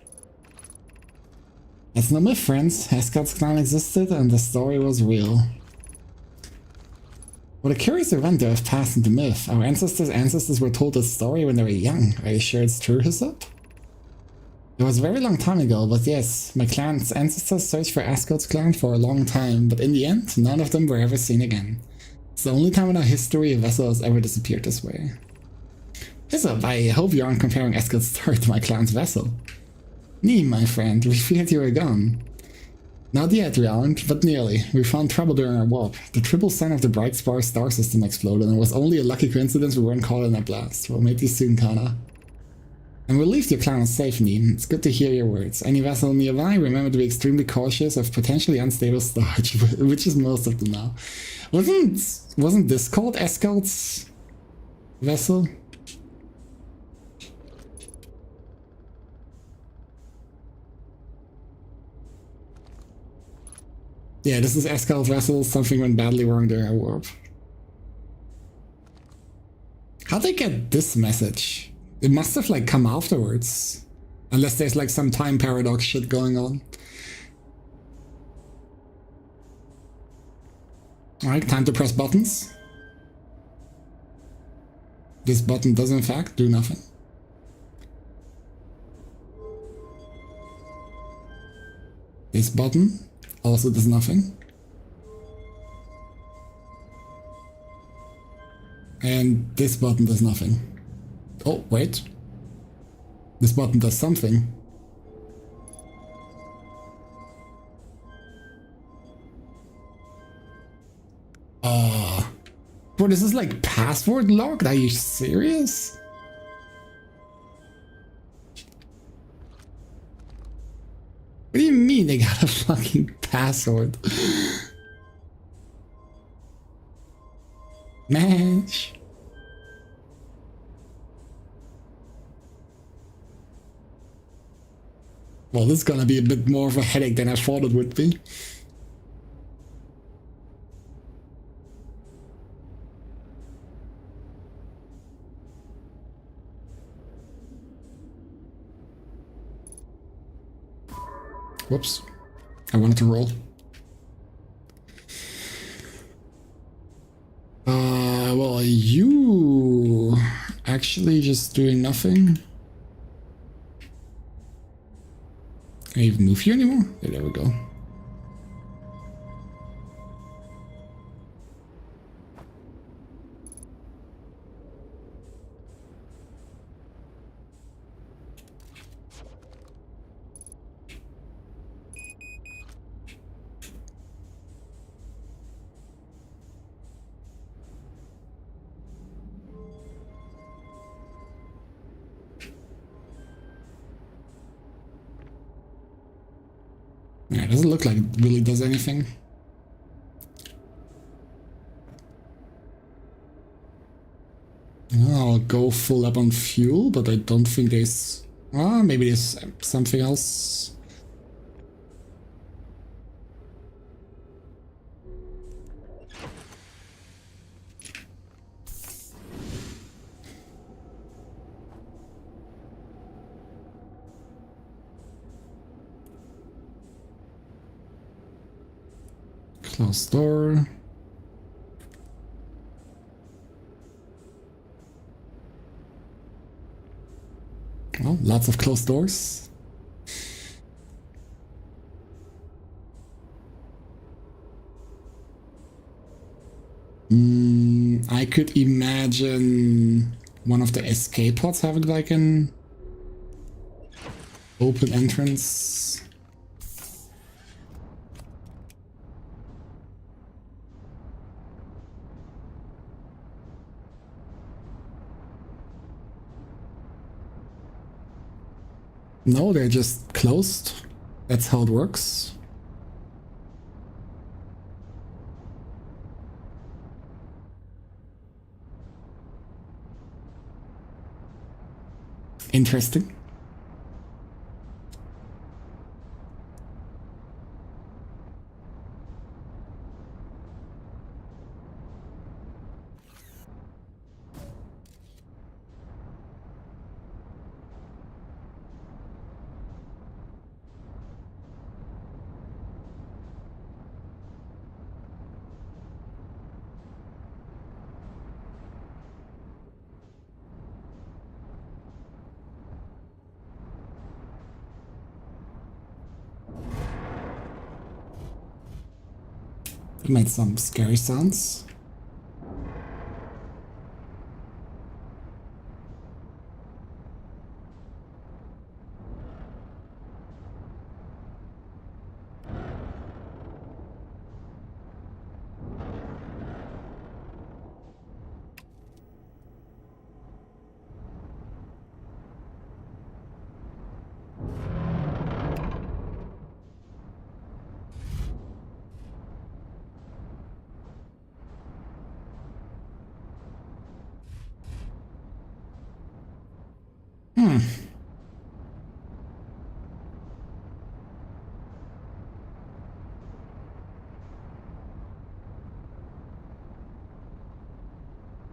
It's no myth, friends. Eskel's clan existed, and the story was real. What a curious event to have passed into myth. Our ancestors were told this story when they were young. Are you sure it's true, Hyssop? It was a very long time ago, but yes, my clan's ancestors searched for Askel's clan for a long time, but in the end, none of them were ever seen again. It's the only time in our history a vessel has ever disappeared this way. Hyssop, I hope you aren't comparing Askel's story to my clan's vessel. Neem, my friend, we feared you were gone. Not yet, Round, but nearly. We found trouble during our warp. The triple sun of the Bright Spar star system exploded, and it was only a lucky coincidence we weren't caught in that blast. We'll meet you soon, Kana. I'm relieved your clan is safe, Neem. It's good to hear your words. Any vessel nearby, remember to be extremely cautious of potentially unstable starch, which is most of them now. Wasn't this called Eskel's vessel? Yeah, this is Eskel's vessel. Something went badly wrong during our warp. How'd they get this message? It must have like come afterwards. Unless there's like some time paradox shit going on. Alright, time to press buttons. This button does in fact do nothing. This button also does nothing. And this button does nothing. Oh, wait. This button does something. Bro, this is like password locked? Are you serious? What do you mean they got a fucking password? Match. Well, this is gonna be a bit more of a headache than I thought it would be. Whoops. I wanted to roll. Well, you actually just doing nothing. Can I even move you anymore? Yeah, there we go. Yeah, it doesn't look like it really does anything. I'll go full up on fuel, but I don't think there's... Ah, maybe there's something else. Closed door. Oh, lots of closed doors. I could imagine one of the escape pods having like an open entrance. No, they're just closed. That's how it works. Interesting. It made some scary sounds.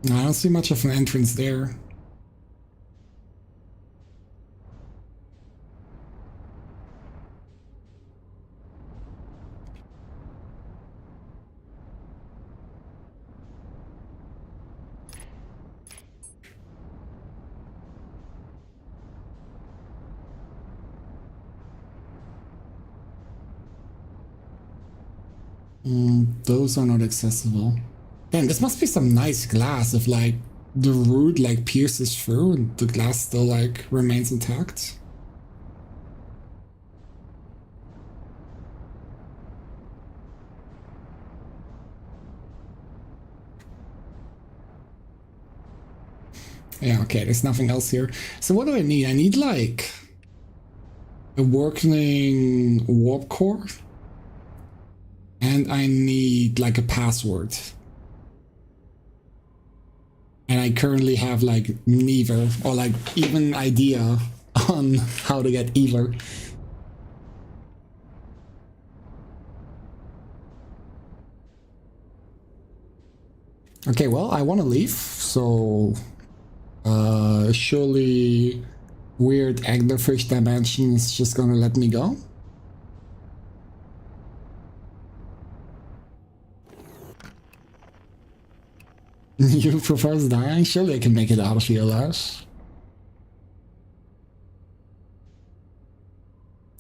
I don't see much of an entrance there. Those are not accessible. Damn, this must be some nice glass if like the root like pierces through and the glass still like remains intact. Yeah, okay, there's nothing else here. So what do I need? I need like a working warp core. And I need like a password. And I currently have like neither, or like even idea on how to get either. Okay, well, I want to leave, so surely weird anglerfish dimension is just gonna let me go. You propose dying? Surely I can make it out of here, Lars.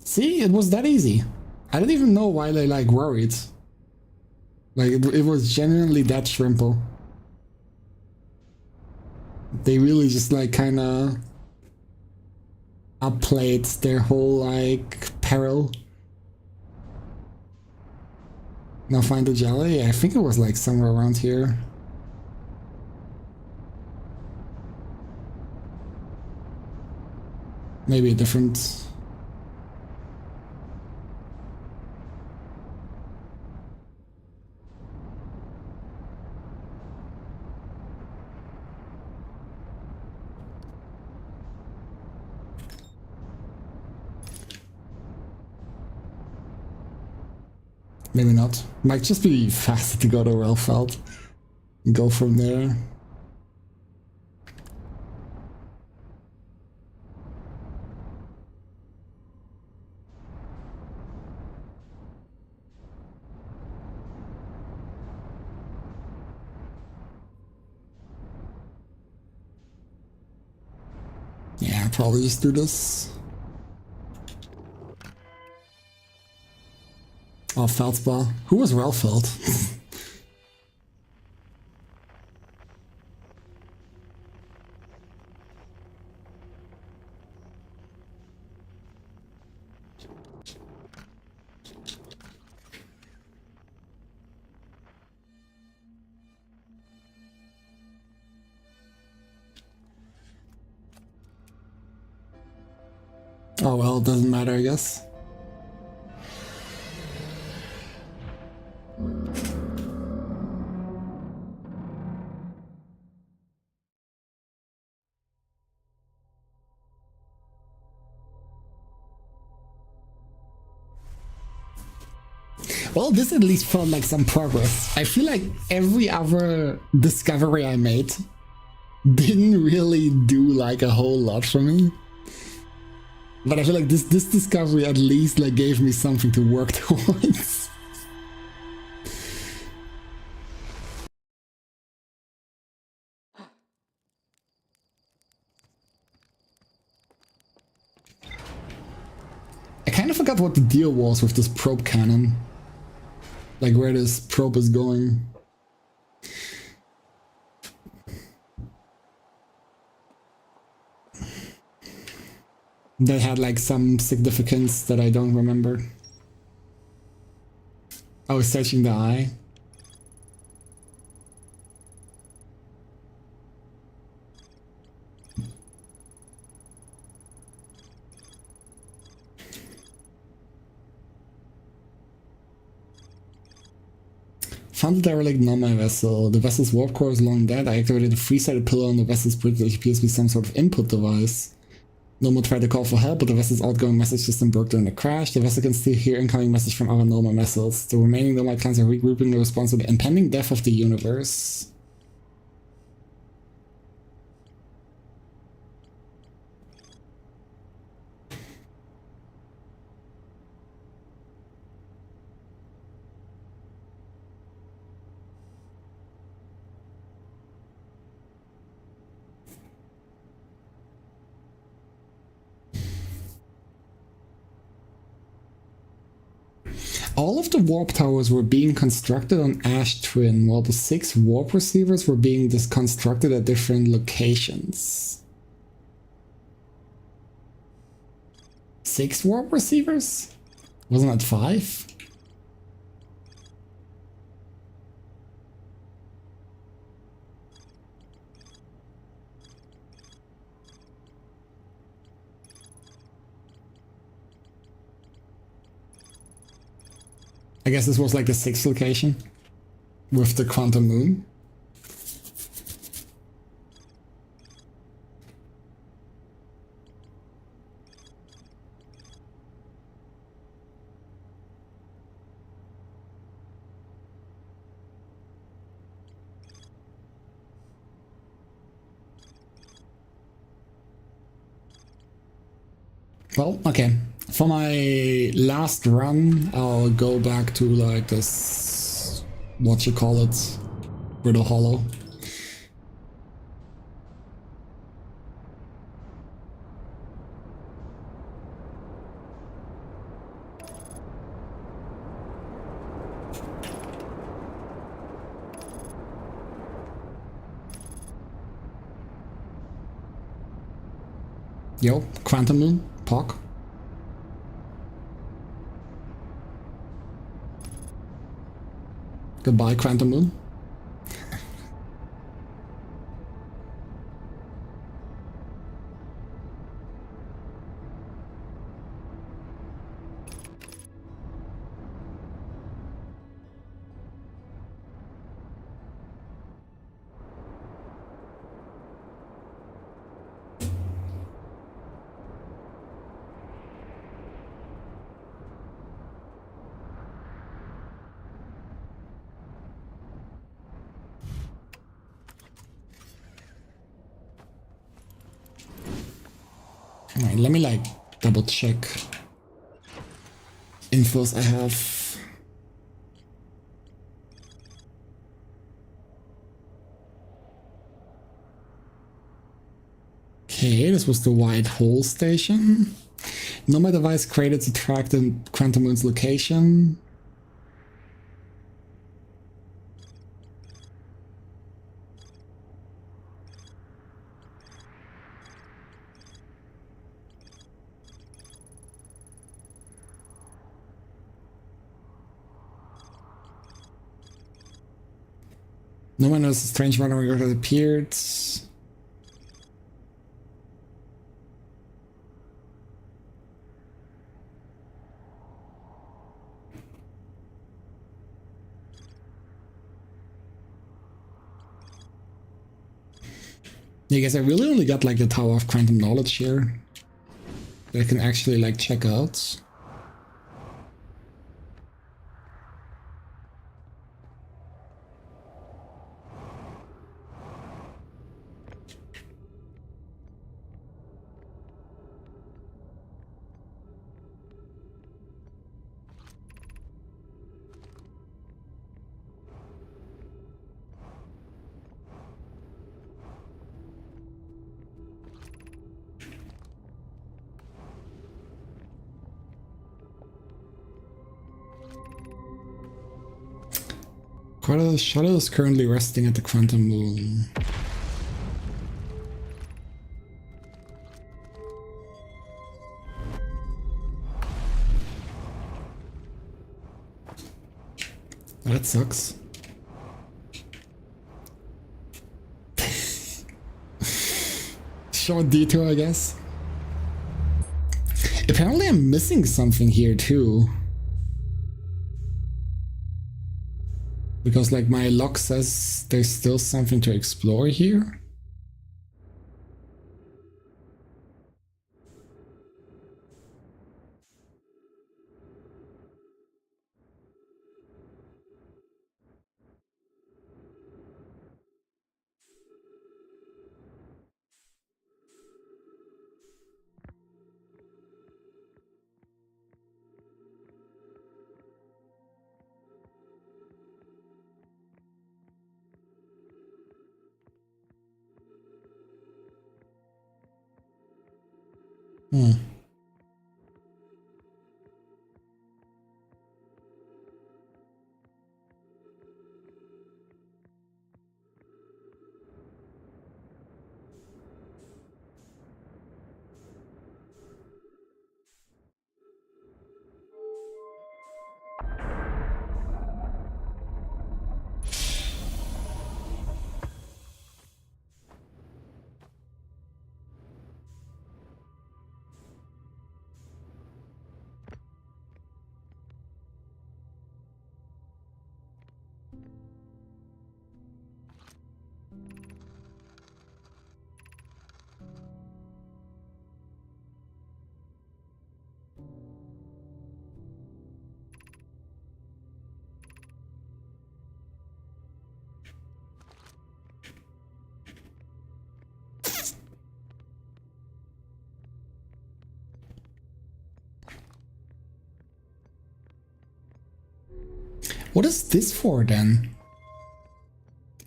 See, it was that easy. I don't even know why they like worried. Like it was genuinely that simple. They really just like kind of upplayed their whole like peril. Now find the jelly. I think it was like somewhere around here. Maybe a different. Maybe not. Might just be faster to go to Relfeld and go from there. Yeah, probably just do this. Oh, Feldspar. Who was Relfeld? Oh well, it doesn't matter, I guess. Well, this at least felt like some progress. I feel like every other discovery I made didn't really do like a whole lot for me. But I feel like this discovery at least like gave me something to work towards. I kind of forgot what the deal was with this probe cannon. Like where this probe is going. That had like some significance that I don't remember. I was searching the eye. Found the derelict Nomai vessel. The vessel's warp core is long dead. I activated a three-sided pillar on the vessel's bridge, which appears to be some sort of input device. Noma tried to call for help, but the vessel's outgoing message system broke during the crash. The vessel can still hear incoming message from other Noma vessels. The remaining Noma clans are regrouping in response to the impending death of the universe. All of the warp towers were being constructed on Ash Twin, while the 6 warp receivers were being constructed at different locations. 6 warp receivers? Wasn't that 5? I guess this was like the 6th location with the quantum moon. Well, okay. For my last run, I'll go back to like this, what you call it, Brittle Hollow. Yo, Quantum Moon, POC. Goodbye, Quantum Moon. Alright, let me like double check infos I have. Okay, this was the white hole station. Nomad device created to track the Quantum Moon's location. No one knows a strange runner that appeared. Yeah, I guess I really only got like the Tower of Quantum Knowledge here that I can actually like check out. The shuttle is currently resting at the Quantum Moon. That sucks. Short detour, I guess. Apparently I'm missing something here too. Because like my log says there's still something to explore here. Hmm. What is this for then?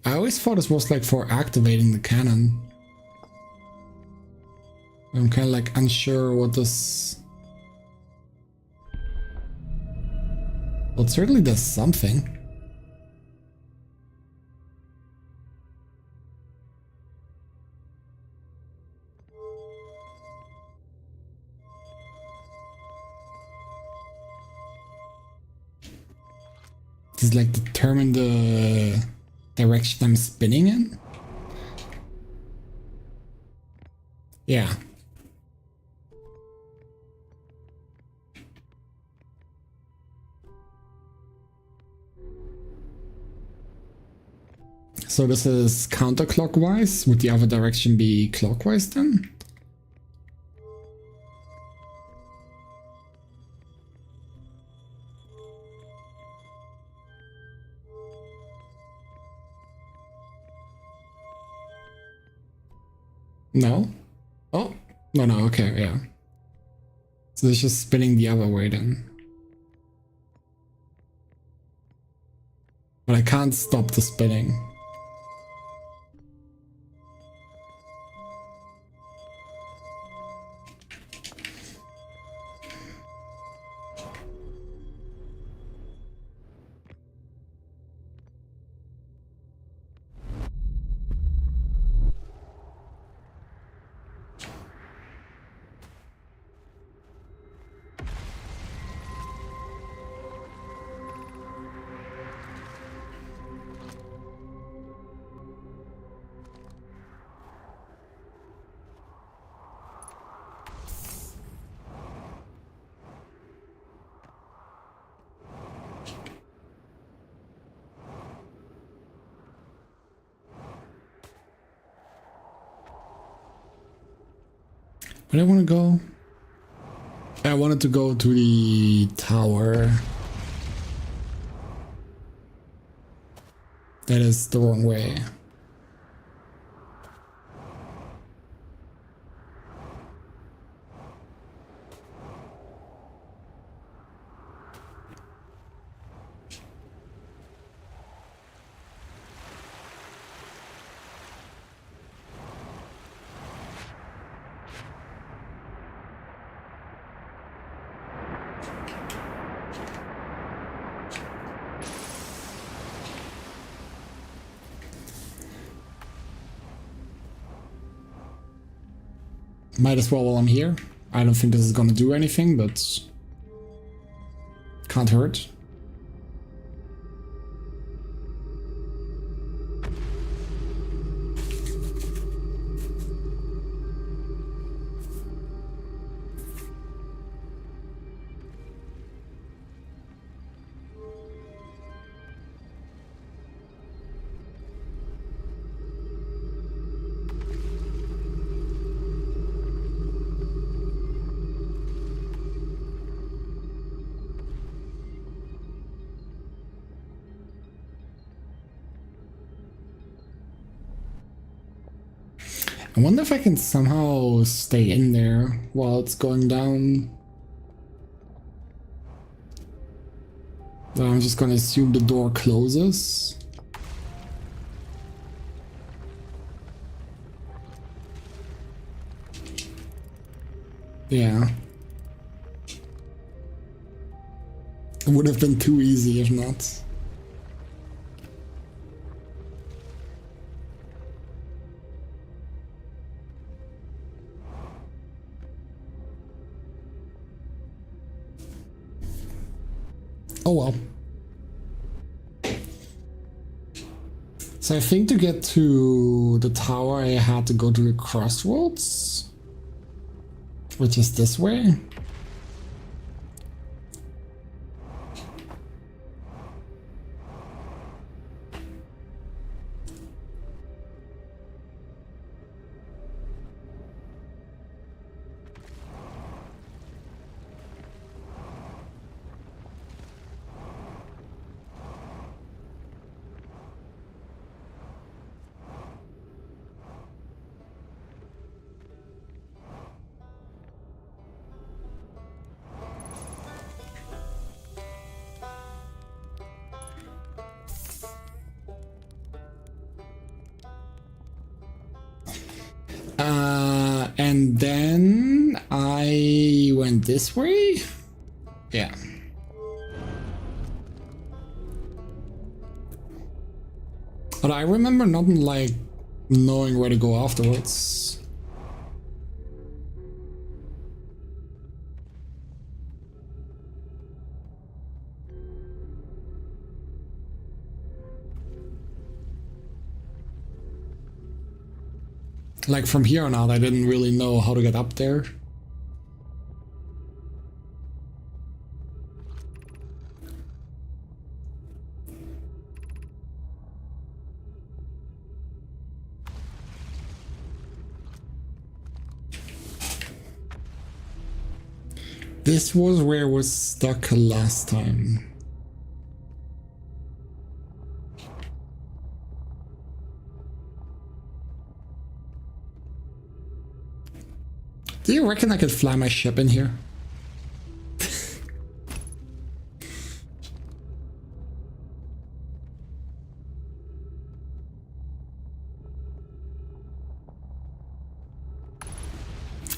I always thought this was like for activating the cannon. I'm kind of like unsure what this... Well, it certainly does something. Does it like determine the direction I'm spinning in? Yeah. So this is counterclockwise. Would the other direction be clockwise then? No? Oh, no, okay, yeah. So it's just spinning the other way then. But I can't stop the spinning. Where do I want to go? I wanted to go to the tower. That is the wrong way. Might as well while I'm here. I don't think this is gonna do anything, but can't hurt. I wonder if I can somehow stay in there while it's going down. I'm just gonna assume the door closes. Yeah. It would have been too easy if not. Oh well. So I think to get to the tower I had to go to the crossroads, which is this way. And then I went this way? Yeah. But I remember not like knowing where to go afterwards. Like from here on out, I didn't really know how to get up there. This was where I was stuck last time. Do you reckon I could fly my ship in here?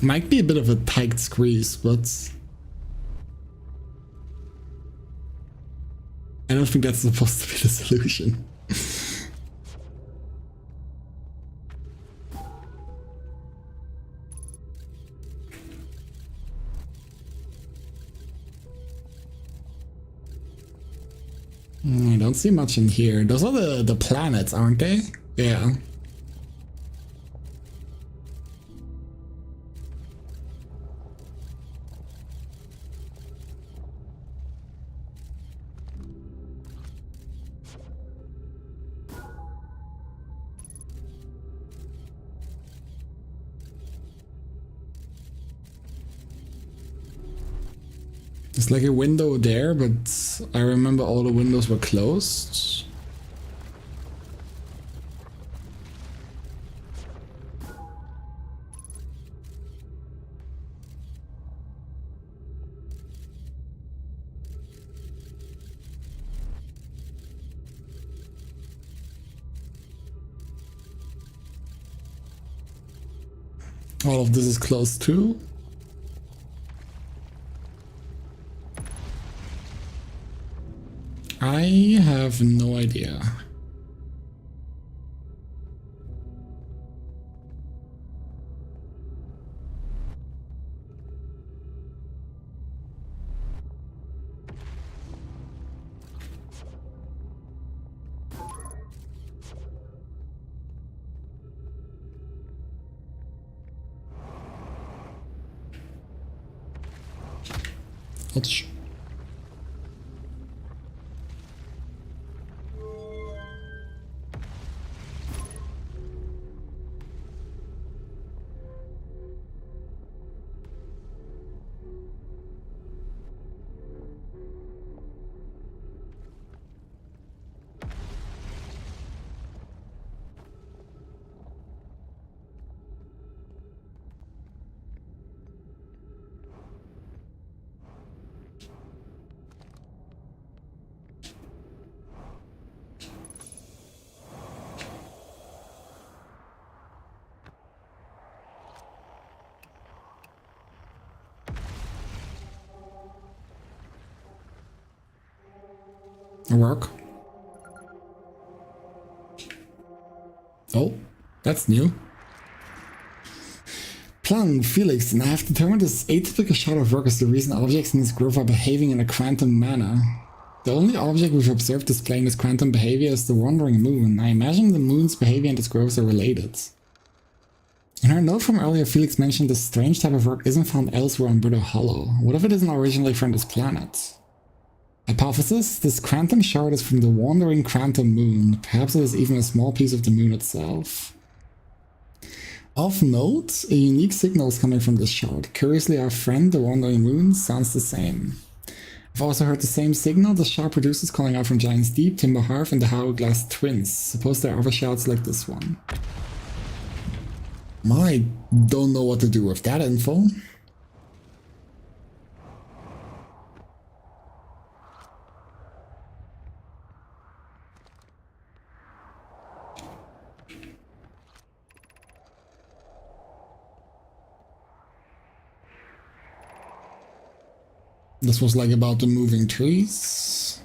Might be a bit of a tight squeeze, but I don't think that's supposed to be the solution. I don't see much in here. Those are the planets, aren't they? Yeah. There's like a window there, but I remember all the windows were closed. All of this is closed too. I have no idea. Ouch. Work. Oh, that's new. Plan, Felix, and I have determined this atypical shot of work is the reason objects in this grove are behaving in a quantum manner. The only object we've observed displaying this quantum behavior is the wandering moon. I imagine the moon's behavior and its groves are related. In her note from earlier, Felix mentioned this strange type of work isn't found elsewhere on Buddha Hollow. What if it isn't originally from this planet? Hypothesis: this quantum shard is from the wandering quantum moon. Perhaps it is even a small piece of the moon itself. Of note, a unique signal is coming from this shard. Curiously, our friend, the wandering moon, sounds the same. I've also heard the same signal the shard produces calling out from Giant's Deep, Timber Hearth, and the Hourglass Twins. Suppose there are other shards like this one. I don't know what to do with that info. This was like about the moving trees.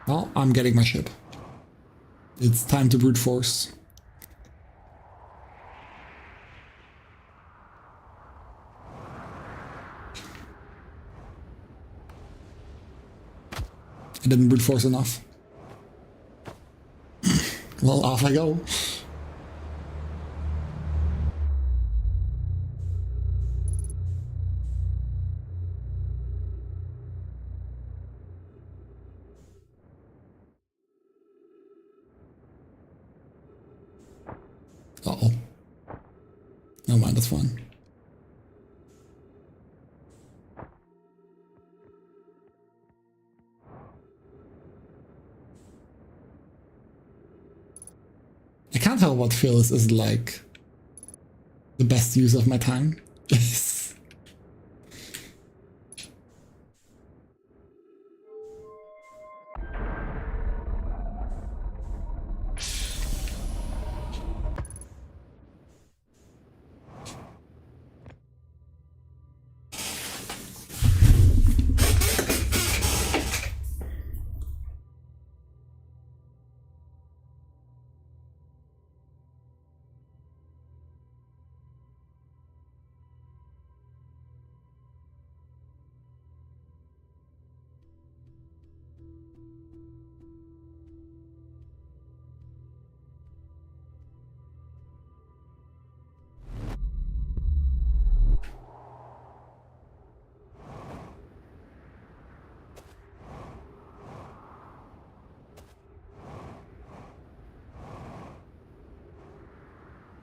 Well, I'm getting my ship. It's time to brute force. I didn't brute force enough. Well, off I go. Uh-oh. Never mind, that's fine. I can't tell what Fearless is like the best use of my time.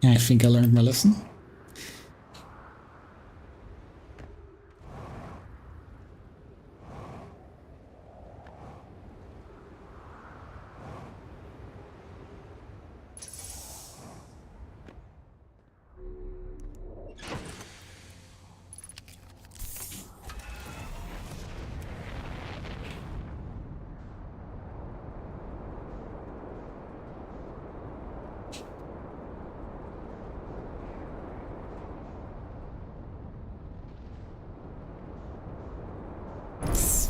I think I learned my lesson.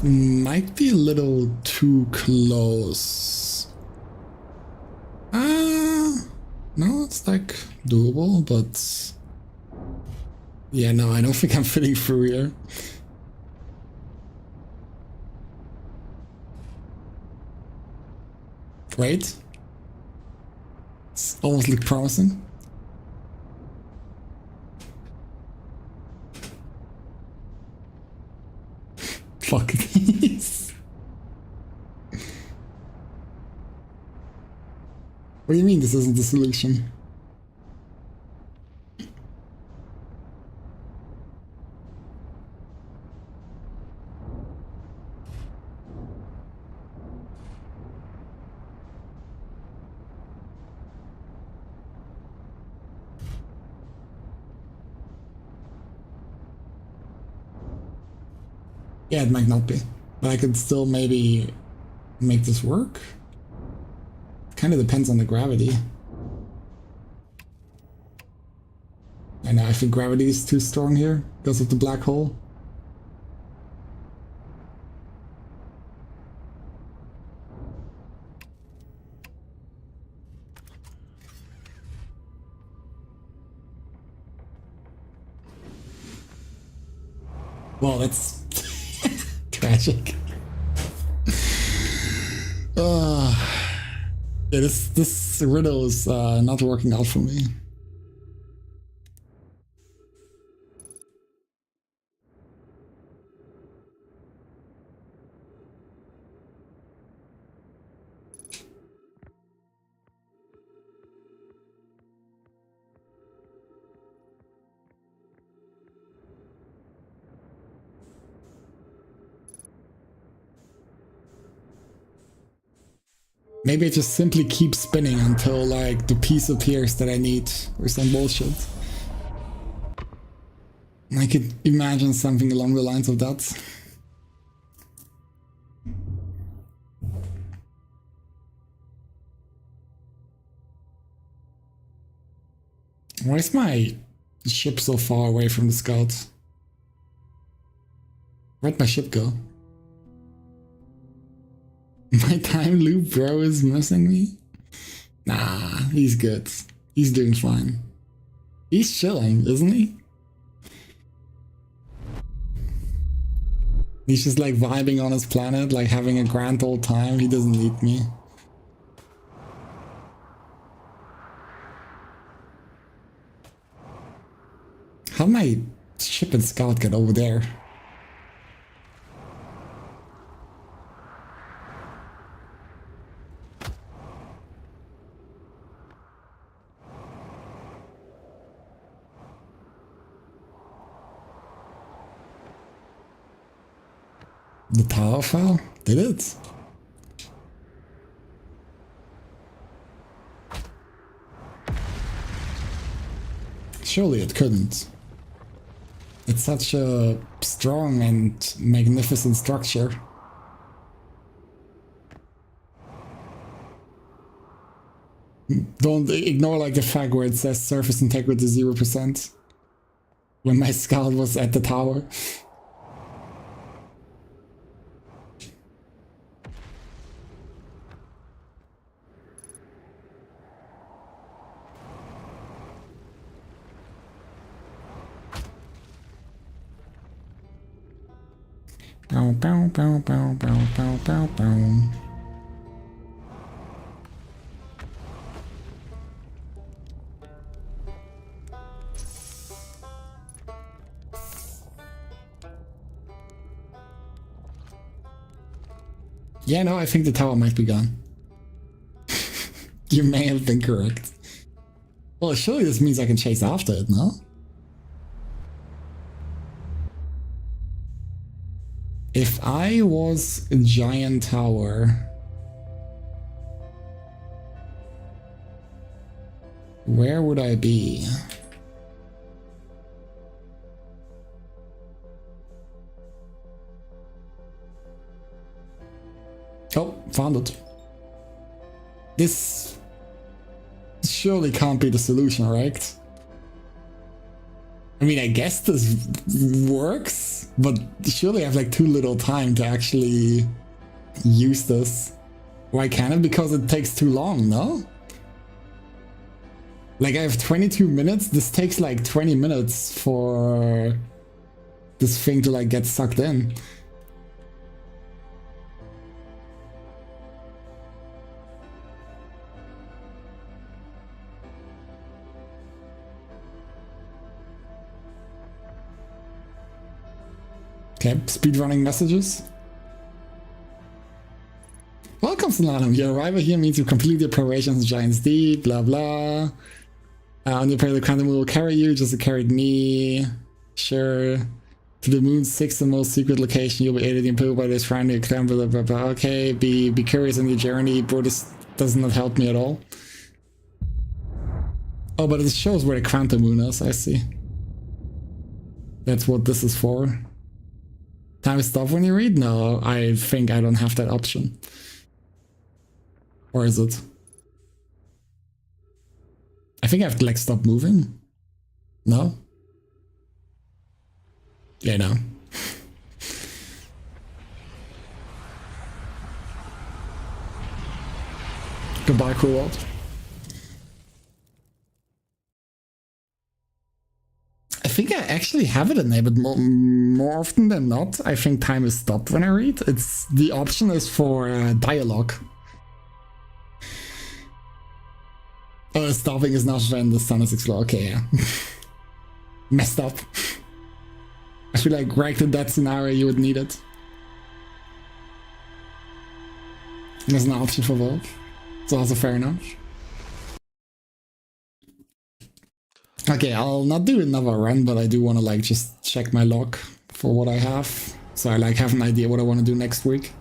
Might be a little too close. No, it's like doable, but yeah, no, I don't think I'm fitting through here. Wait. It's almost look promising. Fuck this. What do you mean this isn't the solution? Yeah, it might not be, but I could still maybe make this work. It kind of depends on the gravity. I know, I think gravity is too strong here because of the black hole. Well, that's tragic. Yeah, this riddle is not working out for me. Maybe I just simply keep spinning until like the piece appears that I need or some bullshit. I could imagine something along the lines of that. Why is my ship so far away from the scouts? Where'd my ship go? My time loop bro is missing me? Nah, he's good. He's doing fine. He's chilling, isn't he? He's just like vibing on his planet, like having a grand old time. He doesn't need me. How my ship and scout get over there? The tower fell? Did it? Surely it couldn't. It's such a strong and magnificent structure. Don't ignore like the fact where it says surface integrity 0% when my scout was at the tower. Bow, bow, bow, bow, bow, bow, bow, bow. Yeah, no, I think the tower might be gone. You may have been correct. Well, surely this means I can chase after it, no? If I was a giant tower, where would I be? Oh, found it. This surely can't be the solution, right? I mean, I guess this works, but surely I have like too little time to actually use this. Why can't it? Because it takes too long, no? Like I have 22 minutes, this takes like 20 minutes for this thing to like get sucked in. Okay, speedrunning messages. Welcome, Solanum. Your arrival here means you complete the operations Giants Deep, blah blah. On your prayer, the quantum will carry you, just as it carried me. Sure. To the moon's sixth and most secret location, you'll be aided and improved by this friendly climb, blah blah blah. Okay, be curious on your journey, bro. This does not help me at all. Oh, but it shows where the quantum moon is, I see. That's what this is for. Time to stop when you read? No, I think I don't have that option. Or is it? I think I have to like stop moving. No? Yeah, no. Goodbye, cool world. I think I actually have it enabled more often than not. I think time is stopped when I read. It's the option is for dialogue. Oh, stopping is not when the sun is exploding. Okay, yeah. Messed up. I feel like right in that scenario you would need it. There's an option for both. It's also fair enough. Okay, I'll not do another run, but I do want to like just check my log for what I have. So I like have an idea what I want to do next week.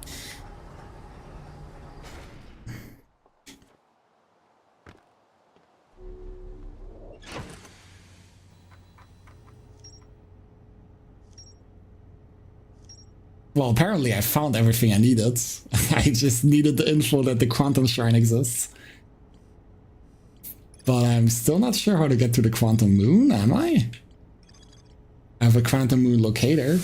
Well, apparently I found everything I needed. I just needed the info that the quantum shrine exists. But I'm still not sure how to get to the quantum moon, am I? I have a quantum moon locator.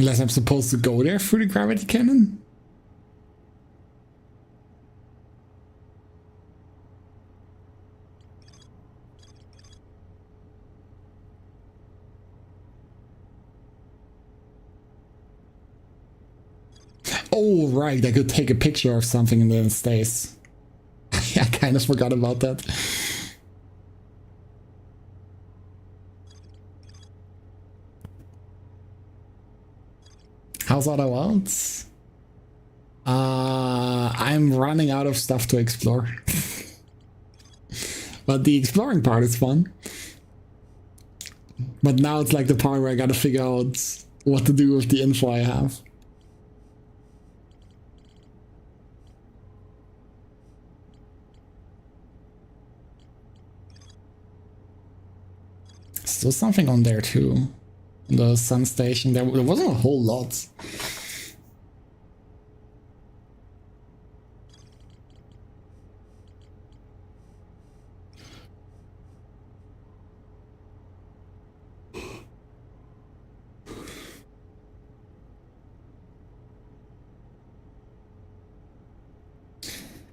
Unless I'm supposed to go there through the gravity cannon? Oh, right, I could take a picture of something and then it stays. I kind of forgot about that. How's other worlds? I'm running out of stuff to explore. But the exploring part is fun. But now it's like the part where I gotta figure out what to do with the info I have. Still something on there too. The sun station, there wasn't a whole lot.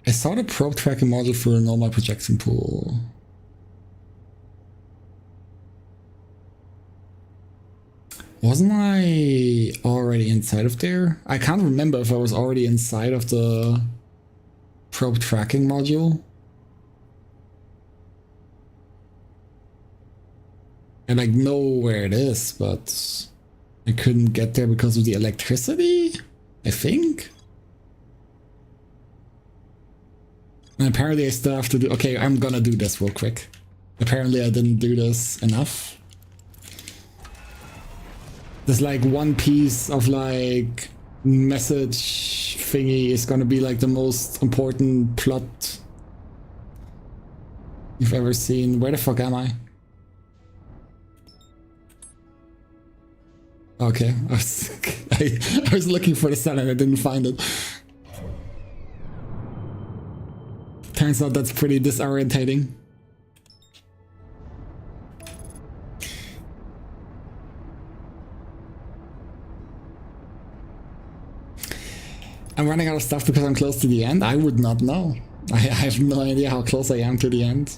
I saw the probe tracking module for a normal projection pool. Wasn't I already inside of there? I can't remember if I was already inside of the probe tracking module. I like know where it is, but I couldn't get there because of the electricity, I think. And apparently I still have to do... Okay, I'm gonna do this real quick. Apparently I didn't do this enough. There's like one piece of like message thingy is gonna be like the most important plot you've ever seen. Where the fuck am I? Okay, I was looking for the sun and I didn't find it. Turns out that's pretty disorientating. I'm running out of stuff because I'm close to the end? I would not know. I have no idea how close I am to the end.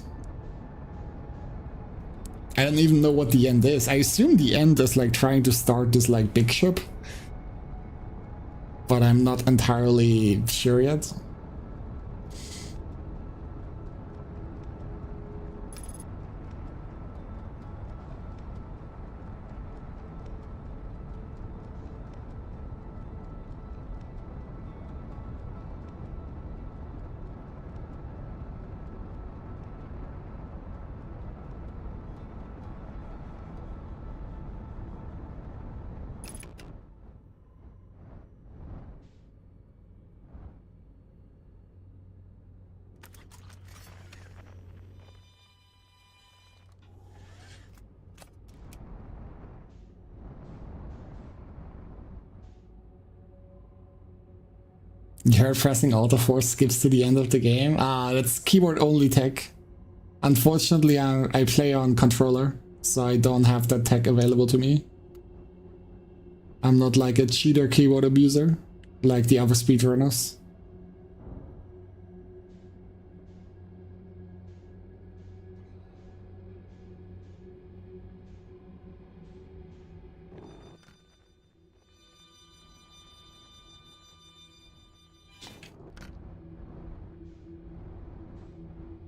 I don't even know what the end is. I assume the end is like trying to start this like big ship. But I'm not entirely sure yet. You heard pressing Auto Force skips to the end of the game? Ah, that's keyboard only tech. Unfortunately, I play on controller, so I don't have that tech available to me. I'm not like a cheater keyboard abuser, like the other speedrunners.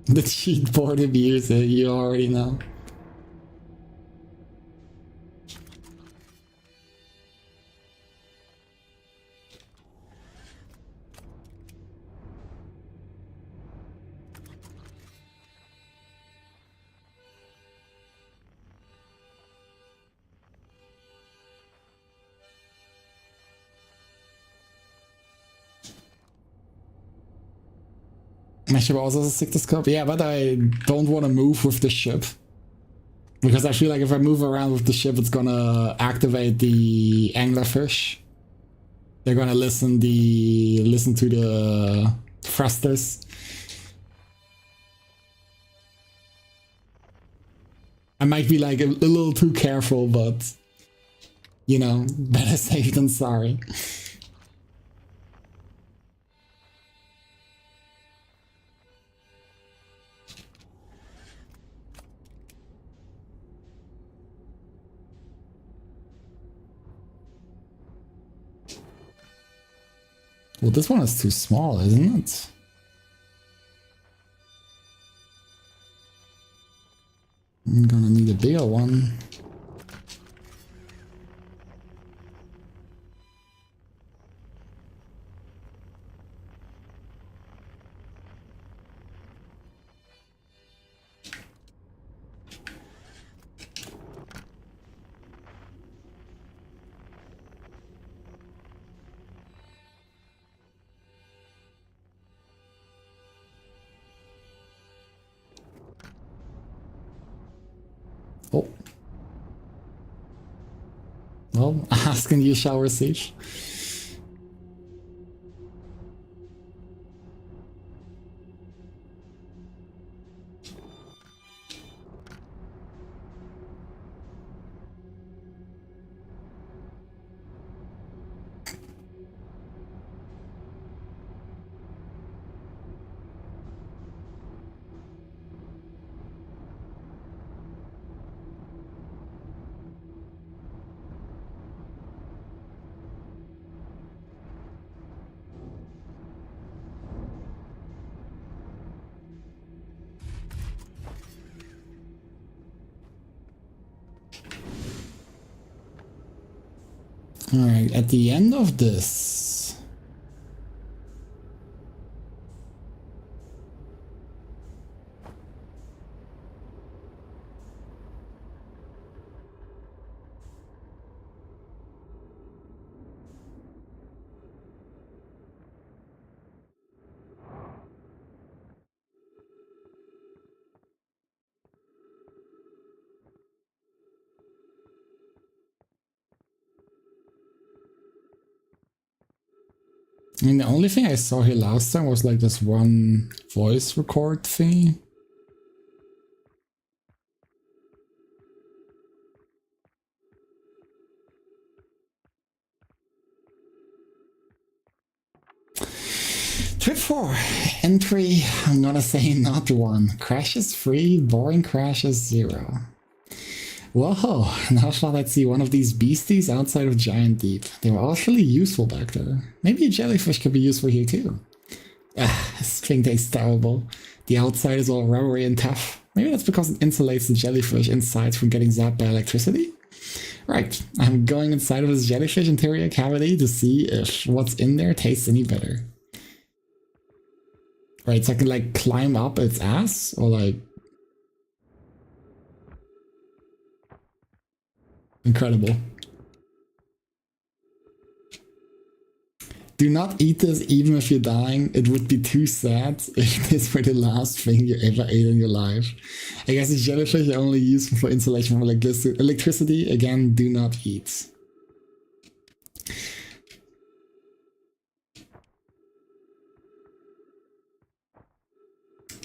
The cheat board abuser, you already know. My ship also has a Sigma-scope? Yeah, but I don't want to move with the ship. Because I feel like if I move around with the ship, it's gonna activate the anglerfish. They're gonna listen to the thrusters. I might be like a little too careful, but You know, better safe than sorry. Well, this one is too small, isn't it? I'm gonna need a bigger one. Oh. Well, asking you shall receive. Alright, at the end of this... I mean, the only thing I saw here last time was like this one voice record thing. Trip 4. Entry, I'm gonna say not 1. Crashes 3, boring crashes 0. Whoa, now shall let's see one of these beasties outside of Giant Deep. They were awfully useful back there. Maybe a jellyfish could be useful here too. This thing tastes terrible. The outside is all rubbery and tough. Maybe that's because it insulates the jellyfish inside from getting zapped by electricity? Right, I'm going inside of this jellyfish interior cavity to see if what's in there tastes any better. Right, so I can like climb up its ass or like... Incredible. Do not eat this even if you're dying. It would be too sad if this were the last thing you ever ate in your life. I guess the jellyfish are only useful for insulation from electricity. Again, do not eat.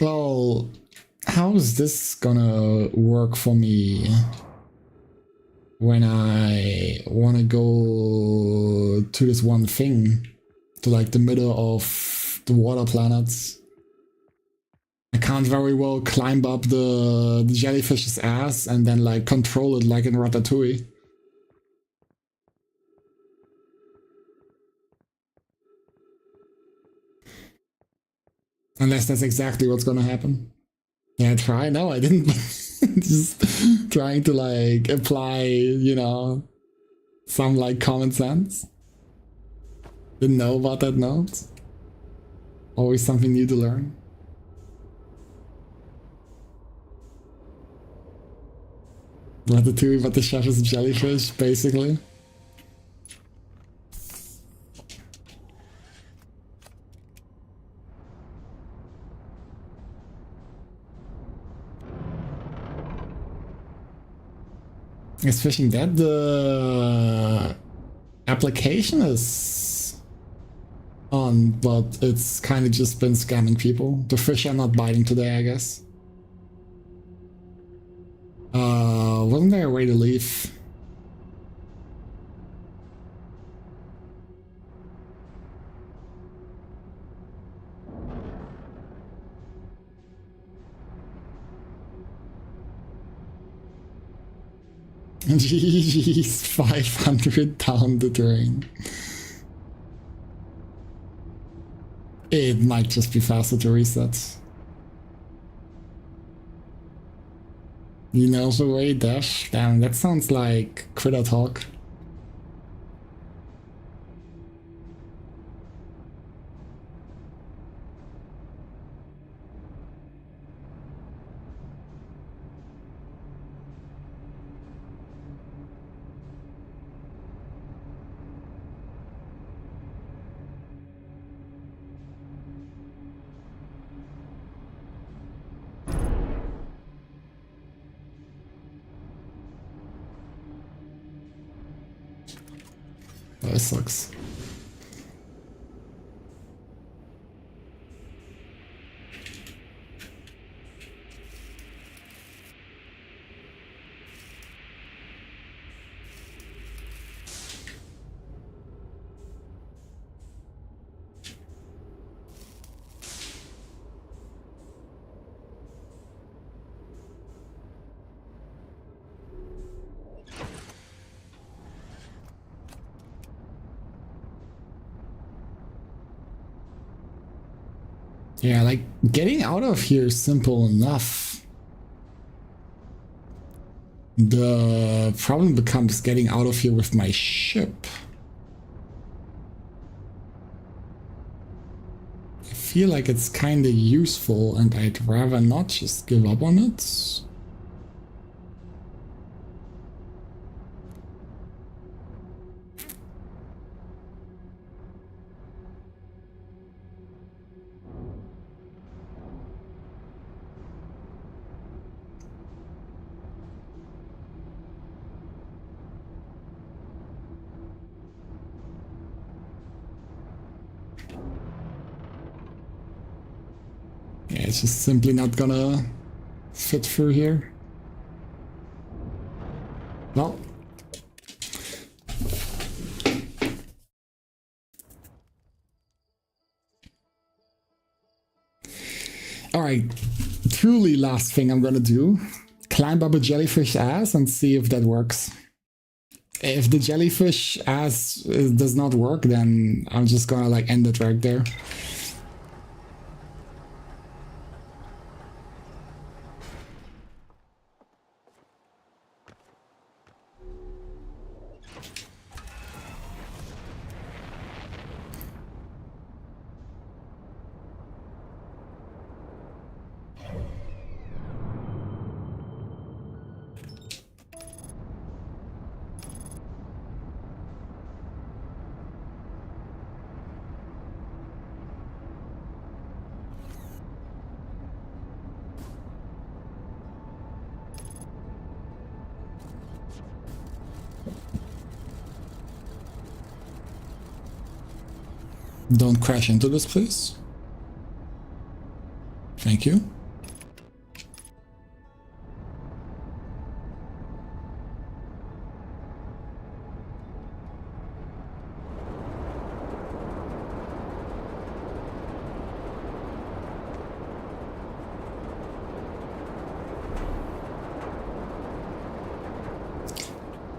Well, how is this gonna work for me when I want to go to this one thing, to like the middle of the water planets? I can't very well climb up the jellyfish's ass and then like control it like in Ratatouille. Unless that's exactly what's gonna happen. Yeah, try? No, I didn't. Just trying to like apply, you know, some like common sense. Didn't know about that note. Always something new to learn. Ratatouille, but the chef is a jellyfish, basically. Is fishing dead? The application is on, but it's kind of just been scamming people. The fish are not biting today, I guess. Wasn't there a way to leave? GG's 500 down the drain. It might just be faster to reset. You know the way dash? Damn, that sounds like critter talk. That sucks. Yeah, like, getting out of here is simple enough. The problem becomes getting out of here with my ship. I feel like it's kinda useful and I'd rather not just give up on it. Yeah, it's just simply not gonna fit through here. Well. Alright, truly last thing I'm gonna do. Climb up a jellyfish ass and see if that works. If the jellyfish ass does not work, then I'm just gonna like end it right there. Don't crash into this, please. Thank you.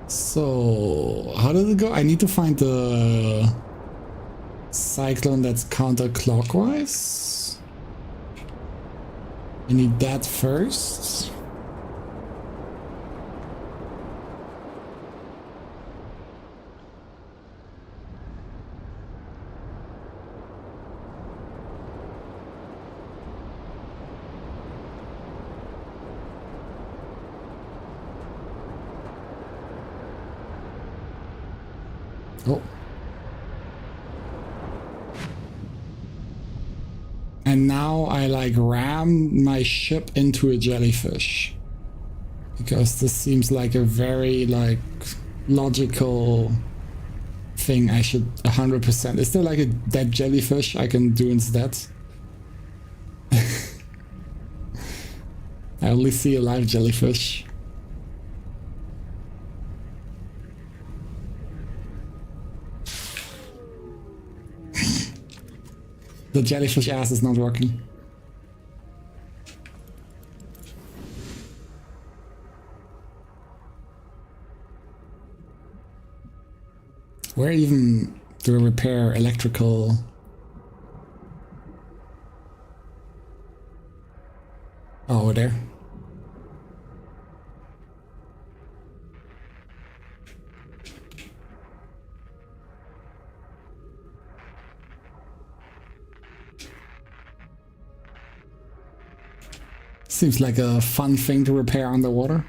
So, how did it go? I need to find the cyclone that's counterclockwise. I need that first. Oh. And now I like ram my ship into a jellyfish. Because this seems like a very like logical thing I should 100%. Is there like a dead jellyfish I can do instead? I only see a live jellyfish. The jellyfish ass is not working. Where even do I repair electrical? Oh, over there. Seems like a fun thing to repair underwater.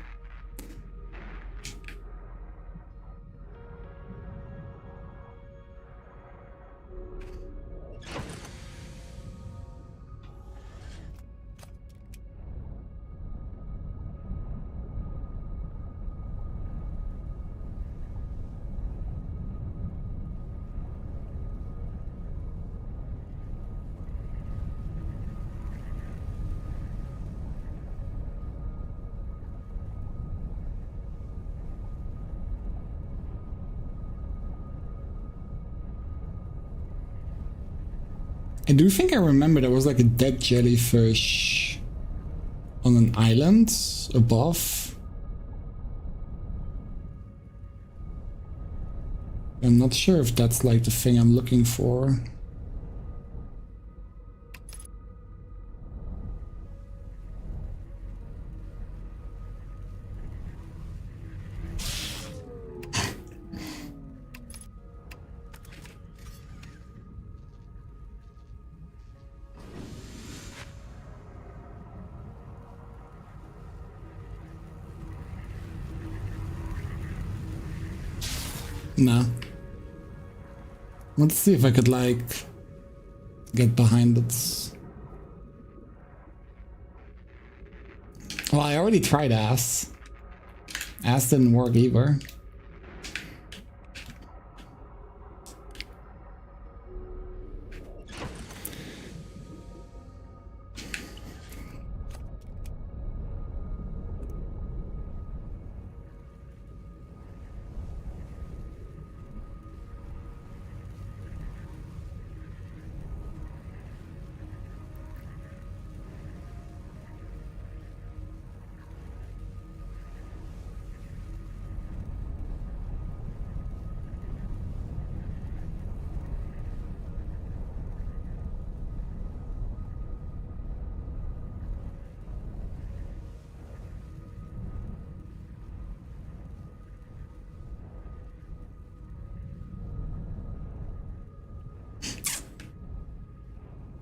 I do think I remember there was like a dead jellyfish on an island above. I'm not sure if that's like the thing I'm looking for. No. Let's see if I could like get behind it. Well, I already tried ass. Ass didn't work either.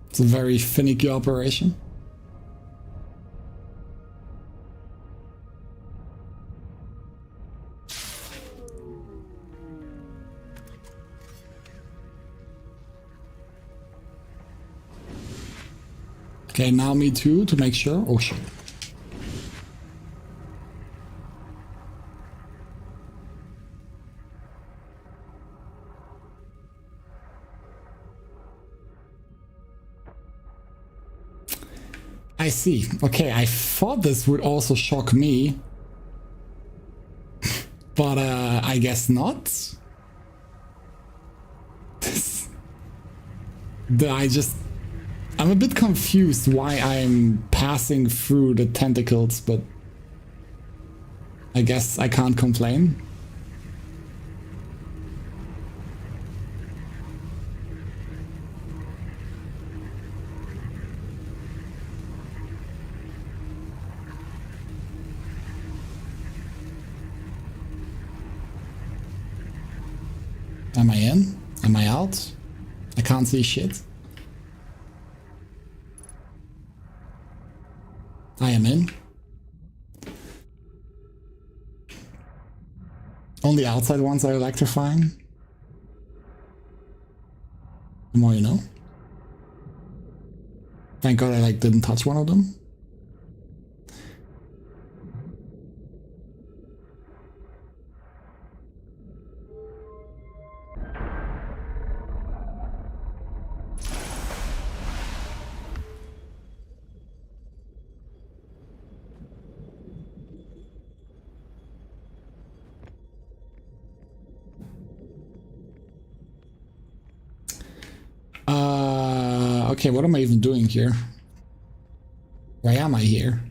It's a very finicky operation. Okay, now me too, to make sure. Oh shit. I see. Okay, I thought this would also shock me. But I guess not. I'm a bit confused why I'm passing through the tentacles, but I guess I can't complain. Am I in? Am I out? I can't see shit. I am in. Only outside ones are electrifying. The more you know. Thank God I didn't touch one of them. Okay, what am I even doing here? Why am I here?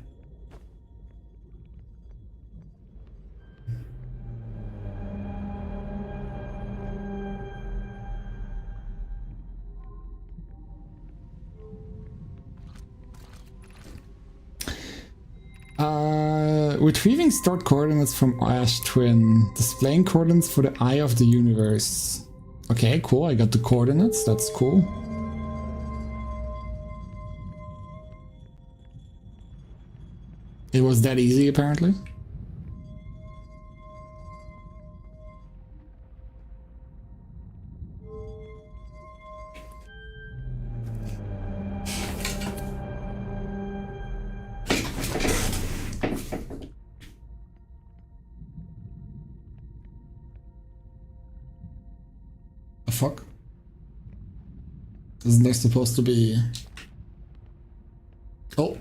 Retrieving stored coordinates from Ash Twin. Displaying coordinates for the Eye of the Universe. Okay, cool. I got the coordinates. That's cool. It was that easy, apparently. Fuck. Isn't there supposed to be... Oh.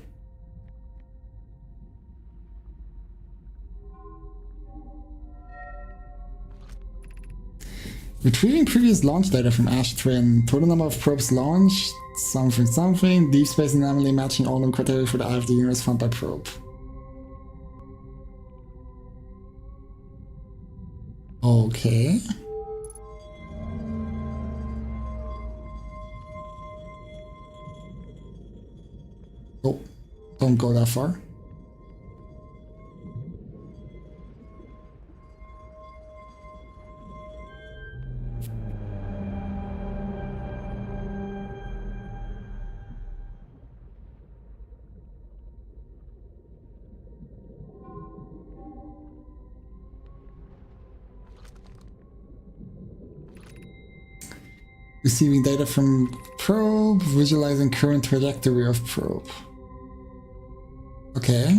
Retrieving previous launch data from Ash Twin. Total number of probes launched. Something something. Deep space anomaly matching all known criteria for the Eye of the Universe found by probe. Okay. Oh, don't go that far. Receiving data from probe, visualizing current trajectory of probe. Okay.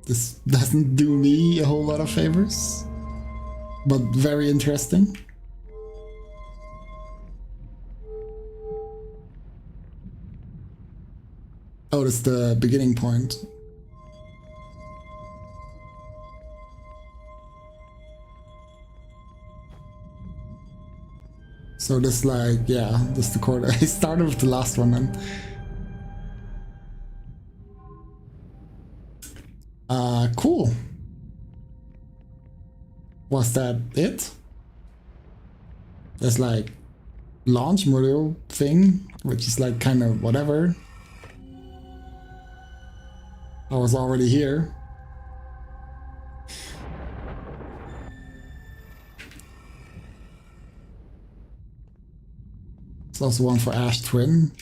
This doesn't do me a whole lot of favors, but very interesting. Oh, that's the beginning point. So this like, yeah, this is the chord. I started with the last one then. Cool. Was that it? There's like launch module thing, which is like kind of whatever. I was already here. There's also one for Ash Twin.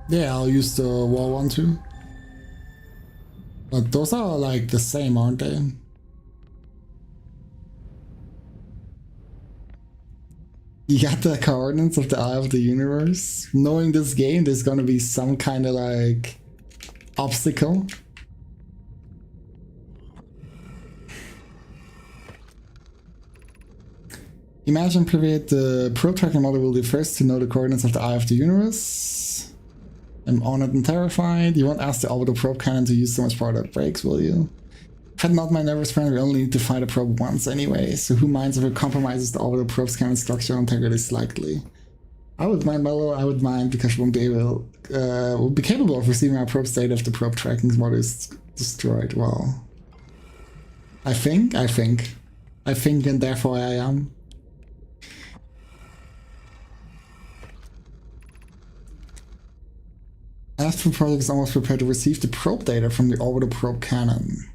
Yeah, I'll use the wall one too. But those are like the same, aren't they? You got the coordinates of the Eye of the Universe. Knowing this game, there's gonna be some kind of like obstacle. Imagine period, the probe tracking model will be first to know the coordinates of the Eye of the Universe. I'm honored and terrified. You won't ask the orbital probe cannon to use so much power that breaks, will you? Had not my nervous friend, we only need to fight a probe once anyway, so who minds if it compromises the orbital probe's cannon structural integrity slightly? I would mind, Mello, I would mind, because we won't be able, we'll be capable of receiving our probe's data if the probe tracking model is destroyed. Well, I think, and therefore I am. Astro Project is almost prepared to receive the probe data from the orbital probe cannon.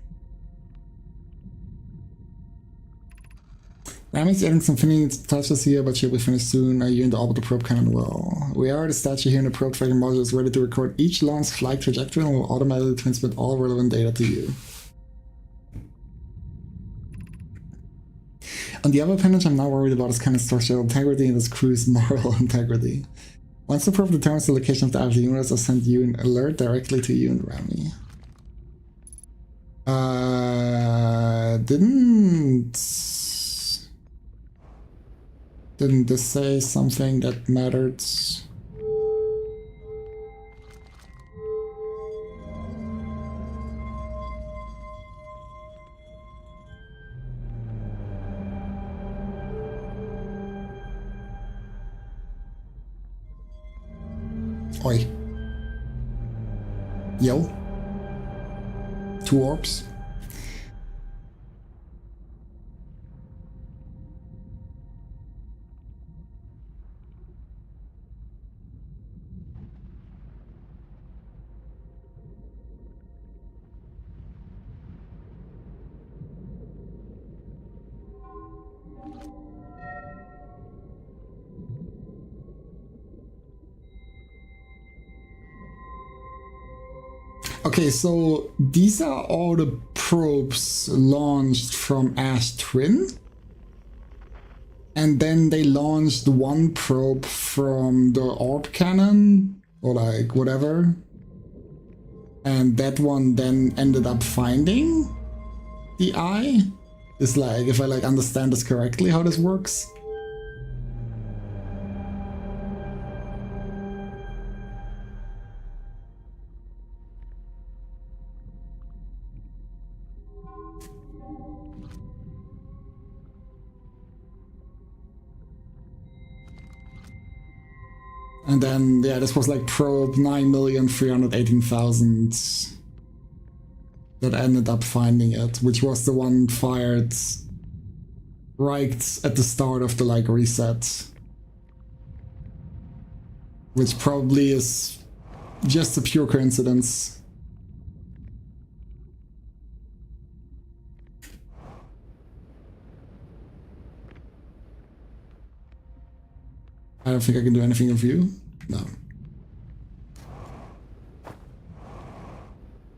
Rami's adding some finishing touches here, but she'll be finished soon. Are you in the orbital probe cannon? Well, we are. The statue here in the probe tracking module is ready to record each launch flight trajectory and will automatically transmit all relevant data to you. On the other appendage, I'm not worried about its kind of structural integrity and its crew's moral integrity. Once the probe determines the location of the Eye of the Universe, I'll send you an alert directly to you and Rami. Didn't this say something that mattered? Oi. Yo. 2 orbs. Okay, so these are all the probes launched from Ash Twin. And then they launched one probe from the orb cannon, or like whatever. And that one then ended up finding the eye. It's like, if I like understand this correctly, how this works. And then, yeah, this was like probe 9,318,000 that ended up finding it, which was the one fired right at the start of the like reset. Which probably is just a pure coincidence. I don't think I can do anything of you. No.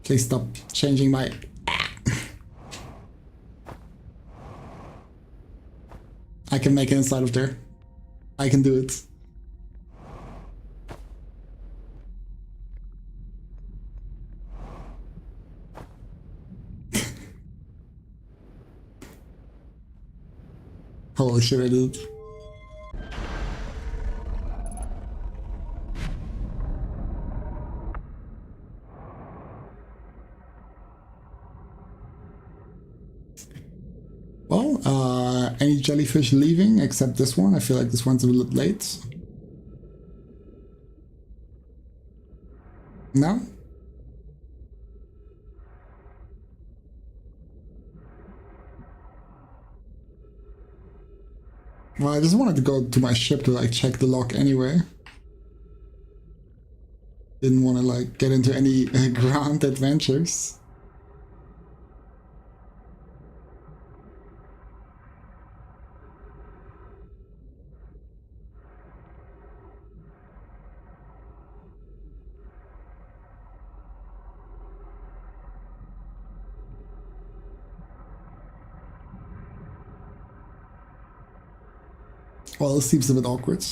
Please stop changing my... I can make it inside of there. I can do it. Holy shit, I did it. Well, any jellyfish leaving except this one? I feel like this one's a little late. No? Well, I just wanted to go to my ship to like check the lock anyway. Didn't want to like get into any ground adventures. Well, this seems a bit awkward.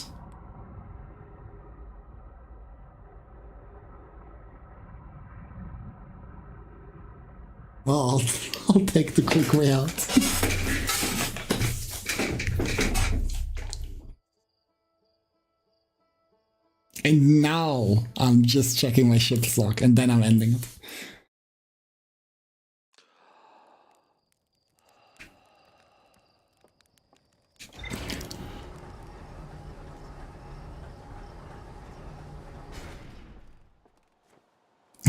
Well, I'll take the quick way out. And now I'm just checking my ship's lock and then I'm ending it.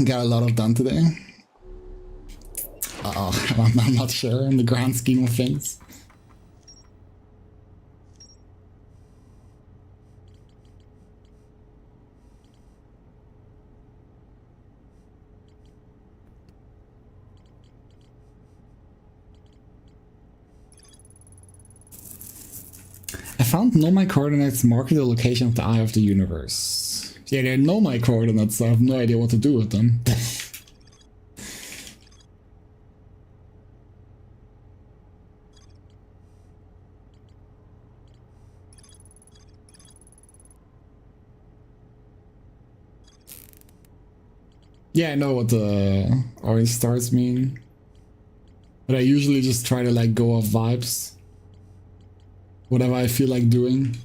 Got a lot of done today. I'm not sure in the grand scheme of things. I found Nomai coordinates marking the location of the Eye of the Universe. Yeah, they're Nomai coordinates, so I have no idea what to do with them. Yeah, I know what the orange stars mean. But I usually just try to like go off vibes. Whatever I feel like doing.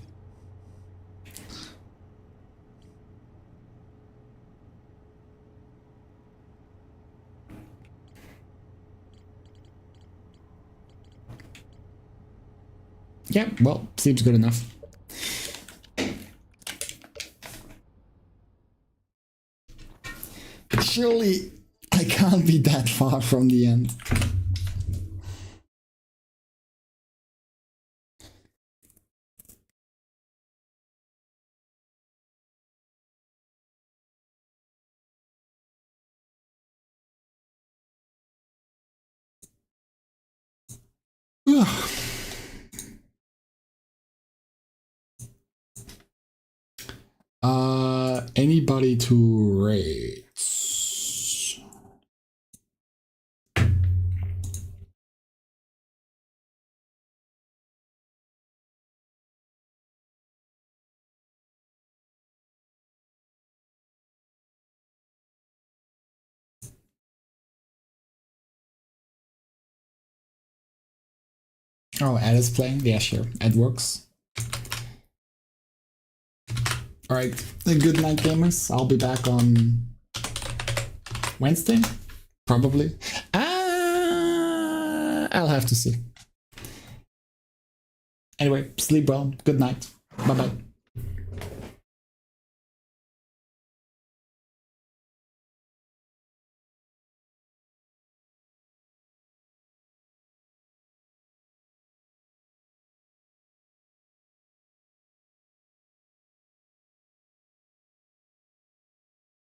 Yeah, well, seems good enough. But surely I can't be that far from the end. Anybody to raise? Oh, Ed is playing? Yeah, sure. Ed works. Alright, good night, gamers. I'll be back on Wednesday? Probably. I'll have to see. Anyway, sleep well. Good night. Bye-bye.